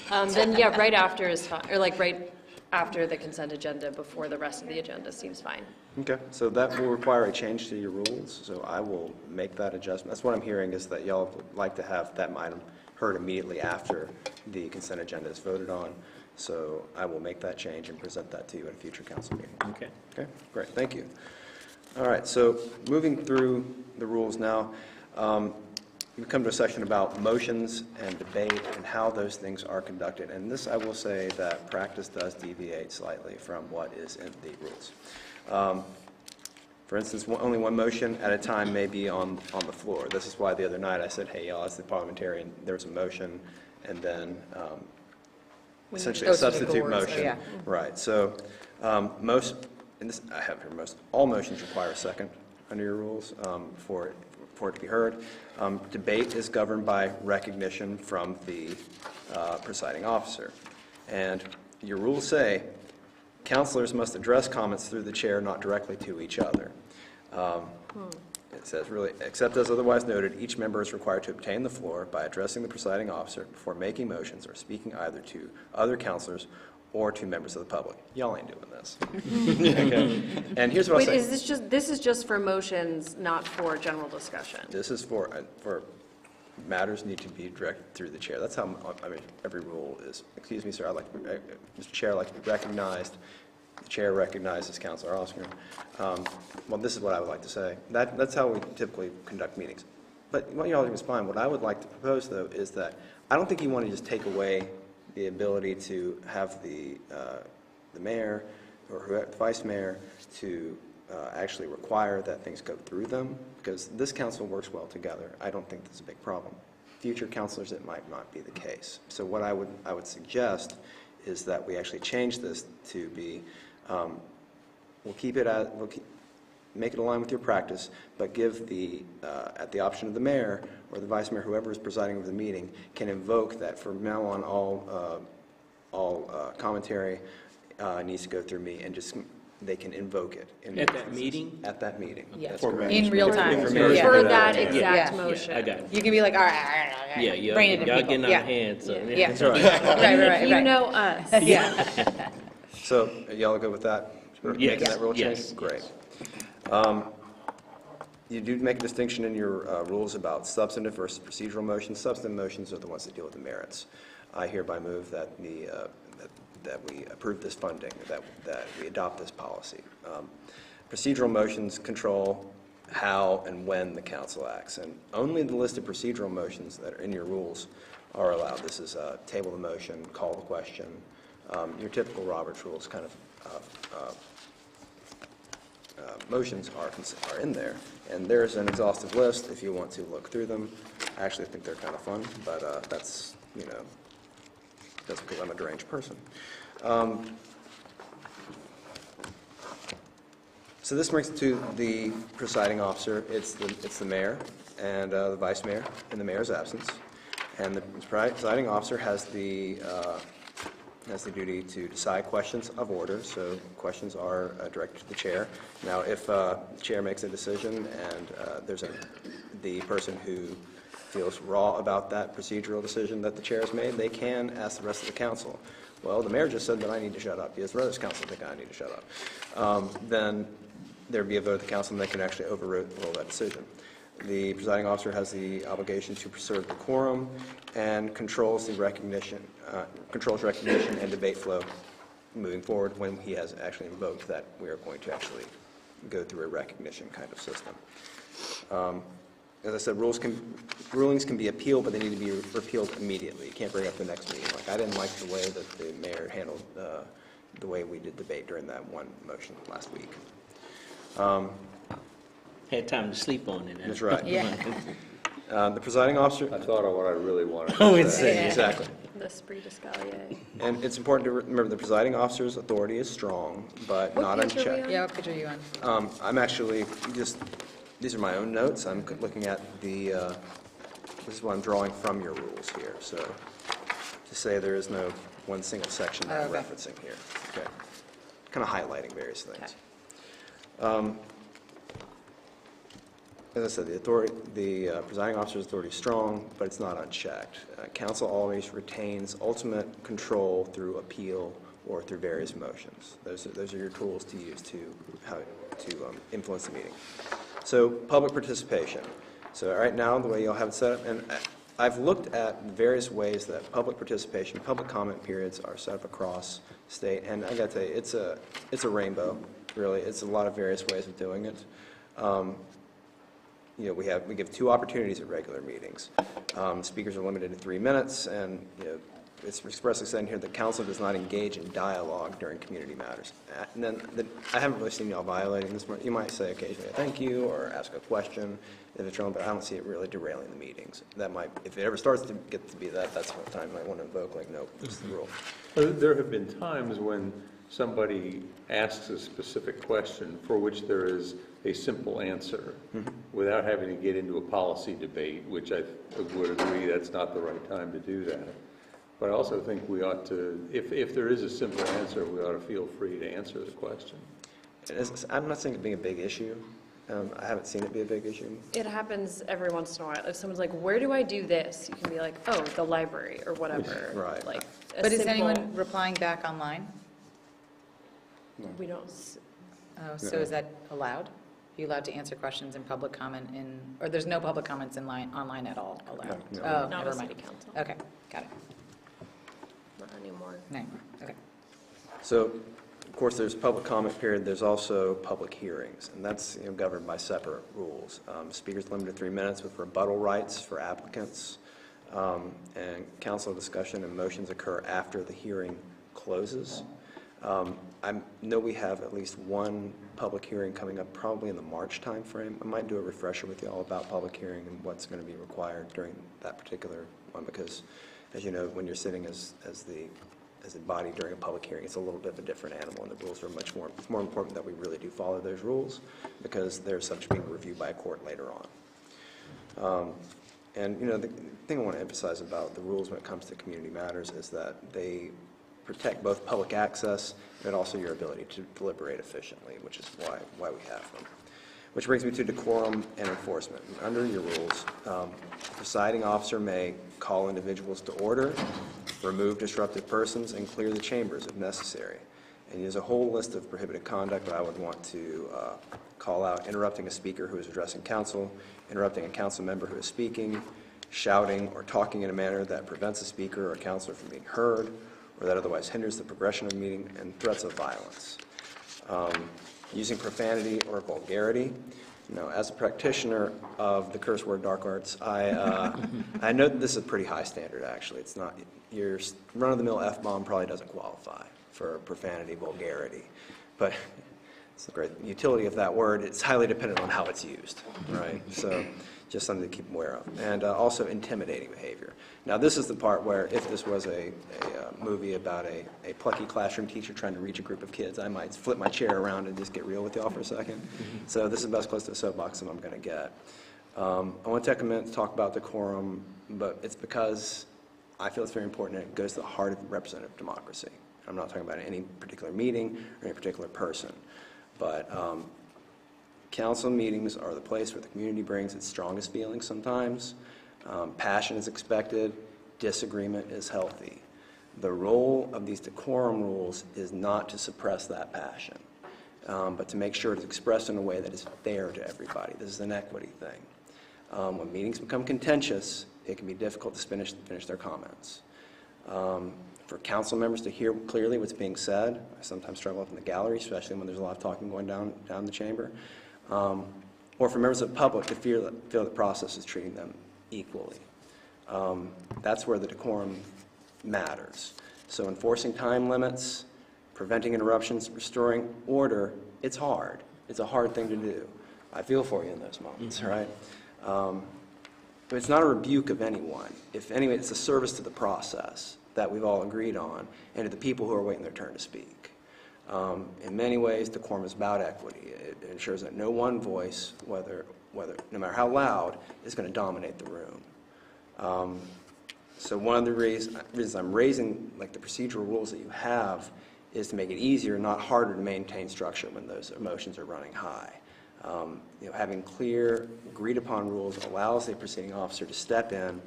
Then, yeah, right after is fine, or like right after the consent agenda, before the rest of the agenda seems fine. Okay, so that will require a change to your rules, so I will make that adjustment. That's what I'm hearing, is that y'all would like to have that item heard immediately after the consent agenda is voted on. So I will make that change and present that to you at a future council meeting. Okay. Okay, great, thank you. All right, so moving through the rules now, we've come to a section about motions and debate and how those things are conducted. And this, I will say that practice does deviate slightly from what is in the rules. For instance, only one motion at a time may be on the floor. This is why the other night I said, hey, y'all, as the parliamentarian, there was a motion, and then essentially a substitute motion. yeah. Right, so most, and this, I have here all motions require a second under your rules for it to be heard. Debate is governed by recognition from the presiding officer. And your rules say councilors must address comments through the chair, not directly to each other. It says, really, except as otherwise noted, each member is required to obtain the floor by addressing the presiding officer before making motions or speaking either to other councilors or to members of the public. Y'all ain't doing this. Okay. And here's what I'll Wait, say. this is just for motions, not for general discussion? This is for matters need to be directed through the chair. That's how, I mean, every rule is. Excuse me, sir, Mr. Chair, I'd like to be recognized. The chair recognizes Councilor Oscar. Well, this is what I would like to say. That's how we typically conduct meetings. But what y'all think is fine. What I would like to propose, though, is that I don't think you want to just take away the ability to have the mayor or the vice mayor to actually require that things go through them, because this council works well together. I don't think that's a big problem. Future councilors, it might not be the case. So what I would suggest is that we actually change this to be, we'll make it align with your practice, but give at the option of the mayor or the vice mayor, whoever is presiding over the meeting, can invoke that from now on all commentary needs to go through me, and just they can invoke it. At that meeting? At that meeting. Yeah. That's correct. In real time. For that Yeah. exact Yeah. motion. I got it. You can be like, all right, Yeah, y'all bring it to people. getting out Yeah. of hand, so. Yeah. That's all right. Right. You know us. Yeah. So, y'all good with that? Yes. Making that rule change? Yes. Great. You do make a distinction in your rules about substantive versus procedural motions. Substantive motions are the ones that deal with the merits. I hereby move that that we approve this funding, that we adopt this policy. Procedural motions control how and when the council acts, and only the listed procedural motions that are in your rules are allowed. This is table the motion, call the question, your typical Roberts rules kind of motions are in there, and there's an exhaustive list if you want to look through them. I actually think they're kind of fun, but that's because I'm a deranged person. So this brings it to the presiding officer. It's the mayor and the vice mayor in the mayor's absence, and the presiding officer has the duty to decide questions of order. So questions are directed to the chair. Now, if the chair makes a decision and there's the person who feels raw about that procedural decision that the chair has made, they can ask the rest of the council. Well, the mayor just said that I need to shut up. Yes, the rest of the council think I need to shut up. Then there'd be a vote of the council, and they can actually overrule that decision. The presiding officer has the obligation to preserve the quorum and controls recognition and debate flow moving forward when he has actually invoked that we are going to actually go through a recognition kind of system. As I said, rulings can be appealed, but they need to be repealed immediately. You can't bring it up the next meeting. Like, I didn't like the way that the mayor handled the way we did debate during that one motion last week. Had time to sleep on it. That's right. Yeah. The presiding officer. I thought of what I really wanted. Oh, it's Exactly. The Esprit d'Escalier. And it's important to remember the presiding officer's authority is strong, but not page are we unchecked. on? Yeah, what page are you on? I'm actually these are my own notes. I'm looking at this is what I'm drawing from your rules here. So to say there is no one single section that I'm referencing here. Okay. Kind of highlighting various things. As I said, the presiding officer's authority is strong, but it's not unchecked. Council always retains ultimate control through appeal or through various motions. Those are your tools to use to influence the meeting. So public participation. So right now, the way you'll have it set up, and I've looked at various ways that public participation, public comment periods are set up across state, and I got to tell you, it's a rainbow, really. It's a lot of various ways of doing it. We give 2 opportunities at regular meetings. Speakers are limited to 3 minutes, and it's expressly said in here that council does not engage in dialogue during community matters. And then I haven't really seen y'all violating this. You might say occasionally a thank you or ask a question if it's relevant, but I don't see it really derailing the meetings. That might, if it ever starts to get to be that, that's what time I might want to invoke, like, nope, this is the rule. There have been times when somebody asks a specific question for which there is a simple answer without having to get into a policy debate, which I would agree that's not the right time to do that. But I also think we ought to, if there is a simple answer, we ought to feel free to answer the question. I'm not saying it being a big issue. I haven't seen it be a big issue. It happens every once in a while. If someone's like, where do I do this? You can be like, oh, the library or whatever. Right. Like But is anyone replying back online? We don't. Oh, so is that allowed? Are you allowed to answer questions in public comment or there's no public comments online at all allowed? No. Oh, Not never with mind. city council. Okay, got it. Not anymore. No, okay. So, of course, there's public comment period. There's also public hearings, and that's governed by separate rules. Speakers limited to 3 minutes with rebuttal rights for applicants, and council discussion and motions occur after the hearing closes. I know we have at least one public hearing coming up probably in the March timeframe. I might do a refresher with you all about public hearing and what's going to be required during that particular one, because as you know, when you're sitting as as a body during a public hearing, it's a little bit of a different animal, and the rules are much more, it's more important that we really do follow those rules, because they're subject to being reviewed by a court later on. And, you know, the thing I want to emphasize about the rules when it comes to community matters is that they protect both public access and also your ability to deliberate efficiently, which is why we have them. Which brings me to decorum and enforcement. Under your rules, the presiding officer may call individuals to order, remove disruptive persons, and clear the chambers if necessary. And there's a whole list of prohibited conduct, but I would want to call out interrupting a speaker who is addressing council, interrupting a council member who is speaking, shouting or talking in a manner that prevents a speaker or a councilor from being heard, or that otherwise hinders the progression of the meeting, and threats of violence. Using profanity or vulgarity. You know, as a practitioner of the curse word dark arts, I know that this is a pretty high standard, actually. It's not, your run-of-the-mill F-bomb probably doesn't qualify for profanity, vulgarity. But it's the great utility of that word. It's highly dependent on how it's used, right? So just something to keep aware of. And also intimidating behavior. Now, this is the part where if this was a movie about a plucky classroom teacher trying to reach a group of kids, I might flip my chair around and just get real with y'all for a second. So this is about as close to a soapbox that I'm going to get. I want to take a minute to talk about decorum, but it's because I feel it's very important and it goes to the heart of representative democracy. I'm not talking about any particular meeting or any particular person, but council meetings are the place where the community brings its strongest feelings sometimes. Passion is expected, disagreement is healthy. The role of these decorum rules is not to suppress that passion, but to make sure it's expressed in a way that is fair to everybody. This is an equity thing. When meetings become contentious, it can be difficult to finish their comments. For council members to hear clearly what's being said, I sometimes struggle up in the gallery, especially when there's a lot of talking going down the chamber. Or for members of the public to feel the process is treating them equally. That's where the decorum matters. So enforcing time limits, preventing interruptions, restoring order, it's hard. It's a hard thing to do. I feel for you in those moments, right? But it's not a rebuke of anyone. If anyway, it's a service to the process that we've all agreed on and to the people who are waiting their turn to speak. In many ways, decorum is about equity. It ensures that no one voice, no matter how loud, is going to dominate the room. So one of the reasons I'm raising like the procedural rules that you have is to make it easier, not harder, to maintain structure when those emotions are running high. You know, having clear, agreed-upon rules allows the proceeding officer to step in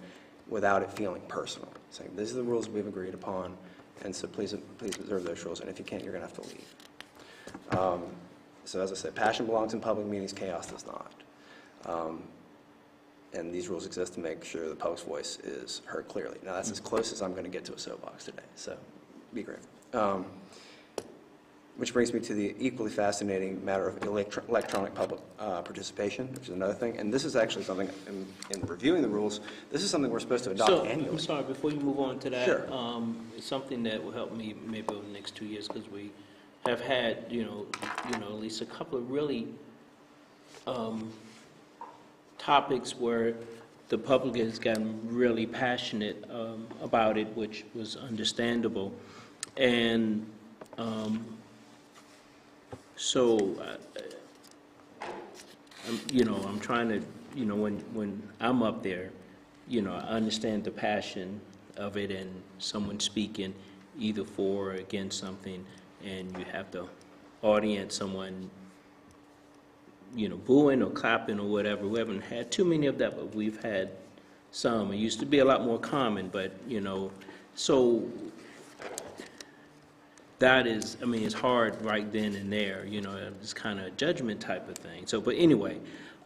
without it feeling personal, saying, these are the rules we've agreed upon, and so please observe those rules, and if you can't, you're going to have to leave. So as I said, passion belongs in public meetings, chaos does not. And these rules exist to make sure the public's voice is heard clearly. Now, that's as close as I'm going to get to a soapbox today, so be great. Which brings me to the equally fascinating matter of electronic public participation, which is another thing. And this is actually something, in reviewing the rules, this is something we're supposed to adopt annually. I'm sorry, before you move on to that, Sure. It's something that will help me maybe over the next 2 years, because we have had, you know, at least a couple of really topics where the public has gotten really passionate about it, which was understandable. And so, I'm trying to, when I'm up there, I understand the passion of it and someone speaking either for or against something, and you have the audience, someone, booing or clapping or whatever. We haven't had too many of that, but we've had some. It used to be a lot more common, but, so that is, it's hard right then and there, it's kind of a judgment type of thing. So, but anyway,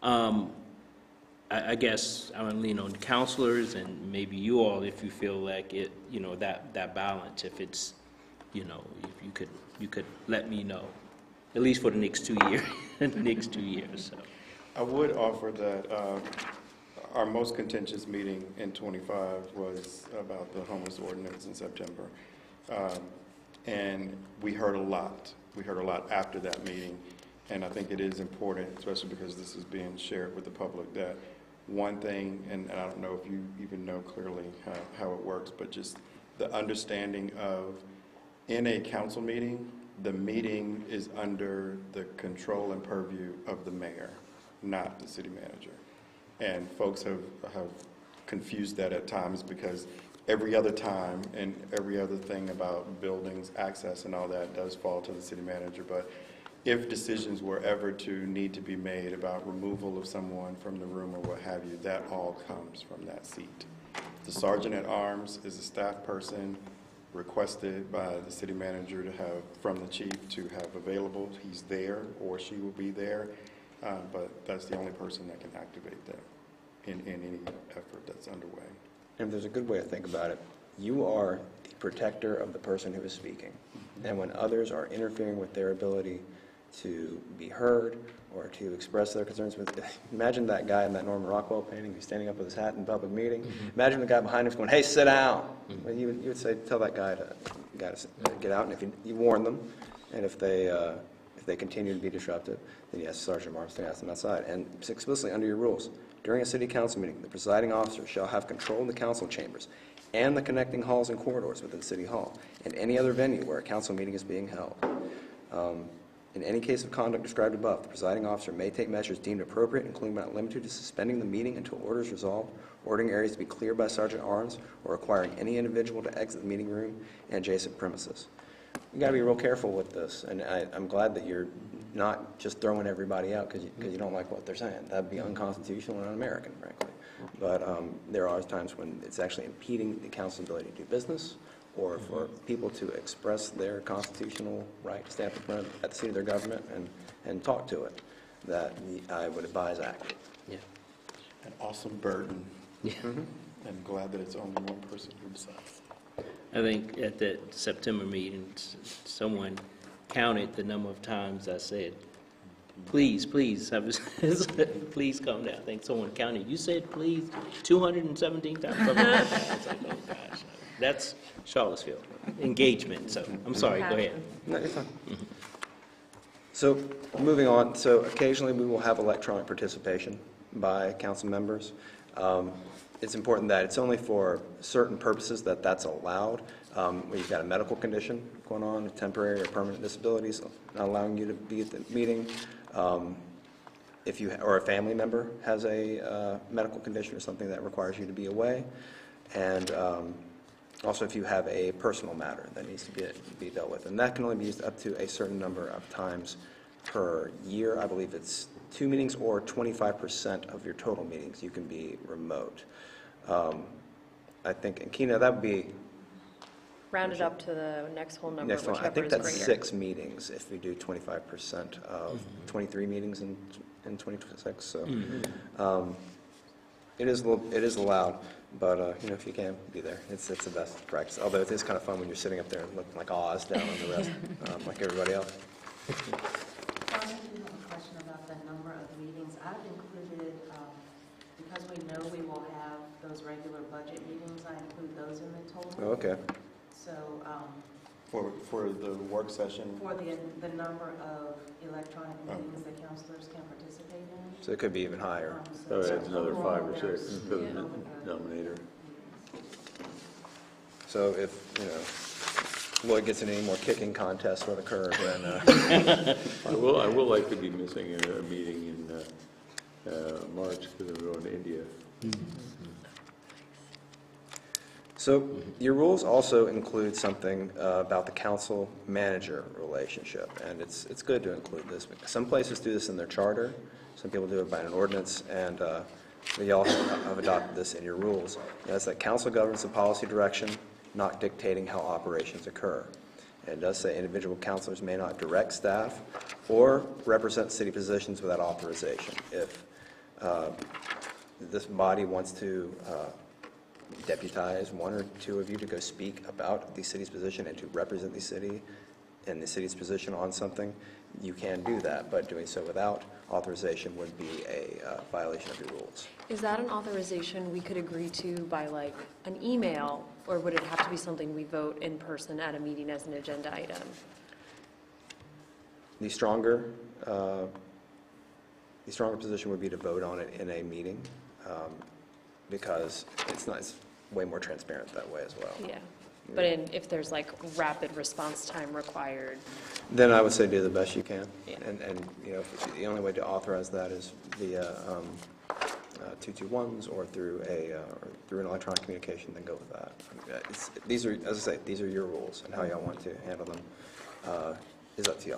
I guess I'm gonna lean on the counselors and maybe you all, if you feel like it, that balance, if it's, if you could let me know, at least for the next 2 years, next 2 years, so. I would offer that our most contentious meeting in '25 was about the homeless ordinance in September. And we heard a lot. We heard a lot after that meeting. And I think it is important, especially because this is being shared with the public, that one thing, and I don't know if you even know clearly how it works, but just the understanding of in a council meeting, the meeting is under the control and purview of the mayor, not the city manager. And folks have confused that at times because every other time and every other thing about buildings, access and all that does fall to the city manager. But if decisions were ever to need to be made about removal of someone from the room or what have you, that all comes from that seat. The sergeant at arms is a staff person requested by the city manager to have, from the chief, to have available. He's there or she will be there, but that's the only person that can activate that in any effort that's underway. And there's a good way to think about it. You are the protector of the person who is speaking. And when others are interfering with their ability to be heard or to express their concerns imagine that guy in that Norman Rockwell painting who's standing up with his hat in public meeting. Imagine the guy behind him going, "Hey, sit down." Well, you would say, tell that guy to get out, and if you warn them, and if they continue to be disruptive, then yes, Sergeant Marston ask them outside. And explicitly under your rules, during a city council meeting, the presiding officer shall have control of the council chambers and the connecting halls and corridors within City Hall and any other venue where a council meeting is being held. In any case of conduct described above, the presiding officer may take measures deemed appropriate, including but not limited to suspending the meeting until order is resolved, ordering areas to be cleared by Sergeant Arms, or requiring any individual to exit the meeting room and adjacent premises. You got to be real careful with this, and I'm glad that you're not just throwing everybody out because you don't like what they're saying. That would be unconstitutional and un-American, frankly. But there are times when it's actually impeding the council's ability to do business, or for people to express their constitutional right to stand at the seat of their government and talk to it, that I would advise acting. Yeah. An awesome burden. Yeah. I'm glad that it's only one person who decides. I think at that September meeting, someone counted the number of times I said, please, please, please calm down. I think someone counted. You said please 217 times. I was like, oh gosh. That's Charlottesville engagement. So I'm sorry, go ahead. No, you're fine. So moving on, so occasionally we will have electronic participation by council members. It's important that it's only for certain purposes that that's allowed. Where you've got a medical condition going on, temporary or permanent disabilities, not allowing you to be at the meeting. If you or a family member has a medical condition or something that requires you to be away, and also if you have a personal matter that needs to be dealt with, and that can only be used up to a certain number of times per year. I believe it's 2 meetings or 25% of your total meetings you can be remote. I think, and Kina, that would be Rounded up to the next whole number, next one. I whichever think is that's greater. 6 meetings if we do 25% of 23 meetings in 2026. So it is allowed, but you know, if you can be there, it's the best practice. Although it is kind of fun when you're sitting up there and looking like Oz down on the rest, like everybody else. I do have a question about the number of meetings. I've included, because we know we will have those regular budget meetings, I include those in the total. Oh, okay. So, For the work session? for the number of electronic meetings that councilors can participate in. So it could be even higher. So So that's another 5 or 6 there's- to the denominator. So if, you know, Lloyd gets in any more kicking contests with a curve, then I will likely be missing a meeting in March because I'm going to India. So your rules also include something about the council-manager relationship, and it's good to include this. Some places do this in their charter, some people do it by an ordinance, and you all have adopted this in your rules. It's that council governs the policy direction, not dictating how operations occur. And it does say individual councilors may not direct staff or represent city positions without authorization. If this body wants to deputize 1 or 2 of you to go speak about the city's position and to represent the city and the city's position on something, you can do that, but doing so without authorization would be a violation of your rules. Is that an authorization we could agree to by like an email, or would it have to be something we vote in person at a meeting as an agenda item? The stronger position would be to vote on it in a meeting, because it's way more transparent that way as well. Yeah. But if there's like rapid response time required, Then I would say do the best you can. Yeah. And, you know, the only way to authorize that is via 221s or through an electronic communication, then go with that. These are, as I say, these are your rules, and how y'all want to handle them is up to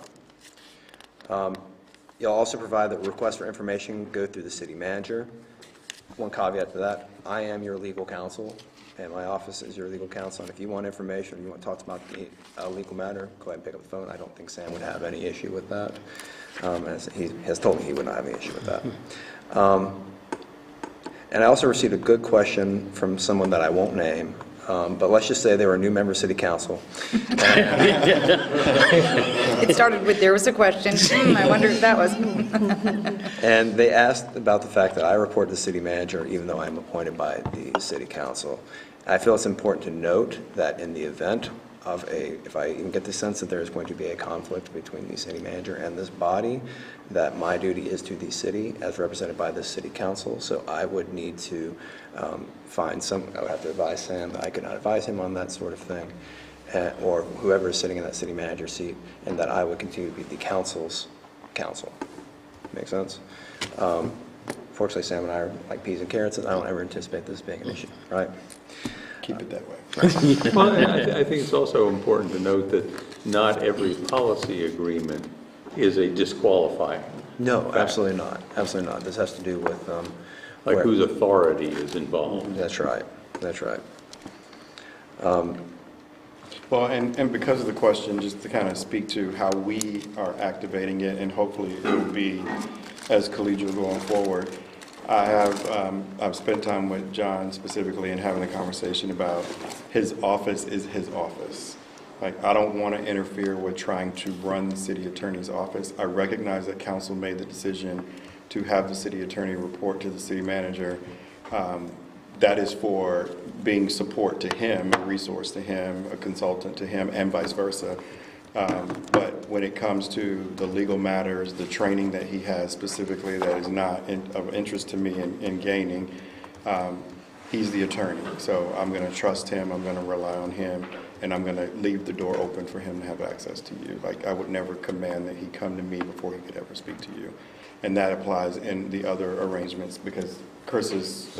y'all. You'll also provide that requests for information go through the city manager. One caveat to that, I am your legal counsel, and my office is your legal counsel, and if you want information, or you want to talk about the legal matter, go ahead and pick up the phone. I don't think Sam would have any issue with that. As he has told me he would not have any issue with that. And I also received a good question from someone that I won't name, but let's just say they were a new member of city council. It started with, there was a question, I wonder if that was. And they asked about the fact that I report to the city manager, even though I'm appointed by the city council. I feel it's important to note that in the event of if I even get the sense that there is going to be a conflict between the city manager and this body, that my duty is to the city as represented by the city council. So I would need to I would have to advise Sam, I could not advise him on that sort of thing, or whoever is sitting in that city manager seat, and that I would continue to be the council's counsel. Make sense? Fortunately, Sam and I are like peas and carrots, and I don't ever anticipate this being an issue, right? Keep it that way. Well, I think it's also important to note that not every policy agreement is a disqualifying. No, absolutely not. Absolutely not. This has to do with like whose authority is involved. That's right. That's right. Well, and because of the question, just to kind of speak to how we are activating it, and hopefully it will be as collegial going forward. I've spent time with John specifically and having a conversation about his office is his office. Like, I don't want to interfere with trying to run the city attorney's office. I recognize that council made the decision to have the city attorney report to the city manager. That is for being support to him, a resource to him, a consultant to him, and vice versa. But when it comes to the legal matters, the training that he has specifically that is not of interest to me in gaining, he's the attorney. So I'm going to trust him, I'm going to rely on him, and I'm going to leave the door open for him to have access to you. Like, I would never command that he come to me before he could ever speak to you. And that applies in the other arrangements, because Chris's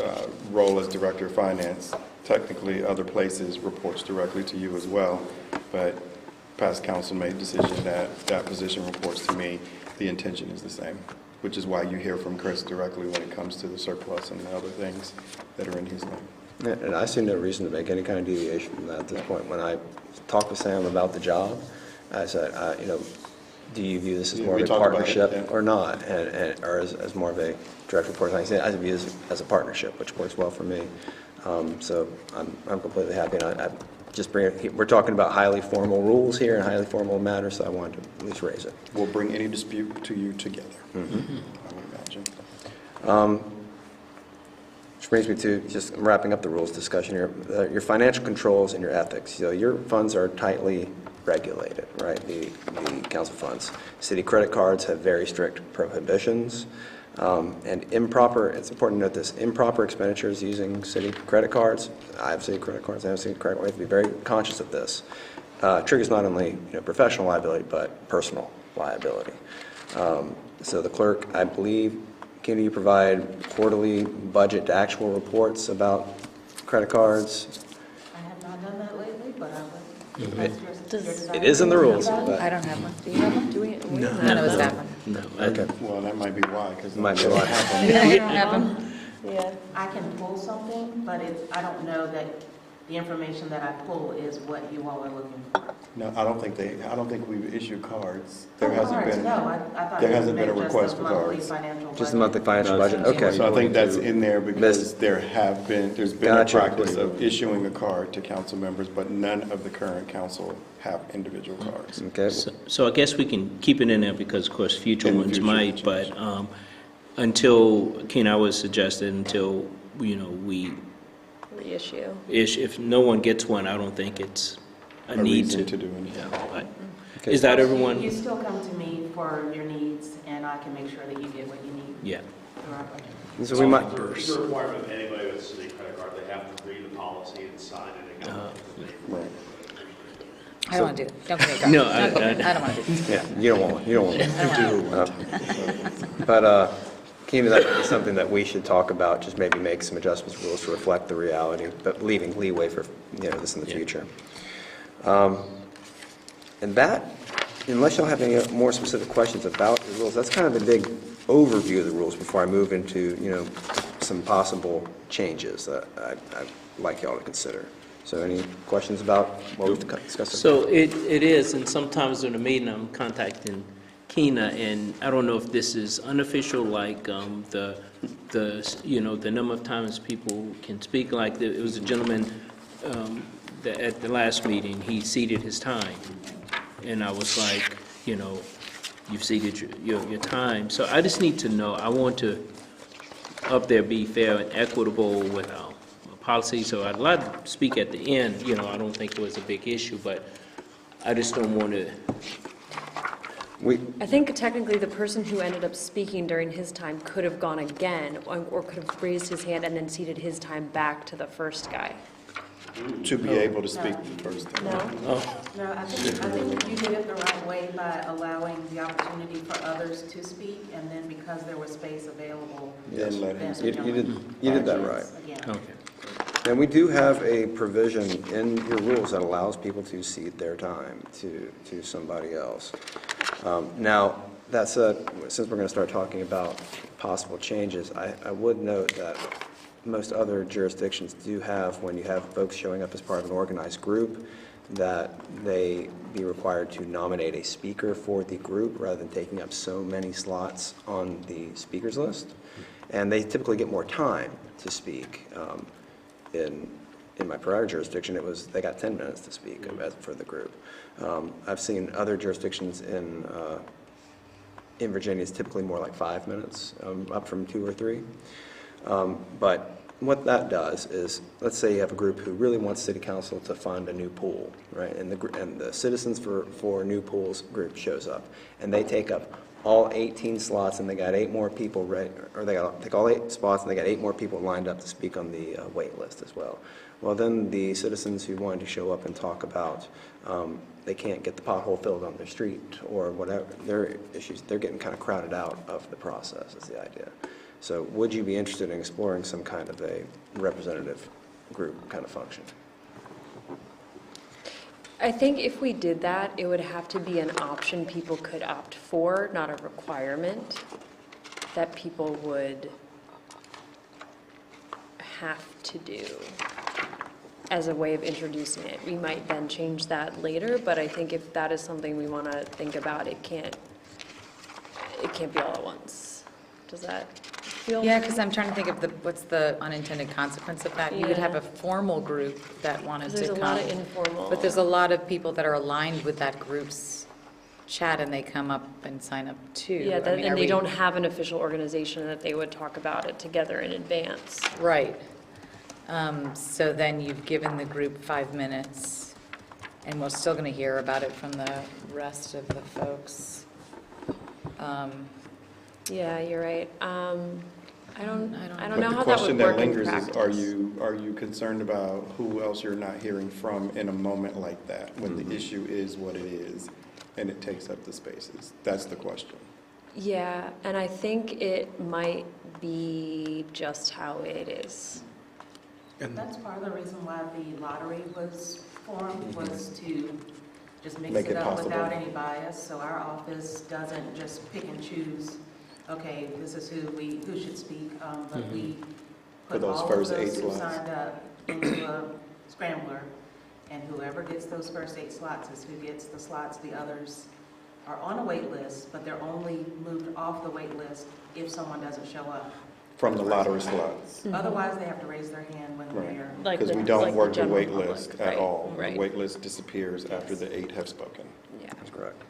role as Director of Finance, technically other places, reports directly to you as well. But past council made decision that that position reports to me. The intention is the same, which is why you hear from Chris directly when it comes to the surplus and the other things that are in his name. And I see no reason to make any kind of deviation from that at this point. When I talked with Sam about the job, I said, you know, do you view this as more of a partnership or not, or as more of a direct report? Like I said, I view this as a partnership, which works well for me. So I'm completely happy. And I just we're talking about highly formal rules here and highly formal matters, so I wanted to at least raise it. We'll bring any dispute to you together, I would imagine. Which brings me to just wrapping up the rules discussion here. Your financial controls and your ethics. So your funds are tightly regulated, right? The council funds. City credit cards have very strict prohibitions. And it's important to note this, improper expenditures using city credit cards. I have city credit cards, I have city credit cards. We have to be very conscious of this. Triggers not only professional liability, but personal liability. So the clerk, I believe, can you provide quarterly budget to actual reports about credit cards? I have not done that lately, but I would. It is in the rules. But I don't have one. Do you have one? Do we? No. None of us have one. No. Okay. Well, that might be why, because Might be why. Yeah, we don't have them. Yeah, I can pull something, but I don't know that the information that I pull is what you all are looking for. No, I don't think we've issued cards. There hasn't Cards, been. no, I thought There it hasn't been a was just request a for monthly cards. financial Just the budget. monthly financial budget, okay. So I think that's in there because there's been a Gotcha. practice of issuing a card to council members, but none of the current council have individual cards. Okay. So I guess we can keep it in there because, of course, future In the ones future, might, but until, Ken, I would suggest that until, we reissue. if no one gets one, I don't think it's a need reason to. to do anything. Yeah, but is that everyone? You still come to me for your needs, and I can make sure that you get what you need. Yeah. through our budget. So we might, It's a requirement of anybody with a city credit card, they have to read the policy and sign it again. I don't want to do it. Don't get me going. No, I don't want to do it. yeah, you don't want one, you don't want one. But, Keena, that is something that we should talk about, just maybe make some adjustments to rules to reflect the reality, but leaving leeway for, this in the future. And that, unless y'all have any more specific questions about the rules, that's kind of a big overview of the rules before I move into, some possible changes that I'd like y'all to consider. So any questions about what we've discussed? So it is, and sometimes in a meeting, I'm contacting Keena, and I don't know if this is unofficial, like the number of times people can speak, like it was a gentleman at the last meeting, he ceded his time. And I was like, you've ceded your time. So I just need to know, I want to up there be fair and equitable with our policy. So I'd like to speak at the end, I don't think it was a big issue, but I just don't want to. I think technically the person who ended up speaking during his time could have gone again, or could have raised his hand and then ceded his time back to the first guy. To be able to speak the first time. No? No, I think you did it the right way by allowing the opportunity for others to speak, and then because there was space available. Then let him then speak. You did that right. Again. Okay. And we do have a provision in your rules that allows people to cede their time to somebody else. Now, that said, since we're going to start talking about possible changes, I would note that most other jurisdictions do have, when you have folks showing up as part of an organized group, that they be required to nominate a speaker for the group rather than taking up so many slots on the speakers list. And they typically get more time to speak. In my prior jurisdiction, they got 10 minutes to speak for the group. I've seen other jurisdictions in Virginia, it's typically more like 5 minutes, up from 2 or 3. But what that does is, let's say you have a group who really wants city council to fund a new pool, right? And the Citizens for New Pools group shows up, and they take up all 18 slots, and they got 8 more people ready, or they take all 8 spots, and they got 8 more people lined up to speak on the wait list as well. Well, then the citizens who wanted to show up and talk about they can't get the pothole filled on their street or whatever, their issues, they're getting kind of crowded out of the process is the idea. So would you be interested in exploring some kind of a representative group kind of function? I think if we did that, it would have to be an option people could opt for, not a requirement that people would have to do as a way of introducing it. We might then change that later, but I think if that is something we want to think about, it can't be all at once. Does that feel? Yeah, because I'm trying to think of what's the unintended consequence of that? You would have Yeah. a formal group that wanted to There's come. a lot of informal. But there's a lot of people that are aligned with that group's chat, and they come up and sign up too. Yeah, I mean, and are they we- don't have an official organization that they would talk about it together in advance. Right. So then you've given the group 5 minutes, and we're still going to hear about it from the rest of the folks. Yeah, you're right. I don't know But how the that would question work that in lingers is, practice. are you concerned about who else you're not hearing from in a moment like that, when the issue is what it is, and it takes up the spaces? That's the question. Yeah, and I think it might be just how it is. That's part of the reason why the lottery was formed, was to just mix Make it it up possible. without any bias, so our office doesn't just pick and choose, okay, this is who should speak, but we For put those all of first those 8 who slots. signed up into a scrambler, and whoever gets those first 8 slots is who gets the slots. The others are on a wait list, but they're only moved off the wait list if someone doesn't show up. From the lottery slots. Otherwise, they have to raise their hand when Right. they're. Like Because the- we don't like the work the general wait public, list at right, all. right. The wait list disappears after the 8 have spoken. Yeah. That's correct.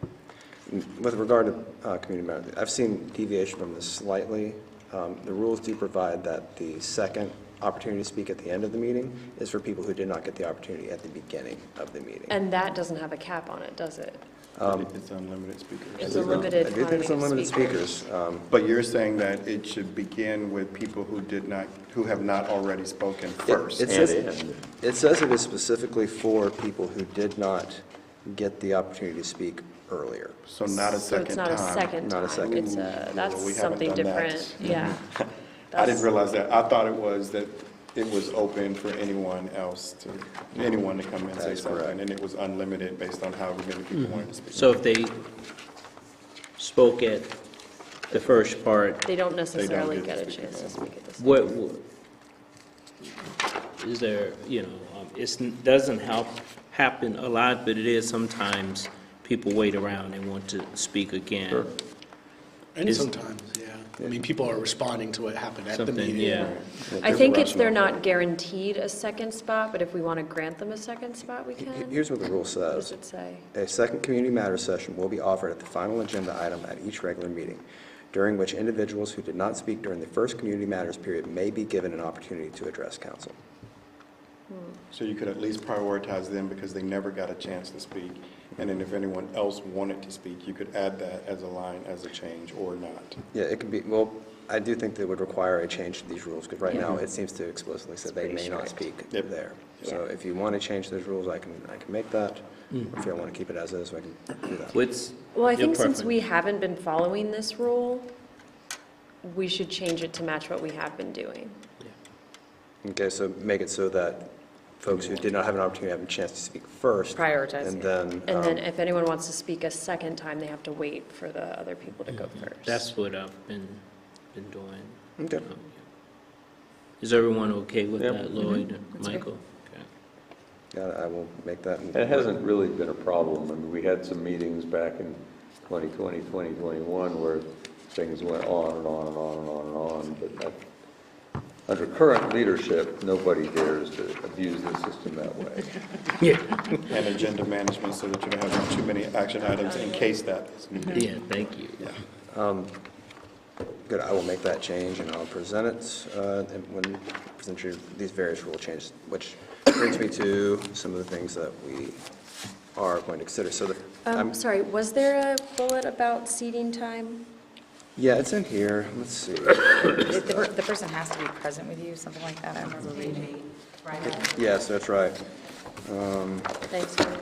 With regard to community members, I've seen deviation from this slightly. The rules do provide that the second opportunity to speak at the end of the meeting is for people who did not get the opportunity at the beginning of the meeting. And that doesn't have a cap on it, does it? It's unlimited speakers. It's a limited I do think it's quantity of unlimited speakers. speakers. But you're saying that it should begin with people who have not already spoken first? It says it is specifically for people who did not get the opportunity to speak earlier. So not a second time? So it's not a second time. Not a second. It's that's we haven't something done that. different, yeah. I didn't realize that. I thought it was that it was open for anyone else anyone to come and say something, and it was unlimited based on how many people wanted to speak. So if they spoke at the first part, They don't necessarily get get a to speak chance to speak at this. what, is there, it doesn't happen a lot, but it is sometimes people wait around and want to speak again. Sure. And Is- sometimes, yeah. I mean, people are responding to what happened at the Something, meeting. yeah. I think they're not guaranteed a second spot, but if we want to grant them a second spot, we can. Here's what the rule What does says. it say? A second community matters session will be offered at the final agenda item at each regular meeting, during which individuals who did not speak during the first community matters period may be given an opportunity to address council. So you could at least prioritize them because they never got a chance to speak. And then if anyone else wanted to speak, you could add that as a line, as a change, or not. Yeah, it could be, well, I do think that would require a change to these rules, because right now it seems to explicitly say they may not speak there. So if you want to change those rules, I can make that. If you want to keep it as is, I can do that. Well, I your think since preference? we haven't been following this rule, we should change it to match what we have been doing. Okay, so make it so that folks who did not have an opportunity have a chance to speak first. Prioritize, And yeah. then. And then if anyone wants to speak a second time, they have to wait for the other people to go first. That's what I've been doing. Okay. Is everyone okay with Yep. that, Lloyd and That's good. Michael? Yeah, I will make that. It hasn't really been a problem. I mean, we had some meetings back in 2020, 2021, where things went on and on and on and on and on, but under current leadership, nobody dares to abuse the system that way. Yeah. And agenda management so that you don't have too many action items in case that is needed. Yeah, thank you. Good, I will make that change and I'll present it and when present you these various rule changes, which brings me to some of the things that we are going to consider. So Sorry, was there a bullet about seating time? yeah, it's in here. Let's see. The person has to be present with you, something like that, I remember reading. Yes, that's right. Thanks, Mary.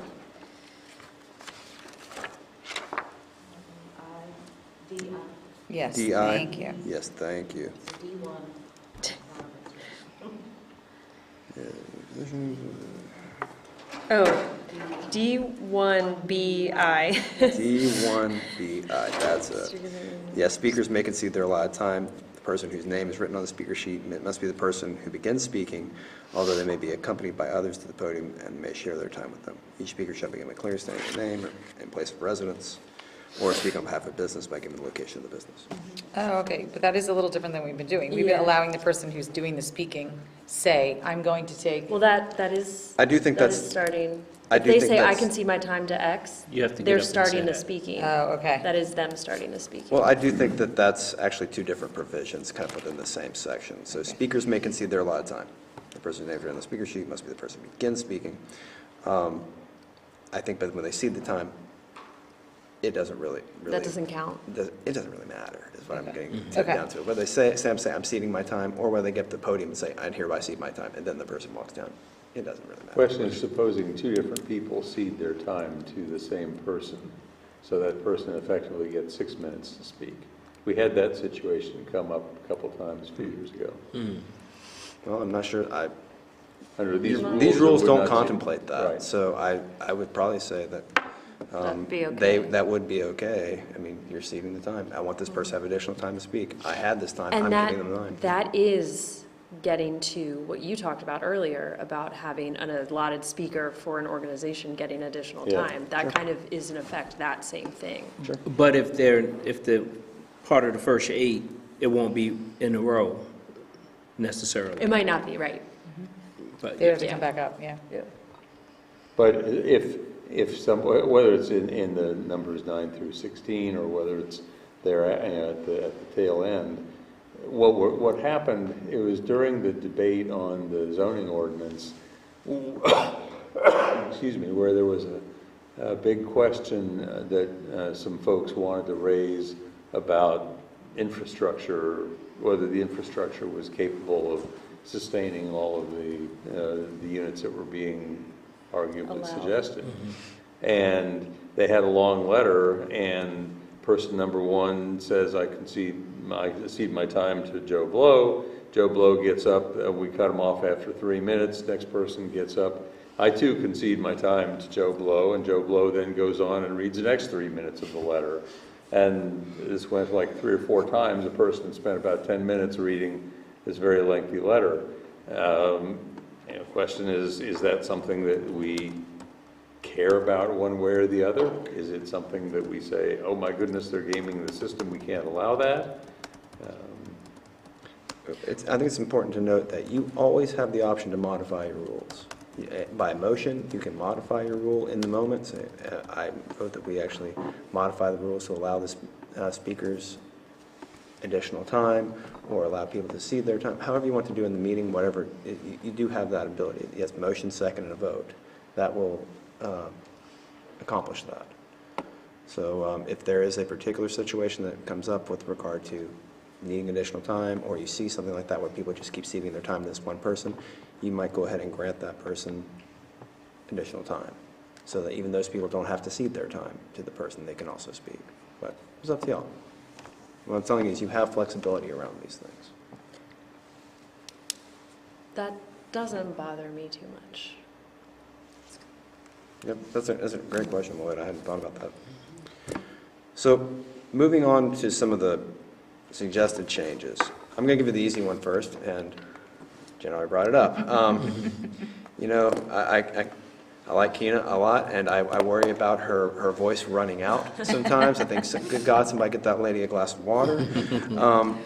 Yes, DI? thank you. Yes, thank you. Oh, D1BI. D1BI, that's it. Yeah, speakers may concede their allotted time. The person whose name is written on the speaker sheet must be the person who begins speaking, although they may be accompanied by others to the podium and may share their time with them. Each speaker shall begin by clearly stating their name and place of residence, or speak on behalf of business by giving the location of the business. Oh, okay, but that is a little different than we've been doing. We've been Yeah. allowing the person who's doing the speaking say, I'm going to take. Well, that is. I do think that that's- is starting. I If do they think say, I that's- can see my time to X, You have to get they're up and say starting the that. speaking. Oh, okay. That is them starting the speaking. Well, I do think that that's actually two different provisions kind of within the same section. So speakers may concede their allotted time. The person named on the speaker sheet must be the person who begins speaking. I think that when they cede the time, it doesn't really. That doesn't count. It doesn't really matter, is what I'm getting Okay. down to. Whether they I'm ceding my time, or whether they get up to the podium and say, I hereby cede my time, and then the person walks down. It doesn't really matter. Question is, supposing two different people cede their time to the same person, so that person effectively gets 6 minutes to speak. We had that situation come up a couple times a few years ago. Well, I'm not sure, Under these rules. these rules it would don't not seem- contemplate that, Right. so I would probably say that That'd be okay. that would be okay. I mean, you're ceding the time. I want this person to have additional time to speak. I had this time, I'm And giving them mine. that is getting to what you talked about earlier, about having an allotted speaker for an organization getting additional Yeah. time. That kind of is in effect that same thing. But if the part of the first 8, it won't be in a row necessarily. It might not be, right. But They have to come back up, yeah. But if some, whether it's in the numbers 9 through 16, or whether it's there at the tail end, what happened, it was during the debate on the zoning ordinance, excuse me, where there was a big question that some folks wanted to raise about infrastructure, whether the infrastructure was capable of sustaining all of the units that were being arguably suggested. And they had a long letter, and person number one says, I cede my time to Joe Blow. Joe Blow gets up, we cut him off after 3 minutes. Next person gets up. I too concede my time to Joe Blow, and Joe Blow then goes on and reads the next 3 minutes of the letter. And this went like 3 or 4 times. The person spent about 10 minutes reading this very lengthy letter. The question is that something that we care about one way or the other? Is it something that we say, oh my goodness, they're gaming the system, we can't allow that? I think it's important to note that you always have the option to modify your rules. By motion, you can modify your rule in the moment. So, I vote that we actually modify the rules to allow the speakers additional time, or allow people to cede their time. However you want to do in the meeting, whatever, you do have that ability. Yes, motion, second, and a vote. That will accomplish that. So if there is a particular situation that comes up with regard to needing additional time, or you see something like that where people just keep ceding their time to this one person, you might go ahead and grant that person additional time, so that even those people don't have to cede their time to the person, they can also speak. But it's up to y'all. What I'm telling you is you have flexibility around these things. That doesn't bother me too much. Yep, that's a great question, Lloyd. I hadn't thought about that. So moving on to some of the suggested changes. I'm going to give you the easy one first, and Jen already brought it up. You know, I like Keena a lot, and I worry about her voice running out sometimes. I think, good God, somebody get that lady a glass of water.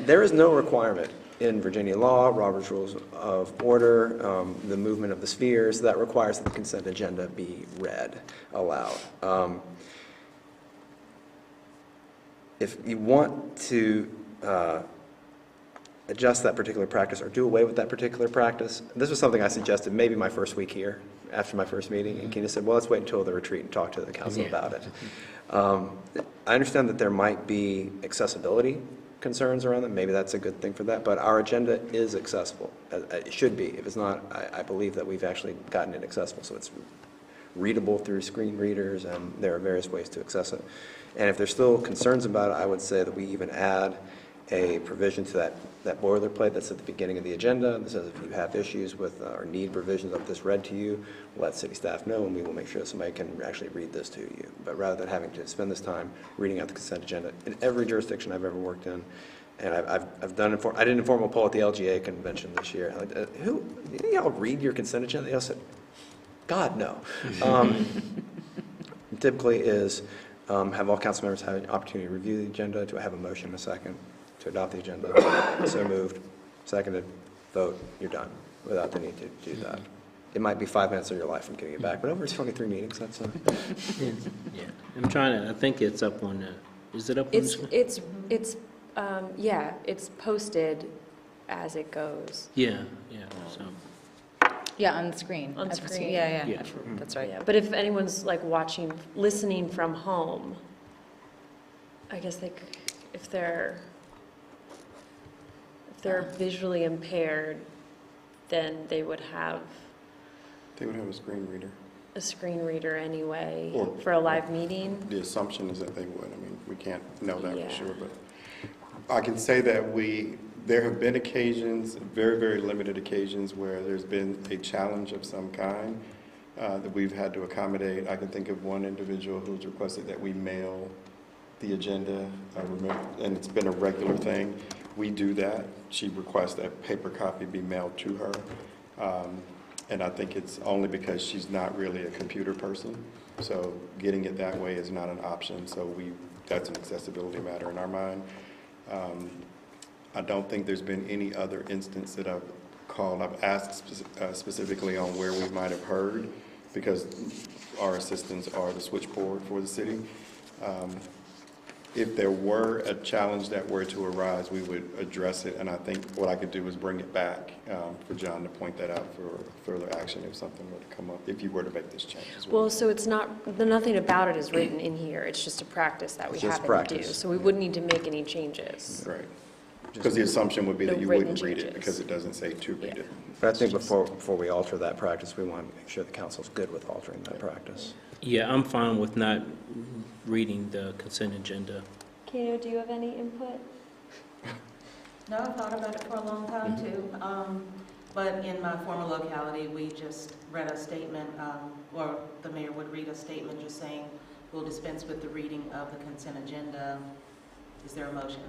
There is no requirement in Virginia law, Robert's Rules of Order, the movement of the spheres, that requires that the consent agenda be read aloud. If you want to adjust that particular practice or do away with that particular practice, this was something I suggested maybe my first week here, after my first meeting, and Keena said, well, let's wait until the retreat and talk to the council about it. I understand that there might be accessibility concerns around that. Maybe that's a good thing for that, but our agenda is accessible. It should be. If it's not, I believe that we've actually gotten it accessible, so it's readable through screen readers, and there are various ways to access it. And if there's still concerns about it, I would say that we even add a provision to that boilerplate that's at the beginning of the agenda that says if you have issues with or need revisions of this read to you, let city staff know, and we will make sure that somebody can actually read this to you. But rather than having to spend this time reading out the consent agenda, in every jurisdiction I've ever worked in, and I've done, I did an informal poll at the LGA convention this year. Who, y'all read your consent agenda? They all said, God, no. Typically is have all council members have an opportunity to review the agenda. Do I have a motion in a second to adopt the agenda? So moved, seconded, vote, you're done, without the need to do that. It might be 5 minutes of your life from getting it back, but over 23 meetings, that's Yeah, I'm trying to, I think it's up on the, is it up on the screen? Yeah, it's posted as it goes. Yeah, so. Yeah, on the screen. On I've seen- screen. Yeah, Yeah. that's right. Yeah, but if anyone's like watching, listening from home, I guess they could, if they're visually impaired, then they would have They would have a screen reader. a screen reader anyway Or- for a live meeting. The assumption is that they would. I mean, we can't know that Yeah. for sure, but I can say that there have been occasions, very, very limited occasions, where there's been a challenge of some kind that we've had to accommodate. I can think of one individual who's requested that we mail the agenda, and it's been a regular thing. We do that. She requests that paper copy be mailed to her. And I think it's only because she's not really a computer person. So getting it that way is not an option. So that's an accessibility matter in our mind. I don't think there's been any other instance that I've called. I've asked specifically on where we might have heard, because our assistants are the switchboard for the city. if there were a challenge that were to arise, we would address it. And I think what I could do is bring it back for John to point that out for further action if something were to come up, if you were to make this change as well. Well, so it's not, nothing about it is written in here, it's just a practice that we It's just happen to do. practice. So we wouldn't need to make any changes. Right. Because the assumption would be that No you written wouldn't read it changes. because it doesn't say to read it. But I think before we alter that practice, we want to make sure the council's good with altering that practice. Yeah, I'm fine with not reading the consent agenda. Kato, do you have any input? No, I've thought about it for a long time too. But in my former locality, we just read a statement, or the mayor would read a statement just saying, we'll dispense with the reading of the consent agenda. Is there a motion?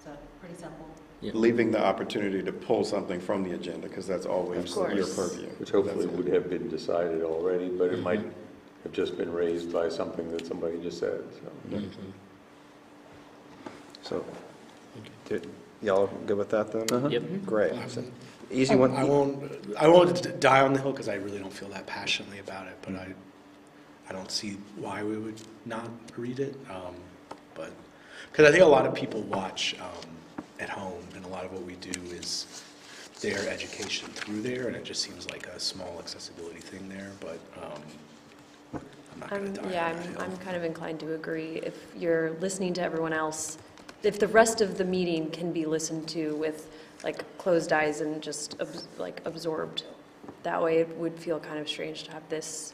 So pretty simple. Yeah. Leaving the opportunity to pull something from the agenda, because that's always Of course. your purview. Which hopefully That's it. would have been decided already, but it might have just been raised by something that somebody just said, so. So, y'all good with that then? Yep. Great. So, easy one. I won't die on the hill because I really don't feel that passionately about it, but I don't see why we would not read it. But because I think a lot of people watch at home, and a lot of what we do is their education through there, and it just seems like a small accessibility thing there. But I'm not going to die Yeah, on that hill. I'm kind of inclined to agree. If you're listening to everyone else, if the rest of the meeting can be listened to with like closed eyes and just absorbed, that way it would feel kind of strange to have this,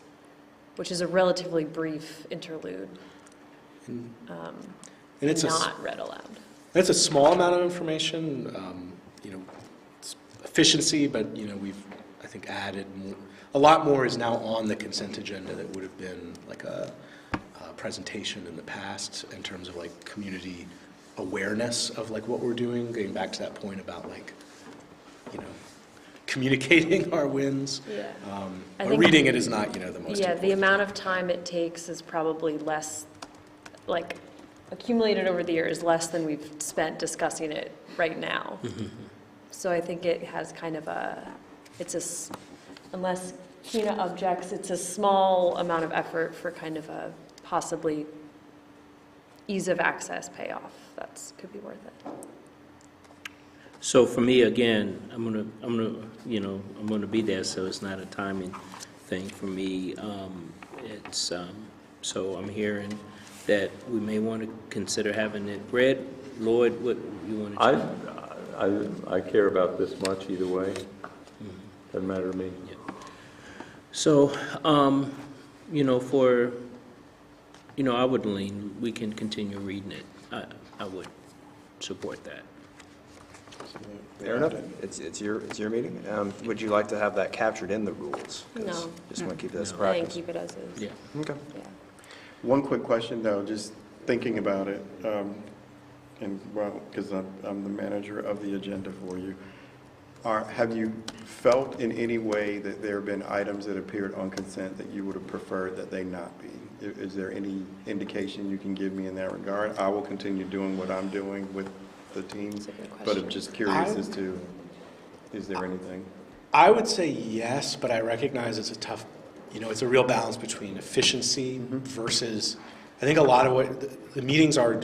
which is a relatively brief interlude, And it's not read aloud. It's a small amount of information, it's efficiency, but, we've, I think, added more. A lot more is now on the consent agenda that would have been like a presentation in the past in terms of like community awareness of like what we're doing, getting back to that point about like, communicating our wins. Yeah. I But think- reading it is not, the most Yeah, important. the amount of time it takes is probably less, like, accumulated over the years, less than we've spent discussing it right now. So I think it has kind of unless Tina objects, it's a small amount of effort for kind of a possibly ease of access payoff. Could be worth it. So for me, again, I'm gonna be there, so it's not a timing thing for me. So I'm hearing that we may want to consider having it read. Lloyd, what you want to? I care about this much either way. Doesn't matter to me. So, I would lean, we can continue reading it. I would support that. Fair enough. It's your meeting. Would you like to have that captured in the rules? 'Cause No. Just want to keep it as No. I practice. think keep it as is. Yeah. Okay. Yeah. One quick question, though, just thinking about it, because I'm the manager of the agenda for you. Have you felt in any way that there have been items that appeared on consent that you would have preferred that they not be? Is there any indication you can give me in that regard? I will continue doing what I'm doing with the teams, but I'm just curious as to, is there anything? I would say yes, but I recognize it's a tough, it's a real balance between efficiency versus, I think a lot of what, the meetings are,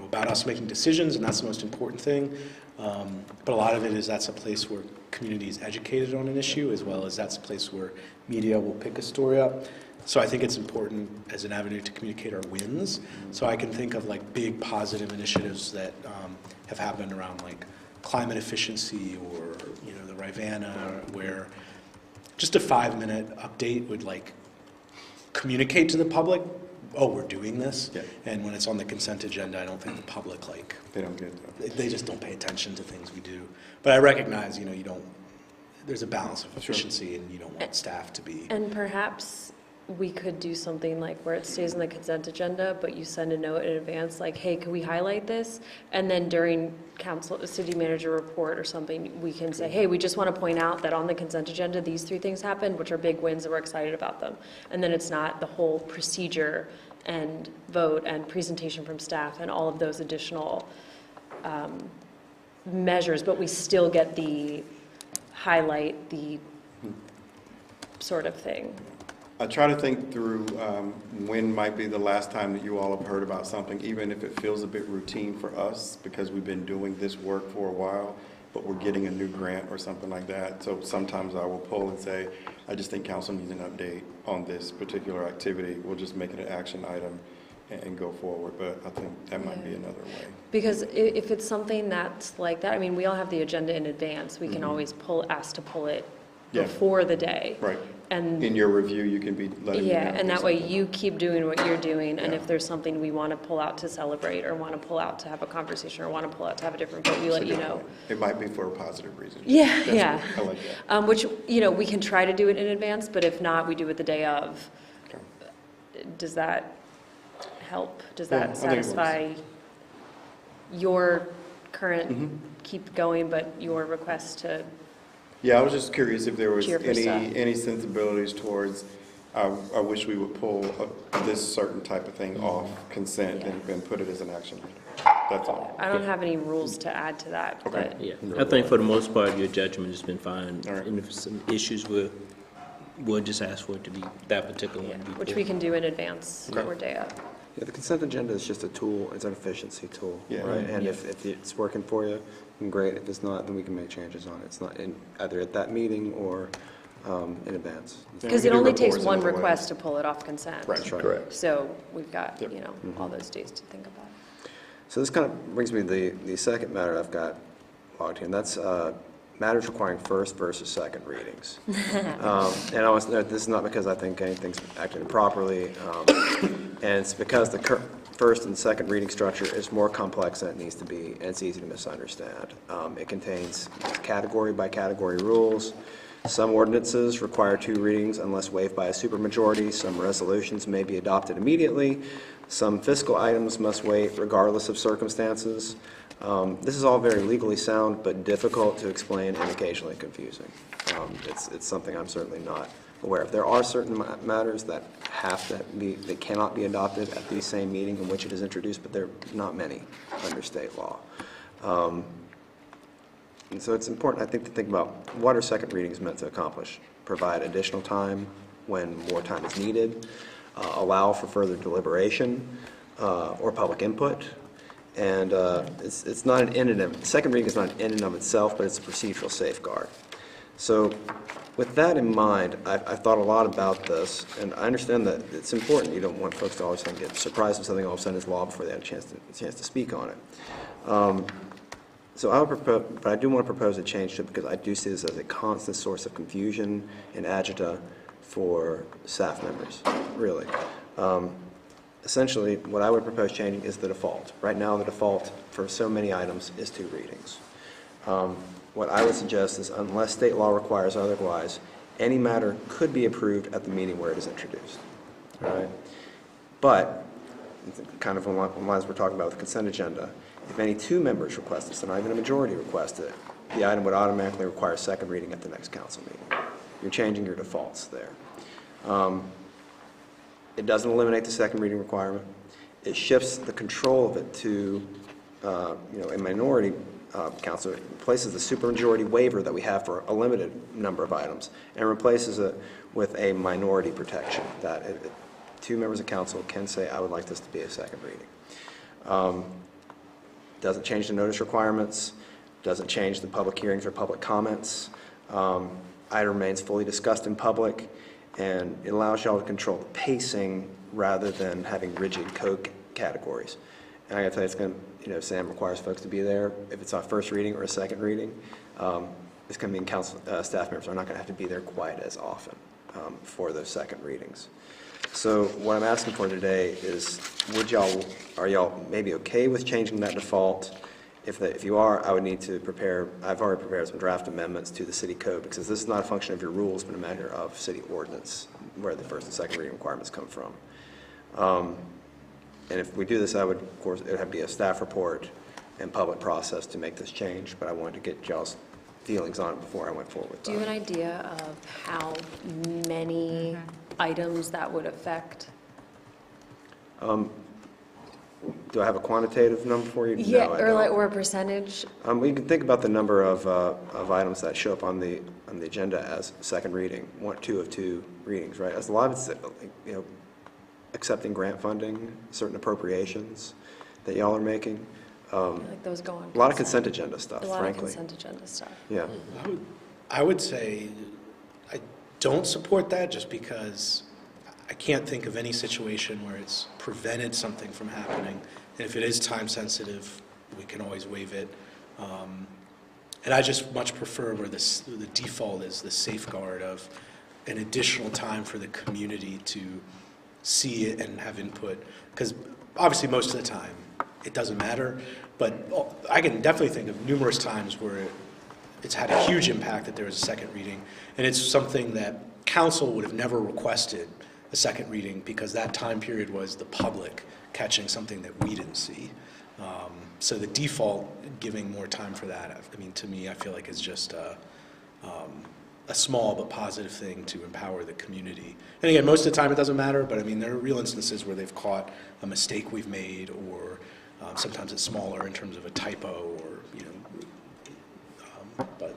about us making decisions, and that's the most important thing. But a lot of it is that's a place where community is educated on an issue, as well as that's a place where media will pick a story up. So I think it's important as an avenue to communicate our wins. So I can think of like big positive initiatives that have happened around like climate efficiency or, the Rivanna, where just a 5-minute update would like communicate to the public, oh, we're doing this. Yeah. And when it's on the consent agenda, I don't think the public They don't get that. they just don't pay attention to things we do. But I recognize, there's a balance of Sure. efficiency, and you don't want staff to be. And perhaps we could do something like where it stays on the consent agenda, but you send a note in advance, like, hey, can we highlight this? And then during city manager report or something, we can say, hey, we just want to point out that on the consent agenda, these 3 things happened, which are big wins, and we're excited about them. And then it's not the whole procedure and vote and presentation from staff and all of those additional measures, but we still get the highlight, the sort of thing. I try to think through when might be the last time that you all have heard about something, even if it feels a bit routine for us, because we've been doing this work for a while, but we're getting a new grant or something like that. So sometimes I will pull and say, I just think council needs an update on this particular activity. We'll just make it an action item and go forward, but I think that might be another way. Because if it's something that's like that, I mean, we all have the agenda in advance. We can always ask to pull it before the day. Right. And in your review, you can be letting me know. yeah, and that there's way something. you keep doing what you're doing, and if there's something we want to pull out to celebrate, or want to pull out to have a conversation, or want to pull out to have a different vote, we let you know. It might be for a positive reason. Yeah, That's yeah. good. I like that. Which, we can try to do it in advance, but if not, we do it the day of. Does that help? Does Yeah, I that think it works. satisfy your current, Mhm. keep going, but your request to? Yeah, I was just curious if there was Cheer for stuff. any sensibilities towards, I wish we would pull this certain type of thing off consent and put it as an action item. That's all. I don't have any rules to add to that, Okay. but. Yeah, I think for the most part, your judgment has been fine. And if some issues, we'll just ask for it to be, that particular one to be Which pulled. we can do in advance Okay. or day of. Yeah, the consent agenda is just a tool, it's an efficiency tool, right? And if it's working for you, then great. If it's not, then we can make changes on it. It's not either at that meeting or in advance. Because it only takes one request to pull it off consent. Right, correct. So we've got, all those days to think about. So this kind of brings me to the second matter I've got logged here, and that's matters requiring first versus second readings. And I was, this is not because I think anything's acted improperly, and it's because the first and second reading structure is more complex than it needs to be, and it's easy to misunderstand. It contains category by category rules. Some ordinances require 2 readings unless waived by a supermajority. Some resolutions may be adopted immediately. Some fiscal items must wait regardless of circumstances. This is all very legally sound, but difficult to explain and occasionally confusing. It's something I'm certainly not aware of. There are certain matters that they cannot be adopted at the same meeting in which it is introduced, but there are not many under state law. And so it's important, I think, to think about what are second readings meant to accomplish. Provide additional time when more time is needed, allow for further deliberation or public input. And it's not an end in of, second reading is not an end in of itself, but it's a procedural safeguard. So with that in mind, I've thought a lot about this, and I understand that it's important. You don't want folks to all of a sudden get surprised if something all of a sudden is law before they have a chance to speak on it. So I would propose, but I do want to propose a change to it because I do see this as a constant source of confusion and agita for staff members, really. Essentially, what I would propose changing is the default. Right now, the default for so many items is 2 readings. What I would suggest is, unless state law requires otherwise, any matter could be approved at the meeting where it is introduced, right? But, kind of along the lines we're talking about with the consent agenda, if any 2 members request it, so not even a majority request it, the item would automatically require a second reading at the next council meeting. You're changing your defaults there. It doesn't eliminate the second reading requirement. It shifts the control of it to, a minority council. It replaces the supermajority waiver that we have for a limited number of items and replaces it with a minority protection that 2 members of council can say, I would like this to be a second reading. Doesn't change the notice requirements, doesn't change the public hearings or public comments. Item remains fully discussed in public, and it allows y'all to control the pacing rather than having rigid code categories. And I gotta tell you, it's gonna, Sam requires folks to be there. If it's on first reading or a second reading, it's gonna mean council, staff members are not gonna have to be there quite as often for those second readings. So what I'm asking for today is, are y'all maybe okay with changing that default? If you are, I would need to I've already prepared some draft amendments to the city code, because this is not a function of your rules, but a matter of city ordinance, where the first and second reading requirements come from. And if we do this, of course, it would have to be a staff report and public process to make this change, but I wanted to get y'all's feelings on it before I went forward with that. Do you have an idea of how many items that would affect? do I have a quantitative number for you? Yeah, No, I or don't. like, or a percentage? We can think about the number of items that show up on the agenda as second reading, 2 of 2 readings, right? As a lot of it's, you know, accepting grant funding, certain appropriations that y'all are making. Like those go on. A lot of consent agenda stuff, A lot of frankly. consent agenda stuff. Yeah. I would say I don't support that just because I can't think of any situation where it's prevented something from happening. And if it is time sensitive, we can always waive it. And I just much prefer where the default is the safeguard of an additional time for the community to see it and have input. Because obviously most of the time it doesn't matter, but I can definitely think of numerous times where it's had a huge impact that there was a second reading. And it's something that council would have never requested a second reading because that time period was the public catching something that we didn't see. So the default, giving more time for that, I mean, to me, I feel like is just a small but positive thing to empower the community. And again, most of the time it doesn't matter, but I mean, there are real instances where they've caught a mistake we've made, or sometimes it's smaller in terms of a typo, or, you know, but.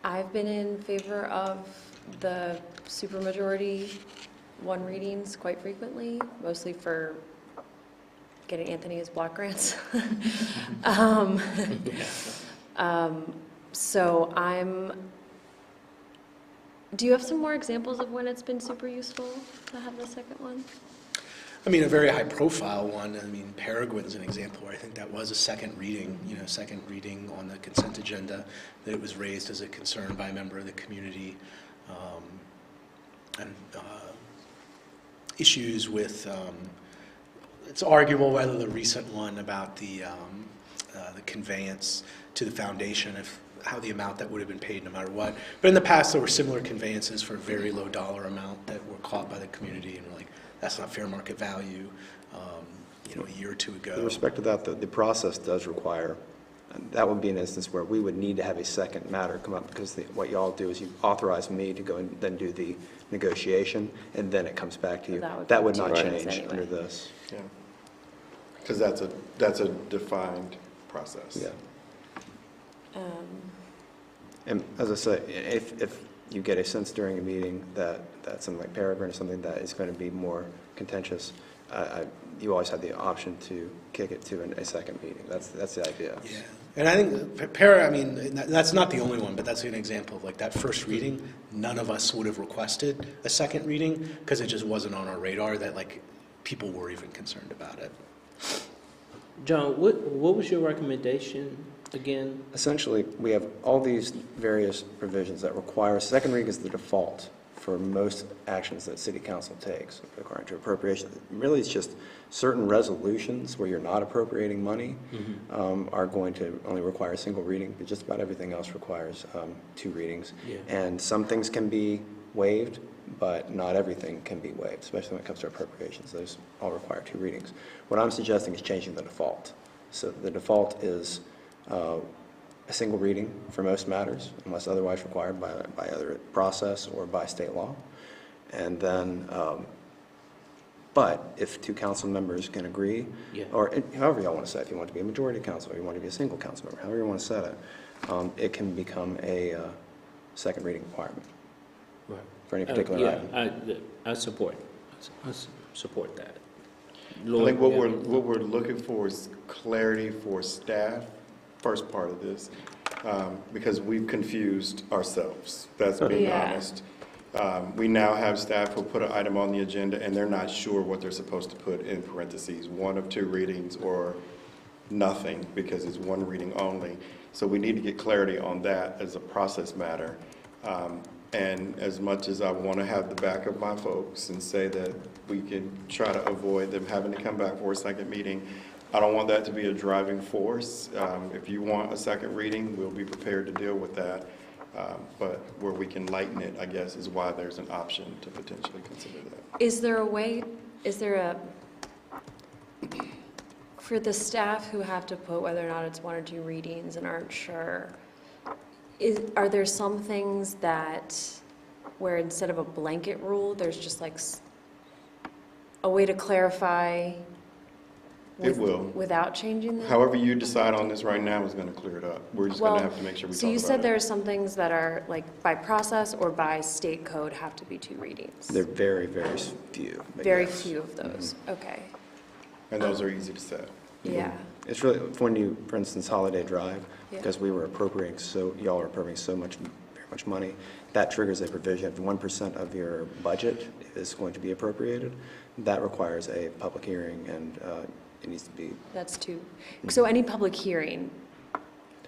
I've been in favor of the supermajority one readings quite frequently, mostly for getting Anthony his block grants. So do you have some more examples of when it's been super useful to have the second one? I mean, a very high-profile one, I mean, Peregrine's an example where I think that was a second reading, second reading on the consent agenda, that it was raised as a concern by a member of the community. And issues with, it's arguable whether the recent one about the conveyance to the foundation, how the amount that would have been paid no matter what. But in the past, there were similar conveyances for a very low dollar amount that were caught by the community, and we're like, that's not fair market value, a year or two ago. With respect to that, the process does require, and that would be an instance where we would need to have a second matter come up, because what y'all do is you authorize me to go and then do the negotiation, and then it comes back to you. That would not change under this. Yeah, because that's a defined process. Yeah. And as I say, if you get a sense during a meeting that something like Peregrine is something that is going to be more contentious, you always have the option to kick it to a second meeting. That's the idea. Yeah, and I think that's not the only one, but that's an example of like that first reading. None of us would have requested a second reading because it just wasn't on our radar that like people were even concerned about it. John, what was your recommendation again? Essentially, we have all these various provisions that require second reading is the default for most actions that city council takes according to appropriation. Really, it's just certain resolutions where you're not appropriating money are going to only require a single reading, but just about everything else requires 2 readings. Yeah. And some things can be waived, but not everything can be waived, especially when it comes to appropriations. Those all require 2 readings. What I'm suggesting is changing the default. So the default is a single reading for most matters, unless otherwise required by either process or by state law. And then, but if 2 council members can agree, or however y'all want to set it, if you want to be a majority council, or you want to be a single council member, however you want to set it, it can become a second reading requirement for any particular item. I support that. I think what we're looking for is clarity for staff, first part of this, because we've confused ourselves. That's being honest. We now have staff who put an item on the agenda and they're not sure what they're supposed to put in parentheses, 1 of 2 readings or nothing, because it's 1 reading only. So we need to get clarity on that as a process matter. And as much as I want to have the back of my folks and say that we can try to avoid them having to come back for a second meeting, I don't want that to be a driving force. If you want a second reading, we'll be prepared to deal with that. But where we can lighten it, I guess, is why there's an option to potentially consider that. Is there a, for the staff who have to put whether or not it's 1 or 2 readings and aren't sure, are there some things that where instead of a blanket rule, there's just like a way to clarify It will. without changing them? However you decide on this right now is going to clear it up. We're just going to have to make sure we talk So you about said it. there are some things that are, like, by process or by state code have to be 2 readings? They're very, very few. but Very yes. few of those, okay. And those are easy to set. Yeah, It's really, when you, for instance, Holiday Drive, Yeah. because we were appropriating y'all are appropriating very much money, that triggers a provision. If 1% of your budget is going to be appropriated, that requires a public hearing, and it needs to be, that's 2. So any public hearing,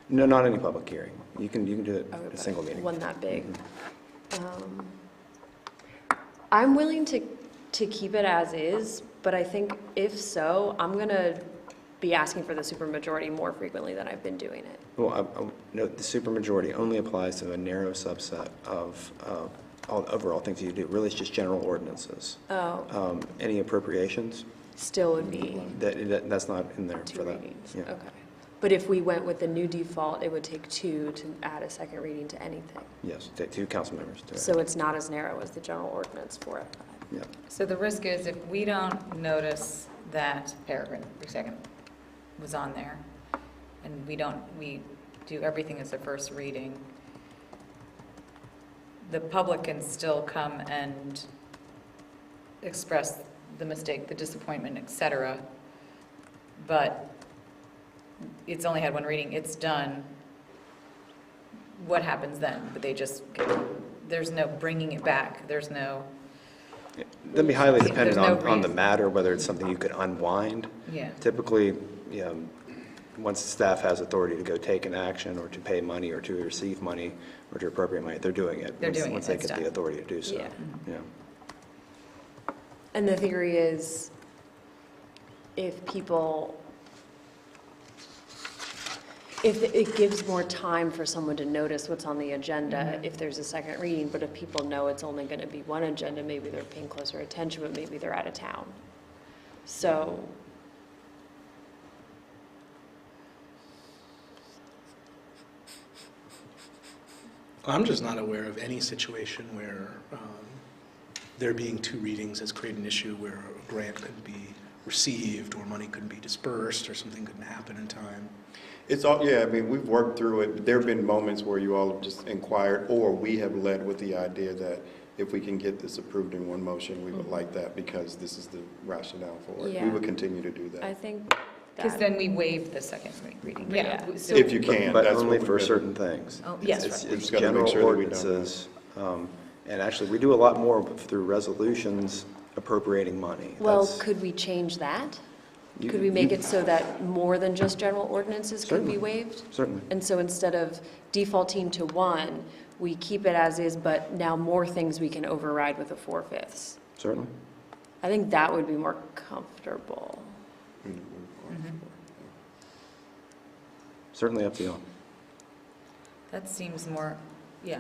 no, not any public hearing. You can do it oh, at a single meeting. one that big. I'm willing to keep it as is, but I think if so, I'm gonna be asking for the supermajority more frequently than I've been doing it. Well, note, the supermajority only applies to a narrow subset of all overall things you do. Really, it's just general ordinances. Oh, Any appropriations, still would be that's not in there 2 for that. readings, Yeah. okay. But if we went with the new default, it would take 2 to add a second reading to anything. Yes, 2 council members to it. So it's not as narrow as the general ordinance for F5. Yeah. So the risk is if we don't notice that paragraph, per second, was on there, and we do everything as a first reading, the public can still come and express the mistake, the disappointment, et cetera, but it's only had 1 reading, it's done. What happens then? But there's no bringing it back, there's no, That'd be highly There's dependent no on the reason. matter, whether it's something you could unwind. yeah. Typically, once the staff has authority to go take an action or to pay money or to receive money or to appropriate money, they're doing it. They're doing it, Once they it's get the done. authority to do so. Yeah. Yeah. And the theory is, if it gives more time for someone to notice what's on the agenda if there's a second reading, but if people know it's only going to be 1 agenda, maybe they're paying closer attention, but maybe they're out of town. So, I'm just not aware of any situation where there being 2 readings has created an issue where a grant couldn't be received or money couldn't be dispersed or something couldn't happen in time. It's all, yeah, I mean, we've worked through it. There have been moments where you all have just inquired, or we have led with the idea that if we can get this approved in one motion, we would like that because this is the rationale for it. We Yeah. would continue to do I that. think Because that, then we waive the second reading. Yeah. So- If you can, But that's only what for we've been- certain things. Oh, yes, It's right. it's Just gotta make general sure that we don't ordinances. And actually, we do a lot more through resolutions appropriating money. well, That's- could we change that? you- Could we make you- it so that more than just general ordinances could be Certainly. waived? Certainly. And so instead of defaulting to 1, we keep it as is, but now more things we can override with a 4/5. Certainly. I think that would be more comfortable. Certainly up to you. That seems more, yeah.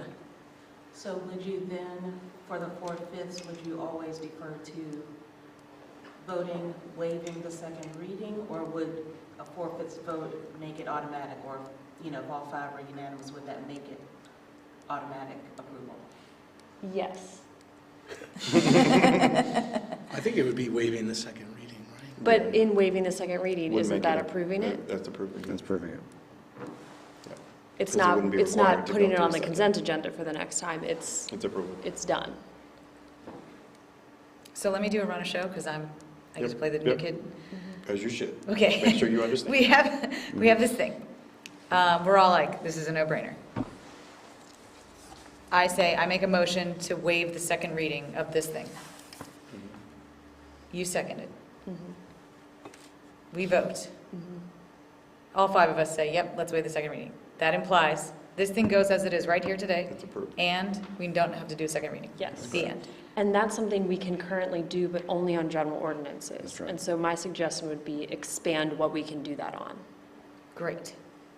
So would you then, for the 4/5, would you always defer to voting, waiving the second reading? Or would a 4/5 vote make it automatic? Or, if all 5 are unanimous, would that make it automatic approval? Yes. I think it would be waiving the second reading, right? But in waiving the second reading, Would isn't make that approving it? That's approving it. That's proving it. It's 'Cause it not, wouldn't be it's required not to putting go it through on a the second. consent agenda for the next time. It's approval. done. So let me do a run of show, because I get to play the new Yep. kid. As you should. Okay. Make sure you understand. We have this thing. We're all like, this is a no-brainer. I make a motion to waive the second reading of this thing. You second it. We vote. All 5 of us say, yep, let's waive the second reading. That implies this thing goes as it is right here today, It's approved. and we don't have to do a second reading. Yes. The end. And that's something we can currently do, but only on general ordinances. That's right. And so my suggestion would be expand what we can do that on, Great.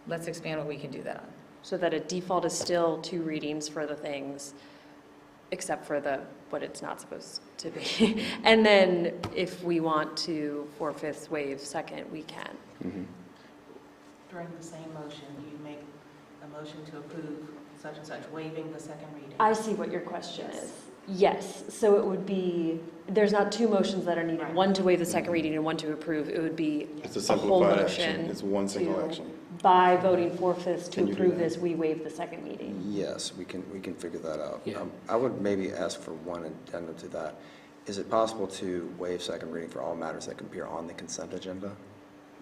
Let's expand what we can do that on. so that a default is still 2 readings for the things, except for what it's not supposed to be. And then if we want to 4/5 waive second, we can. During the same motion, you make a motion to approve such and such, waiving the second reading. I see what your question is. Yes, so it would be, there's not two motions that are needed, one to waive the second reading and one to approve. It would be It's a a whole simplified motion. action. It's one single to- action. By voting 4/5 to Can you do approve that? this, we waive the second reading. Yes, we can figure that out. Yeah. I would maybe ask for one addendum to that. Is it possible to waive second reading for all matters that can appear on the consent agenda?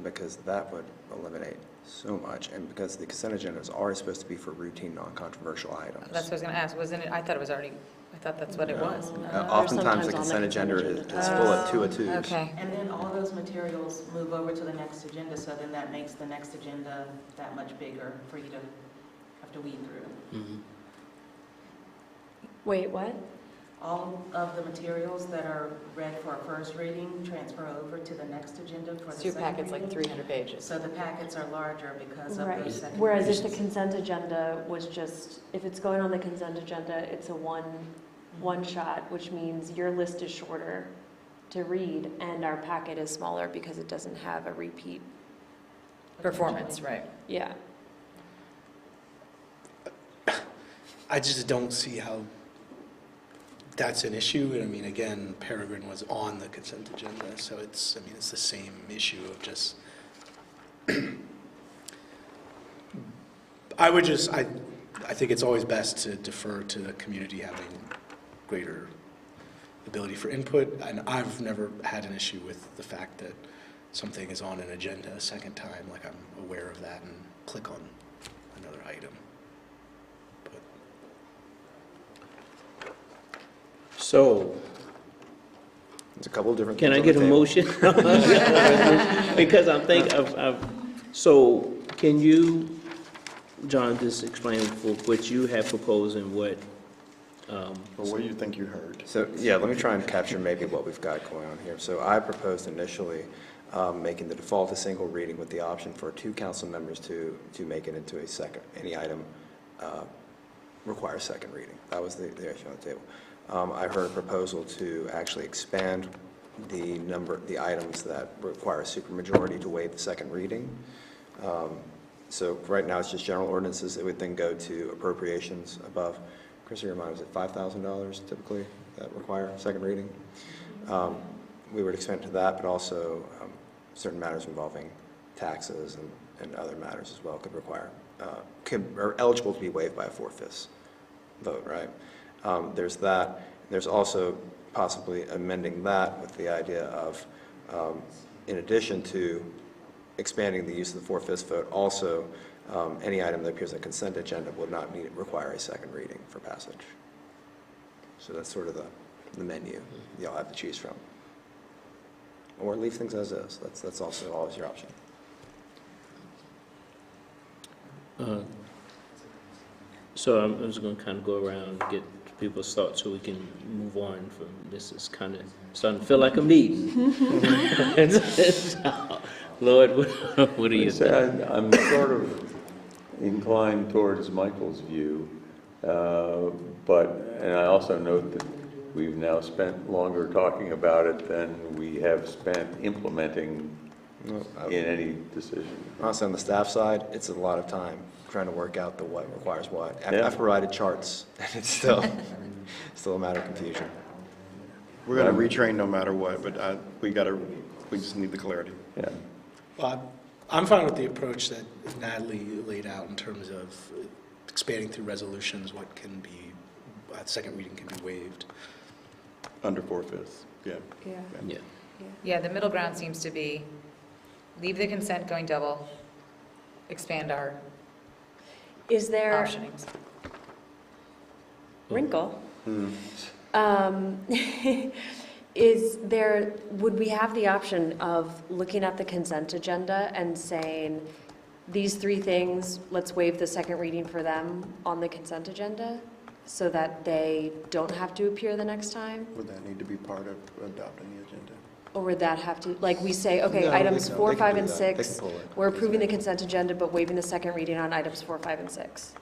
Because that would eliminate so much, and because the consent agenda is already supposed to be for routine, non-controversial items. That's what I was gonna ask, wasn't it, I thought it was already, I thought that's what it was. Oftentimes, the consent agenda is full of two-a-twos. Okay. And then all those materials move over to the next agenda, so then that makes the next agenda that much bigger for you to have to weed through. Wait, what? All of the materials that are read for a first reading transfer over to the next agenda for the So your second packet's like reading. 300 pages. So the packets are larger because of Right. those second Whereas if the readings. consent agenda was just, if it's going on the consent agenda, it's a one shot, which means your list is shorter to read and our packet is smaller because it doesn't have a repeat. Performance, right. Yeah. I just don't see how that's an issue. I mean, again, Peregrine was on the consent agenda, so it's, I mean, it's the same issue of just, I would just, I think it's always best to defer to the community having greater ability for input, and I've never had an issue with the fact that something is on an agenda a second time, like I'm aware of that and click on another item. So, There's a couple of different. can I things on get a the table. motion? Because I'm thinking of, so can you, John, just explain what you have proposed and what? But what do you think you heard? So, yeah, let me try and capture maybe what we've got going on here. So I proposed initially making the default a single reading with the option for two council members to make it into a second, any item requires second reading. That was the issue on the table. I heard a proposal to actually expand the items that require a supermajority to waive the second reading. So right now, it's just general ordinances. It would then go to appropriations above. Chris, your mind, was it $5,000 typically that require second reading? We would expand to that, but also certain matters involving taxes and other matters as well could require, are eligible to be waived by a 4/5 vote, right? There's that. There's also possibly amending that with the idea of, in addition to expanding the use of the 4/5 vote, also any item that appears on the consent agenda would not require a second reading for passage. So that's sort of the menu y'all have to choose from. Or leave things as is. That's also always your option. So I'm just going to kind of go around and get people's thoughts so we can move on from this. Is kind of starting to feel like a meeting. Lord, what do you think? I'm sort of inclined towards Michael's view, and I also note that we've now spent longer talking about it than we have spent implementing in any decision. Honestly, on the staff side, it's a lot of time trying to work out the what requires what. Yeah. I've provided charts, and it's still a matter of confusion. We're going to retrain no matter what, but we just need the clarity. Yeah. Well, I'm fine with the approach that Natalie laid out in terms of expanding through resolutions, what can be, second reading can be waived. Under 4/5, yeah. Yeah. Yeah, the middle ground seems to be, leave the consent going double, expand our Is there optionings. wrinkle? Is there, would we have the option of looking at the consent agenda and saying, these three things, let's waive the second reading for them on the consent agenda so that they don't have to appear the next time? Would that need to be part of adopting the agenda? Or would that have to, like we say, okay, No, items they 4, can 5, do and that. They can 6, pull it. we're approving the consent agenda but waiving the second reading on items 4, 5, and 6?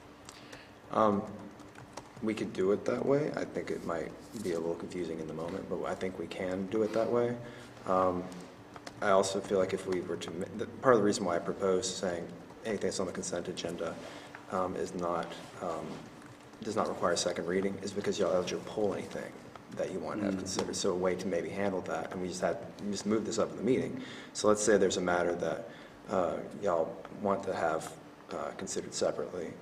We could do it that way. I think it might be a little confusing in the moment, but I think we can do it that way. I also feel like if we were to, part of the reason why I proposed saying anything that's on the consent agenda is not, does not require a second reading is because y'all eligible to pull anything that you want to have considered. So a way to maybe handle that, and we just move this up in the meeting. So let's say there's a matter that y'all want to have considered separately,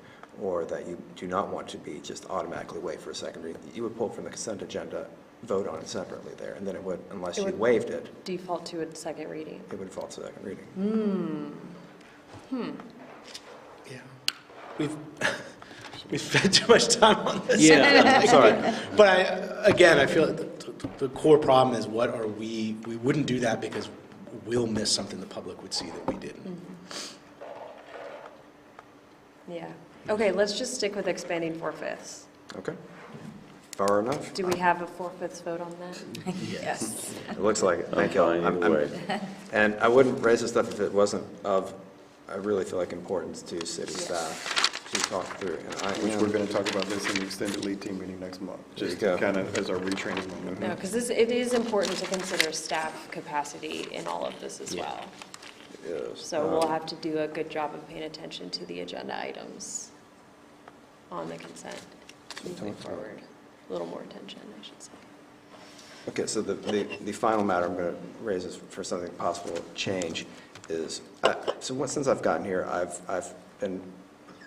or that you do not want to be just automatically wait for a second reading. You would pull from the consent agenda, vote on it separately there, and then it would, unless you waived it, Default to a second reading. it would default to second reading. Yeah. We've spent too much time on this. Yeah, I'm sorry. But I feel like the core problem is we wouldn't do that because we'll miss something the public would see that we didn't. Yeah. Okay, let's just stick with expanding 4/5. Okay. Far enough? Do we have a 4/5 vote on that? Yes. It looks like it. Thank y'all. I'm fine either way. And I wouldn't raise this stuff if it wasn't of, I really feel like, importance to city staff to talk through. And Which we're going to talk about this in the extended lead team meeting next month, There you just go. kind of as our retraining moment. No, because it is important to consider staff capacity in all of this as well. It is. So we'll have to do a good job of paying attention to the agenda items on the consent moving forward. A little more attention, I should say. Okay, so the final matter I'm going to raise is for something possible change is, since I've gotten here, I've been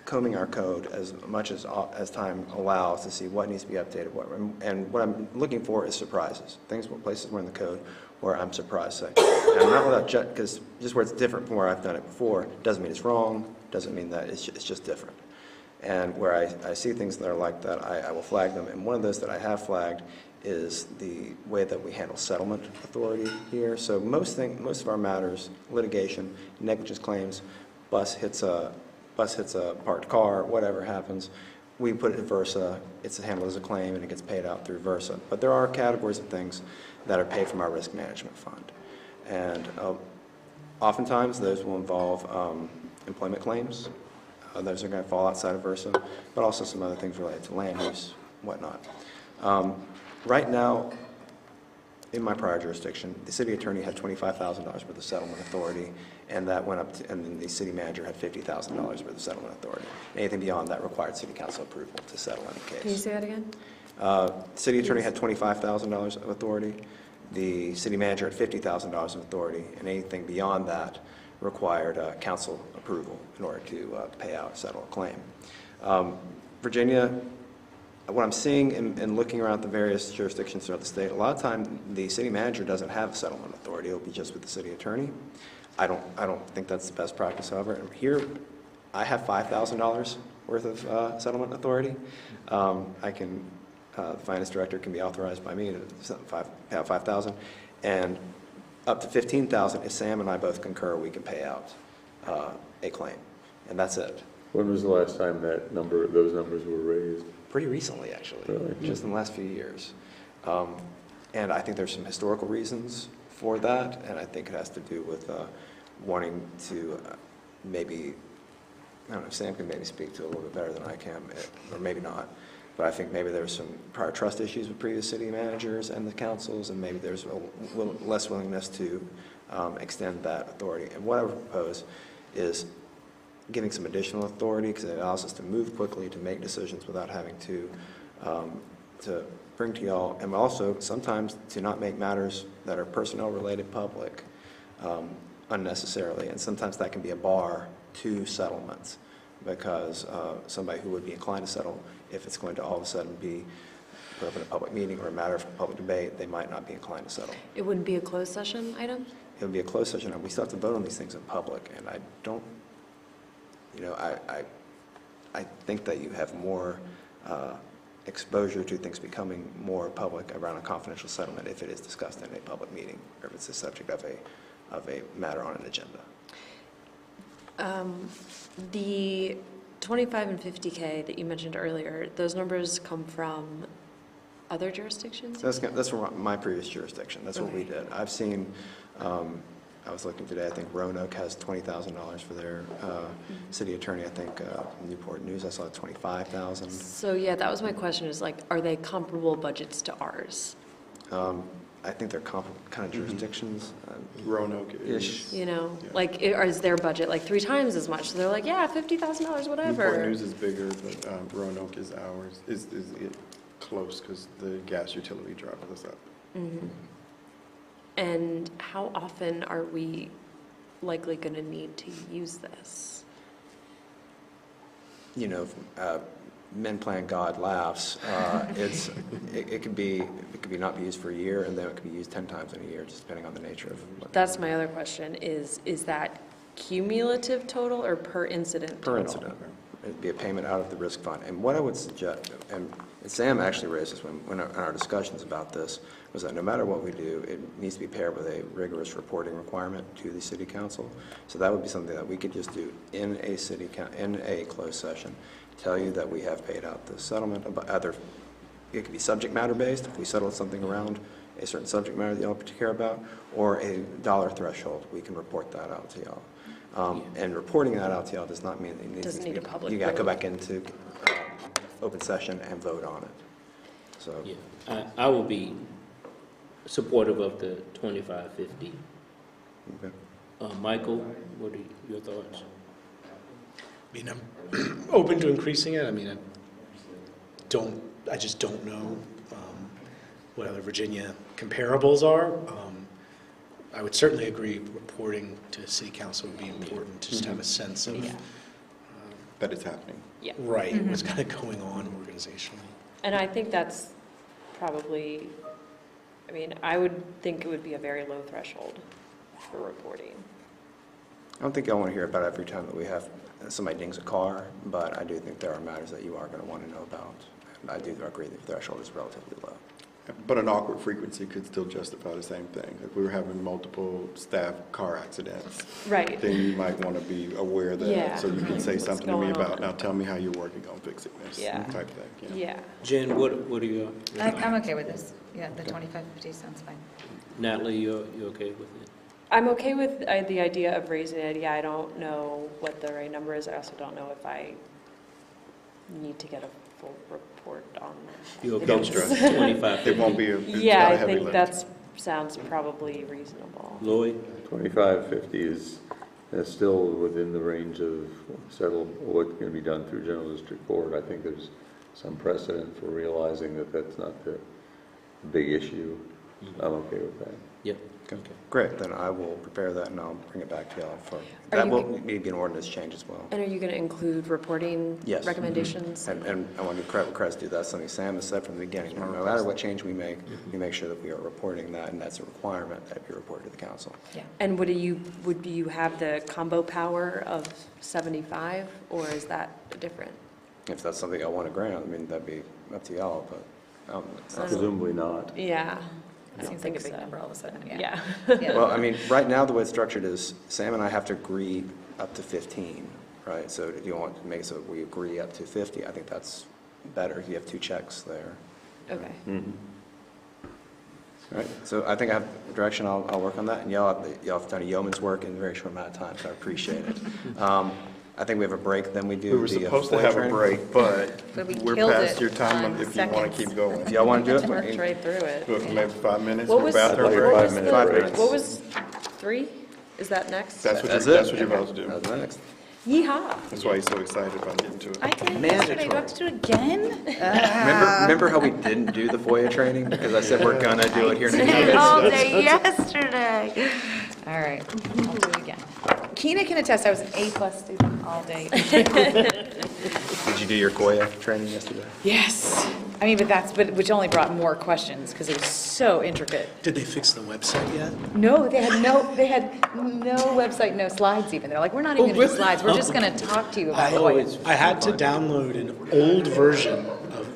combing our code as much as time allows to see what needs to be updated, and what I'm looking for is surprises, places where in the code where I'm surprised, say. And I'm not without, because just where it's different from where I've done it before, doesn't mean it's wrong, doesn't mean that it's just different. And where I see things that are like that, I will flag them. And one of those that I have flagged is the way that we handle settlement authority here. So most of our matters, litigation, negligence claims, bus hits a parked car, whatever happens, we put it in Versa, it's handled as a claim, and it gets paid out through Versa. But there are categories of things that are paid from our risk management fund. And oftentimes, those will involve employment claims. Those are going to fall outside of Versa, but also some other things related to land use, whatnot. Right now, in my prior jurisdiction, the city attorney had $25,000 worth of settlement authority, and that went up to, and then the city manager had $50,000 worth of settlement authority. Anything beyond that required city council approval to settle any case. Can you say that again? City attorney had $25,000 of authority. The city manager had $50,000 of authority, and anything beyond that required council approval in order to pay out, settle a claim. Virginia, what I'm seeing in looking around the various jurisdictions throughout the state, a lot of time the city manager doesn't have a settlement authority. It'll be just with the city attorney. I don't think that's the best practice, however. And here, I have $5,000 worth of settlement authority. The finance director can be authorized by me to pay out $5,000, and up to $15,000, if Sam and I both concur, we can pay out a claim, and that's it. When was the last time those numbers were raised? Pretty recently, actually, Really? just in the last few years. And I think there's some historical reasons for that, and I think it has to do with wanting to maybe, I don't know, Sam can maybe speak to it a little bit better than I can, or maybe not. But I think maybe there's some prior trust issues with previous city managers and the councils, and maybe there's less willingness to extend that authority. And what I would propose is giving some additional authority, because it allows us to move quickly, to make decisions without having to bring to y'all, and also sometimes to not make matters that are personnel related public unnecessarily. And sometimes that can be a bar to settlements, because somebody who would be inclined to settle, if it's going to all of a sudden be put up in a public meeting or a matter of public debate, they might not be inclined to settle. It wouldn't be a closed session item? It would be a closed session, and we still have to vote on these things in public, and I don't, I think that you have more exposure to things becoming more public around a confidential settlement if it is discussed in a public meeting, or if it's the subject of a matter on an agenda. The 25 and 50K that you mentioned earlier, those numbers come from other jurisdictions? That's from my previous jurisdiction. That's what we did. I've seen, I was looking today, I think Roanoke has $20,000 for their city attorney. I think Newport News, I saw $25,000. So yeah, that was my question, is like, are they comparable budgets to ours? I think they're kind of jurisdictions. Roanoke is. You know, like, or is their budget like 3 times as much? So they're like, yeah, $50,000, Newport whatever. News is bigger, but Roanoke is ours, is it close, because the gas utility drives us up. Mhm. And how often are we likely going to need to use this? You know, men playing God laughs. It could be not be used for a year, and then it could be used 10 times in a year, just depending on the nature of what. That's my other question, is that cumulative total or per incident total? Per incident. It'd be a payment out of the risk fund. And what I would suggest, and Sam actually raised this when in our discussions about this, was that no matter what we do, it needs to be paired with a rigorous reporting requirement to the city council. So that would be something that we could just do in a closed session. Tell you that we have paid out the settlement, it could be subject matter based, if we settled something around a certain subject matter that y'all care about, or a dollar threshold, we can report that out to y'all. And reporting that out to y'all does not mean that it needs Doesn't to need be, a public you gotta go vote. back into open session and vote on it. So. Yeah, I will be supportive of the 2550. Okay. Michael, what are your thoughts? I mean, I'm open to increasing it. I mean, I just don't know what other Virginia comparables are. I would certainly agree reporting to city council would be important, to just have a sense of That it's happening. Yeah. right, Mhm. what's kind of going on organizationally. And I think that's probably, I mean, I would think it would be a very low threshold for reporting. I don't think y'all want to hear about every time that we have somebody dings a car, but I do think there are matters that you are going to want to know about. And I do agree that the threshold is relatively low. But an awkward frequency could still justify the same thing. If we were having multiple staff car accidents. Right. Then you might want to be aware of Yeah. that, so you can say What's something to me going about, on? now tell me how you're working on fixing this, Yeah. type thing. Yeah. Jen, what are your? I'm okay with this. Yeah, the 2550 sounds fine. Natalie, you okay with it? I'm okay with the idea of raising it. Yeah, I don't know what the right number is. I also don't know if I need to get a full report on that. You okay Don't with stress. 2550? It won't be it's Yeah, not a I heavy think lift. that sounds probably reasonable. Lloyd? 2550 is still within the range of what's going to be done through General District Court. I think there's some precedent for realizing that that's not the big issue. I'm okay with that. Yep. Okay. Great, then I will prepare that and I'll bring it back to y'all for, Are that you will go- need to be an ordinance change as well. And are you going to include reporting Yes. recommendations? And I want to credit do that, something Sam has said from the beginning. No matter what change we make, we make sure that we are reporting that, and that's a requirement that it be reported to the council. Yeah. And would you have the combo power of 75, or is that different? If that's something I want to grant, I mean, that'd be up to y'all, but. Presumably not. Yeah. I don't Seems like think a big so. number all of a sudden, yeah. Yeah. Well, I mean, right now, the way it's structured is Sam and I have to agree up to 15, right? So do you want to make it so we agree up to 50? I think that's better. You have 2 checks there. Okay. All right, so I think I have direction. I'll work on that. And y'all have done a yeoman's work in a very short amount of time, so I appreciate it. I think we have a break, then we do We were the supposed to FOIA have a training. break, but But we we're killed past it your time on if you want seconds. to keep going. If y'all want to do it, Worked right through it. Look, maybe 5 minutes What for was, bathroom what break? was 5 the, minutes. what was 3? Is that next? That's That's what it. you're about to do. That's next. Yeehaw. That's why he's so excited about getting to it. I did it yesterday. Do I have to do it again? Remember how we didn't do the FOIA training? Because I said we're gonna do it here in a few minutes. All day yesterday. All right, I'll do it again. Keena can attest, I was an A+ student all day. Did you do your FOIA training yesterday? Yes. I mean, which only brought more questions because it was so intricate. Did they fix the website yet? No, they had no website, no slides even. They're like, we're not even gonna do slides, we're just gonna talk to you about FOIA. I had to download an old version of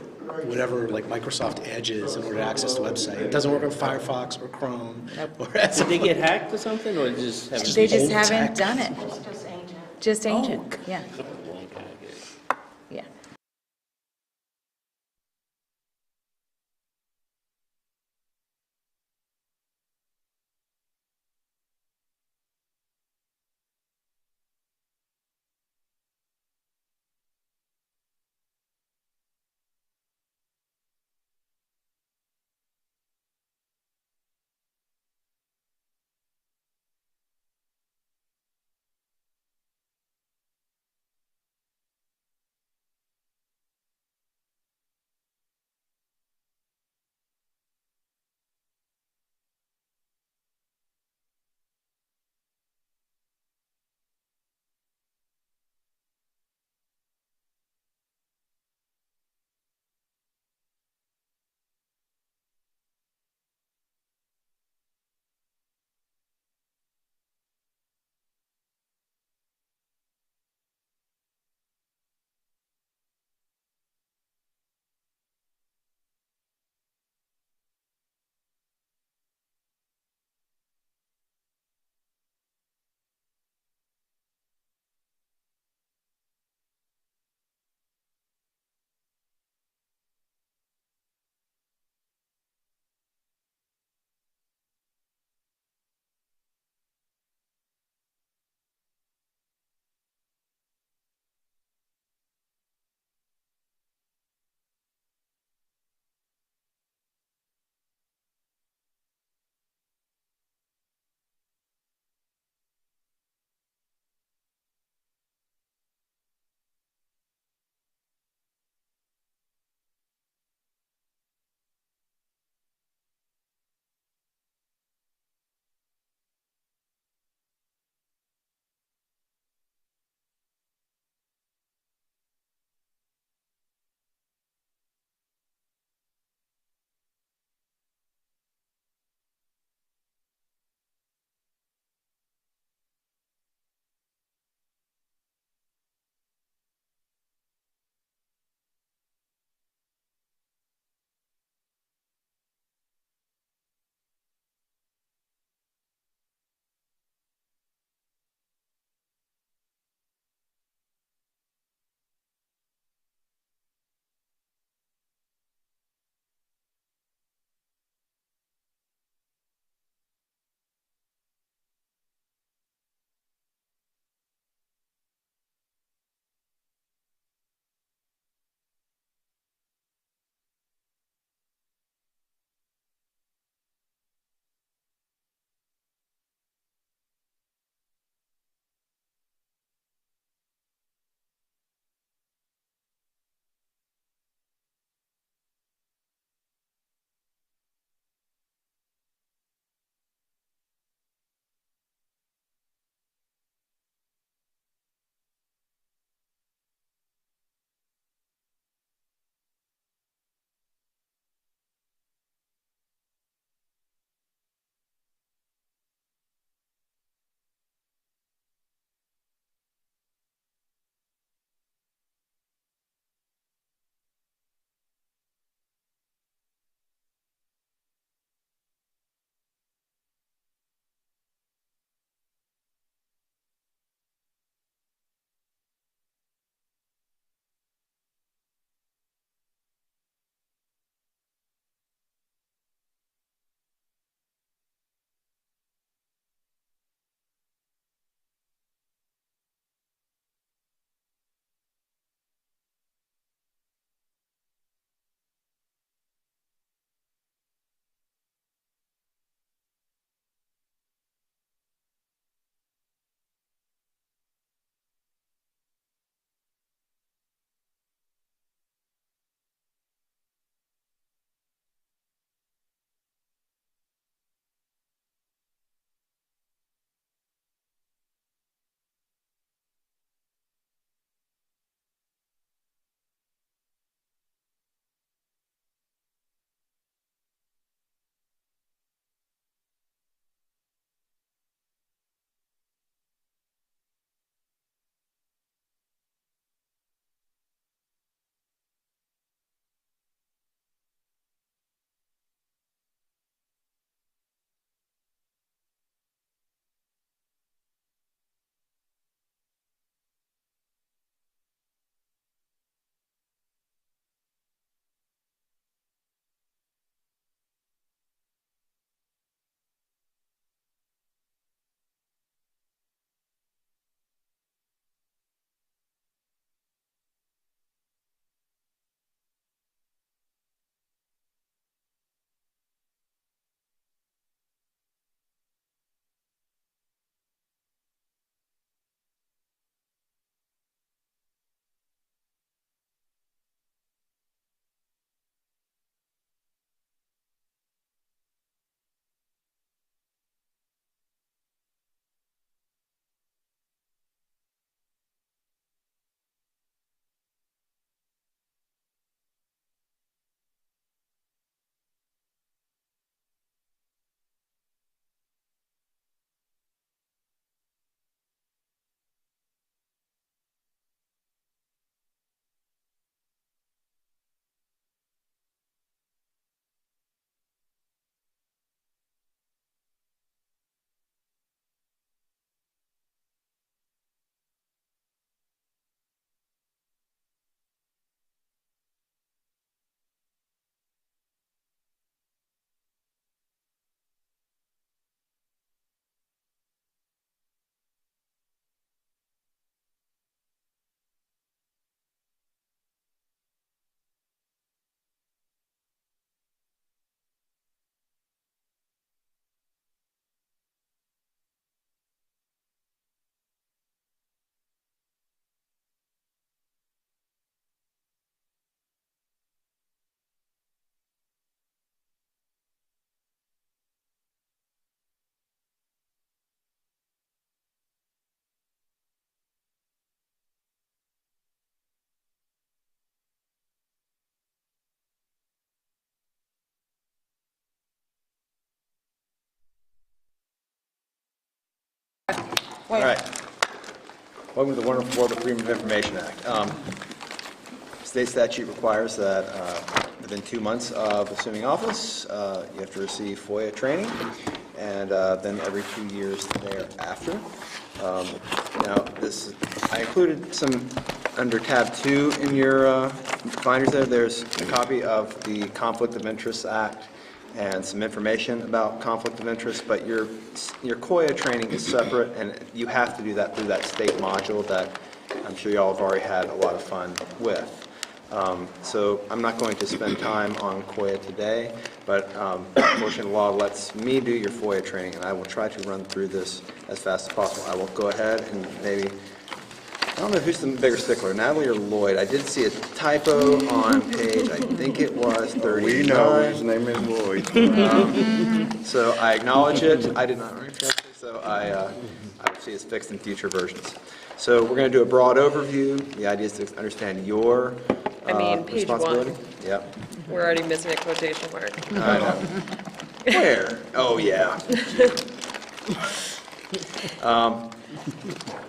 whatever, like Microsoft Edge is, in order to access the website. It doesn't work on Firefox or Chrome. Or Did they get hacked or something, or just haven't? They just old haven't tech. done it. Just ancient, yeah. All right. Welcome to the wonderful world of Freedom of Information Act. State statute requires that within 2 months of assuming office, you have to receive FOIA training, and then every 2 years thereafter. Now, I included some under tab 2 in your binders there. There's a copy of the Conflict of Interest Act and some information about conflict of interest, but your COIA training is separate, and you have to do that through that state module that I'm sure y'all have already had a lot of fun with. So I'm not going to spend time on COIA today, but unfortunately law lets me do your FOIA training, and I will try to run through this as fast as possible. I will go ahead and maybe, I don't know who's the bigger stickler, Natalie or Lloyd. I did see a typo on page, I think it was 39. We know his name is Lloyd. So I acknowledge it. I did not write it correctly, so I will see it's fixed in future versions. So we're going to do a broad overview. The idea is to understand your page responsibility. 1. Yep. We're already missing a quotation mark. I know. Where? Oh, yeah.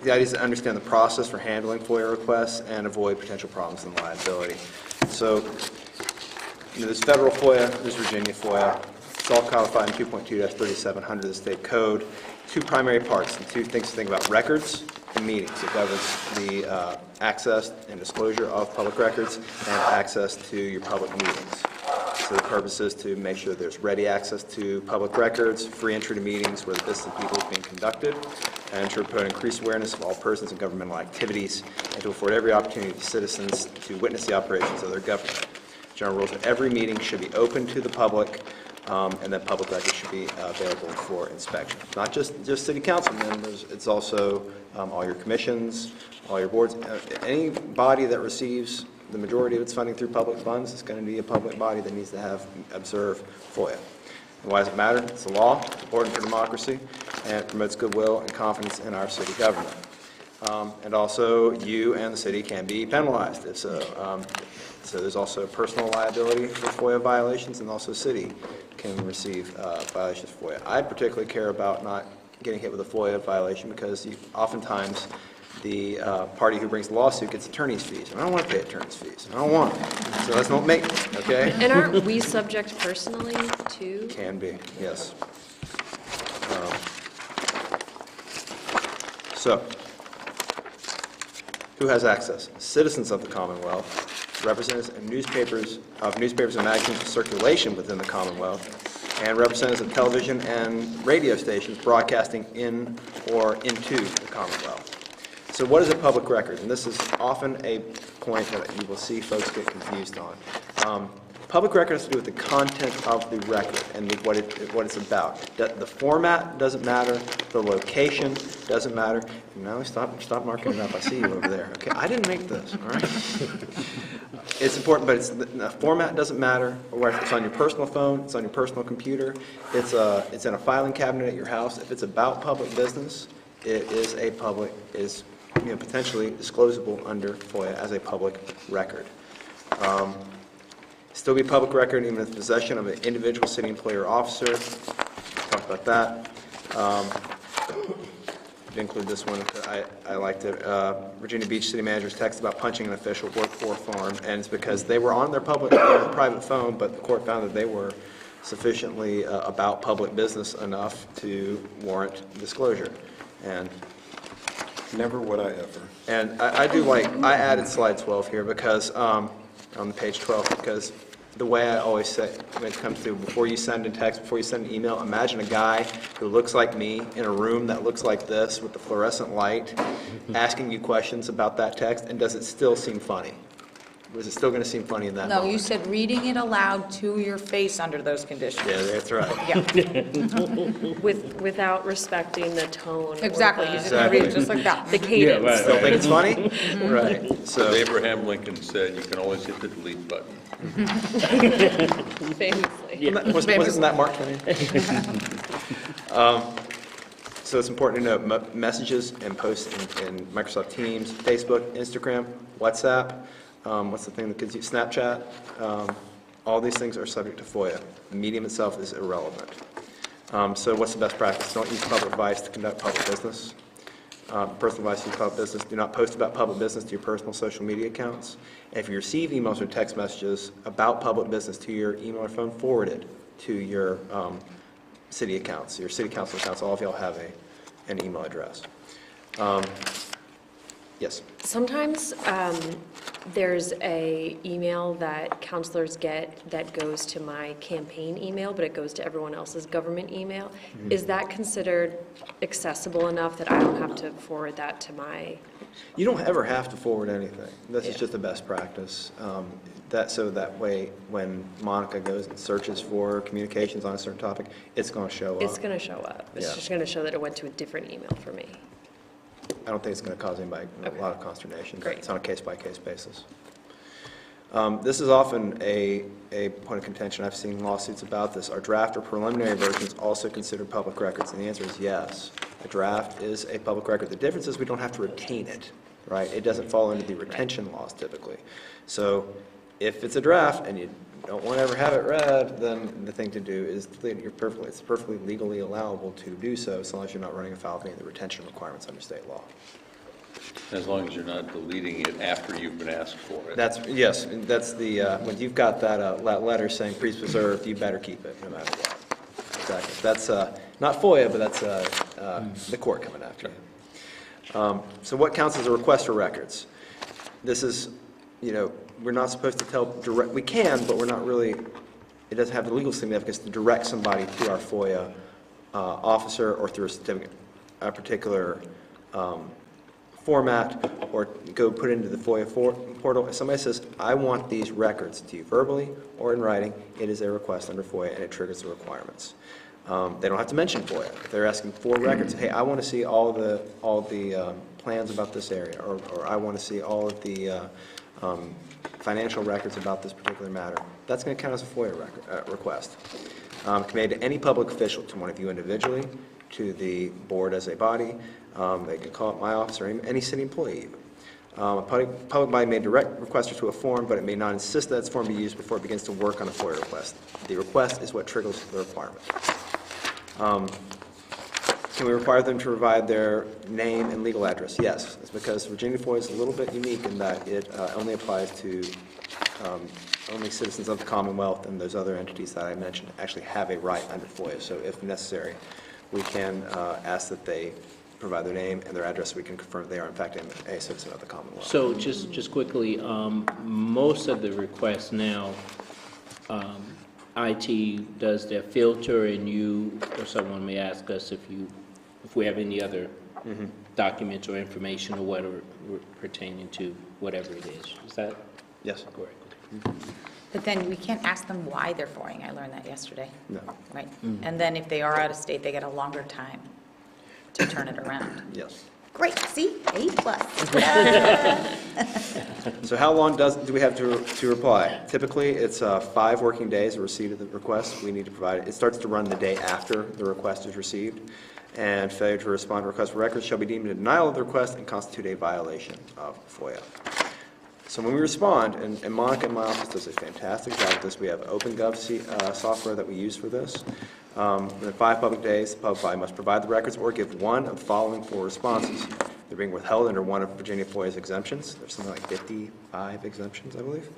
The idea is to understand the process for handling FOIA requests and avoid potential problems and liability. So, there's federal FOIA, there's Virginia FOIA. It's all codified in 2.2-3700 of the state code. 2 primary parts, and 2 things to think about: records and meetings. It governs the access and disclosure of public records and access to your public meetings. So the purpose is to make sure there's ready access to public records, free entry to meetings where the business of people is being conducted, and to promote increased awareness of all persons and governmental activities, and to afford every opportunity to citizens to witness the operations of their government. General rules that every meeting should be open to the public, and that public records should be available for inspection. Not just city council members, it's also all your commissions, all your boards. Any body that receives the majority of its funding through public funds is going to be a public body that needs to observe FOIA. And why does it matter? It's the law, it's important for democracy, and it promotes goodwill and confidence in our city government. And also, you and the city can be penalized if so. So there's also personal liability for FOIA violations, and also city can receive violations of FOIA. I particularly care about not getting hit with a FOIA violation because oftentimes the party who brings the lawsuit gets attorney's fees. And I don't want to pay attorney's fees. I don't want it. So let's not make it, okay? And aren't we subject personally to? Can be, yes. So, who has access? Citizens of the Commonwealth, representatives of newspapers and magazines of circulation within the Commonwealth, and representatives of television and radio stations broadcasting in or into the Commonwealth. So what is a public record? And this is often a point that you will see folks get confused on. Public record has to do with the content of the record and what it's about. The format doesn't matter. The location doesn't matter. Now stop marking it up. I see you over there. Okay, I didn't make this. All right. It's important, but the format doesn't matter. It's on your personal phone. It's on your personal computer. It's in a filing cabinet at your house. If it's about public business, it is potentially disclosable under FOIA as a public record. Still be public record even if possession of an individual city employee or officer. Talk about that. Didn't include this one. I liked it. Virginia Beach city manager's text about punching an official worked for a farm, and it's because they were on their private phone, but the court found that they were sufficiently about public business enough to warrant disclosure. And never would I ever. And I added slide 12 here because, on page 12, because the way I always say, when it comes to before you send a text, before you send an email, imagine a guy who looks like me in a room that looks like this with the fluorescent light asking you questions about that text, and does it still seem funny? Was it still going to seem funny in that No, moment? you said reading it aloud to your face under those conditions. Yeah, that's right. Yeah. Without respecting the tone. Exactly, Or you're just gonna read it just like that. The cadence. Yeah, right. Still think it's funny? Right. So Abraham Lincoln said, you can always hit the delete button. Famously. Wasn't that Mark Twain? So it's important to note messages and posts in Microsoft Teams, Facebook, Instagram, WhatsApp. What's the thing that gives you Snapchat? All these things are subject to FOIA. The medium itself is irrelevant. So what's the best practice? Don't use public device to conduct public business. personal advice to public business, do not post about public business to your personal social media accounts. And if you receive emails or text messages about public business to your email or phone, forward it to your city accounts, your city council accounts. All of y'all have an email address. Yes? Sometimes there's a email that counselors get that goes to my campaign email, but it goes to everyone else's government email. Mhm. Is that considered accessible enough that I don't have to forward that to my? You don't ever have to forward anything. This is Yeah. just a best practice. So that way, when Monica goes and searches for communications on a certain topic, it's going to show up. It's going to show up. It's Yeah. just going to show that it went to a different email for me. I don't think it's going to cause anybody a lot of consternation. Great. It's on a case-by-case basis. This is often a point of contention. I've seen lawsuits about this. Are draft or preliminary versions also considered public records? And the answer is yes. A draft is a public record. The difference is we don't have to retain it, right? It doesn't fall under the retention laws typically. So if it's a draft and you don't want to ever have it read, then the thing to do is it's perfectly legally allowable to do so, as long as you're not running afoul of any of the retention requirements under state law. As long as you're not deleting it after you've been asked for it. Yes, that's the, when you've got that letter saying please preserve, you better keep it no matter what. Exactly. That's not FOIA, but that's the court coming after you. So what counts as a request for records? This is, we're not supposed to we can, but we're not really, it doesn't have the legal significance to direct somebody to our FOIA officer or through a certificate, a particular format, or go put it into the FOIA portal. If somebody says, I want these records to you verbally or in writing, it is a request under FOIA and it triggers the requirements. They don't have to mention FOIA. If they're asking for records, hey, I want to see all the plans about this area, or I want to see all of the financial records about this particular matter, that's going to count as a FOIA request. It can be made to any public official, to one of you individually, to the board as a body. They can call up my office or any city employee even. A public body may direct requester to a form, but it may not insist that its form be used before it begins to work on a FOIA request. The request is what triggers the requirement. Can we require them to provide their name and legal address? Yes. It's because Virginia FOIA is a little bit unique in that it only applies to only citizens of the Commonwealth, and those other entities that I mentioned actually have a right under FOIA. So if necessary, we can ask that they provide their name and their address so we can confirm they are in fact a citizen of the Commonwealth. So just quickly, most of the requests now, IT does their filter, and you or someone may ask us if we have any other documents or information or whatever pertaining to whatever it is. Is that? Yes. Correct. But then we can't ask them why they're FOIAing. I learned that yesterday. No. Right. And then if they are out of state, they get a longer time to turn it around. Yes. Great, see, A+. So how long do we have to reply? Typically, it's 5 working days of receipt of the request. We need to provide it. It starts to run the day after the request is received. And failure to respond to request for records shall be deemed a denial of the request and constitute a violation of FOIA. So when we respond, and Monica in my office does a fantastic job with this, we have OpenGov software that we use for this. Within 5 public days, the public body must provide the records or give one of the following 4 responses. They're being withheld under one of Virginia FOIA's exemptions. There's something like 55 exemptions, I believe.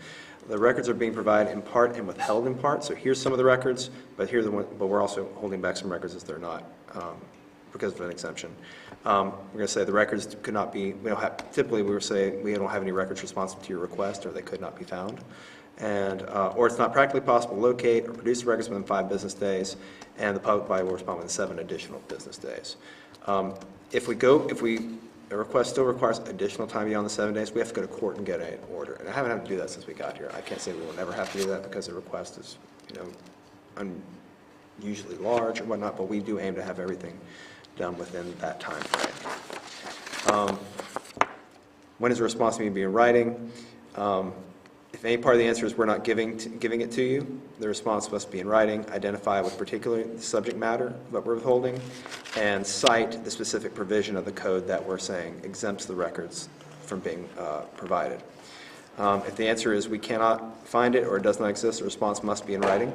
The records are being provided in part and withheld in part. So here's some of the records, but but we're also holding back some records as they're not because of an exemption. We're going to say the records could not be. Typically, we would say we don't have any records responsive to your request, or they could not be found. And, or it's not practically possible to locate or produce the records within 5 business days, and the public body will respond within 7 additional business days. If a request still requires additional time beyond the 7 days, we have to go to court and get an order. And I haven't had to do that since we got here. I can't say we will never have to do that because the request is, unusually large or whatnot, but we do aim to have everything done within that time frame. When is the response to me be in writing? If any part of the answer is we're not giving it to you, the response must be in writing, identify with particular subject matter that we're withholding, and cite the specific provision of the code that we're saying exempts the records from being provided. If the answer is we cannot find it or it does not exist, the response must be in writing.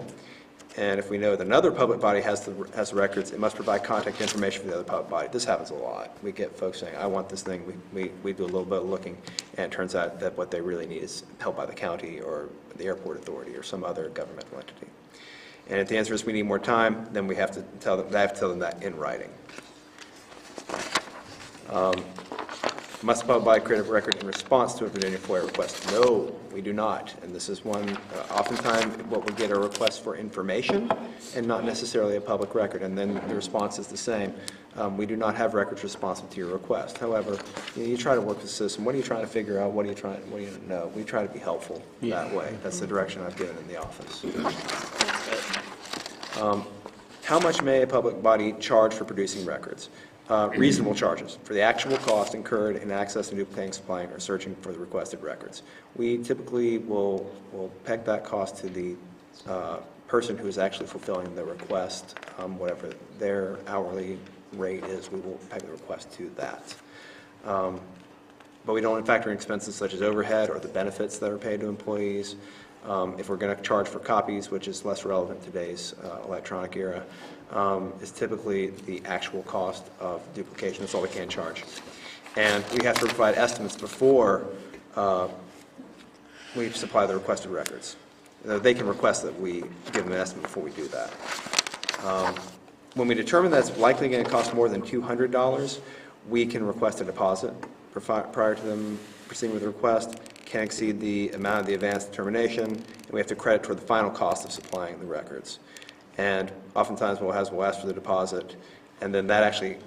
And if we know that another public body has the records, it must provide contact information for the other public body. This happens a lot. We get folks saying, I want this thing. We do a little bit of looking, and it turns out that what they really need is help by the county or the airport authority or some other governmental entity. And if the answer is we need more time, then we have to tell them, I have to tell them that in writing. Must the public body create a record in response to a Virginia FOIA request? No, we do not. And this is one, oftentimes what we get are requests for information and not necessarily a public record. And then the response is the same. We do not have records responsive to your request. However, you try to work with the system. What are you trying to figure out? What do you know? We try to be helpful that way. That's the direction I've given in the office. How much may a public body charge for producing records? Reasonable charges for the actual cost incurred in accessing, duplicating, supplying, or searching for the requested records. We typically will peg that cost to the person who is actually fulfilling the request, whatever their hourly rate is, we will peg the request to that. But we don't factor in expenses such as overhead or the benefits that are paid to employees. If we're going to charge for copies, which is less relevant in today's electronic era, is typically the actual cost of duplication. That's all we can charge. And we have to provide estimates before we supply the requested records. They can request that we give them an estimate before we do that. When we determine that's likely going to cost more than $200, we can request a deposit prior to them proceeding with the request. Can exceed the amount of the advance determination, and we have to credit toward the final cost of supplying the records. And oftentimes we'll ask for the deposit, and then that actually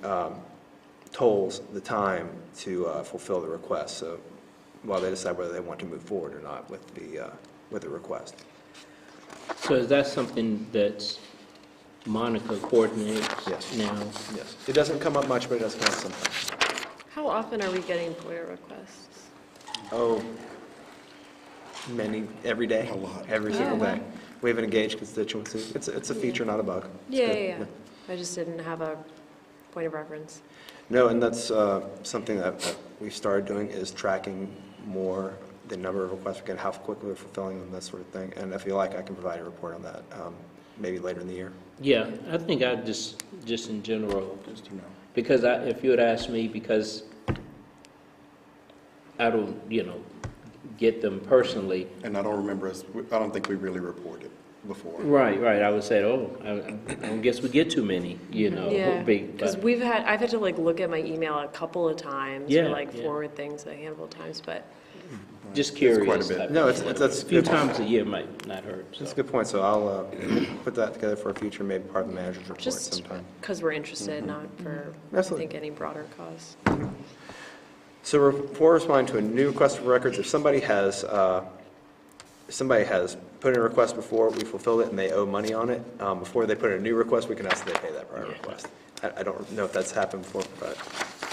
tolls the time to fulfill the request. So while they decide whether they want to move forward or not with the request. So is that something that Monica coordinates now? Yes. It doesn't come up much, but it does come up sometimes. How often are we getting FOIA requests? Oh, every day. A lot. Every single day. We have an engaged constituency. It's a feature, not a bug. It's good. Yeah. I just didn't have a point of reference. No, and that's something that we've started doing is tracking more the number of requests we get, how quickly we're fulfilling them, that sort of thing. And if you like, I can provide a report on that maybe later in the year. Yeah, I think I just in general, because if you had asked me, because I don't, get them personally. And I don't think we really reported before. Right, I would say, I don't guess we get too many, Yeah, because but I've had to look at my email a couple of times, Yeah, or yeah. forward things a handful of times, but. just curious. quite a bit. No, that's a few good. times a year might not hurt. That's a good point. So I'll put that together for a future, maybe part of the manager's report Just sometime. because we're interested, not for, Absolutely. I think, any broader cause. So before responding to a new request for records, if somebody has put in a request before, we fulfilled it, and they owe money on it, before they put in a new request, we can ask that they pay that prior request. I don't know if that's happened before, but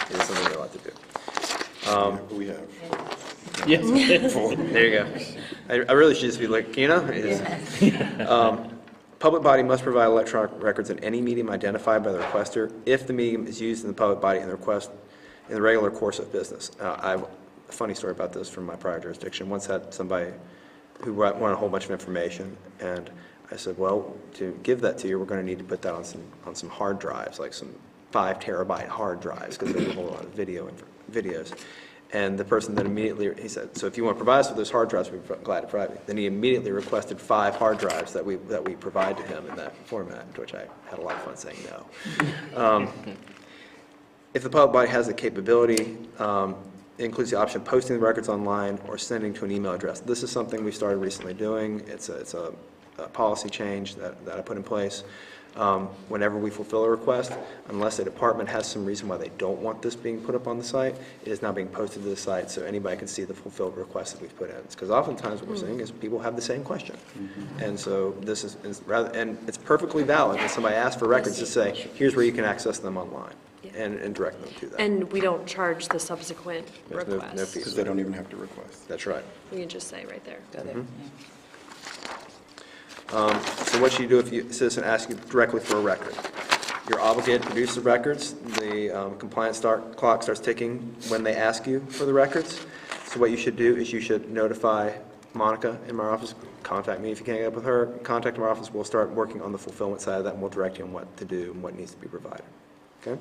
it is something we're allowed to do. We have. Yes. There you go. I really should just be like, public body must provide electronic records in any medium identified by the requester if the medium is used in the public body in the request in the regular course of business. I have a funny story about this from my prior jurisdiction. Once had somebody who wanted a whole bunch of information, and I said, well, to give that to you, we're going to need to put that on some hard drives, like some 5 terabyte hard drives, because they have a lot of videos. And the person then immediately, he said, so if you want to provide us with those hard drives, we're glad to provide you. Then he immediately requested 5 hard drives that we provide to him in that format, to which I had a lot of fun saying no. If the public body has the capability, it includes the option of posting the records online or sending to an email address. This is something we started recently doing. It's a policy change that I put in place. Whenever we fulfill a request, unless a department has some reason why they don't want this being put up on the site, it is now being posted to the site so anybody can see the fulfilled requests that we've put in. Because oftentimes what we're seeing is people have the same question. And so this is rather, and it's perfectly valid when somebody asks for records to say, here's where you can access them online. And direct them to that. And we don't charge the subsequent There's request. no fees. Because they don't even have to request. That's right. We can just say right there. So what should you do if a citizen asks you directly for a record? You're obligated to produce the records. The compliance clock starts ticking when they ask you for the records. So what you should do is you should notify Monica in my office, contact me if you can't get up with her. Contact our office. We'll start working on the fulfillment side of that, and we'll direct you on what to do and what needs to be provided. Okay?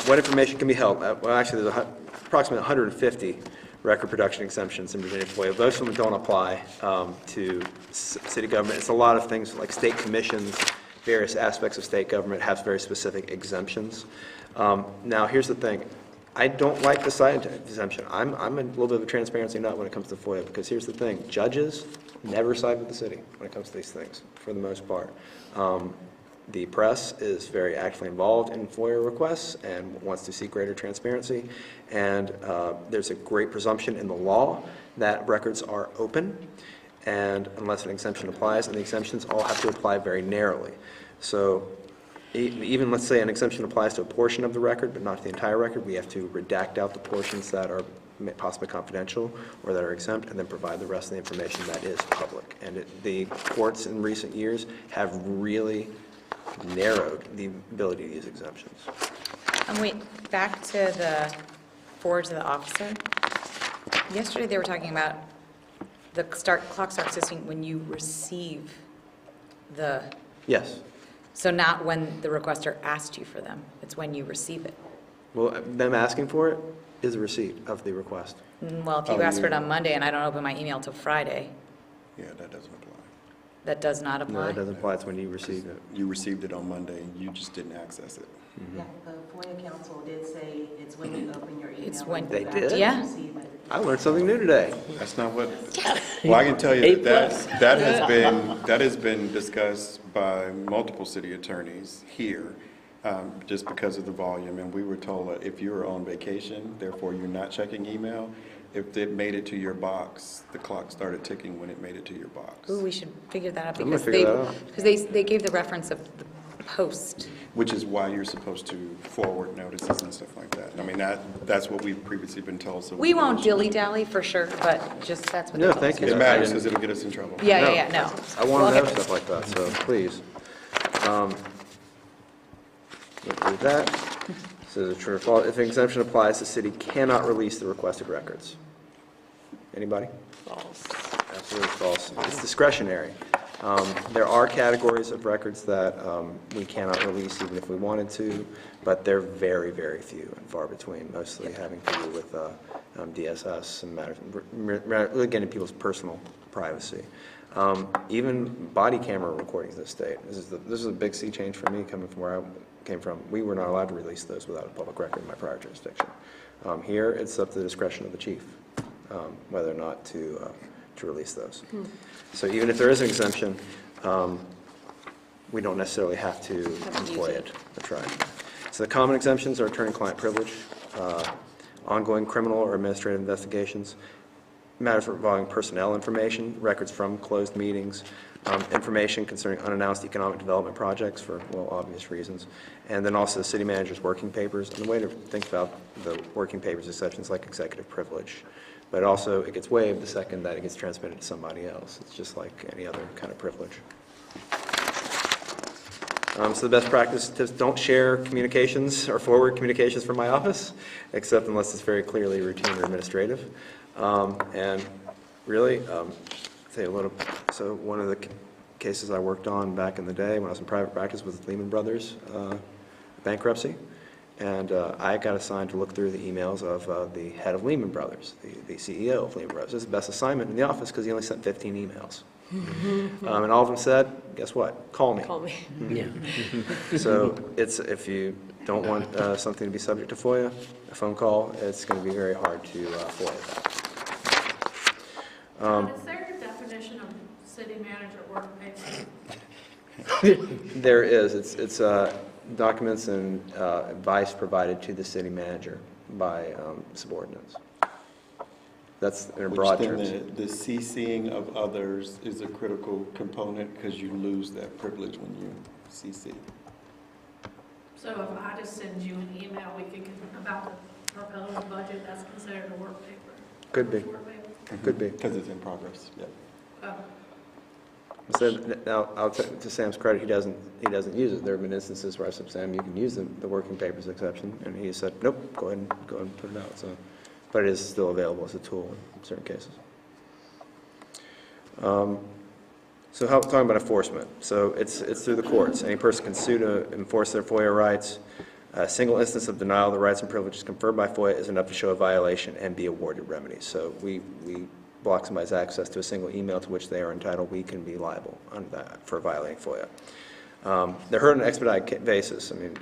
What information can be held? Well, actually, there's approximately 150 record production exemptions in Virginia FOIA. Most of them don't apply to city government. It's a lot of things like state commissions, various aspects of state government have very specific exemptions. Now, here's the thing. I don't like the side exemption. I'm a little bit of a transparency nut when it comes to FOIA, because here's the thing. Judges never side with the city when it comes to these things, for the most part. The press is very actively involved in FOIA requests and wants to see greater transparency. And there's a great presumption in the law that records are open, and unless an exemption applies, and the exemptions all have to apply very narrowly. So even let's say an exemption applies to a portion of the record, but not to the entire record, we have to redact out the portions that are possibly confidential or that are exempt, and then provide the rest of the information that is public. And the courts in recent years have really narrowed the ability to use exemptions. Wait, back to the forward to the officer. Yesterday they were talking about the clock starts ticking when you receive the. Yes. So not when the requester asked you for them, it's when you receive it. Well, them asking for it is a receipt of the request. Well, if you ask for it on Monday and I don't open my email till Friday, Yeah, that doesn't apply. that does not apply? No, it doesn't apply. It's when you receive it. You received it on Monday, and you just didn't access it. Yeah, the FOIA council did say it's when you open your email. It's when They did? Yeah. Receive it. I learned something new today. That's not what, well, I can tell you that that has been discussed by multiple city attorneys here, just because of the volume. And we were told that if you were on vacation, therefore you're not checking email, if it made it to your box, the clock started ticking when it made it to your box. Ooh, we should figure that out I'm gonna because figure that out. they gave the reference of the post. Which is why you're supposed to forward notices and stuff like that. I mean, that's what we've previously been told, so. We won't dilly-dally for sure, but just that's what they No, told us. thank you. It matters because it'll get us in trouble. Yeah, no. I want to know stuff like that, so please. Look through that. So the true or false, if an exemption applies, the city cannot release the requested records. Anybody? False. Absolutely false. It's discretionary. There are categories of records that we cannot release even if we wanted to, but they're very, very few and far between, mostly having to do with DSS and matters, really getting people's personal privacy. Even body camera recordings in the state. This is a big sea change for me coming from where I came from. We were not allowed to release those without a public record in my prior jurisdiction. Here, it's up to the discretion of the chief whether or not to release those. So even if there is an exemption, we don't necessarily have to employ it. That's right. So the common exemptions are attorney-client privilege, ongoing criminal or administrative investigations, matters involving personnel information, records from closed meetings, information concerning unannounced economic development projects for, well, obvious reasons, and then also the city manager's working papers. And the way to think about the working papers exceptions like executive privilege. But also, it gets waived the second that it gets transmitted to somebody else. It's just like any other kind of privilege. So the best practice is don't share communications or forward communications from my office, except unless it's very clearly routine or administrative. And really, say a little. So one of the cases I worked on back in the day when I was in private practice was Lehman Brothers bankruptcy. And I got assigned to look through the emails of the head of Lehman Brothers, the CEO of Lehman Brothers. This is the best assignment in the office because he only sent 15 emails. And all of them said, guess what? Call me. Call me. Yeah. So it's, if you don't want something to be subject to FOIA, a phone call, it's going to be very hard to FOIA that. Is there a definition of city manager work paper? There is. It's documents and advice provided to the city manager by subordinates. That's in broad terms. The CCing of others is a critical component because you lose that privilege when you CC. So if I just send you an email about the proposed budget, that's considered a work paper? Could be. Work paper? Could be. Because it's in progress, yeah. Oh. So now, to Sam's credit, he doesn't use it. There have been instances where I said, Sam, you can use the working papers exception, and he said, nope, go ahead and put it out. So but it is still available as a tool in certain cases. So talking about enforcement. So it's through the courts. Any person can sue to enforce their FOIA rights. A single instance of denial of the rights and privileges conferred by FOIA is enough to show a violation and be awarded remedies. So we block somebody's access to a single email to which they are entitled, we can be liable on that for violating FOIA. They're heard on an expedited basis. I mean,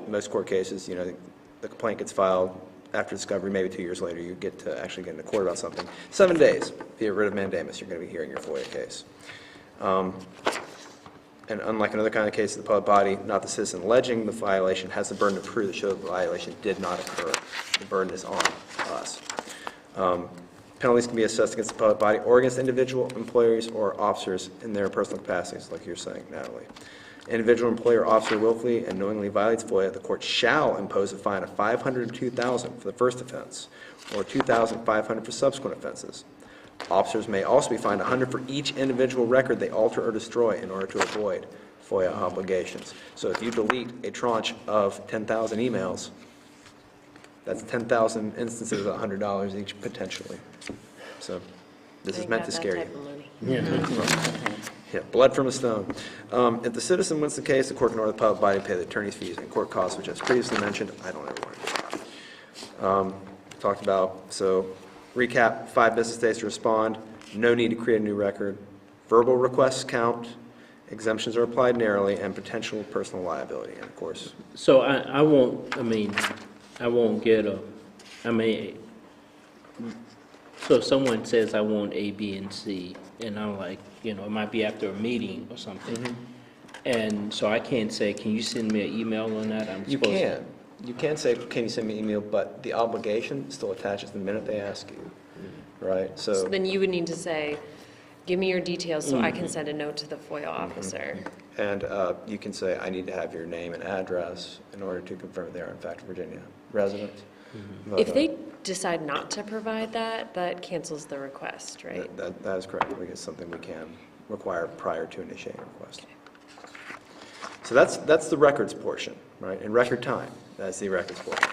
most court cases, the complaint gets filed after discovery, maybe 2 years later, you get to actually get into court about something. 7 days, via writ of mandamus, you're going to be hearing your FOIA case. And unlike another kind of case, the public body, not the citizen alleging the violation, has the burden of proof to show the violation did not occur. The burden is on us. Penalties can be assessed against the public body or against individual employees or officers in their personal capacities, like you're saying, Natalie. Individual employer or officer willfully and knowingly violates FOIA, the court shall impose a fine of $500 to $2,000 for the first offense, or $2,500 for subsequent offenses. Officers may also be fined $100 for each individual record they alter or destroy in order to avoid FOIA obligations. So if you delete a tranche of 10,000 emails, that's 10,000 instances of $100 each potentially. So this is meant to scare you. Yeah, blood from a stone. If the citizen wins the case, the court can order the public body to pay the attorney's fees and court costs, which as previously mentioned, I don't ever want to do. Talked about, so recap, 5 business days to respond, no need to create a new record, verbal requests count, exemptions are applied narrowly, and potential personal liability, and of course. So I won't get so if someone says I want A, B, and C, and I'm like, it might be after a meeting or something. Mm-hmm. And so I can't say, can you send me an email on that? You can. You can say, can you send me an email, but the obligation still attaches the minute they ask you, right? So then you would need to say, give me your details so I can send a note to the FOIA officer. And you can say, I need to have your name and address in order to confirm they are in fact a Virginia resident. But, If they decide not to provide that, that cancels the request, right? That is correct. It's something we can require prior to initiating a request. So that's the records portion, right? In record time, that's the records portion.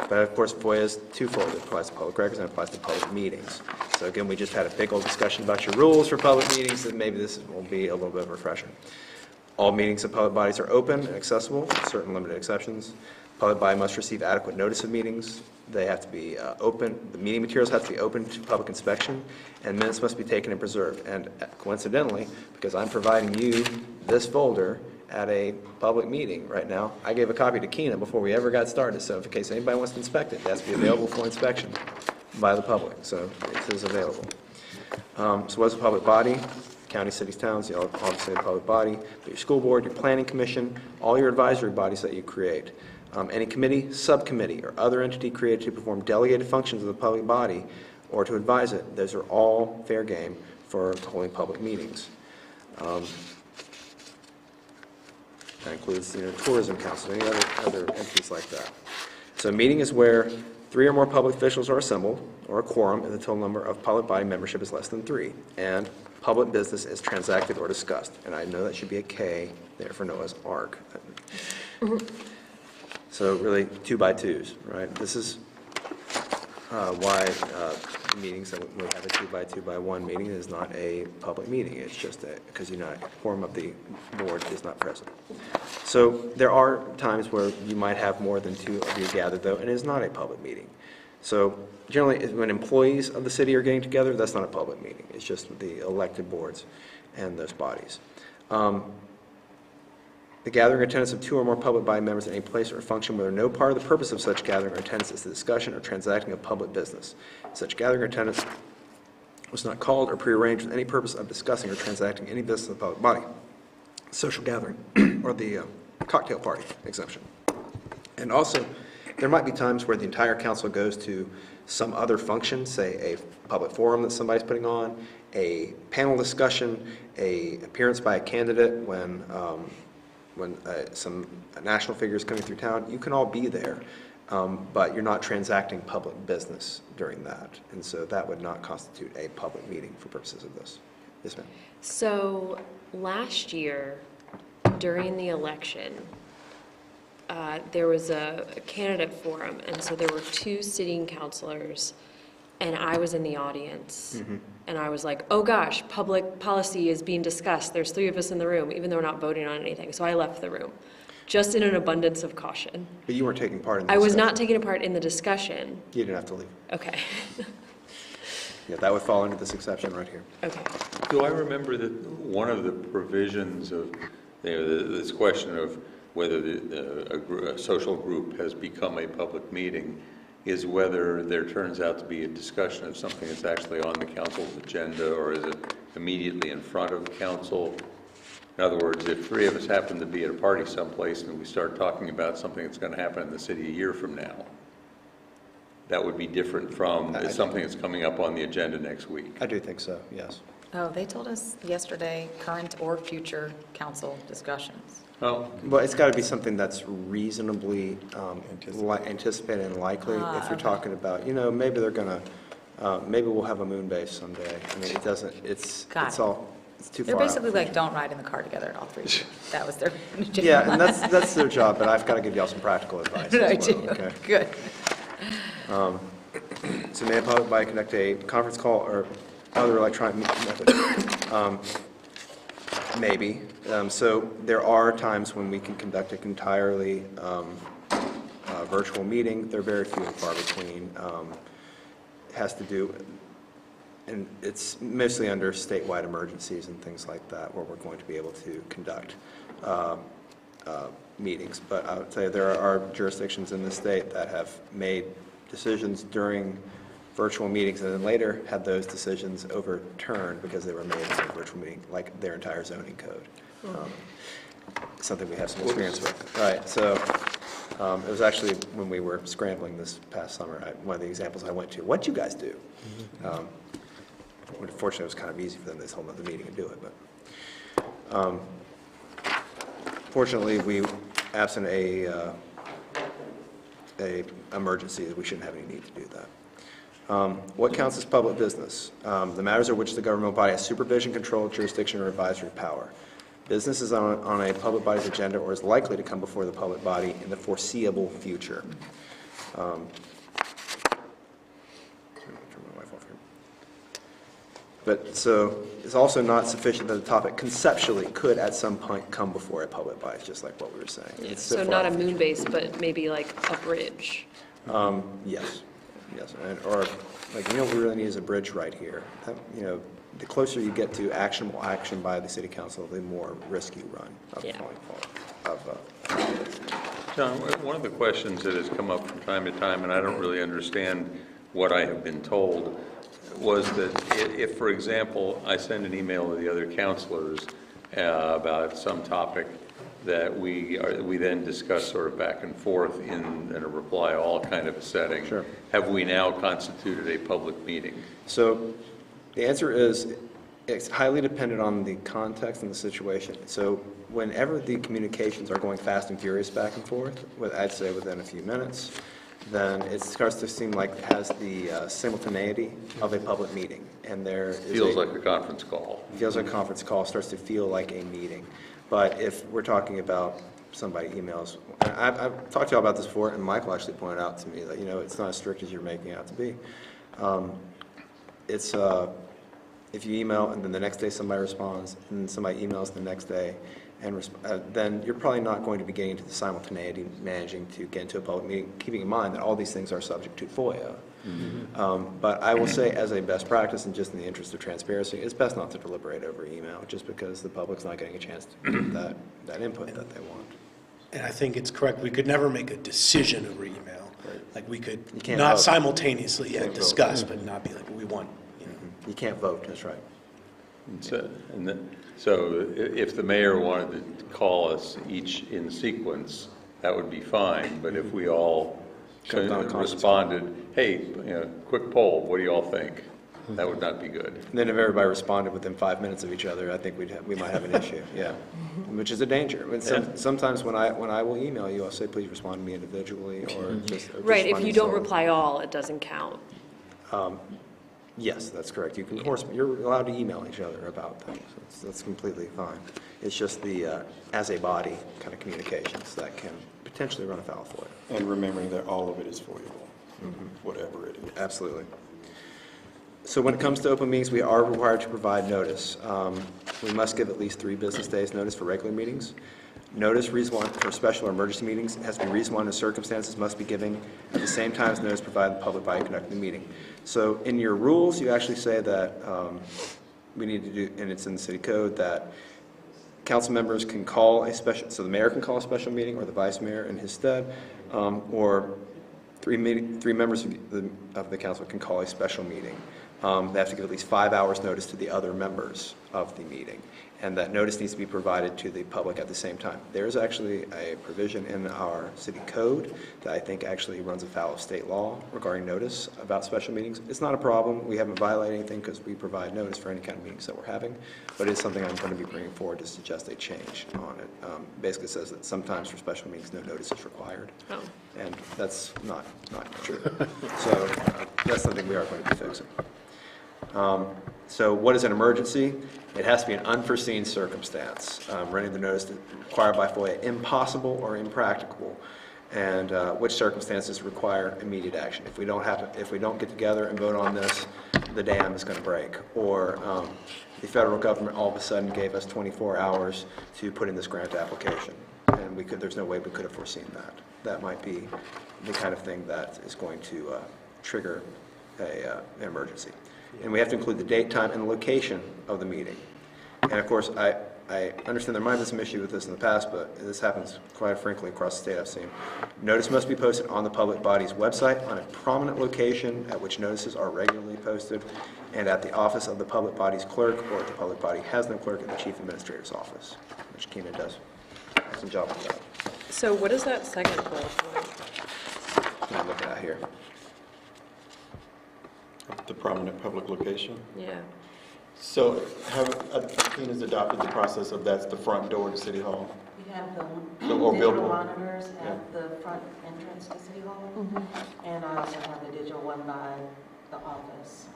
But of course, FOIA is twofold. It applies to public records and it applies to public meetings. So again, we just had a big old discussion about your rules for public meetings, and maybe this will be a little bit of a refresher. All meetings of public bodies are open and accessible, with certain limited exceptions. Public body must receive adequate notice of meetings. They have to be open. The meeting materials have to be open to public inspection, and minutes must be taken and preserved. And coincidentally, because I'm providing you this folder at a public meeting right now, I gave a copy to Keena before we ever got started. So in case anybody wants to inspect it, it has to be available for inspection by the public. So it is available. So what's a public body? County, cities, towns, obviously a public body, but your school board, your planning commission, all your advisory bodies that you create. Any committee, subcommittee, or other entity created to perform delegated functions of the public body or to advise it, those are all fair game for holding public meetings. That includes, tourism council, any other entities like that. So a meeting is where 3 or more public officials are assembled, or a quorum, and the total number of public body membership is less than 3, and public business is transacted or discussed. And I know that should be a K there for Noah's Ark. So really 2 by 2s, right? This is why the meetings that we have a 2 by 2 by 1 meeting is not a public meeting. It's just because quorum of the board is not present. So there are times where you might have more than 2 of you gathered, though, and it is not a public meeting. So generally, when employees of the city are getting together, that's not a public meeting. It's just the elected boards and those bodies. The gathering or attendance of 2 or more public body members in any place or function where no part of the purpose of such gathering or attendance is the discussion or transacting of public business. Such gathering or attendance was not called or prearranged with any purpose of discussing or transacting any business of the public body. Social gathering or the cocktail party exemption. And also, there might be times where the entire council goes to some other function, say a public forum that somebody's putting on, a panel discussion, a appearance by a candidate when some national figures coming through town. You can all be there, but you're not transacting public business during that. And so that would not constitute a public meeting for purposes of this. Yes, ma'am. So last year, during the election, there was a candidate forum, and so there were 2 sitting councilors, and I was in the audience. And I was like, oh gosh, public policy is being discussed. There's 3 of us in the room, even though we're not voting on anything. So I left the room, just in an abundance of caution. But you weren't taking part in the I was discussion. not taking part in the discussion. You didn't have to leave. Okay. Yeah, that would fall into this exception right here. Okay. Do I remember that one of the provisions of, this question of whether a social group has become a public meeting is whether there turns out to be a discussion of something that's actually on the council's agenda, or is it immediately in front of council? In other words, if 3 of us happen to be at a party someplace and we start talking about something that's going to happen in the city a year from now, that would be different from something that's coming up on the agenda next week. I do think so, yes. Oh, they told us yesterday, current or future council discussions. Oh. Well, it's got to be something that's reasonably anticipated and likely. If you're Okay. talking about, maybe they're going to, maybe we'll have a moon base someday. I mean, it doesn't, it's too They're far out. basically like, don't ride in the car together, all 3 of you. That was their. Yeah, and that's their job, but I've got to give y'all some practical advice as I well, do. okay? Good. So may a public body conduct a conference call or other electronic method? Maybe. So there are times when we can conduct an entirely virtual meeting. They're very few and far between. Has to do, and it's mostly under statewide emergencies and things like that where we're going to be able to conduct meetings. But I would say there are jurisdictions in the state that have made decisions during virtual meetings and then later had those decisions overturned because they were made in a virtual meeting, like their entire zoning code. Something we have some experience with. Right, so it was actually when we were scrambling this past summer, one of the examples I went to, what'd you guys do? Unfortunately, it was kind of easy for them to hold another meeting and do it, but fortunately, absent a emergency, we shouldn't have any need to do that. What counts as public business? The matters of which the governmental body has supervision, control, jurisdiction, or advisory power. Business is on a public body's agenda or is likely to come before the public body in the foreseeable future. But so it's also not sufficient that the topic conceptually could at some point come before a public body, just like what we were saying. It's So far not a in the moon base, but maybe like a bridge. Yes, or like, what we really need is a bridge right here. The closer you get to actionable action by the city council, the more risk you run of falling John, one of the questions that has come up from time to time, and I don't really understand what I have been told, was that if, for example, I send an email to the other councilors about some topic that we then discuss sort of back and forth in a reply all kind of a setting. Sure. Have we now constituted a public meeting? So the answer is it's highly dependent on the context and the situation. So whenever the communications are going fast and furious back and forth, I'd say within a few minutes, then it starts to seem like it has the simultaneity of a public meeting. And there is Feels like a conference call. Feels like a conference call, starts to feel like a meeting. But if we're talking about somebody emails, I've talked to you about this before, and Michael actually pointed out to me that, it's not as strict as you're making it out to be. If you email and then the next day somebody responds, and then somebody emails the next day, and then you're probably not going to be getting into the simultaneity, managing to get into a public meeting, keeping in mind that all these things are subject to FOIA. But I will say, as a best practice and just in the interest of transparency, it's best not to deliberate over email, just because the public's not getting a chance to give that input that they want. And I think it's correct, we could never make a decision over email. Like, we could can't not vote. simultaneously You can't discuss, vote. but not be like, we want. You can't vote, that's right. So if the mayor wanted to call us each in sequence, that would be fine. But if we all responded, hey, quick poll, what do you all think? That would not be good. And then if everybody responded within 5 minutes of each other, I think we might have an issue, yeah. Which is a danger. Sometimes when I will email you, I'll say, please respond to me individually, or just Right, if respond you in don't solo. reply all, it doesn't count. Yes, that's correct. You're allowed to email each other about things. That's completely fine. It's just the as a body kind of communications that can potentially run afoul of FOIA. And remembering that all of it is foiable, whatever it is. Absolutely. So when it comes to open meetings, we are required to provide notice. We must give at least 3 business days notice for regular meetings. Notice reasonable for special or emergency meetings has to be reasonable under circumstances, must be given at the same time as notice provided the public body conducting the meeting. So in your rules, you actually say that we need to do, and it's in the city code, that council members can call a special, so the mayor can call a special meeting, or the vice mayor in his stead, or three members of the council can call a special meeting. They have to give at least 5 hours notice to the other members of the meeting, and that notice needs to be provided to the public at the same time. There's actually a provision in our city code that I think actually runs afoul of state law regarding notice about special meetings. It's not a problem. We haven't violated anything because we provide notice for any kind of meetings that we're having, but it's something I'm going to be bringing forward to suggest a change on it. Basically says that sometimes for special meetings, no notice is required. Oh. And that's not true. So that's something we are going to be fixing. So what is an emergency? It has to be an unforeseen circumstance, rendering the notice required by FOIA impossible or impracticable, and which circumstances require immediate action. If we don't get together and vote on this, the dam is going to break, or the federal government all of a sudden gave us 24 hours to put in this grant application, and there's no way we could have foreseen that. That might be the kind of thing that is going to trigger an emergency. And we have to include the date, time, and location of the meeting. And of course, I understand there might have been some issue with this in the past, but this happens quite frankly across the state I've seen. Notice must be posted on the public body's website on a prominent location at which notices are regularly posted, and at the office of the public body's clerk, or if the public body has no clerk, at the chief administrator's office, which Keena does an excellent job with that. So what is that second bullet point? I'm looking at here. The prominent public location? Yeah. So Keena's adopted the process of that's the front door to City Hall? We have the Or digital billboard. monitors at the front entrance to City Hall. And I also have the digital one by the office.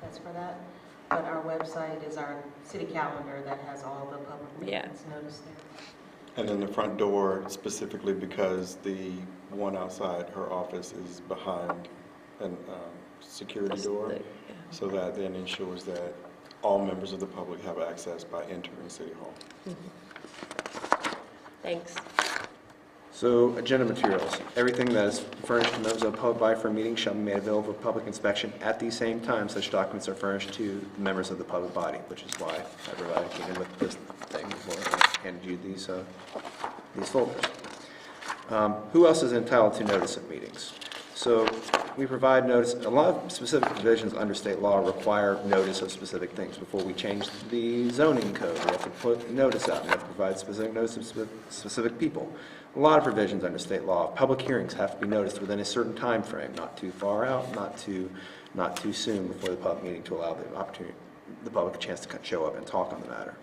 That's for that. But our website is our city calendar that has all the public meetings noticed there. And then the front door specifically because the one outside her office is behind a security door, so that then ensures that all members of the public have access by entering City Hall. Thanks. So, agenda materials. Everything that is furnished to members of the public body for a meeting shall be made available for public inspection at the same time such documents are furnished to the members of the public body, which is why I provided Keenan with this thing before I handed you these folders. Who else is entitled to notice of meetings? So, we provide notice. A lot of specific provisions under state law require notice of specific things. Before we change the zoning code, we have to put notice out. We have to provide specific notice of specific people. A lot of provisions under state law. Public hearings have to be noticed within a certain time frame, not too far out, not too soon before the public meeting, to allow the public a chance to show up and talk on the matter.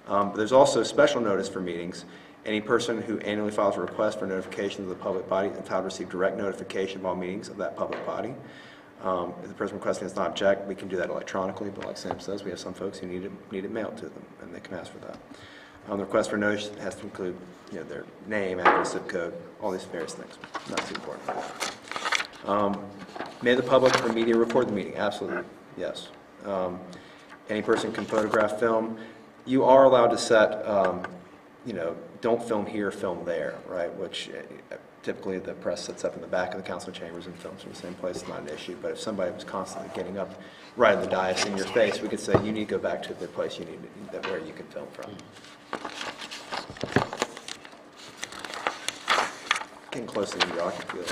But there's also special notice for meetings. Any person who annually files a request for notification of the public body is entitled to receive direct notification of all meetings of that public body. If the person requesting does not object, we can do that electronically, but like Sam says, we have some folks who need it mailed to them, and they can ask for that. The request for notice has to include their name, address, zip code, all these various things. Not too important. May the public or media record the meeting? Absolutely, yes. Any person can photograph, film. You are allowed to set, don't film here, film there, right? Which typically the press sets up in the back of the council chambers and films from the same place. It's not an issue. But if somebody was constantly getting up right in the dais in your face, we could say you need to go back to the place you need where you can film from. Getting close to the rocket field.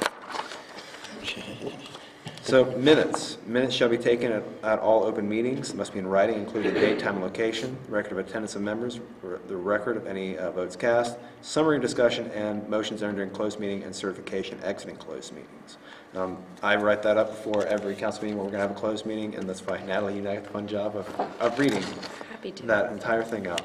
So minutes. Minutes shall be taken at all open meetings. Must be in writing, including date, time, and location. Record of attendance of members. The record of any votes cast. Summary discussion and motions entered during closed meeting and certification exiting closed meetings. I write that up before every council meeting where we're going to have a closed meeting, and that's why Natalie, you got the fun job of reading that entire thing out.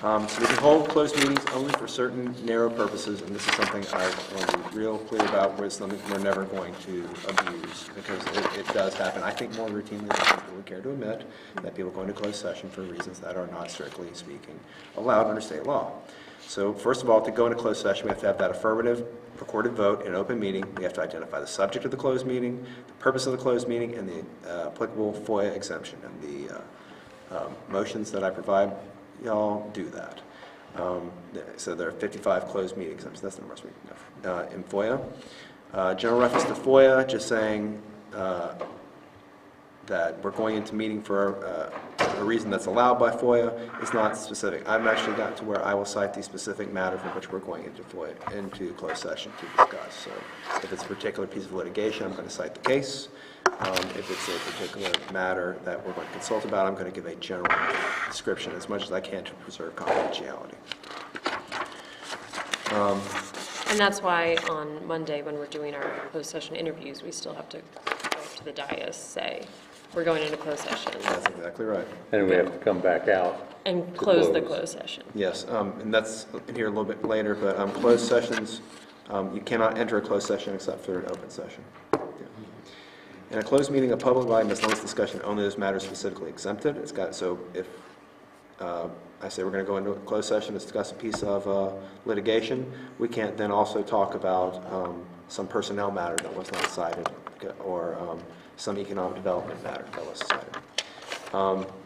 So we can hold closed meetings only for certain narrow purposes, and this is something I want to be real clear about, where it's something we're never going to abuse, because it does happen. I think more routinely than people would care to admit, that people go into closed session for reasons that are not, strictly speaking, allowed under state law. So first of all, to go into closed session, we have to have that affirmative recorded vote in open meeting. We have to identify the subject of the closed meeting, the purpose of the closed meeting, and the applicable FOIA exemption. And the motions that I provide, y'all do that. So there are 55 closed meeting exemptions. That's the number in FOIA. General reference to FOIA, just saying that we're going into meeting for a reason that's allowed by FOIA is not specific. I've actually gotten to where I will cite the specific matter for which we're going into FOIA, into closed session to discuss. So if it's a particular piece of litigation, I'm going to cite the case. If it's a particular matter that we're going to consult about, I'm going to give a general description as much as I can to preserve confidentiality. And that's why on Monday, when we're doing our closed session interviews, we still have to go to the dais, say, we're going into closed session. That's exactly right. And we have to come back out. And close the closed session. Yes, and that's in here a little bit later, but closed sessions, you cannot enter a closed session except for an open session. In a closed meeting, a public body must limit discussion only those matters specifically exempted. It's got, so if I say we're going to go into a closed session to discuss a piece of litigation, we can't then also talk about some personnel matter that was not cited, or some economic development matter that was cited.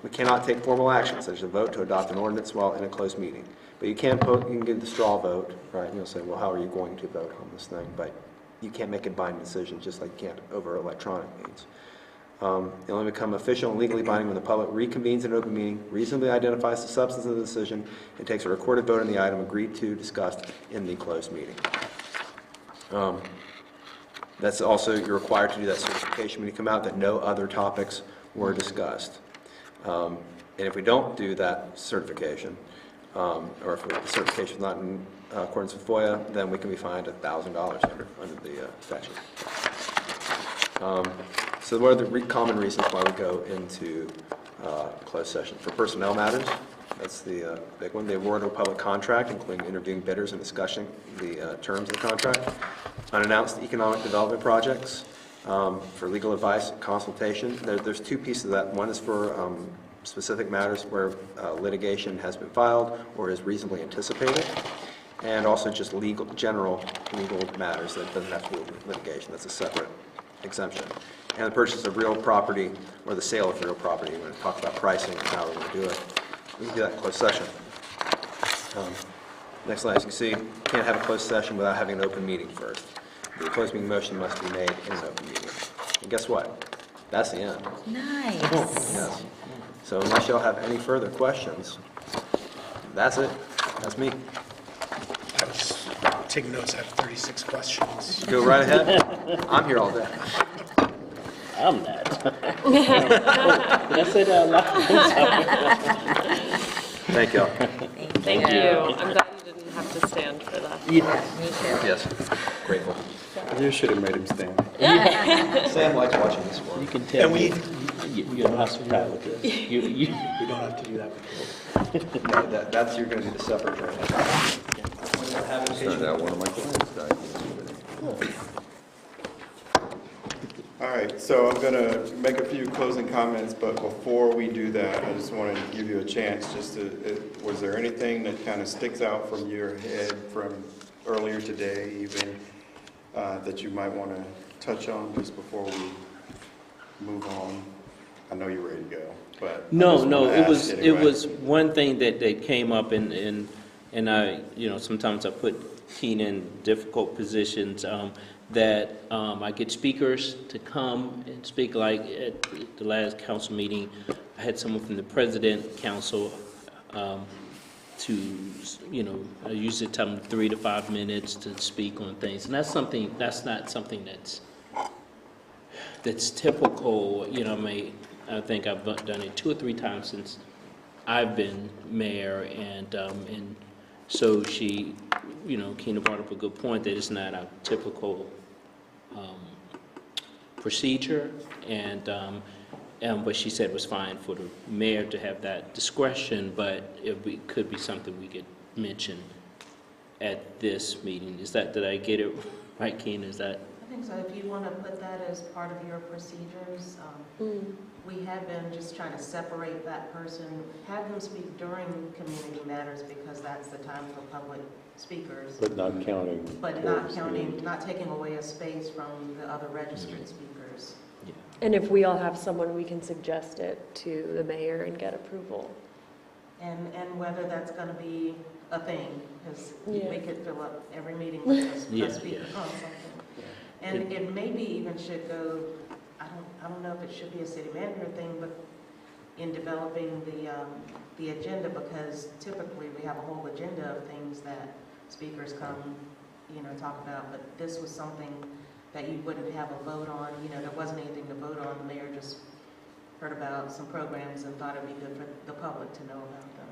We cannot take formal action, such as a vote to adopt an ordinance while in a closed meeting. But you can give the straw vote, right? And you'll say, well, how are you going to vote on this thing? But you can't make a binding decision, just like you can't over electronic means. It only become official and legally binding when the public reconvenes in an open meeting, reasonably identifies the substance of the decision, and takes a recorded vote on the item agreed to, discussed in the closed meeting. That's also, you're required to do that certification when you come out that no other topics were discussed. And if we don't do that certification, or if the certification is not in accordance with FOIA, then we can be fined $1,000 under the statute. So what are the common reasons why we go into closed session? For personnel matters, that's the big one. The award of a public contract, including interviewing bidders and discussing the terms of the contract. Unannounced economic development projects, for legal advice and consultation. There's two pieces of that. One is for specific matters where litigation has been filed or is reasonably anticipated, and also just general legal matters that doesn't have to do with litigation. That's a separate exemption. And the purchase of real property or the sale of real property. We're going to talk about pricing and how we're going to do it. We can do that in closed session. Next slide, as you can see, you can't have a closed session without having an open meeting first. The closed meeting motion must be made in an open meeting. And guess what? That's the end. Nice. Yes. So unless y'all have any further questions, that's it. That's me. I was taking notes. I have 36 questions. Go right ahead. I'm here all day. I'm not. Did I say that out loud? Thank y'all. Thank you. I'm glad you didn't have to stand for that. Yeah. Me too. Yes. Grateful. You should have made him stand. Sam likes watching this one. You can tell And you're hospitality. We don't have to do that before. No, that's, you're going to do the separate training. Turned out one of my clients died. All right, so I'm going to make a few closing comments, but before we do that, I just wanted to give you a chance just to, was there anything that kind of sticks out from your head from earlier today even that you might want to touch on just before we move on? I know you're ready to go, but No, it was one thing that came up, and I, sometimes I put Keena in difficult positions, that I get speakers to come and speak. Like at the last council meeting, I had someone from the President Council to, I usually tell them 3 to 5 minutes to speak on things, and that's not something that's typical. I think I've done it 2 or 3 times since I've been mayor, and so she, Keena brought up a good point that it's not a typical procedure, and But she said it was fine for the mayor to have that discretion, but could be something we could mention at this meeting. Did I get it right, Keena? Is that? I think so. If you want to put that as part of your procedures, we have been just trying to separate that person, have them speak during community matters because that's the time for public speakers. But not counting. But not counting, not taking away a space from the other registered speakers. And if we all have someone, we can suggest it to the mayor and get approval. And whether that's going to be a thing, because Yeah. we could fill up every meeting with a Yeah, speaker on something. And it maybe even should go, I don't know if it should be a city manager thing, but in developing the agenda, because typically we have a whole agenda of things that speakers come, talk about, but this was something that you wouldn't have a vote on, there wasn't anything to vote on, the mayor just heard about some programs and thought it'd be good for the public to know about them.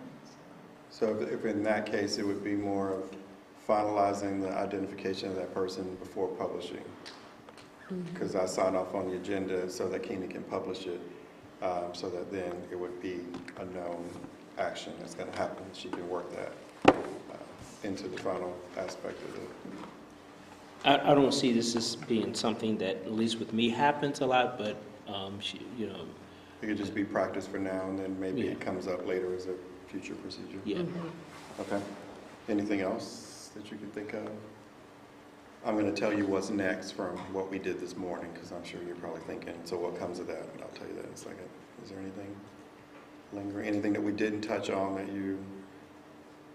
So if in that case, it would be more of finalizing the identification of that person before publishing. Because I sign off on the agenda so that Keena can publish it, so that then it would be a known action that's going to happen. She can work that into the final aspect of it. I don't see this as being something that, at least with me, happens a lot, but It could just be practice for now, and then maybe it comes up later as a future procedure. Yeah. Okay. Anything else that you could think of? I'm going to tell you what's next from what we did this morning, because I'm sure you're probably thinking, so what comes of that? And I'll tell you that in a second. Is there anything lingering, anything that we didn't touch on that you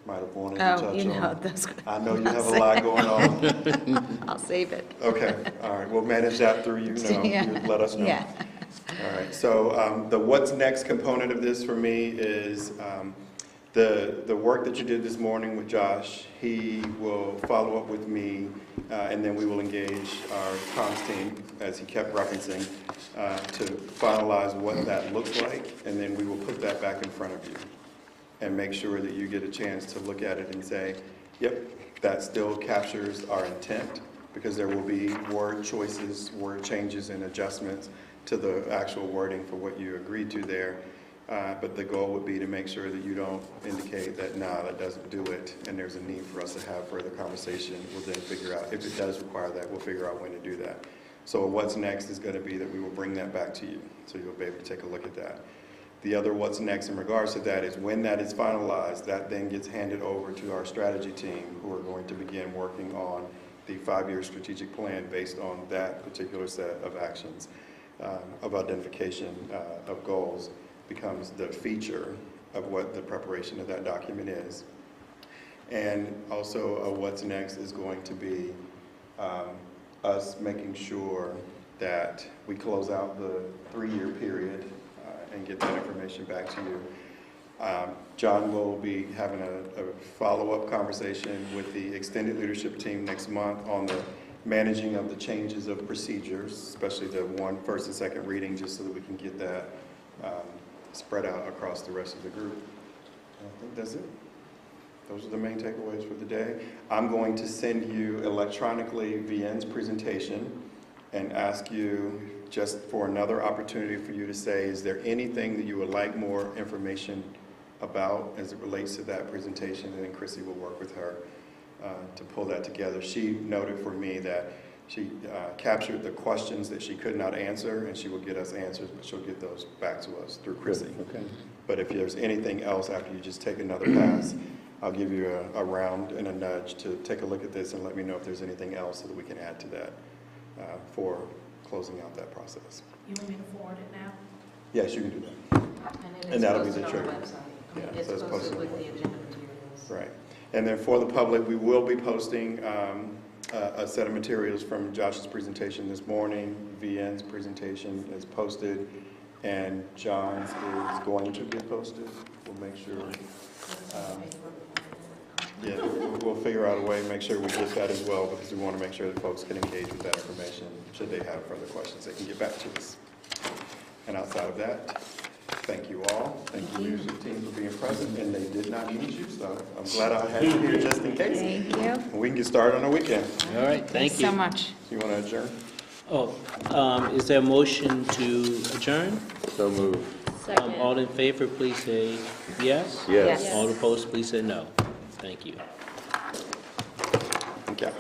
might have wanted to touch on? That's I know you have a lot going on. I'll save it. Okay, all right, we'll manage that through you now. Yeah. You let us know. Yeah. All right, so the what's next component of this for me is the work that you did this morning with Josh. He will follow up with me, and then we will engage our comms team, as he kept referencing, to finalize what that looks like, and then we will put that back in front of you and make sure that you get a chance to look at it and say, yep, that still captures our intent, because there will be word choices, word changes and adjustments to the actual wording for what you agreed to there. But the goal would be to make sure that you don't indicate that, nah, that doesn't do it, and there's a need for us to have further conversation. We'll then figure out, if it does require that, we'll figure out when to do that. So what's next is going to be that we will bring that back to you, so you'll be able to take a look at that. The other what's next in regards to that is when that is finalized, that then gets handed over to our strategy team, who are going to begin working on the 5-year strategic plan based on that particular set of actions, of identification of goals. Becomes the feature of what the preparation of that document is. And also what's next is going to be us making sure that we close out the 3-year period and get that information back to you. John will be having a follow-up conversation with the extended leadership team next month on the managing of the changes of procedures, especially the first and second reading, just so that we can get that spread out across the rest of the group. I think that's it. Those are the main takeaways for the day. I'm going to send you electronically VN's presentation and ask you just for another opportunity for you to say, is there anything that you would like more information about as it relates to that presentation? And then Chrissy will work with her to pull that together. She noted for me that she captured the questions that she could not answer, and she will get us answers, but she'll get those back to us through Chrissy. Okay. But if there's anything else after you just take another pass, I'll give you a round and a nudge to take a look at this and let me know if there's anything else so that we can add to that for closing out that process. You want me to forward it now? Yes, you can do that. And that'll be it's the posted on trigger. the website. Yeah, It's so it's posted posted. with the agenda materials. Right. And then for the public, we will be posting a set of materials from Josh's presentation this morning. VN's presentation is posted, and John's is going to get posted. We'll make sure. Yeah, we'll figure out a way, make sure we get that as well, because we want to make sure that folks can engage with that information. Should they have further questions, they can get back to us. And outside of that, thank you all. Thank you, leadership team, for being present, and they did not need you, so I'm glad I had you here just in case. Thank you. And we can get started on our weekend. All right, thank you. Thanks so much. You want to adjourn? Oh, is there a motion to adjourn? So moved. All in favor, please say yes. Yes. All opposed, please say no. Thank you. Okay.